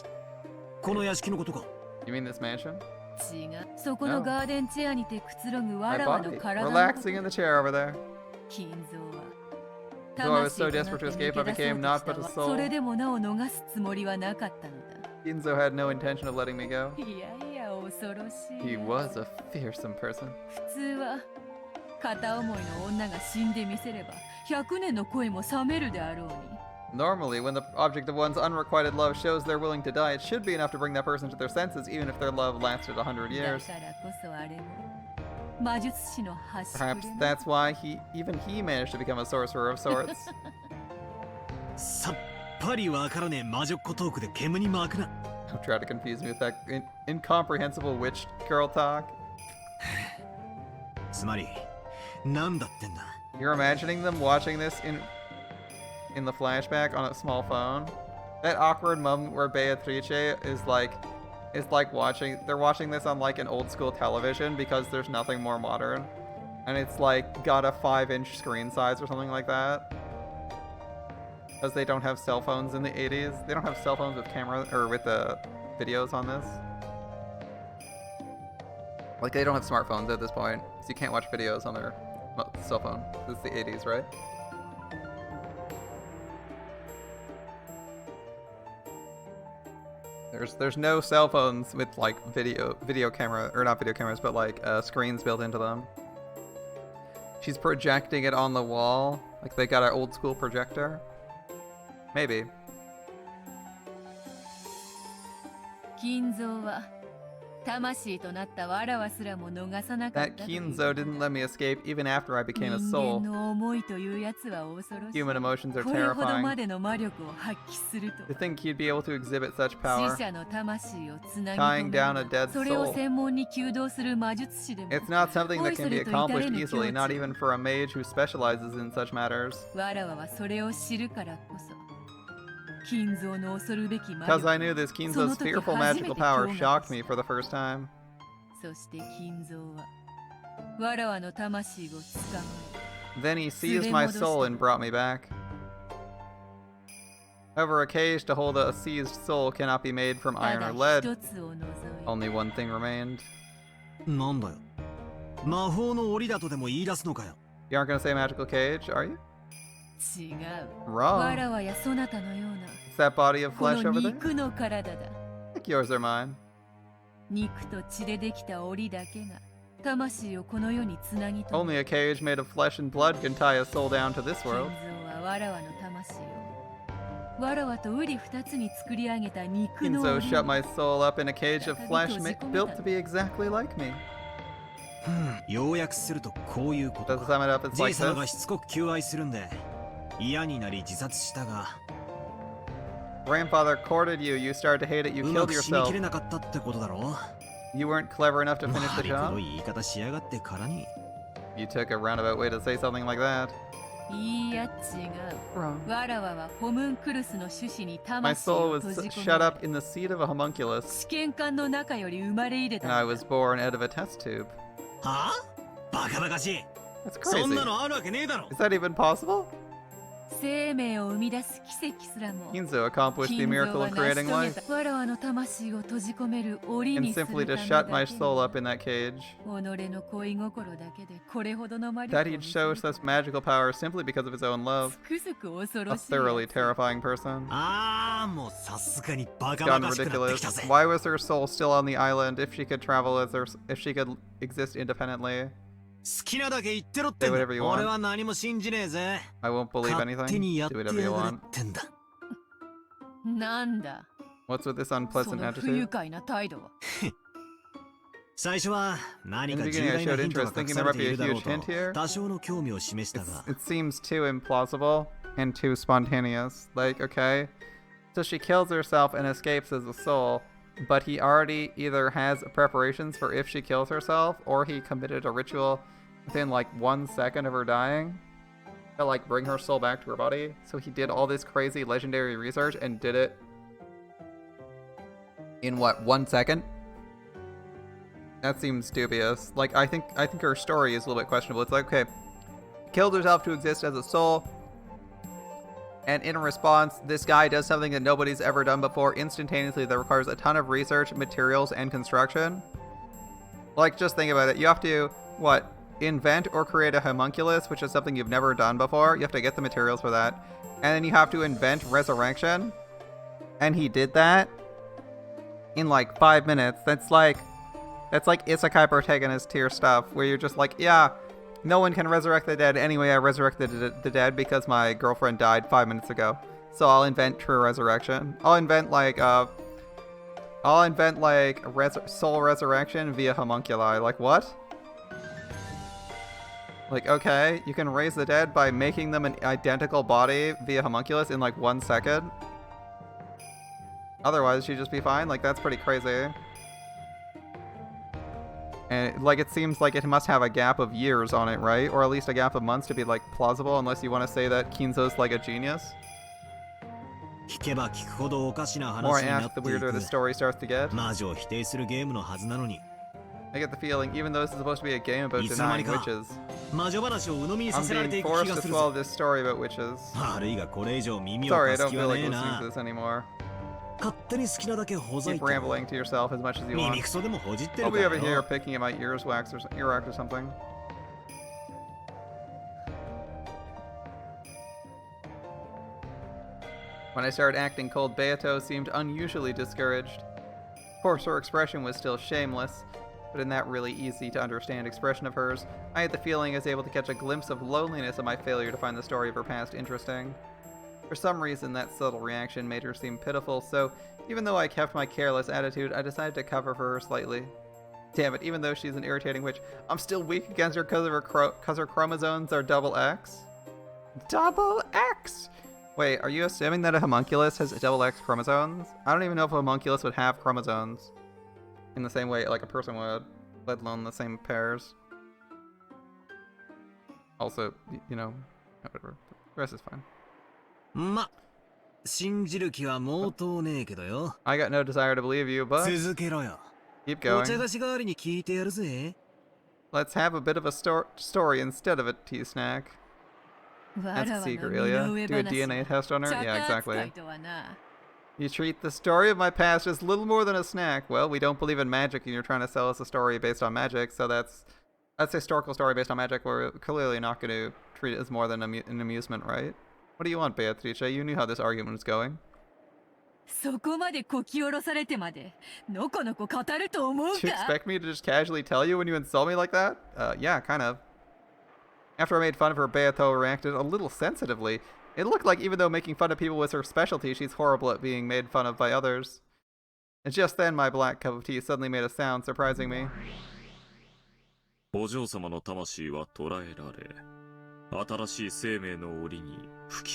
この屋敷のことか You mean this mansion? 違うそこの No. ガーデンチェアにてくつろぐわ My らわの body. 体の Relaxing in the chair over there. 金蔵は Though I was so 魂となって desperate to 抜 escape, I け出 became そう not と but し a たわそれ soul. でもなお逃すつもりはなかったのだ Kinzo had no intention of letting me go. いやいや恐ろしい He was a fearsome person. 普通は片思いの女が死んでみせれば100年の恋も冷めるであろうに Normally, when the object of one's unrequited love shows they're willing to die, it should be enough to bring that person to their senses, even if their love lasted 100だ years. からこそあれも魔術師の端くれ Perhaps that's why even he managed to become a sorcerer of sorts. さっぱりわからねえ魔女っ子トークで煙に巻くな Don't try to confuse me with that incomprehensible witch girl talk. つまりなんだってんだ You're imagining them watching this in the flashback on a small phone? That awkward moment where Beatrice is like they're watching this on like an old school television because there's nothing more modern. And it's like got a 5-inch screen size or something like that. Because they don't have cell phones in the 80s. They don't have cell phones with camera or with the videos on this. Like they don't have smartphones at this point, so you can't watch videos on their cell phone. It's the 80s, right? There's no cell phones with like video camera, or not video cameras, but like screens built into them. She's projecting it on the wall, like they got an old school projector. Maybe. 金蔵は魂となったわらわすらも逃さなかっ That たという Kinzo didn't let me escape even after I became a 人 soul. 間の思いというやつは恐ろしい Human emotions are これほど terrifying. までの魔力を発揮すると To think he'd be able to exhibit such power. 死者の魂をつなぎ Tying 止め down る a dead それを soul. 専門に弓道する魔術師でも It's not something お that いそ can be れと至れ accomplished ぬ easily, 境 not 地 even for a mage who specializes in such matters. わらわはそれを知るからこそ金蔵の恐るべき魔 Because 力 I knew this その Kinzo's 時 fearful 初め magical て power 驚愕 shocked me for the first time. そして金蔵はわらわの魂をつかまえ Then he seized my soul and brought me back. However, a cage to hold a seized soul cannot be made from iron or lead. Only one thing remained. You aren't gonna say magical cage, are you? Wrong. It's that body of flesh over there? I think yours or mine. Only a cage made of flesh and blood can tie a soul down to this world. Kinzo shut my soul up in a cage of flesh built to be exactly like me. Does it sum it up as like this? Grandfather courted you, you started to hate it, you killed yourself. You weren't clever enough to finish the job? You took a roundabout way to say something like that. Wrong. My soul was shut up in the seat of a homunculus, and I was born out of a test tube. That's crazy. Is that even possible? Kinzo accomplished the miracle of creating life, and simply to shut my soul up in that cage. That he'd show such magical power simply because of his own love. A thoroughly terrifying person. It's gotten ridiculous. Why was her soul still on the island if she could travel if she could exist independently? Say whatever you want. I won't believe anything. Do whatever you want. What's with this unpleasant attitude? In the beginning I showed interest, thinking there might be a huge hint here. It seems too implausible and too spontaneous. Like, okay, so she kills herself and escapes as a soul, but he already either has preparations for if she kills herself, or he committed a ritual within like 1 second of her dying to like bring her soul back to her body. So he did all this crazy legendary research and did it in what, 1 second? That seems dubious. Like, I think her story is a little bit questionable. It's like, okay, killed herself to exist as a soul, and in response, this guy does something that nobody's ever done before instantaneously that requires a ton of research, materials, and construction. Like, just think about it. You have to, what, invent or create a homunculus, which is something you've never done before. You have to get the materials for that. And then you have to invent resurrection. And he did that in like 5 minutes. That's like isekai protagonist tier stuff, where you're just like, yeah, no one can resurrect the dead. Anyway, I resurrected the dead because my girlfriend died 5 minutes ago. So I'll invent true resurrection. I'll invent soul resurrection via homunculi. Like, what? Like, okay, you can raise the dead by making them an identical body via homunculus in like 1 second. Otherwise, she'd just be fine. Like, that's pretty crazy. And like, it seems like it must have a gap of years on it, right? Or at least a gap of months to be like plausible, unless you want to say that Kinzo's like a genius. The more I ask, the weirder the story starts to get. I get the feeling, even though this is supposed to be a game about denying witches, I'm being forced to swallow this story about witches. Sorry, I don't feel like listening to this anymore. Keep rambling to yourself as much as you want. I'll be over here picking at my earwax or something. When I started acting cold, Beato seemed unusually discouraged. Of course, her expression was still shameless, but in that really easy to understand expression of hers, I had the feeling I was able to catch a glimpse of loneliness in my failure to find the story of her past interesting. For some reason, that subtle reaction made her seem pitiful, so even though I kept my careless attitude, I decided to cover for her slightly. Damn it, even though she's an irritating witch, I'm still weak against her because her chromosomes are double X? Double X! Wait, are you assuming that a homunculus has double X chromosomes? I don't even know if a homunculus would have chromosomes in the same way like a person would, let alone the same pairs. Also, you know, whatever. The rest is fine. I got no desire to believe you, but keep going. Let's have a bit of a story instead of a tea snack. That's a secret, Ilya. Do a DNA test on her? Yeah, exactly. You treat the story of my past as little more than a snack. Well, we don't believe in magic, and you're trying to sell us a story based on magic, so that's a historical story based on magic. We're clearly not going to treat it as more than an amusement, right? What do you want, Beatrice? You knew how this argument was going. Do you expect me to just casually tell you when you insult me like that? Yeah, kind of. After I made fun of her, Beato reacted a little sensitively. It looked like even though making fun of people was her specialty, she's horrible at being made fun of by others. And just then, my black cup of tea suddenly made a sound, surprising me.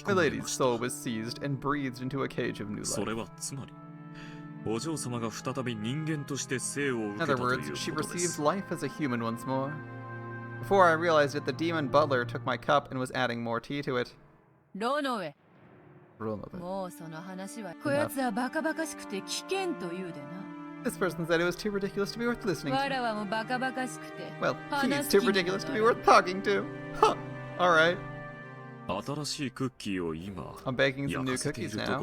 Milady's soul was seized and breathed into a cage of new life. In other words, she received life as a human once more. Before I realized it, the demon butler took my cup and was adding more tea to it. Ronove. This person said it was too ridiculous to be worth listening to. Well, he's too ridiculous to be worth talking to. Huh. Alright. I'm baking some new cookies now.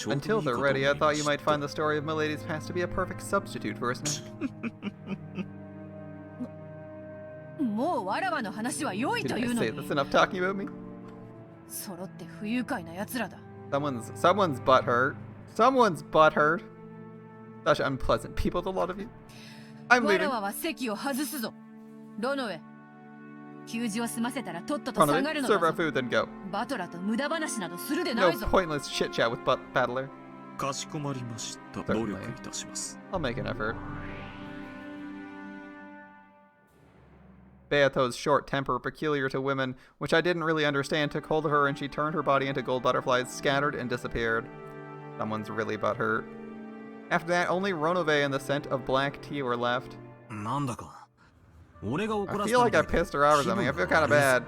Until they're ready, I thought you might find the story of Milady's past to be a perfect substitute for a snack. Did I say this enough talking about me? Someone's butt hurt. Someone's butt hurt. Such unpleasant people, the lot of you. I'm leaving. Ronove, serve our food, then go. No pointless chit-chat with Battler. Certainly. I'll make an effort. Beato's short temper, peculiar to women, which I didn't really understand, took hold of her and she turned her body into gold butterflies, scattered and disappeared. Someone's really butthurt. After that, only Ronove and the scent of black tea were left. I feel like I pissed her off or something. I feel kind of bad.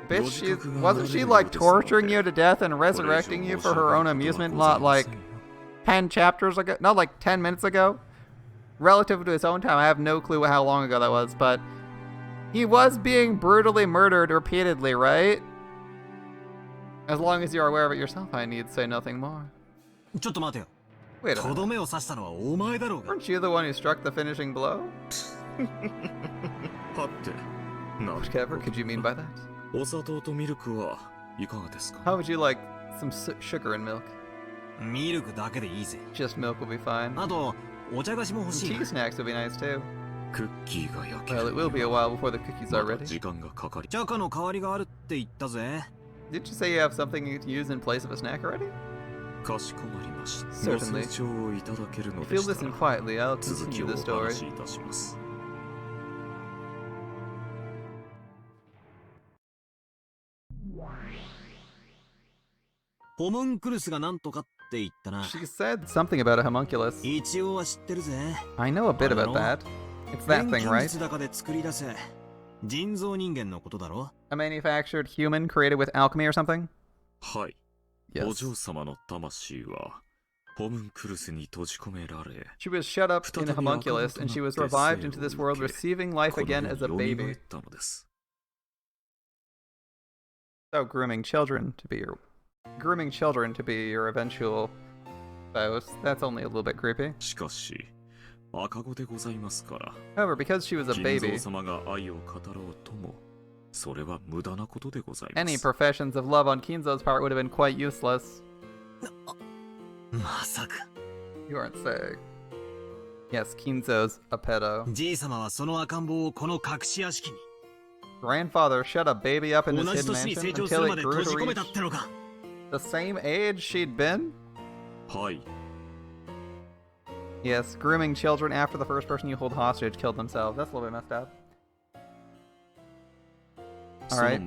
Bitch, wasn't she like torturing you to death and resurrecting you for her own amusement not like 10 chapters ago? Not like 10 minutes ago? Relative to his own time, I have no clue how long ago that was, but he was being brutally murdered repeatedly, right? As long as you're aware of it yourself, I need say nothing more. Wait a minute. Weren't you the one who struck the finishing blow? Whatever could you mean by that? How would you like some sugar and milk? Just milk will be fine. Some tea snacks would be nice too. Well, it will be a while before the cookies are ready. Did you say you have something you can use in place of a snack already? Certainly. If you'll listen quietly, I'll continue the story. She said something about a homunculus. I know a bit about that. It's that thing, right? A manufactured human created with alchemy or something? Yes. She was shut up in a homunculus and she was revived into this world, receiving life again as a baby. So grooming children to be your eventual spouse. That's only a little bit creepy. However, because she was a baby, any professions of love on Kinzo's part would have been quite useless. You aren't saying. Yes, Kinzo's a pedo. Grandfather shut a baby up in his hidden mansion until it grew to reach the same age she'd been? Yes, grooming children after the first person you hold hostage killed themselves. That's a little bit messed up. Alright,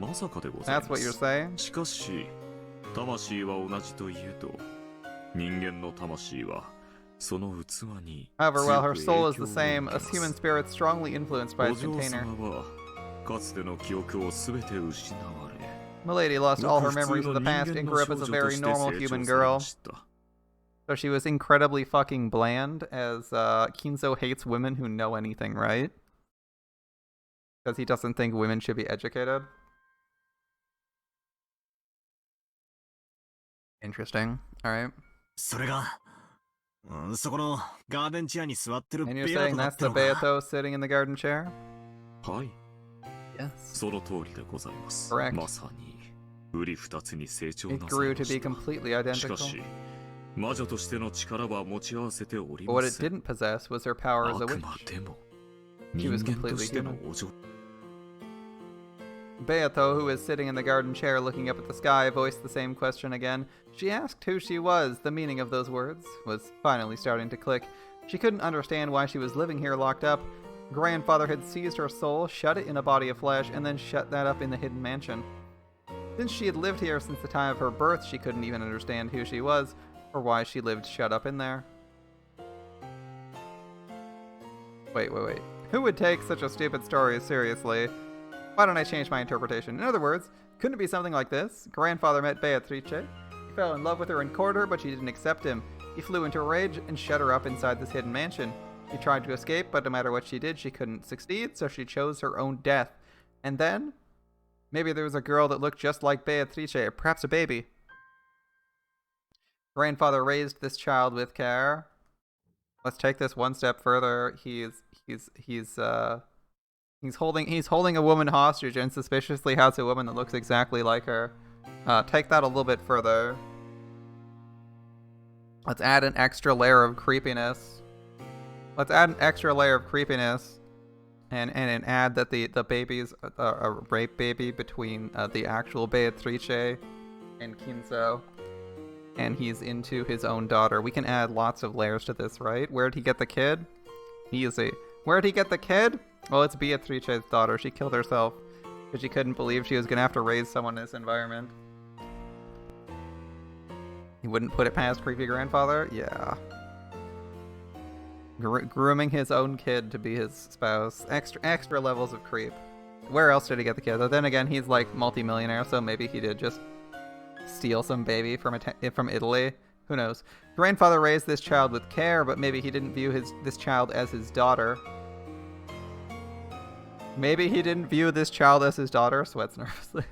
that's what you're saying? However, while her soul is the same, a human spirit strongly influenced by its container. Milady lost all her memories of the past and grew up as a very normal human girl. So she was incredibly fucking bland, as Kinzo hates women who know anything, right? Because he doesn't think women should be educated. Interesting. Alright. And you're saying that's the Beato sitting in the garden chair? Yes. Correct. It grew to be completely identical. But what it didn't possess was her power as a witch. She was completely human. Beato, who was sitting in the garden chair looking up at the sky, voiced the same question again. She asked who she was. The meaning of those words was finally starting to click. She couldn't understand why she was living here locked up. Grandfather had seized her soul, shut it in a body of flesh, and then shut that up in the hidden mansion. Since she had lived here since the time of her birth, she couldn't even understand who she was, or why she lived shut up in there. Wait. Who would take such a stupid story seriously? Why don't I change my interpretation? In other words, couldn't it be something like this? Grandfather met Beatrice. He fell in love with her and courted her, but she didn't accept him. He flew into a rage and shut her up inside this hidden mansion. She tried to escape, but no matter what she did, she couldn't succeed, so she chose her own death. And then, maybe there was a girl that looked just like Beatrice, or perhaps a baby. Grandfather raised this child with care. Let's take this one step further. He's holding a woman hostage and suspiciously has a woman that looks exactly like her. Take that a little bit further. Let's add an extra layer of creepiness. And add that the baby's a rape baby between the actual Beatrice and Kinzo. And he's into his own daughter. We can add lots of layers to this, right? Where'd he get the kid? Easy. Where'd he get the kid? Well, it's Beatrice's daughter. She killed herself because she couldn't believe she was going to have to raise someone in this environment. He wouldn't put it past creepy grandfather? Yeah. Grooming his own kid to be his spouse. Extra levels of creep. Where else did he get the kid? Though then again, he's like multi-millionaire, so maybe he did just steal some baby from Italy. Who knows? Grandfather raised this child with care, but maybe he didn't view this child as his daughter. Maybe he didn't view this child as his daughter. Sweats nervously.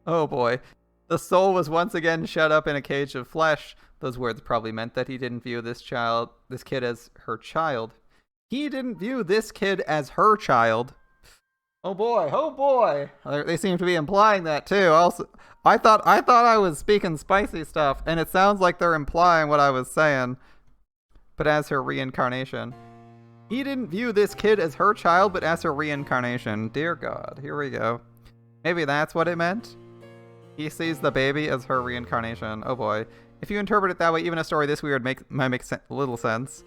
Oh boy. The soul was once again shut up in a cage of flesh. Those words probably meant that he didn't view this kid as her child. He didn't view this kid as her child. Oh boy. They seem to be implying that too. Also, I thought I was speaking spicy stuff, and it sounds like they're implying what I was saying. But as her reincarnation. He didn't view this kid as her child, but as her reincarnation. Dear God, here we go. Maybe that's what it meant? He sees the baby as her reincarnation. Oh boy. If you interpret it that way, even a story this weird might make little sense.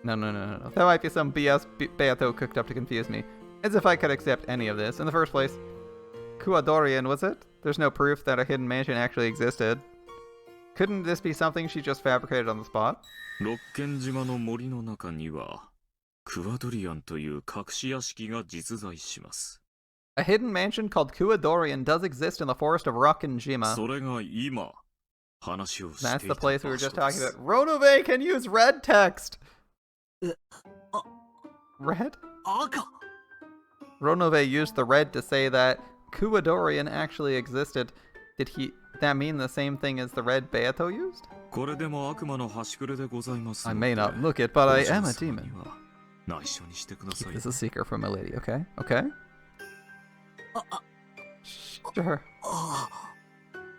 No. That might be some BS Beato cooked up to confuse me. As if I could accept any of this. In the first place, Kuadorian, was it? There's no proof that a hidden mansion actually existed. Couldn't this be something she just fabricated on the spot? A hidden mansion called Kuadorian does exist in the forest of Rokkenjima. That's the place we were just talking about. Ronove can use red text! Red? Ronove used the red to say that Kuadorian actually existed. Did that mean the same thing as the red Beato used? I may not look it, but I am a demon. Keep this a secret from my lady, okay? Okay? Sure.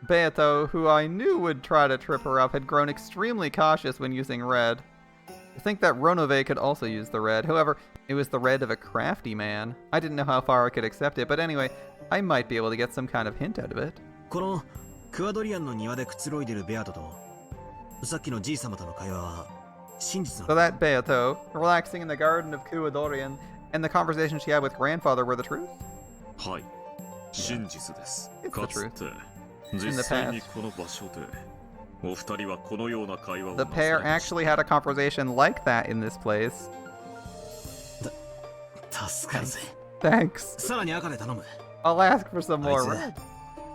Beato, who I knew would try to trip her up, had grown extremely cautious when using red. I think that Ronove could also use the red. However, it was the red of a crafty man. I didn't know how far I could accept it, but anyway, I might be able to get some kind of hint out of it. So that Beato, relaxing in the garden of Kuadorian, and the conversation she had with grandfather were the truth? It's the truth. In the past. The pair actually had a conversation like that in this place. Thanks. I'll ask for some more red.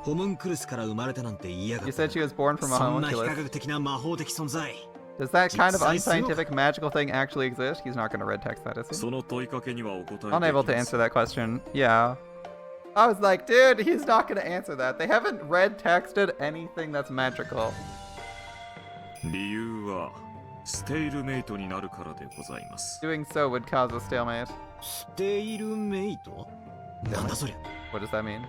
You said she was born from a homunculus. Does that kind of unscientific magical thing actually exist? He's not going to red text that, is he? Unable to answer that question. Yeah. I was like, dude, he's not going to answer that. They haven't red texted anything that's magical. Doing so would cause a stalemate. What does that mean?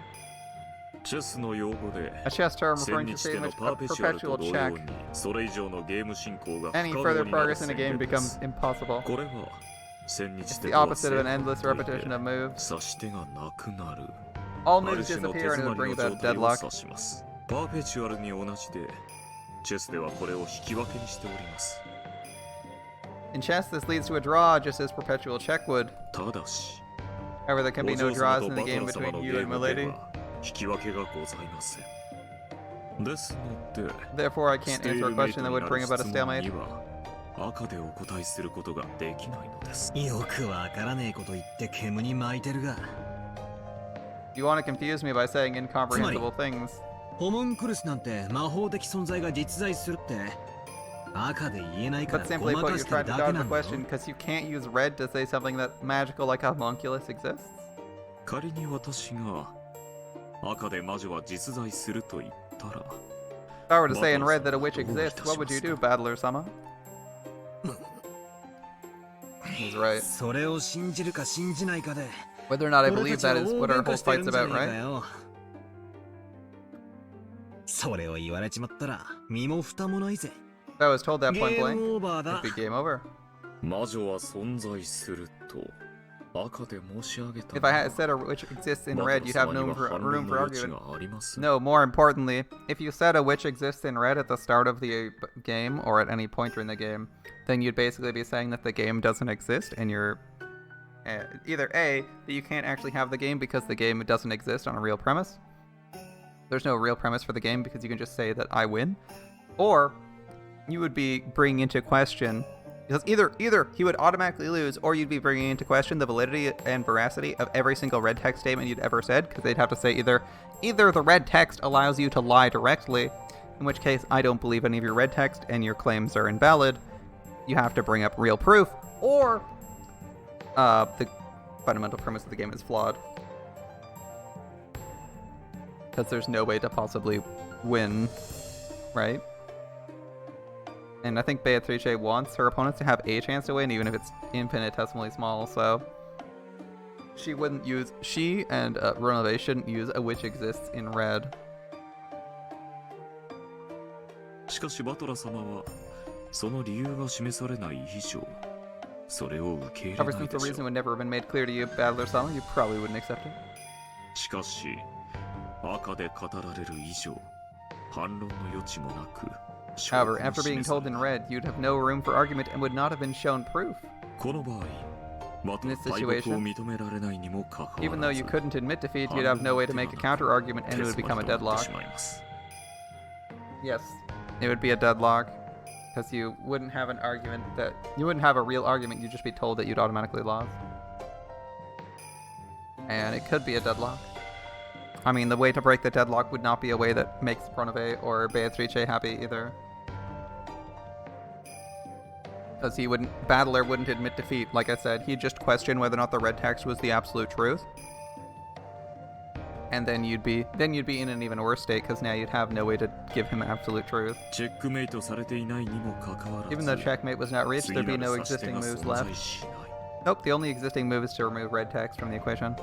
A chess term referring to statements of perpetual check. Any further progress in a game becomes impossible. It's the opposite of an endless repetition of moves. All moves disappear and it will bring about a deadlock. In chess, this leads to a draw, just as perpetual check would. However, there can be no draws in the game between you and Milady. Therefore, I can't answer a question that would bring about a stalemate. You want to confuse me by saying incomprehensible things. But simply put, you're trying to dodge the question because you can't use red to say something that magical like a homunculus exists? If I were to say in red that a witch exists, what would you do, Battler-sama? He's right. Whether or not I believe that is what our whole fight's about, right? If I was told that point blank, it'd be game over. If I had said a witch exists in red, you'd have no room for argument. No, more importantly, if you said a witch exists in red at the start of the game, or at any point during the game, then you'd basically be saying that the game doesn't exist, and you're either A, that you can't actually have the game because the game doesn't exist on a real premise. There's no real premise for the game because you can just say that I win. Or you would be bringing into question, because either he would automatically lose, or you'd be bringing into question the validity and veracity of every single red text statement you'd ever said, because they'd have to say either the red text allows you to lie directly, in which case I don't believe any of your red text and your claims are invalid. You have to bring up real proof, or the fundamental premise of the game is flawed. Because there's no way to possibly win, right? And I think Beatrice wants her opponents to have a chance to win, even if it's infinitesimally small, so she and Ronove shouldn't use a witch exists in red. Ever since the reason would never have been made clear to you, Battler-sama, you probably wouldn't accept it. However, after being told in red, you'd have no room for argument and would not have been shown proof. In this situation, even though you couldn't admit defeat, you'd have no way to make a counter-argument and it would become a deadlock. Yes, it would be a deadlock, because you wouldn't have an argument that... You wouldn't have a real argument, you'd just be told that you'd automatically lost. And it could be a deadlock. I mean, the way to break the deadlock would not be a way that makes Ronove or Beatrice happy either. Because Battler wouldn't admit defeat, like I said. He'd just question whether or not the red text was the absolute truth. And then you'd be in an even worse state, because now you'd have no way to give him absolute truth. Even though checkmate was not reached, there'd be no existing moves left. Nope, the only existing move is to remove red text from the equation.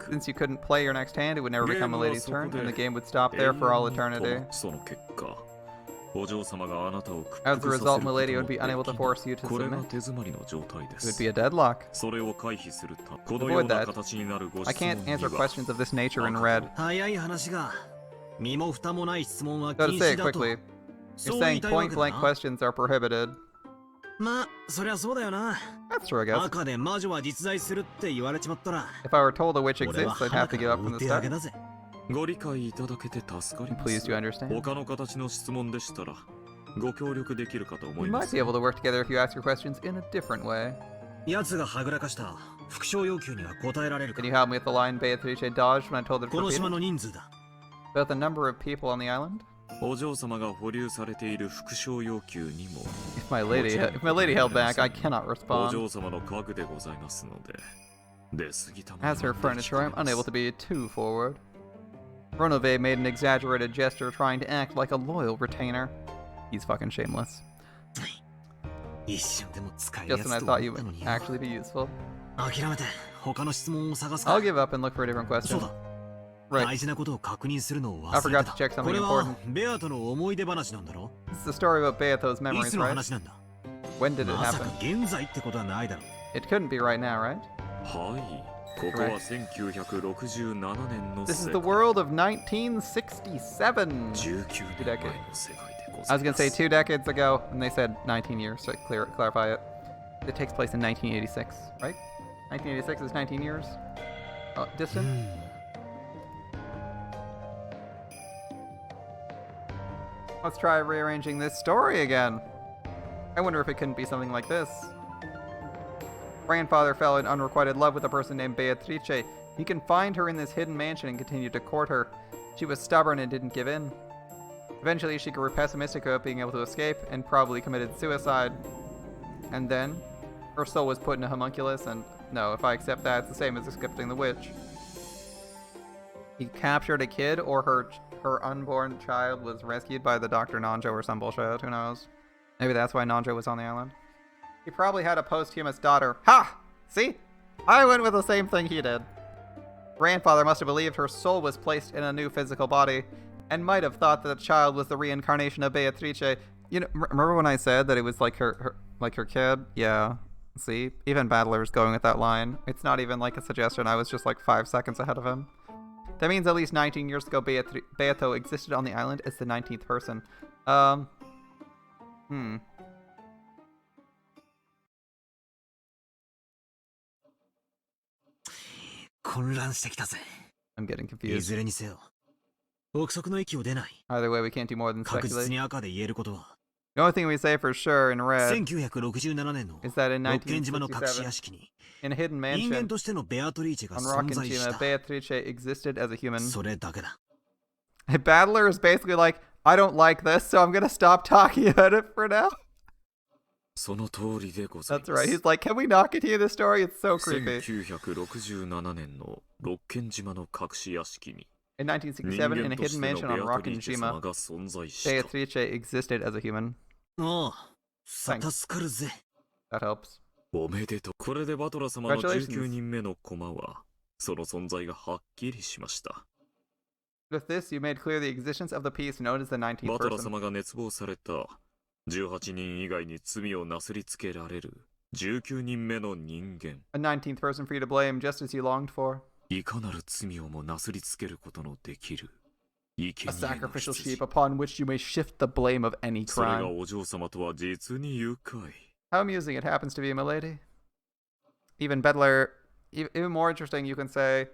Since you couldn't play your next hand, it would never become a lady's turn, and the game would stop there for all eternity. As a result, Milady would be unable to force you to submit. It would be a deadlock. To avoid that, I can't answer questions of this nature in red. So to say it quickly, you're saying point-blank questions are prohibited. That's true, I guess. If I were told a witch exists, I'd have to give up from the start. Please do you understand? We might be able to work together if you ask your questions in a different way. Can you help me with the line Beatrice dodged when I told her to repeat it? About the number of people on the island? お嬢様が保留されている副賞要求にも If my lady held back, I cannot お respond. 嬢様の家具でございますので出過ぎたもの As her は furniture, I'm unable to be too forward. Ronove made an exaggerated gesture trying to act like a loyal retainer. He's fucking shameless. 一瞬でも使える Just や when I つと thought 思 you ったの would に actually be useful. 諦めて他の質問を探すか I'll give up and look for a different そう question. だ Right. 大事なことを確認するのを I 忘れ forgot て to check た something これは important. ベアとの思い出話なんだろ This is the story about Beato's い memories, つの right? 話なんだ When did it まさ happen? か現在ってことはないだろ It couldn't be right now, right? はいここは1967年の This is 世 the 界 world of 1967. 19 Two 年 decades. 前の世界でご I ざ was い gonna ま say す 2 decades ago, and they said 19 years to clarify it. It takes place in 1986, right? 1986 is 19 years distant. Let's try rearranging this story again. I wonder if it couldn't be something like this. Grandfather fell in unrequited love with a person named Beatrice. He confined her in this hidden mansion and continued to court her. She was stubborn and didn't give in. Eventually, she grew pessimistic about being able to escape and probably committed suicide. And then, her soul was put in a homunculus, and no, if I accept that, it's the same as accepting the witch. He captured a kid, or her unborn child was rescued by the Dr. Nanjo or some bullshit, who knows? Maybe that's why Nanjo was on the island. He probably had a posthumous daughter. Ha! See? I went with the same thing he did. Grandfather must have believed her soul was placed in a new physical body, and might have thought that the child was the reincarnation of Beatrice. You know, remember when I said that it was like her kid? Yeah. See? Even Battler's going with that line. It's not even like a suggestion. I was just like 5 seconds ahead of him. That means at least 19 years ago, Beato existed on the island as the 19th person. 混乱してきたぜ I'm getting い confused. ずれにせよ憶測の域を出ない Either way, we can't do more than 確実 speculate. に赤で言えることは The only thing we say for sure in red 1967年の is that in 六軒島の隠し屋 1967, 敷に in a hidden 人間 mansion としてのベアトリーチェが on 存在し Rockenshima, た Beatrice existed as a human. それだけだ Battler is basically like, I don't like this, so I'm gonna stop talking about it for now. その通りでござい That's ま right. す He's like, can we not continue this story? It's so creepy. 1967年の六軒島の隠し屋敷に In 1967, 人 in 間 a とし hidden ての mansion ベ on アトリーチェ様 Rockenshima, が存在した Beatrice existed as a human. ああ Thanks. 助かるぜ That helps. おめでとうこれでバトラ様の Congratulations. 19人目の駒はその存在がはっきりしました With this, you made clear the existence of the piece known as the 19th バトラ person. 様が熱望された18人以外に罪をなすりつけられる19人目の人間 A 19th person for you to blame, just as you longed for. いかなる罪をもなすりつけることのできる生 A 贄の sacrificial 羊 sheep upon which you may shift the blame of any それが crime. お嬢様とは実に愉快 How amusing it happens to be, milady. Even Bedler, even more interesting, you can say,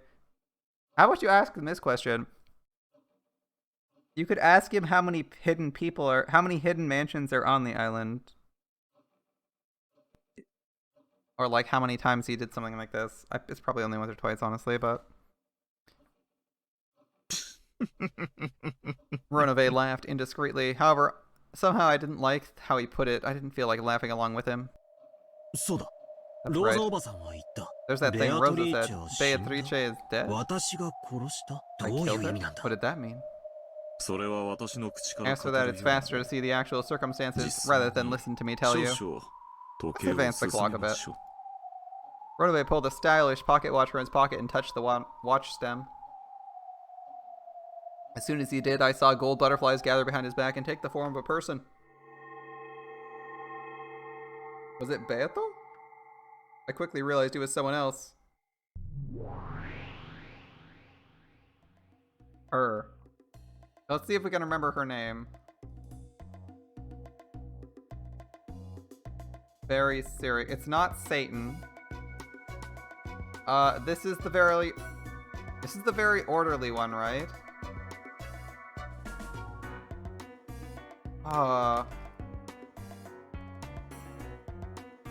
how about you ask him this question? You could ask him how many hidden mansions are on the island. Or like how many times he did something like this. It's probably only once or twice, honestly, but... Ronove laughed indiscreetly. However, somehow I didn't like how he put it. I didn't feel like laughing along with him. そうだ That's ロー right. ザおばさんは言った There's that ベ thing アト Rosa リー said. チェは死んだ Beatrice is dead? 私が殺した I どうい killed う意 her? 味なんだ What did that mean? それは私の口から As for 語 that, る it's より faster to see the actual circumstances 実際に rather than listen to me tell you. 少々時 Let's 計を advance the 進 clock め a ま bit. しょう Ronove pulled a stylish pocket watch from his pocket and touched the watch stem. As soon as he did, I saw gold butterflies gather behind his back and take the form of a person. Was it Beato? I quickly realized it was someone else. Her. Let's see if we can remember her name. Very serious. It's not Satan. This is the very orderly one, right?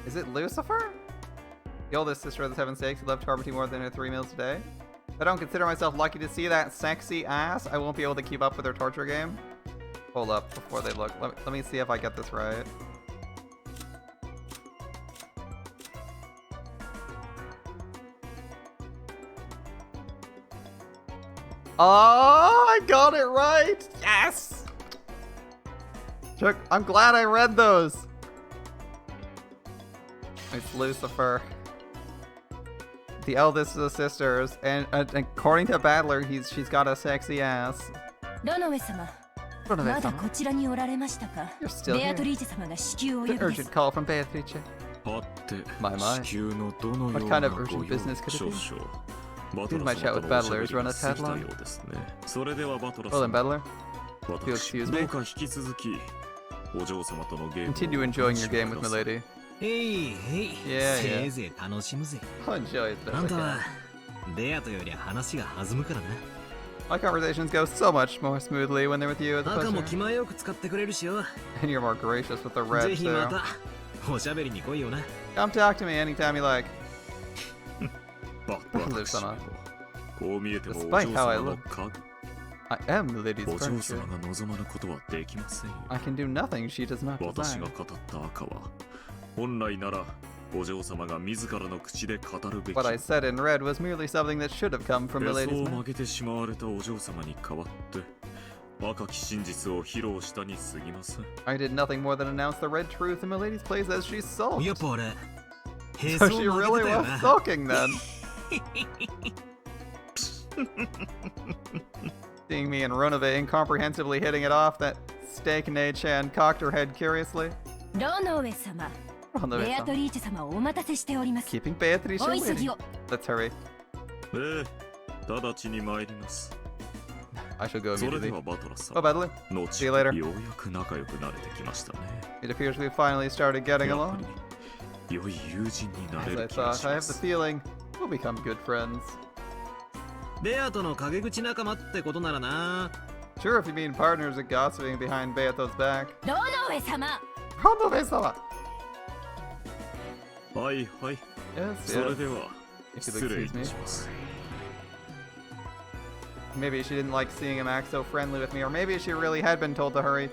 Is it Lucifer? The oldest sister of the Seven Snakes who loved Harmony more than her 3 meals a day? I don't consider myself lucky to see that sexy ass. I won't be able to keep up with their torture game. Hold up before they look. Let me see if I get this right. Oh, I got it right! Yes! Chuck, I'm glad I read those. It's Lucifer. The eldest of the sisters, and according to Battler, she's got a sexy ass. Ronove-sama. You're still here. The urgent call from Beatrice. My. What kind of urgent business could it be? Didn't my chat with Battlers run a tad long? Well then, Battler, if you'll excuse me. Continue enjoying your game with Milady. Yeah. I'll enjoy it best I can. My conversations go so much more smoothly when they're with you as a pleasure. And you're more gracious with the red too. Come talk to me anytime you like. Despite how I look, I am Milady's furniture. I can do nothing she does not desire. What I said in red was merely something that should have come from Milady's mouth. I did nothing more than announce the red truth in Milady's place as she sulked. So she really was sulking then. Seeing me and Ronove incomprehensibly hitting it off, that steak Nei-chan cocked her head curiously. Ronove-sama. Keeping Beatrice waiting. Let's hurry. I shall go immediately. Oh, Battler. See you later. It appears we've finally started getting along. As I thought, I have the feeling we'll become good friends. Sure, if you mean partners at gossiping behind Beato's back. Ronove-sama! Yes. If you'll excuse me. Maybe she didn't like seeing him act so friendly with me, or maybe she really had been told to hurry.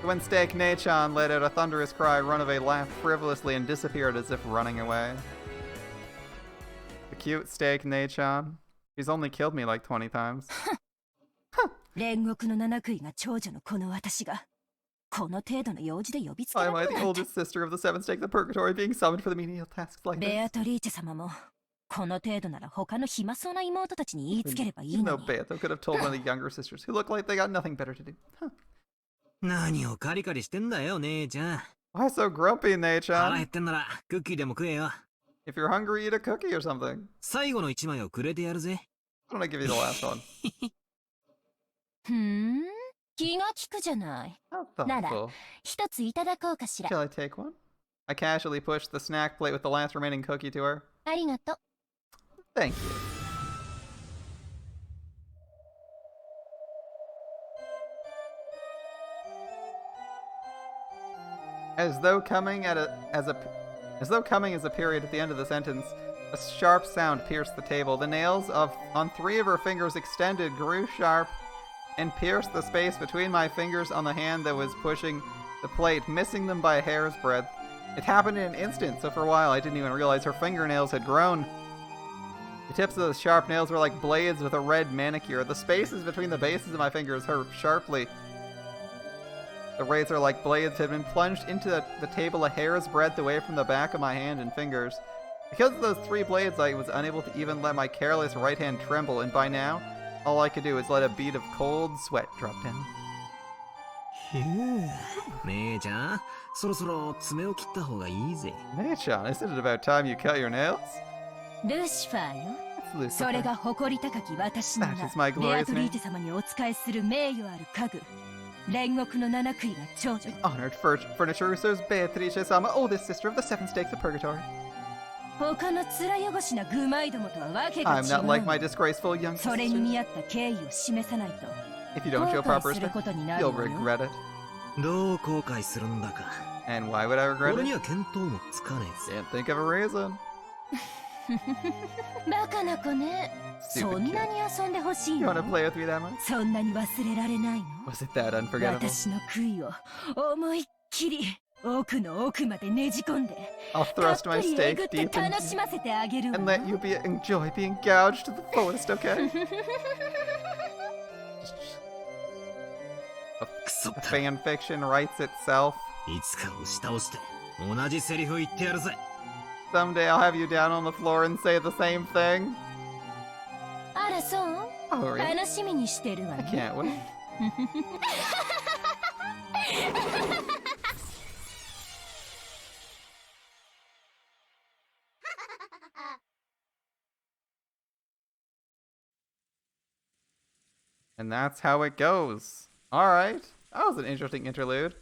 When Steak Nei-chan let out a thunderous cry, Ronove laughed frivolously and disappeared as if running away. The cute Steak Nei-chan. She's only killed me like 20 times. I am I, the oldest sister of the seven stakes of purgatory, being summoned for the menial tasks like this. Even though Beato could have told one of the younger sisters, who look like they got nothing better to do. Why so grumpy, Nei-chan? If you're hungry, eat a cookie or something. I want to give you the last one. How thoughtful. Shall I take one? I casually pushed the snack plate with the last remaining cookie to her. Thank you. As though coming as a period at the end of the sentence, a sharp sound pierced the table. The nails on 3 of her fingers extended, grew sharp, and pierced the space between my fingers on the hand that was pushing the plate, missing them by a hair's breadth. It happened in an instant, so for a while I didn't even realize her fingernails had grown. The tips of the sharp nails were like blades with a red manicure. The spaces between the bases of my fingers hurt sharply. The razor like blades had been plunged into the table a hair's breadth away from the back of my hand and fingers. Because of those 3 blades, I was unable to even let my careless right hand tremble, and by now, all I could do was let a bead of cold sweat drop down. Nei-chan, isn't it about time you cut your nails? Lucifer. That is my glorious name. Honored furniture serves Beatrice-sama, oldest sister of the 7 stakes of purgatory. I'm not like my disgraceful young sister. If you don't show proper respect, you'll regret it. And why would I regret it? Can't think of a reason. そんなに遊んでほしい You の wanna play with me that much? そんなに忘れられないの Was it that unforgettable? 私の悔いを思いっきり奥の奥までねじ込んで I'll たっ thrust ぷ my りえ stake ぐって deep 楽しませてあげるわ and let you enjoy being gouged to the fullest, okay? The fan fiction writes itself. いつか押し倒して同じセリフ言ってやるぜ。 Someday I'll have you down on the floor and say the same thing. あらそう Oh, really? 楽しみにしてるわ I ね can't wait. And that's how it goes. Alright. That was an interesting interlude.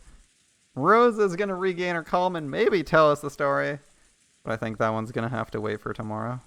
Rosa is going to regain her calm and maybe tell us the story. But I think that one's going to have to wait for tomorrow.